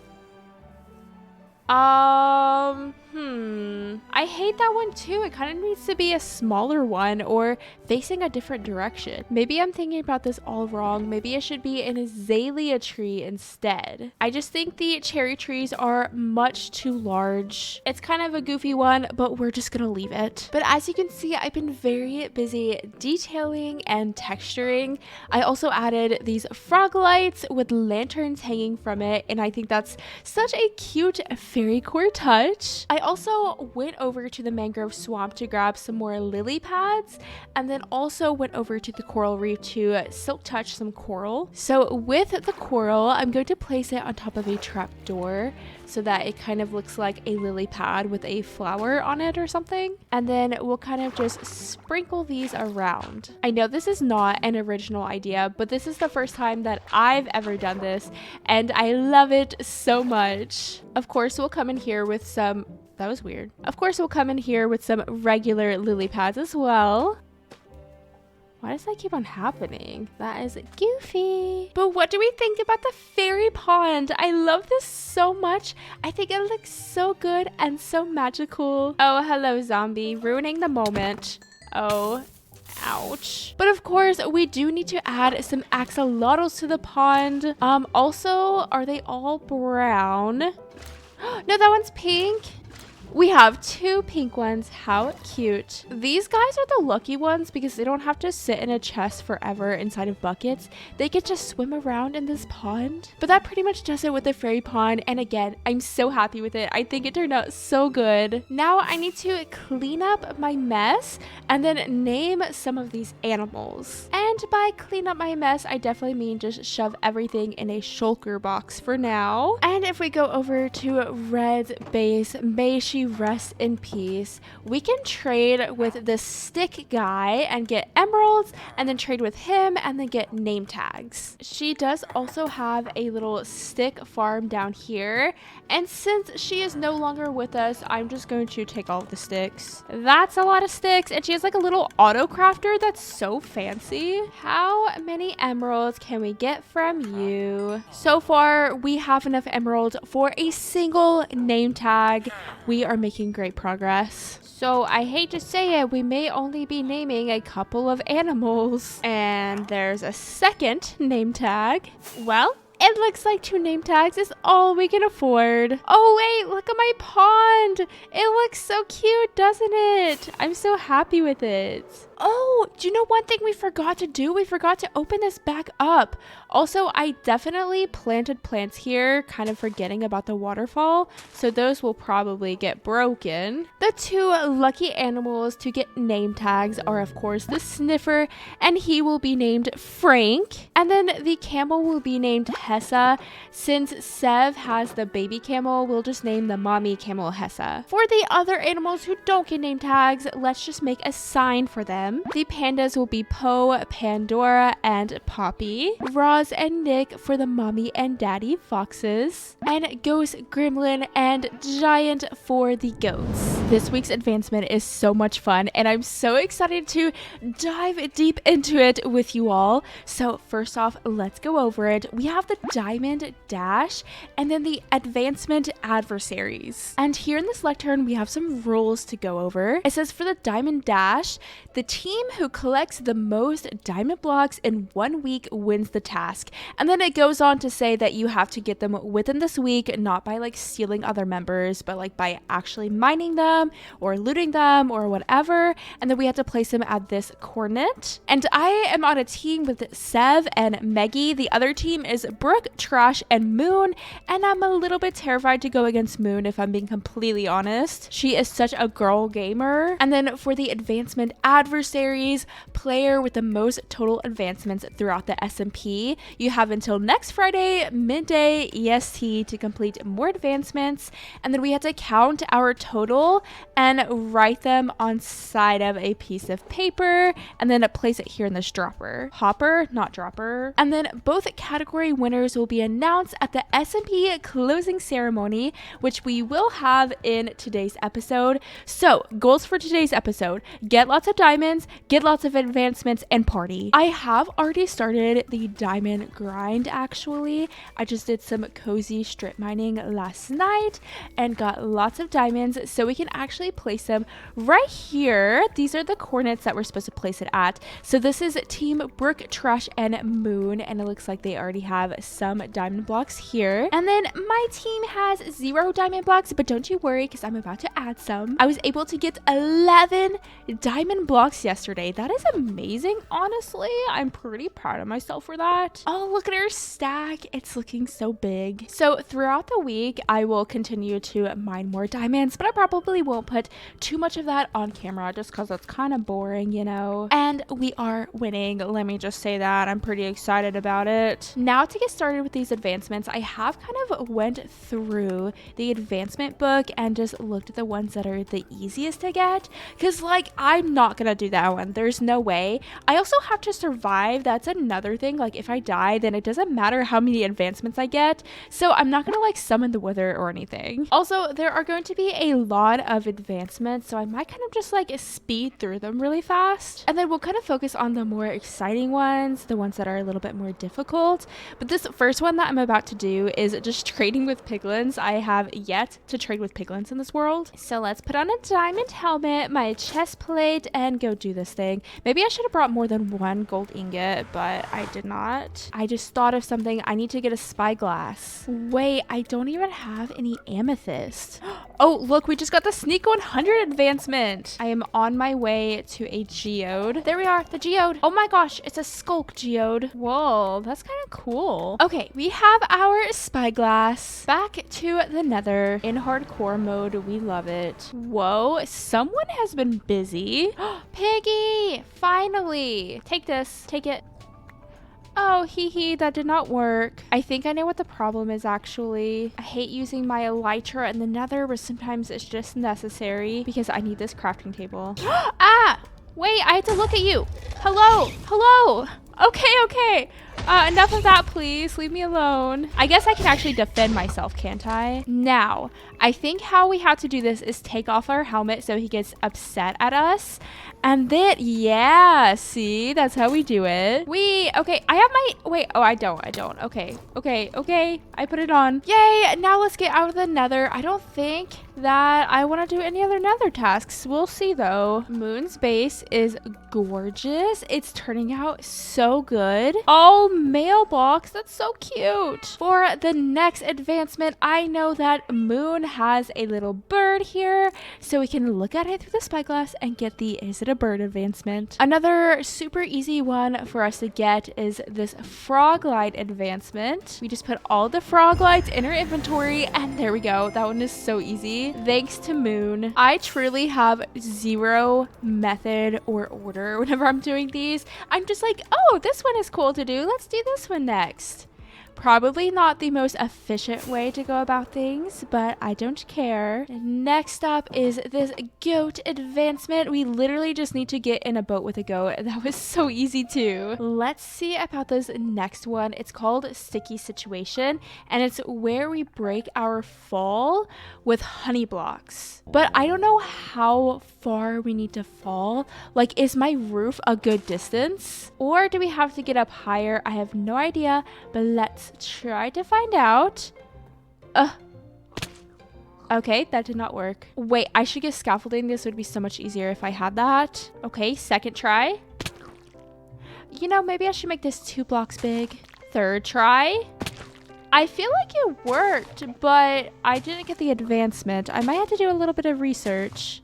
I hate that one too. It kind of needs to be a smaller one or facing a different direction. Maybe I'm thinking about this all wrong. Maybe it should be an azalea tree instead. I just think the cherry trees are much too large. It's kind of a goofy one, but we're just gonna leave it. But as you can see, I've been very busy detailing and texturing. I also added these frog lights with lanterns hanging from it, and I think that's such a cute FAIRYCORE touch. I also went over to the mangrove swamp to grab some more lily pads, and then also went over to the coral reef to silk touch some coral. So with the coral, I'm going to place it on top of a trap door so that it kind of looks like a lily pad with a flower on it or something. And then we'll kind of just sprinkle these around. I know this is not an original idea, but this is the first time that I've ever done this, and I love it so much. Of course, we'll come in here with some... That was weird. Of course, we'll come in here with some regular lily pads as well. Why does that keep on happening? That is goofy. But what do we think about the fairy pond? I love this so much. I think it looks so good and so magical. Oh, hello, zombie. Ruining the moment. Oh, ouch. But of course, we do need to add some axolotls to the pond. Also, are they all brown? No, that one's pink. We have 2 pink ones. How cute. These guys are the lucky ones because they don't have to sit in a chest forever inside of buckets. They get to swim around in this pond. But that pretty much does it with the fairy pond. And again, I'm so happy with it. I think it turned out so good. Now I need to clean up my mess and then name some of these animals. And by clean up my mess, I definitely mean just shove everything in a shulker box for now. And if we go over to Red's base, may she rest in peace, we can trade with the stick guy and get emeralds, and then trade with him and then get name tags. She does also have a little stick farm down here, and since she is no longer with us, I'm just going to take all of the sticks. That's a lot of sticks, and she has like a little auto crafter that's so fancy. How many emeralds can we get from you? So far, we have enough emeralds for a single name tag. We are making great progress. So I hate to say it, we may only be naming a couple of animals. And there's a second name tag. Well, it looks like 2 name tags is all we can afford. Oh wait, look at my pond. It looks so cute, doesn't it? I'm so happy with it. Oh, do you know one thing we forgot to do? We forgot to open this back up. Also, I definitely planted plants here, kind of forgetting about the waterfall, so those will probably get broken. The 2 lucky animals to get name tags are, of course, the sniffer, and he will be named Frank. And then the camel will be named Hessa. Since Sev has the baby camel, we'll just name the mommy camel Hessa. For the other animals who don't get name tags, let's just make a sign for them. The pandas will be Poe, Pandora, and Poppy. Roz and Nick for the mommy and daddy foxes. And Ghost, Gremlin, and Giant for the goats. This week's advancement is so much fun, and I'm so excited to dive deep into it with you all. So first off, let's go over it. We have the Diamond Dash and then the Advancement Adversaries. And here in this lectern, we have some rules to go over. It says for the Diamond Dash, the team who collects the most diamond blocks in 1 week wins the task. And then it goes on to say that you have to get them within this week, not by like stealing other members, but like by actually mining them or looting them or whatever. And then we have to place them at this coordinate. And I am on a team with Sev and Meggie. The other team is Brooke, Trash, and Moon. And I'm a little bit terrified to go against Moon, if I'm being completely honest. She is such a girl gamer. And then for the advancement adversaries, player with the most total advancements throughout the SMP, you have until next Friday, midday EST, to complete more advancements. And then we have to count our total and write them on side of a piece of paper and then place it here in this dropper. Hopper, not dropper. And then both category winners will be announced at the SMP closing ceremony, which we will have in today's episode. So goals for today's episode: get lots of diamonds, get lots of advancements, and party. I have already started the diamond grind actually. I just did some cozy strip mining last night and got lots of diamonds, so we can actually place them right here. These are the coordinates that we're supposed to place it at. So this is Team Brooke, Trash, and Moon, and it looks like they already have some diamond blocks here. And then my team has 0 diamond blocks, but don't you worry, because I'm about to add some. I was able to get 11 diamond blocks yesterday. That is amazing, honestly. I'm pretty proud of myself for that. Oh, look at our stack. It's looking so big. So throughout the week, I will continue to mine more diamonds, but I probably won't put too much of that on camera just because it's kind of boring, you know. And we are winning. Let me just say that. I'm pretty excited about it. Now to get started with these advancements, I have kind of went through the advancement book and just looked at the ones that are the easiest to get, because like I'm not gonna do that one. There's no way. I also have to survive. That's another thing. Like if I die, then it doesn't matter how many advancements I get, so I'm not gonna like summon the wither or anything. Also, there are going to be a lot of advancements, so I might kind of just like speed through them really fast, and then we'll kind of focus on the more exciting ones, the ones that are a little bit more difficult. But this first one that I'm about to do is just trading with piglins. I have yet to trade with piglins in this world, so let's put on a diamond helmet, my chest plate, and go do this thing. Maybe I should have brought more than 1 gold ingot, but I did not. I just thought of something. I need to get a spyglass. Wait, I don't even have any amethyst. Oh, look, we just got the Sneak 100 advancement. I am on my way to a geode. There we are, the geode. Oh my gosh, it's a skulk geode. Whoa, that's kind of cool. Okay, we have our spyglass. Back to the nether in hardcore mode. We love it. Whoa, someone has been busy. Piggy, finally. Take this, take it. Oh, hee, that did not work. I think I know what the problem is actually. I hate using my elytra in the nether, but sometimes it's just necessary because I need this crafting table. Ah! Wait, I have to look at you. Hello, hello. Okay. Enough of that, please. Leave me alone. I guess I can actually defend myself, can't I? Now, I think how we have to do this is take off our helmet so he gets upset at us. And then, yeah, see? That's how we do it. Okay, I have my, wait, oh, I don't. Okay. I put it on. Yay, now let's get out of the nether. I don't think that I want to do any other nether tasks. We'll see, though. Moon's base is gorgeous. It's turning out so good. Oh, mailbox. That's so cute. For the next advancement, I know that Moon has a little bird here, so we can look at it through the spyglass and get the is it a bird advancement. Another super easy one for us to get is this frog light advancement. We just put all the frog lights in our inventory, and there we go. That one is so easy. Thanks to Moon. I truly have 0 method or order whenever I'm doing these. I'm just like, oh, this one is cool to do. Let's do this one next. Probably not the most efficient way to go about things, but I don't care. Next up is this goat advancement. We literally just need to get in a boat with a goat. That was so easy too. Let's see about this next one. It's called Sticky Situation, and it's where we break our fall with honey blocks. But I don't know how far we need to fall. Like, is my roof a good distance? Or do we have to get up higher? I have no idea, but let's try to find out. Okay, that did not work. Wait, I should get scaffolding. This would be so much easier if I had that. Okay, second try. You know, maybe I should make this 2 blocks big. Third try. I feel like it worked, but I didn't get the advancement. I might have to do a little bit of research.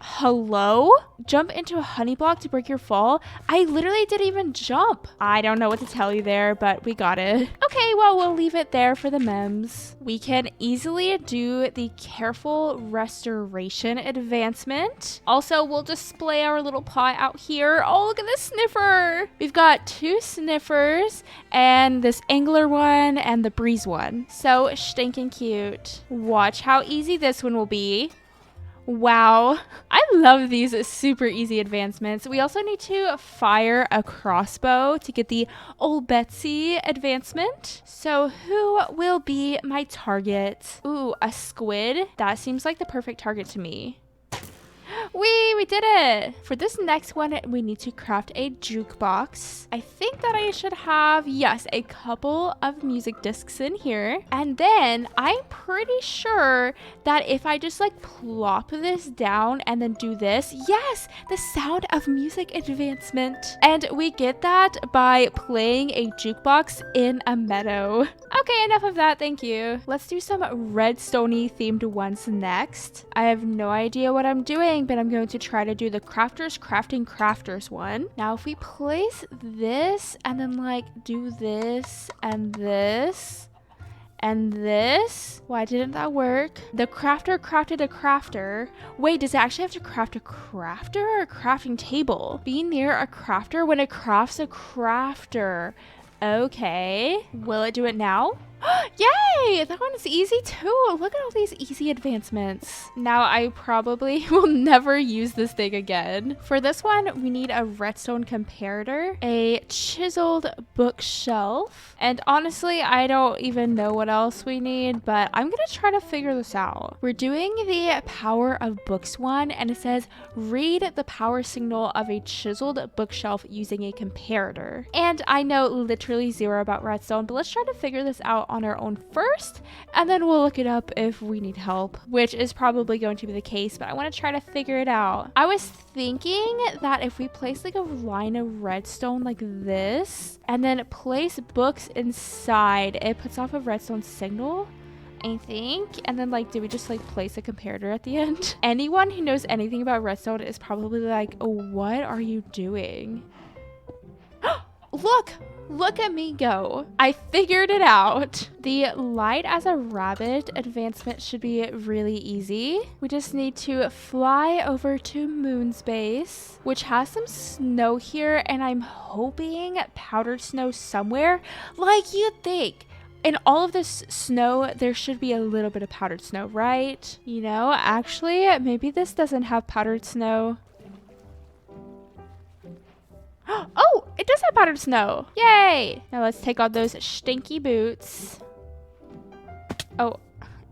Hello? Jump into a honey block to break your fall? I literally didn't even jump. I don't know what to tell you there, but we got it. Okay, well, we'll leave it there for the memes. We can easily do the careful restoration advancement. Also, we'll display our little pot out here. Oh, look at this sniffer. We've got 2 sniffers and this angler one and the breeze one. So stinking cute. Watch how easy this one will be. Wow, I love these super easy advancements. We also need to fire a crossbow to get the Old Betsy advancement. So who will be my target? Ooh, a squid. That seems like the perfect target to me. We did it. For this next one, we need to craft a jukebox. I think that I should have, yes, a couple of music discs in here. And then I'm pretty sure that if I just like plop this down and then do this, yes, the Sound of Music advancement. And we get that by playing a jukebox in a meadow. Okay, enough of that, thank you. Let's do some redstone-y themed ones next. I have no idea what I'm doing, but I'm going to try to do the Crafters Crafting Crafters one. Now, if we place this and then like do this and this and this, why didn't that work? The crafter crafted a crafter. Wait, does it actually have to craft a crafter or a crafting table? Be near a crafter when it crafts a crafter. Okay, will it do it now? Yay! That one is easy too. Look at all these easy advancements. Now I probably will never use this thing again. For this one, we need a redstone comparator, a chiseled bookshelf, and honestly, I don't even know what else we need, but I'm gonna try to figure this out. We're doing the Power of Books one, and it says read the power signal of a chiseled bookshelf using a comparator. And I know literally zero about redstone, but let's try to figure this out on our own first, and then we'll look it up if we need help, which is probably going to be the case, but I want to try to figure it out. I was thinking that if we place like a line of redstone like this and then place books inside, it puts off a redstone signal, I think. And then like, did we just like place a comparator at the end? Anyone who knows anything about redstone is probably like, oh, what are you doing? Look at me go. I figured it out. The light as a rabbit advancement should be really easy. We just need to fly over to Moon's base, which has some snow here, and I'm hoping powdered snow somewhere. Like you'd think. In all of this snow, there should be a little bit of powdered snow, right? You know, actually, maybe this doesn't have powdered snow. Oh, it does have powdered snow. Yay! Now let's take off those stinky boots. Oh,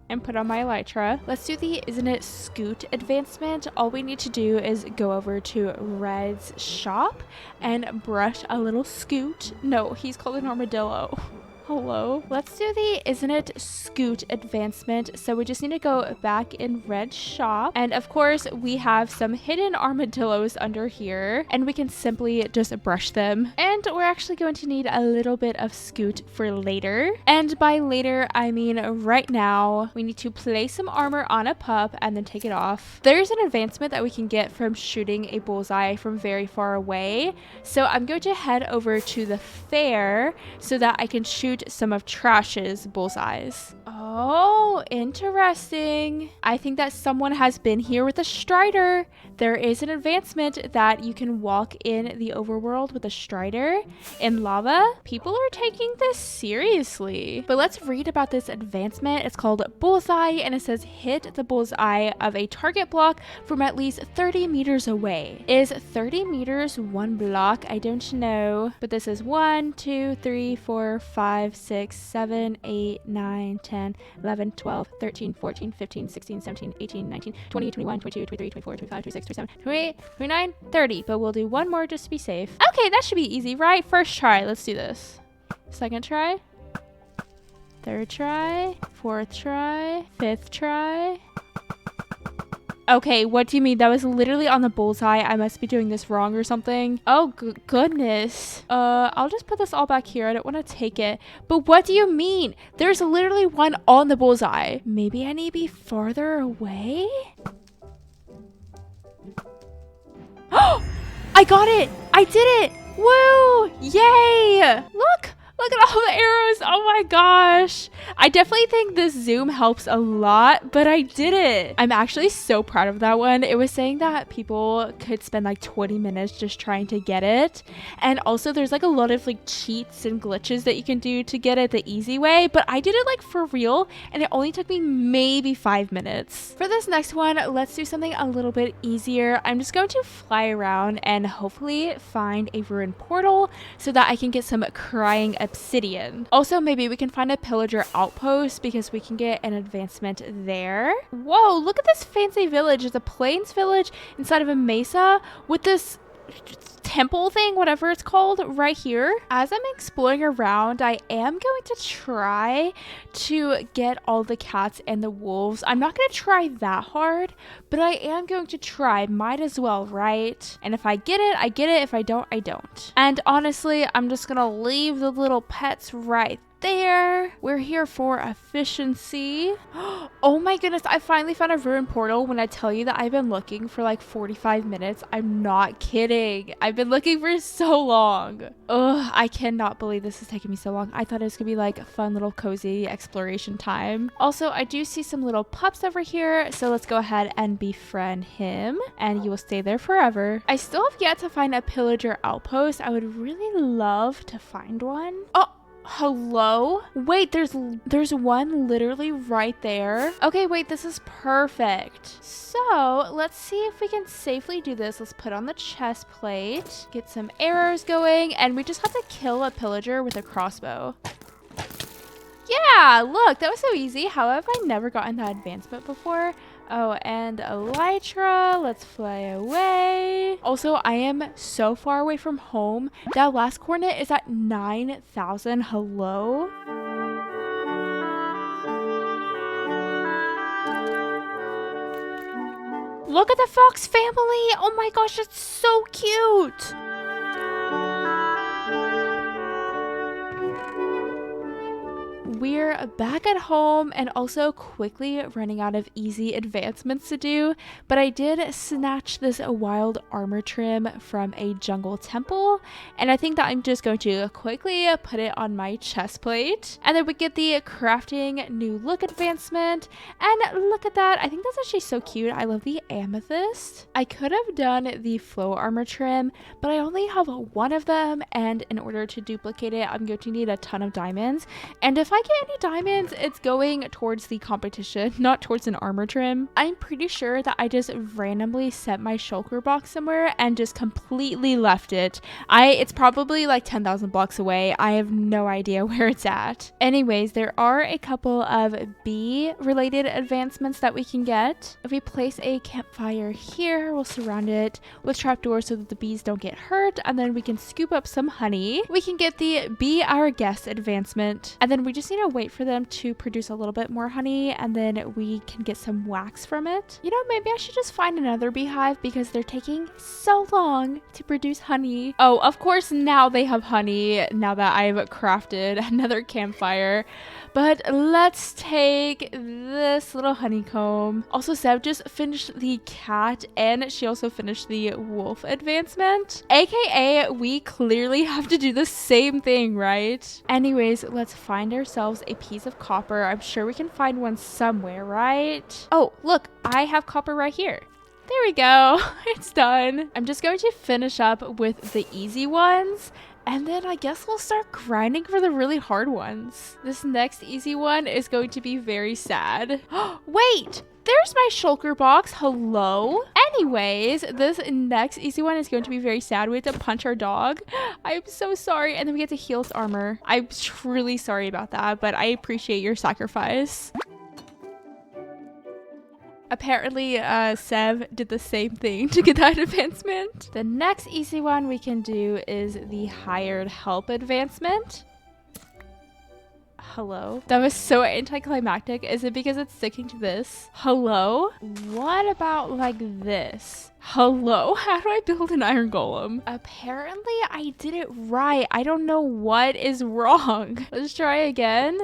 and put on my elytra. Let's do the Isn't It Scoot advancement. All we need to do is go over to Red's shop and brush a little scoot. No, he's called an armadillo. Hello. Let's do the Isn't It Scoot advancement. So we just need to go back in Red's shop. And of course, we have some hidden armadillos under here. And we can simply just brush them. And we're actually going to need a little bit of scoot for later. And by later, I mean right now. We need to place some armor on a pup and then take it off. There's an advancement that we can get from shooting a bullseye from very far away. So I'm going to head over to the fair so that I can shoot some of Trash's bullseyes. Oh, interesting. I think that someone has been here with a strider. there is an advancement that you can walk in the overworld with a strider in lava. People are taking this seriously. But let's read about this advancement. It's called Bullseye, and it says hit the bullseye of a target block from at least 30 meters away. Is 30 meters one block? I don't know. But this is 1, 2, 3, 4, 5, 6, 7, 8, 9, 10, 11, 12, 13, 14, 15, 16, 17, 18, 19, 20, 21, 22, 23, 24, 25, 26, 27, 28, 29, 30. But we'll do one more just to be safe. Okay, that should be easy, right? First try. Let's do this. Second try. Third try. Fourth try. Fifth try. Okay, what do you mean? That was literally on the bullseye. I must be doing this wrong or something. Oh, goodness. I'll just put this all back here. I don't want to take it. But what do you mean? There's literally one on the bullseye. Maybe I need to be farther away? Oh, I got it. I did it. Woo! Yay! Look! Look at all the arrows. Oh my gosh. I definitely think this zoom helps a lot, but I did it. I'm actually so proud of that one. It was saying that people could spend like 20 minutes just trying to get it. And also there's like a lot of like cheats and glitches that you can do to get it the easy way, but I did it like for real and it only took me maybe 5 minutes. For this next one, let's do something a little bit easier. I'm just going to fly around and hopefully find a ruined portal so that I can get some crying obsidian. Also, maybe we can find a pillager outpost because we can get an advancement there. Whoa, look at this fancy village. It's a plains village inside of a mesa with this temple thing, whatever it's called, right here. As I'm exploring around, I am going to try to get all the cats and the wolves. I'm not going to try that hard, but I am going to try. Might as well, right? And if I get it, I get it. If I don't, I don't. And honestly, I'm just going to leave the little pets right there. We're here for efficiency. Oh my goodness, I finally found a ruined portal. When I tell you that I've been looking for like 45 minutes, I'm not kidding. I've been looking for so long. Ugh, I cannot believe this is taking me so long. I thought it was gonna be like a fun little cozy exploration time. Also, I do see some little pups over here, so let's go ahead and befriend him and you will stay there forever. I still have yet to find a pillager outpost. I would really love to find one. Oh, hello? Wait, there's one literally right there. Okay, wait, this is perfect. So let's see if we can safely do this. Let's put on the chest plate, get some arrows going, and we just have to kill a pillager with a crossbow. Yeah, look, that was so easy. How have I never gotten that advancement before? Oh, and elytra, let's fly away. Also, I am so far away from home. That last coordinate is at 9,000. Hello? Look at the fox family. Oh my gosh, it's so cute. We're back at home and also quickly running out of easy advancements to do, but I did snatch this wild armor trim from a jungle temple, and I think that I'm just going to quickly put it on my chest plate, and then we get the crafting new look advancement. And look at that, I think that's actually so cute. I love the amethyst. I could have done the flow armor trim, but I only have one of them, and in order to duplicate it, I'm going to need a ton of diamonds, and if I get any diamonds, it's going towards the competition, not towards an armor trim. I'm pretty sure that I just randomly set my shulker box somewhere and just completely left it. It's probably like 10,000 blocks away. I have no idea where it's at. Anyways, there are a couple of bee related advancements that we can get. If we place a campfire here, we'll surround it with trapdoors so that the bees don't get hurt, and then we can scoop up some honey. We can get the Be Our Guest advancement, and then we just need to wait for them to produce a little bit more honey, and then we can get some wax from it. You know, maybe I should just find another beehive because they're taking so long to produce honey. Oh, of course now they have honey now that I've crafted another campfire. But let's take this little honeycomb. Also, Seb just finished the cat and she also finished the wolf advancement. AKA, we clearly have to do the same thing, right? Anyways, let's find ourselves a piece of copper. I'm sure we can find one somewhere, right? Oh, look, I have copper right here. There we go. It's done. I'm just going to finish up with the easy ones. And then I guess we'll start grinding for the really hard ones. This next easy one is going to be very sad. Wait! There's my shulker box. Hello? Anyways, this next easy one is going to be very sad. We have to punch our dog. I'm so sorry. And then we get to heal its armor. I'm truly sorry about that, but I appreciate your sacrifice. Apparently, Sev did the same thing to get that advancement. The next easy one we can do is the hired help advancement. Hello? That was so anticlimactic. Is it because it's sticking to this? Hello? What about like this? Hello? How do I build an iron golem? Apparently, I did it right. I don't know what is wrong. Let's try again.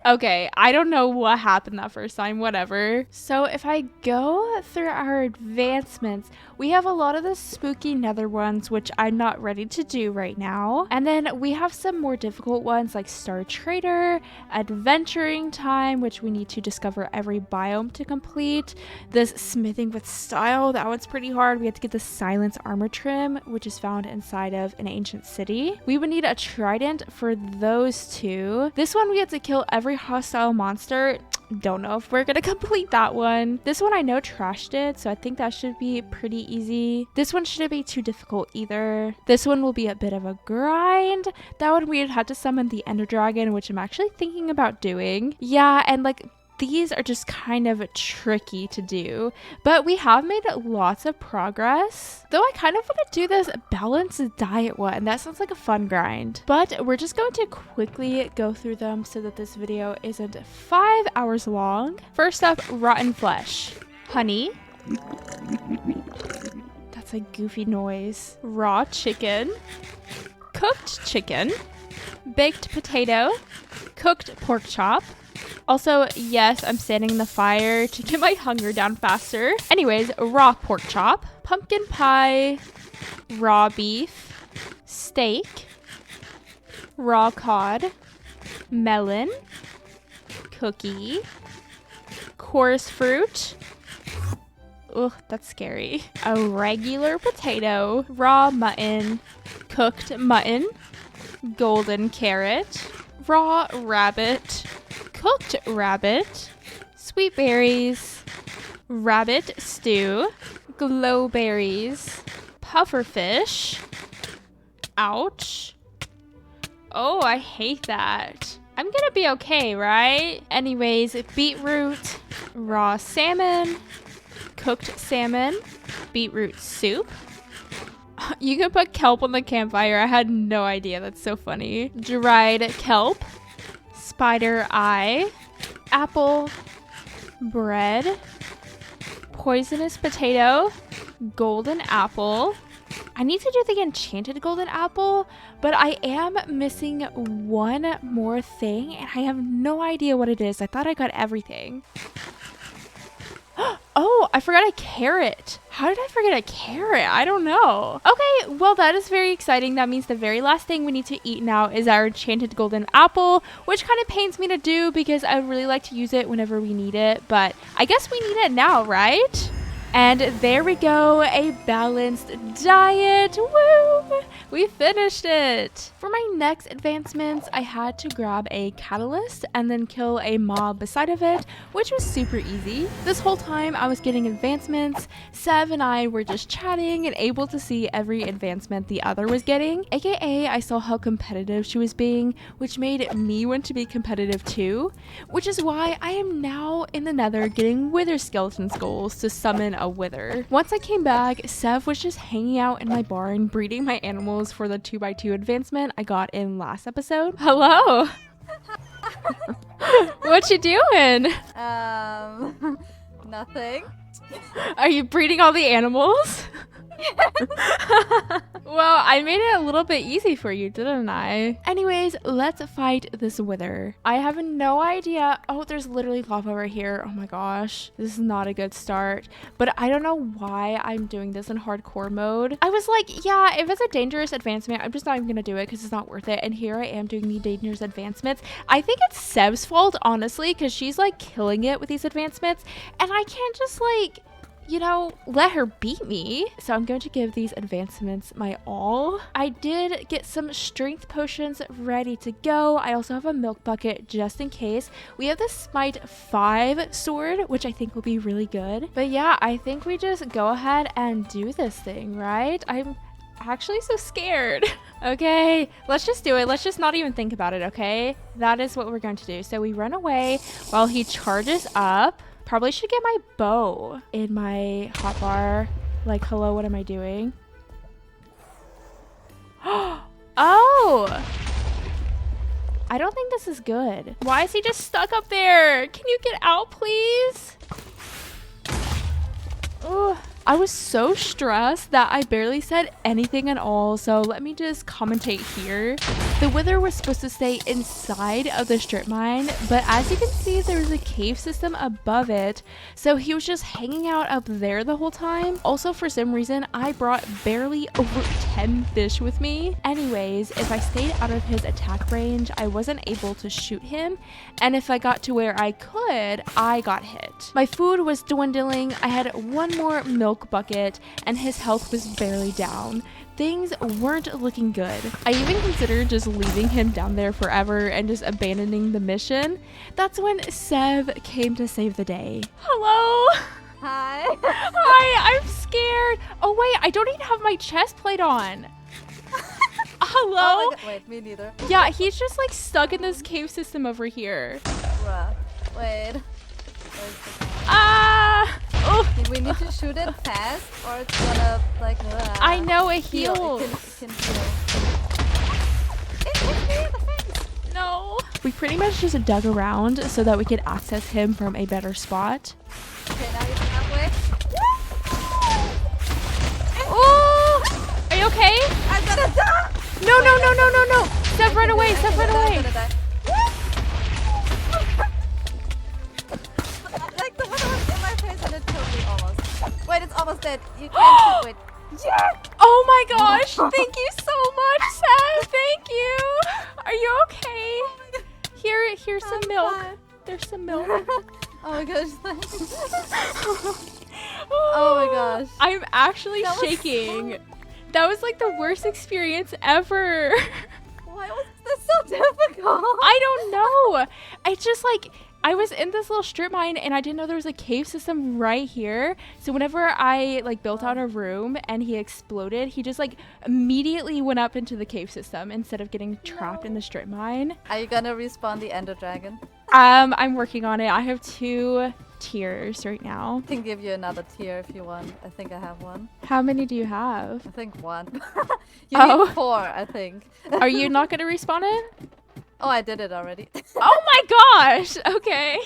Okay, I don't know what happened that first time, whatever. So if I go through our advancements, we have a lot of the spooky nether ones, which I'm not ready to do right now. And then we have some more difficult ones like Star Trader, Adventuring Time, which we need to discover every biome to complete. This Smithing with Style, that one's pretty hard. We have to get the Silence Armor Trim, which is found inside of an ancient city. We would need a Trident for those two. This one we have to kill every hostile monster. Don't know if we're gonna complete that one. This one I know Trash did, so I think that should be pretty easy. This one shouldn't be too difficult either. This one will be a bit of a grind. That one we'd have to summon the Ender Dragon, which I'm actually thinking about doing. Yeah, and like these are just kind of tricky to do, but we have made lots of progress. Though I kind of want to do this balanced diet one. That sounds like a fun grind, but we're just going to quickly go through them so that this video isn't 5 hours long. First up, rotten flesh. Honey. That's a goofy noise. Raw chicken. Cooked chicken. Baked potato. Cooked pork chop. Also, yes, I'm standing in the fire to get my hunger down faster. Anyways, raw pork chop, pumpkin pie, raw beef, steak, raw cod, melon, cookie, chorus fruit. Ugh, that's scary. A regular potato, raw mutton, cooked mutton, golden carrot, raw rabbit, cooked rabbit, sweet berries, rabbit stew, glow berries, puffer fish. Ouch. Oh, I hate that. I'm gonna be okay, right? Anyways, beetroot, raw salmon, cooked salmon, beetroot soup. You can put kelp on the campfire. I had no idea. That's so funny. Dried kelp, spider eye, apple, bread, poisonous potato, golden apple. I need to do the enchanted golden apple, but I am missing one more thing and I have no idea what it is. I thought I got everything. Oh, I forgot a carrot. How did I forget a carrot? I don't know. Okay, well, that is very exciting. That means the very last thing we need to eat now is our enchanted golden apple, which kind of pains me to do because I would really like to use it whenever we need it, but I guess we need it now, right? And there we go, a balanced diet. Woo! We finished it. For my next advancements, I had to grab a catalyst and then kill a mob beside of it, which was super easy. This whole time I was getting advancements, Sev and I were just chatting and able to see every advancement the other was getting, aka I saw how competitive she was being, which made me want to be competitive too, which is why I am now in the nether getting wither skeleton skulls to summon a wither. Once I came back, Sev was just hanging out in my barn breeding my animals for the 2x2 advancement I got in last episode. Hello. What you doing? Nothing. Are you breeding all the animals? Well, I made it a little bit easy for you, didn't I? Anyways, let's fight this wither. I have no idea. Oh, there's literally lava right here. Oh my gosh. This is not a good start. But I don't know why I'm doing this in hardcore mode. I was like, yeah, if it's a dangerous advancement, I'm just not even gonna do it because it's not worth it. And here I am doing the dangerous advancements. I think it's Sev's fault, honestly, because she's like killing it with these advancements. And I can't just like you know, let her beat me. So I'm going to give these advancements my all. I did get some strength potions ready to go. I also have a milk bucket just in case. We have the Smite 5 sword, which I think will be really good. But yeah, I think we just go ahead and do this thing, right? I'm actually so scared. Okay, let's just do it. Let's just not even think about it, okay? That is what we're going to do. So we run away while he charges up. Probably should get my bow in my hotbar. Like, hello, what am I doing? Oh! I don't think this is good. Why is he just stuck up there? Can you get out, please? Ugh. I was so stressed that I barely said anything at all, so let me just commentate here. The wither was supposed to stay inside of the strip mine, but as you can see, there was a cave system above it, so he was just hanging out up there the whole time. Also, for some reason, I brought barely over 10 fish with me. Anyways, if I stayed out of his attack range, I wasn't able to shoot him, and if I got to where I could, I got hit. My food was dwindling. I had one more milk bucket and his health was barely down. Things weren't looking good. I even considered just leaving him down there forever and just abandoning the mission. That's when Sev came to save the day. Hello? Hi. Hi, I'm scared. Oh wait, I don't even have my chest plate on. Hello? Oh my God. Wait, me neither. Yeah, he's just like stuck in this cave system over here. Bruh. Wait. Ah! Oh. We need to shoot it fast or it's gonna like I know it heal. heals. It can heal. It hit me in the face. No. We pretty much just dug around so that we could access him from a better spot. Okay, now you're halfway. Oh! Are you okay? I'm gonna die! No. Steph, run away. Steph, run away. Like the one that was in my face and it killed me almost. Wait, it's almost dead. You can't shoot. Wait. Yeah. Oh my gosh. Thank you so much, Seth. Thank you. Are you okay? Here's some milk. Fine. There's some milk. Oh my gosh. Oh my gosh. I'm actually That was shaking. That was like the worst experience ever. Why was this so difficult? I don't know. It's just like I was in this little strip mine and I didn't know there was a cave system right here. So whenever I like built out a room and he exploded, he just like immediately went up into the cave system instead of getting trapped in the strip mine. Are you gonna respawn the Ender Dragon? I'm working on it. I have 2 tiers right now. I can give you another tier if you want. I think I have one. How many do you have? I think 1. You Oh. need 4, I think. Are you not gonna respawn it? Oh, I did it already. Oh my gosh! Okay.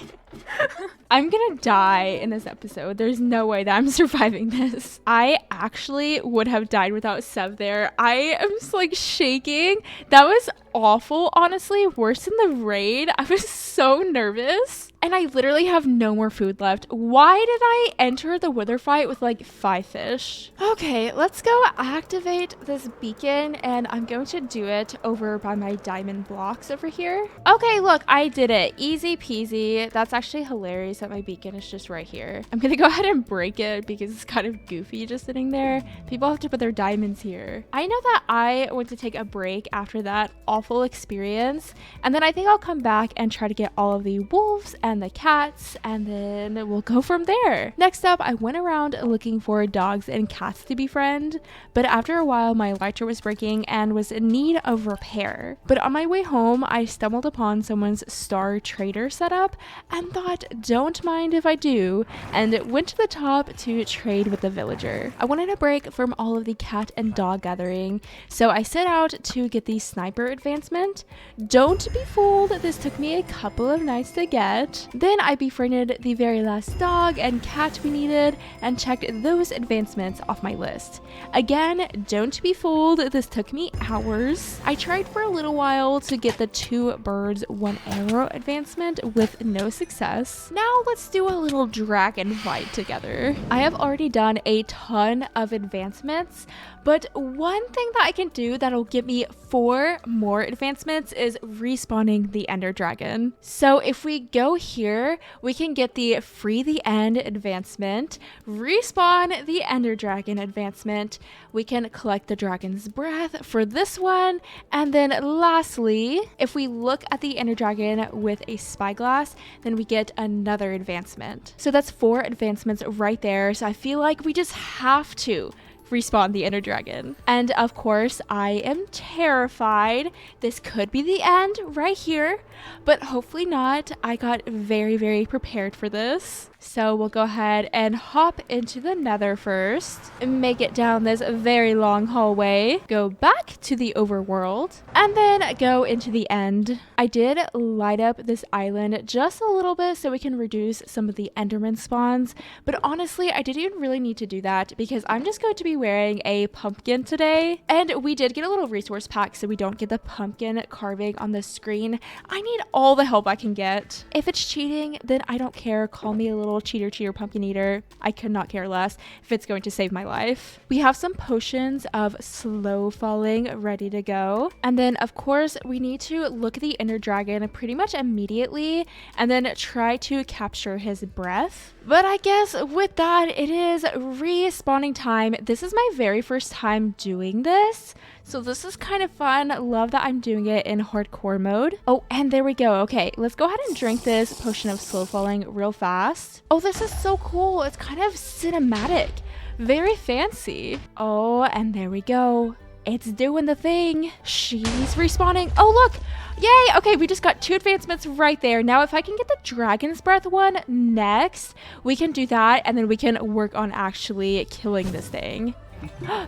I'm gonna die in this episode. There's no way that I'm surviving this. I actually would have died without Sev there. I am just like shaking. That was awful, honestly. Worse than the raid. I was so nervous. And I literally have no more food left. Why did I enter the wither fight with like 5 fish? Okay, let's go activate this beacon and I'm going to do it over by my diamond blocks over here. Okay, look, I did it. Easy peasy. That's actually hilarious that my beacon is just right here. I'm gonna go ahead and break it because it's kind of goofy just sitting there. People have to put their diamonds here. I know that I want to take a break after that awful experience and then I think I'll come back and try to get all of the wolves and the cats and then we'll go from there. Next up, I went around looking for dogs and cats to befriend, but after a while my lighter was breaking and was in need of repair. But on my way home, I stumbled upon someone's star trader setup and thought, don't mind if I do, and went to the top to trade with the villager. I wanted a break from all of the cat and dog gathering, so I set out to get the sniper advancement. Don't be fooled, this took me a couple of nights to get. Then I befriended the very last dog and cat we needed and checked those advancements off my list. Again, don't be fooled, this took me hours. I tried for a little while to get the 2 birds 1 arrow advancement with no success. Now let's do a little dragon fight together. I have already done a ton of advancements, But one thing that I can do that'll give me 4 more advancements is respawning the Ender Dragon. So if we go here, we can get the Free the End advancement, respawn the Ender Dragon advancement, we can collect the Dragon's Breath for this one, and then lastly, if we look at the Ender Dragon with a spyglass, then we get another advancement. So that's 4 advancements right there. So I feel like we just have to respawn the Ender Dragon. And of course, I am terrified. This could be the end right here, but hopefully not. I got very, very prepared for this. So we'll go ahead and hop into the Nether first, and make it down this very long hallway, go back to the overworld, and then go into the end. I did light up this island just a little bit so we can reduce some of the Enderman spawns, but honestly, I didn't even really need to do that because I'm just going to be wearing a pumpkin today. And we did get a little resource pack so we don't get the pumpkin carving on the screen. I need all the help I can get. If it's cheating, then I don't care. Call me a little cheater pumpkin eater. I could not care less if it's going to save my life. We have some potions of slow falling ready to go. And then of course we need to look at the Ender Dragon pretty much immediately and then try to capture his breath. But I guess with that, it is respawning time. This is my very first time doing this, so this is kind of fun. Love that I'm doing it in hardcore mode. Oh, and there we go. Okay, let's go ahead and drink this potion of slow falling real fast. Oh, this is so cool. It's kind of cinematic, very fancy. Oh, and there we go. It's doing the thing. She's respawning. Oh, look. Yay. Okay, we just got 2 advancements right there. Now, if I can get the Dragon's Breath one next, we can do that, and then we can work on actually killing this thing.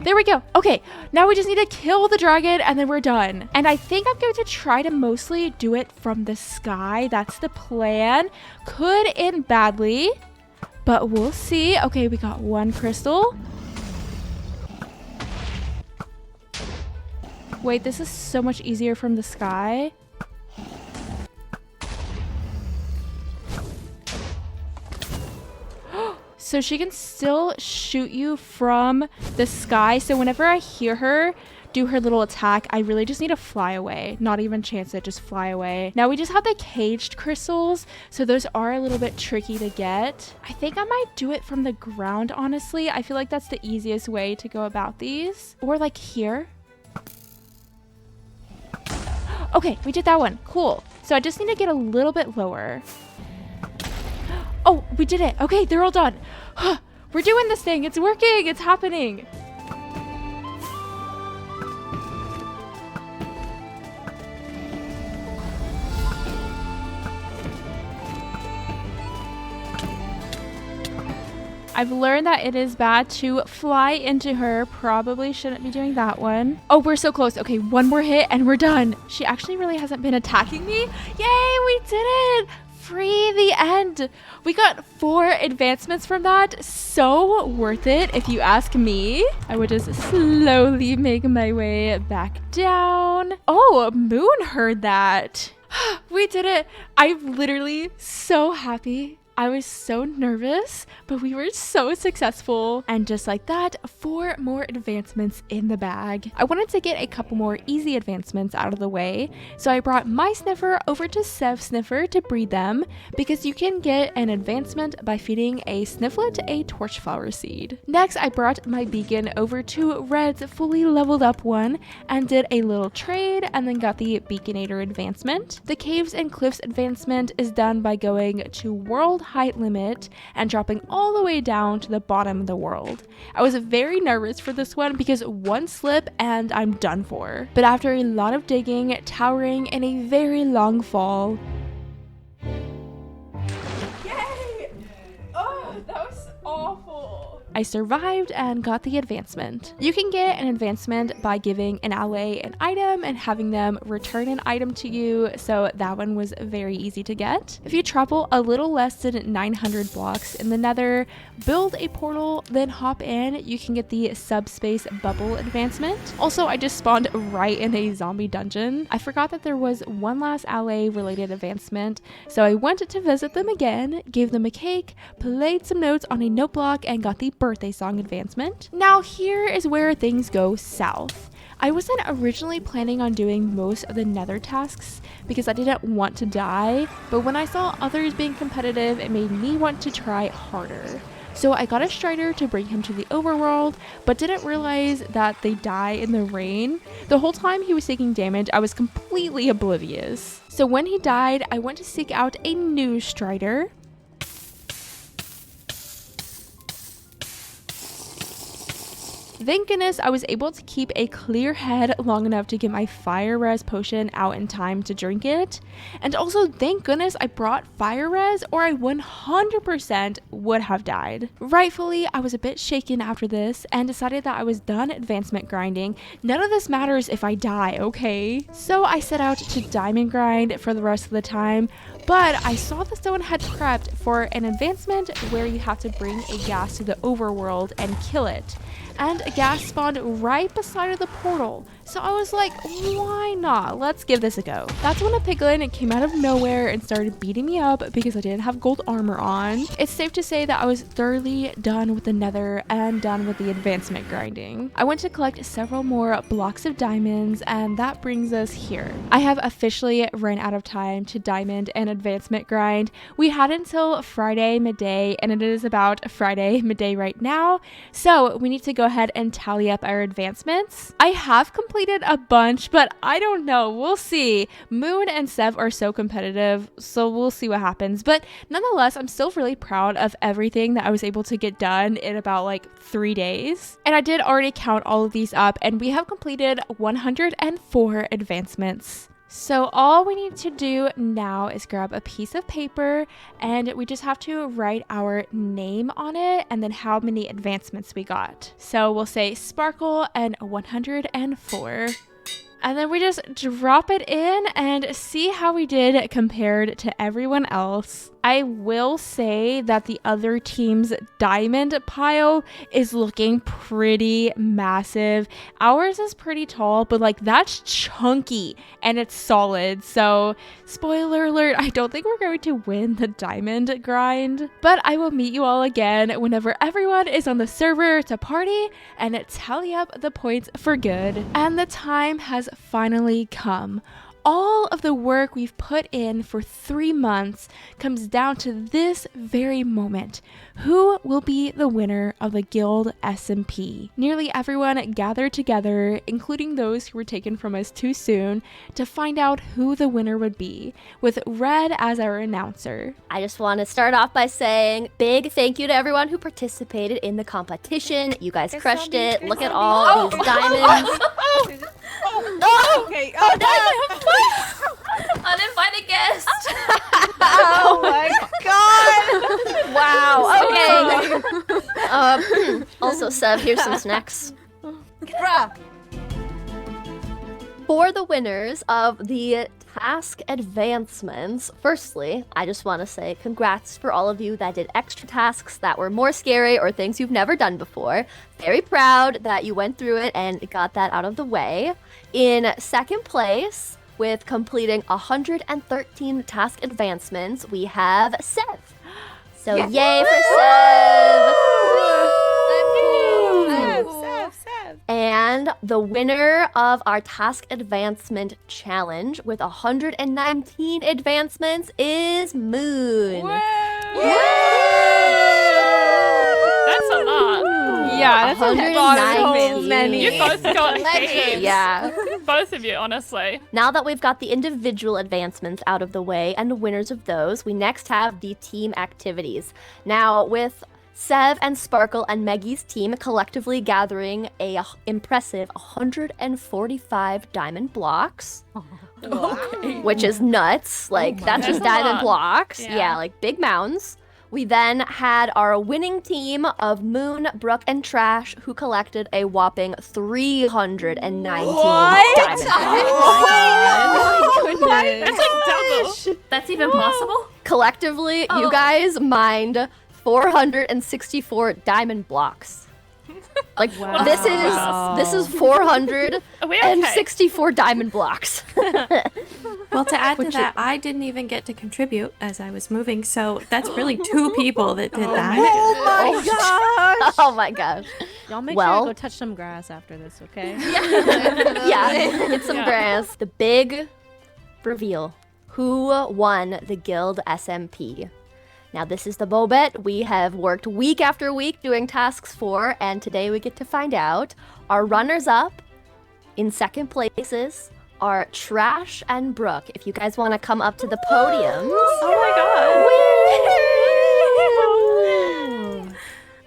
There we go. Okay, now we just need to kill the dragon and then we're done. And I think I'm going to try to mostly do it from the sky. That's the plan. Could end badly, but we'll see. Okay, we got 1 crystal. Wait, this is so much easier from the sky. So she can still shoot you from the sky. So whenever I hear her do her little attack, I really just need to fly away. Not even chance it, just fly away. Now we just have the caged crystals, so those are a little bit tricky to get. I think I might do it from the ground, honestly. I feel like that's the easiest way to go about these. Or like here. Okay, we did that one. Cool. So I just need to get a little bit lower. Oh, we did it. Okay, they're all done. We're doing this thing. It's working. It's happening. I've learned that it is bad to fly into her. Probably shouldn't be doing that one. Oh, we're so close. Okay, 1 more hit and we're done. She actually really hasn't been attacking me. Yay, we did it. Free the end. We got 4 advancements from that. So worth it if you ask me. I would just slowly make my way back down. Oh, Moon heard that. We did it. I'm literally so happy. I was so nervous, but we were so successful. And just like that, 4 more advancements in the bag. I wanted to get a couple more easy advancements out of the way, so I brought my sniffer over to Sev Sniffer to breed them, because you can get an advancement by feeding a snifflet a torchflower seed. Next, I brought my beacon over to Red's fully leveled up one and did a little trade and then got the Beaconator advancement. The Caves and Cliffs advancement is done by going to World Height Limit and dropping all the way down to the bottom of the world. I was very nervous for this one because 1 slip and I'm done for. But after a lot of digging, towering, and a very long fall. Yay! Oh, that was awful. I survived and got the advancement. You can get an advancement by giving an ally an item and having them return an item to you, so that one was very easy to get. If you travel a little less than 900 blocks in the Nether, build a portal, then hop in, you can get the subspace bubble advancement. Also, I just spawned right in a zombie dungeon. I forgot that there was one last ally related advancement, so I went to visit them again, gave them a cake, played some notes on a note block, and got the birthday song advancement. Now here is where things go south. I wasn't originally planning on doing most of the nether tasks because I didn't want to die, but when I saw others being competitive, it made me want to try harder. So I got a strider to bring him to the overworld, but didn't realize that they die in the rain. The whole time he was taking damage, I was completely oblivious. So when he died, I went to seek out a new strider. Thank goodness I was able to keep a clear head long enough to get my fire res potion out in time to drink it. And also thank goodness I brought fire res or I 100% would have died. Rightfully, I was a bit shaken after this and decided that I was done advancement grinding. None of this matters if I die, okay? So I set out to diamond grind for the rest of the time, but I saw that someone had prepped for an advancement where you have to bring a gas to the overworld and kill it. And a gas spawned right beside of the portal. So I was like, why not? Let's give this a go. That's when a piglin came out of nowhere and started beating me up because I didn't have gold armor on. It's safe to say that I was thoroughly done with the nether and done with the advancement grinding. I went to collect several more blocks of diamonds, and that brings us here. I have officially run out of time to diamond and advancement grind. We had until Friday midday, and it is about Friday midday right now. So we need to go ahead and tally up our advancements. I have completed a bunch, but I don't know. We'll see. Moon and Sev are so competitive, so we'll see what happens. But nonetheless, I'm still really proud of everything that I was able to get done in about like 3 days. And I did already count all of these up, and we have completed 104 advancements. So all we need to do now is grab a piece of paper and we just have to write our name on it and then how many advancements we got. So we'll say Sparkle and 104. And then we just drop it in and see how we did compared to everyone else. I will say that the other team's diamond pile is looking pretty massive. Ours is pretty tall, but like that's chunky and it's solid. So spoiler alert, I don't think we're going to win the diamond grind, but I will meet you all again whenever everyone is on the server to party and tally up the points for good. And the time has finally come. All of the work we've put in for 3 months comes down to this very moment. Who will be the winner of the Guild SMP? Nearly everyone gathered together, including those who were taken from us too soon, to find out who the winner would be, with Red as our announcer. I just want to start off by saying big thank you to everyone who participated in the competition. You guys crushed it. Look at all these diamonds. Okay. Uninvited guest. Oh my god. Wow. Okay. Also, Sev, here's some snacks. For the winners of the task advancements, firstly, I just want to say congrats for all of you that did extra tasks that were more scary or things you've never done before. Very proud that you went through it and got that out of the way. In second place, with completing 113 task advancements, we have Sev. So yay for Sev! Sev. And the winner of our task advancement challenge with 119 advancements is Moon. That's a lot. Yeah, that's a lot of 119. You both got heaps. Yeah. Both of you, honestly. Now that we've got the individual advancements out of the way and the winners of those, we next have the team activities. Now, with Sev and Sparkle and Maggie's team collectively gathering a impressive 145 diamond blocks, which is nuts. Like, that's just diamond blocks. Yeah, like big mounds. We then had our winning team of Moon, Brooke, and Trash, who collected a whopping 319 diamond blocks. Oh my goodness. That's like double. That's even possible? Collectively, you guys mined 464 diamond blocks. Like, this is 464 diamond blocks. Well, to add to that, I didn't even get to contribute as I was moving, so that's really 2 people that did that. Oh my gosh! Oh my gosh. Y'all make sure you go touch some grass after this, okay? Yeah, get some grass. The big reveal. Who won the Guild SMP? Now, this is the moment we have worked week after week doing tasks for, and today we get to find out. Our runners-up in second places are Trash and Brooke. If you guys want to come up to the podium. Oh my god!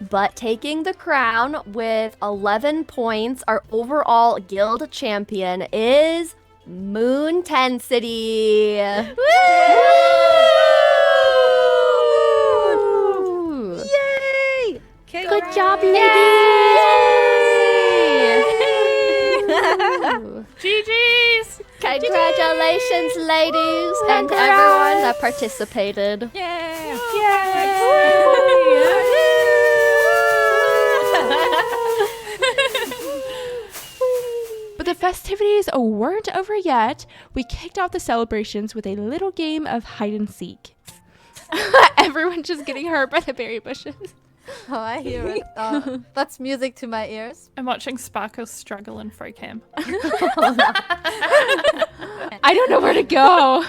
But taking the crown with 11 points, our overall guild champion is Moon Tensity. Woo! Yay! Good job, ladies! GG's! Congratulations, ladies, and everyone that participated. But the festivities weren't over yet. We kicked off the celebrations with a little game of hide and seek. Everyone just getting hurt by the berry bushes. Oh, I hear it. That's music to my ears. I'm watching Sparkle struggle in free cam. I don't know where to go.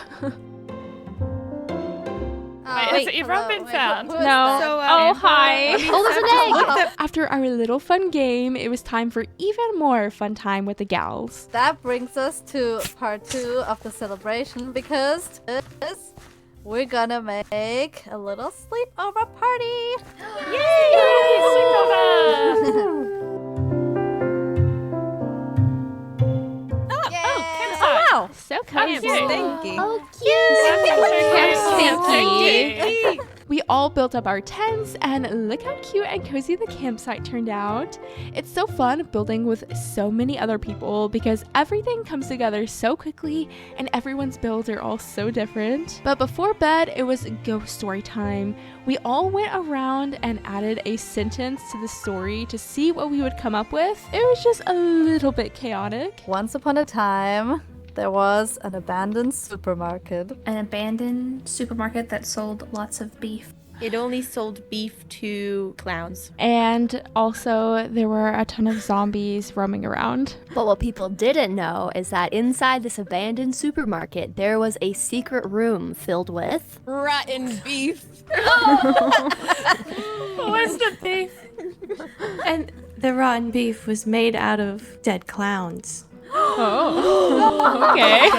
Wait, has everyone been found? Who is No. that? So, Hi. Oh, there's an egg! After our little fun game, it was time for even more fun time with the gals. That brings us to part 2 of the celebration because we're gonna make a little sleepover party. Wow. So cozy. Thank you. Oh, Pinkie. We all built up our tents, and look how cute and cozy the campsite turned out. It's so fun building with so many other people because everything comes together so quickly and everyone's builds are all so different. But before bed, it was ghost story time. We all went around and added a sentence to the story to see what we would come up with. It was just a little bit chaotic. Once upon a time, there was an abandoned supermarket. An abandoned supermarket that sold lots of beef. It only sold beef to clowns. And also, there were a ton of zombies roaming around. But what people didn't know is that inside this abandoned supermarket, there was a secret room filled with Rotten beef. Where's the beef? And the rotten beef was made out of dead clowns. Okay.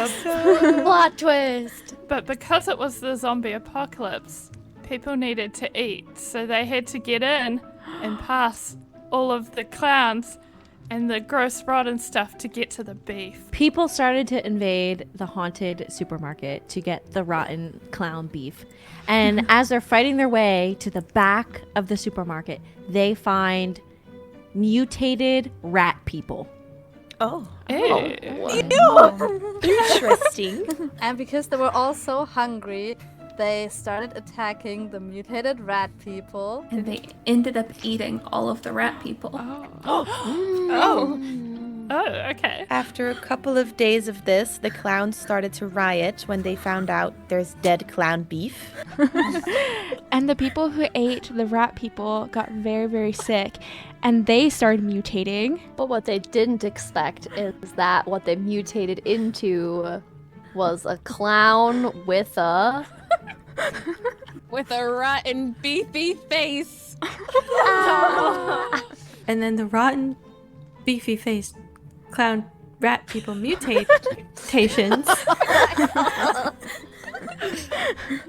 plot twist. But because it was the zombie apocalypse, people needed to eat, so they had to get in and pass all of the clowns and the gross rotten stuff to get to the beef. People started to invade the haunted supermarket to get the rotten clown beef. And as they're fighting their way to the back of the supermarket, they find mutated rat people. Interesting. And because they were all so hungry, they started attacking the mutated rat people. And they ended up eating all of the rat people. Oh, okay. After a couple of days of this, the clowns started to riot when they found out there's dead clown beef. And the people who ate the rat people got very, very sick. And they started mutating. But what they didn't expect is that what they mutated into was a clown with a... With a rotten beefy face. And then the rotten, beefy-faced clown rat people mutations.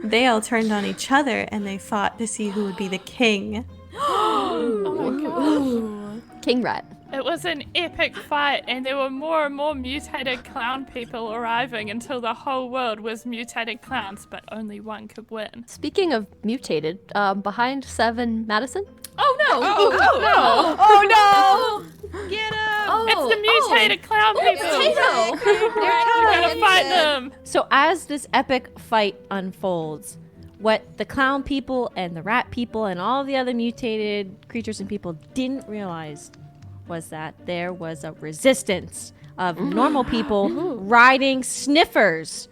They all turned on each other and they fought to see who would be the king. Oh my god. King rat. It was an epic fight, and there were more and more mutated clown people arriving until the whole world was mutated clowns, but only one could win. Speaking of mutated, behind 7 Madison? Oh no! Oh no! Get him! It's the mutated clown people! We gotta fight them! So as this epic fight unfolds, what the clown people and the rat people and all the other mutated creatures and people didn't realize was that there was a resistance of normal people riding sniffers.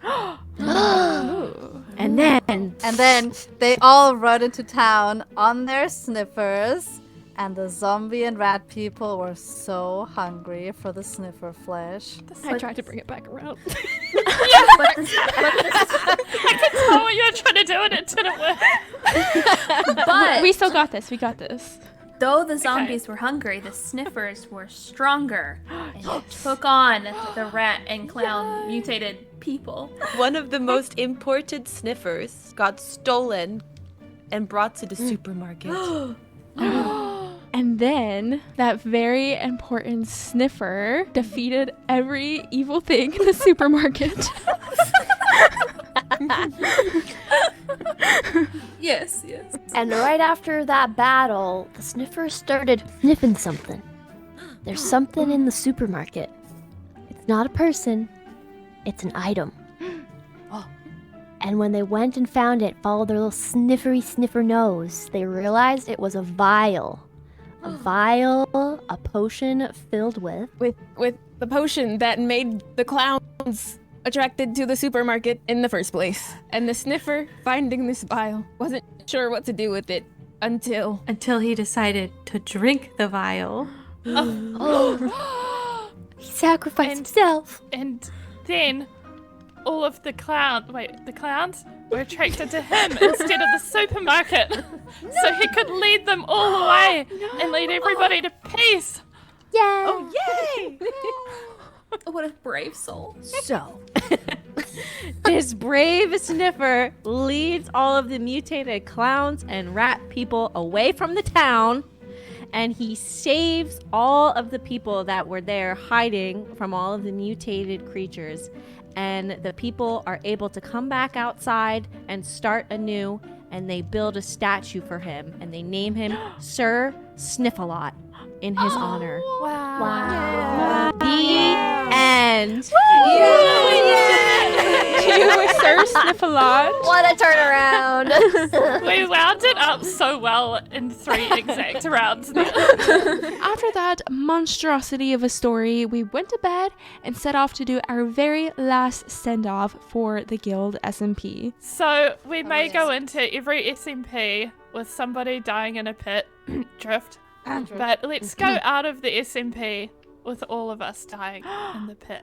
And then they all rode into town on their sniffers, and the zombie and rat people were so hungry for the sniffer flesh. I tried to bring it back around. I can tell what you were trying to do and it didn't work. But We still got this. We got this. though the zombies were hungry, the sniffers were stronger and took on the rat and clown mutated people. One of the most imported sniffers got stolen and brought to the supermarket. And then that very important sniffer defeated every evil thing in the supermarket. Yes. And right after that battle, the sniffers started sniffing something. There's something in the supermarket. It's not a person, it's an item. And when they went and found it, followed their little sniffer nose, they realized it was a vial. A potion filled with the potion that made the clowns attracted to the supermarket in the first place. And the sniffer, finding this vial, wasn't sure what to do with it until He decided to drink the vial. he sacrificed himself. And then all of the clowns were attracted to him instead of the supermarket. So he could lead them all the way and lead everybody to peace. Yay! Oh, yay! What a brave soul. So, this brave sniffer leads all of the mutated clowns and rat people away from the town, and he saves all of the people that were there hiding from all of the mutated creatures. And the people are able to come back outside and start anew, and they build a statue for him, and they name him Sir Sniffalot in his honor. Wow. The end. To Sir Sniffalot. What a turnaround! We wound it up so well in 3 exact rounds there. After that monstrosity of a story, we went to bed and set off to do our very last send-off for the Guild SMP. So we may go into every SMP with somebody dying in a pit, drift. But let's go out of the SMP with all of us dying in the pit.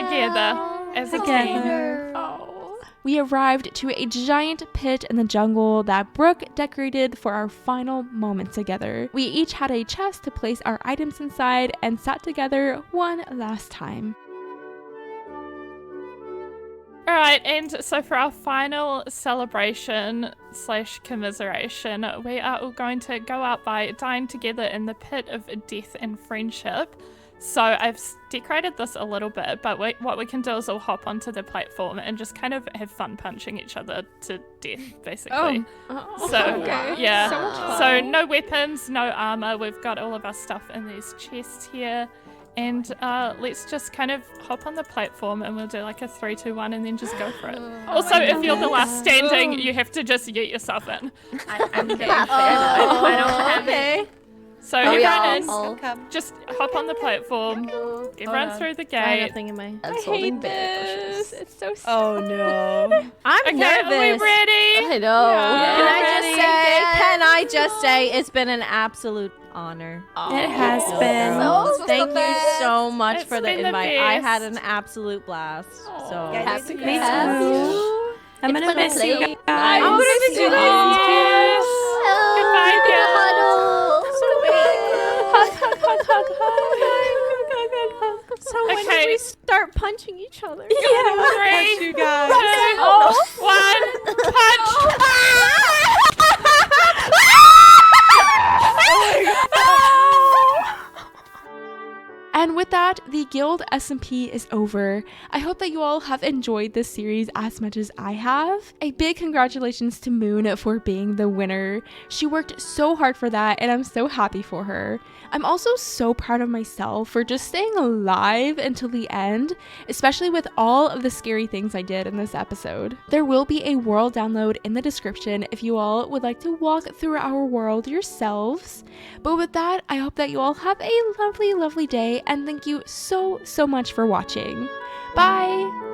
Together as a team. We arrived to a giant pit in the jungle that Brooke decorated for our final moment together. We each had a chest to place our items inside and sat together one last time. Alright, and so for our final celebration / commiseration, we are all going to go out by dying together in the pit of death and friendship. So I've decorated this a little bit, but what we can do is all hop onto the platform and just kind of have fun punching each other to death, basically. So no weapons, no armor. We've got all of our stuff in these chests here. And let's just kind of hop on the platform and we'll do like a 3, 2, 1 and then just go for it. Also, if you're the last standing, you have to just yeet yourself in. I'm okay. I don't have it. So everyone just hop on the platform, everyone through the I have gate. nothing in my... I hate this. It's so sad. Oh no. I'm Okay, nervous. are we ready? I know. Can I just say it's been an absolute honor. It has been. Thank you so much It's for the been the invite. I best. had an absolute blast. So Happy Me too. I'm gonna been a miss you pleasure. guys. I'm gonna miss you guys. Yes. Goodbye, guys. So when Okay. do we start punching each other? 3, 2, 1, punch! And with that, the Guild SMP is over. I hope that you all have enjoyed this series as much as I have. A big congratulations to Moon for being the winner. She worked so hard for that, and I'm so happy for her. I'm also so proud of myself for just staying alive until the end, especially with all of the scary things I did in this episode. There will be a world download in the description if you all would like to walk through our world yourselves. But with that, I hope that you all have a lovely, lovely day, and thank you so much for watching. Bye!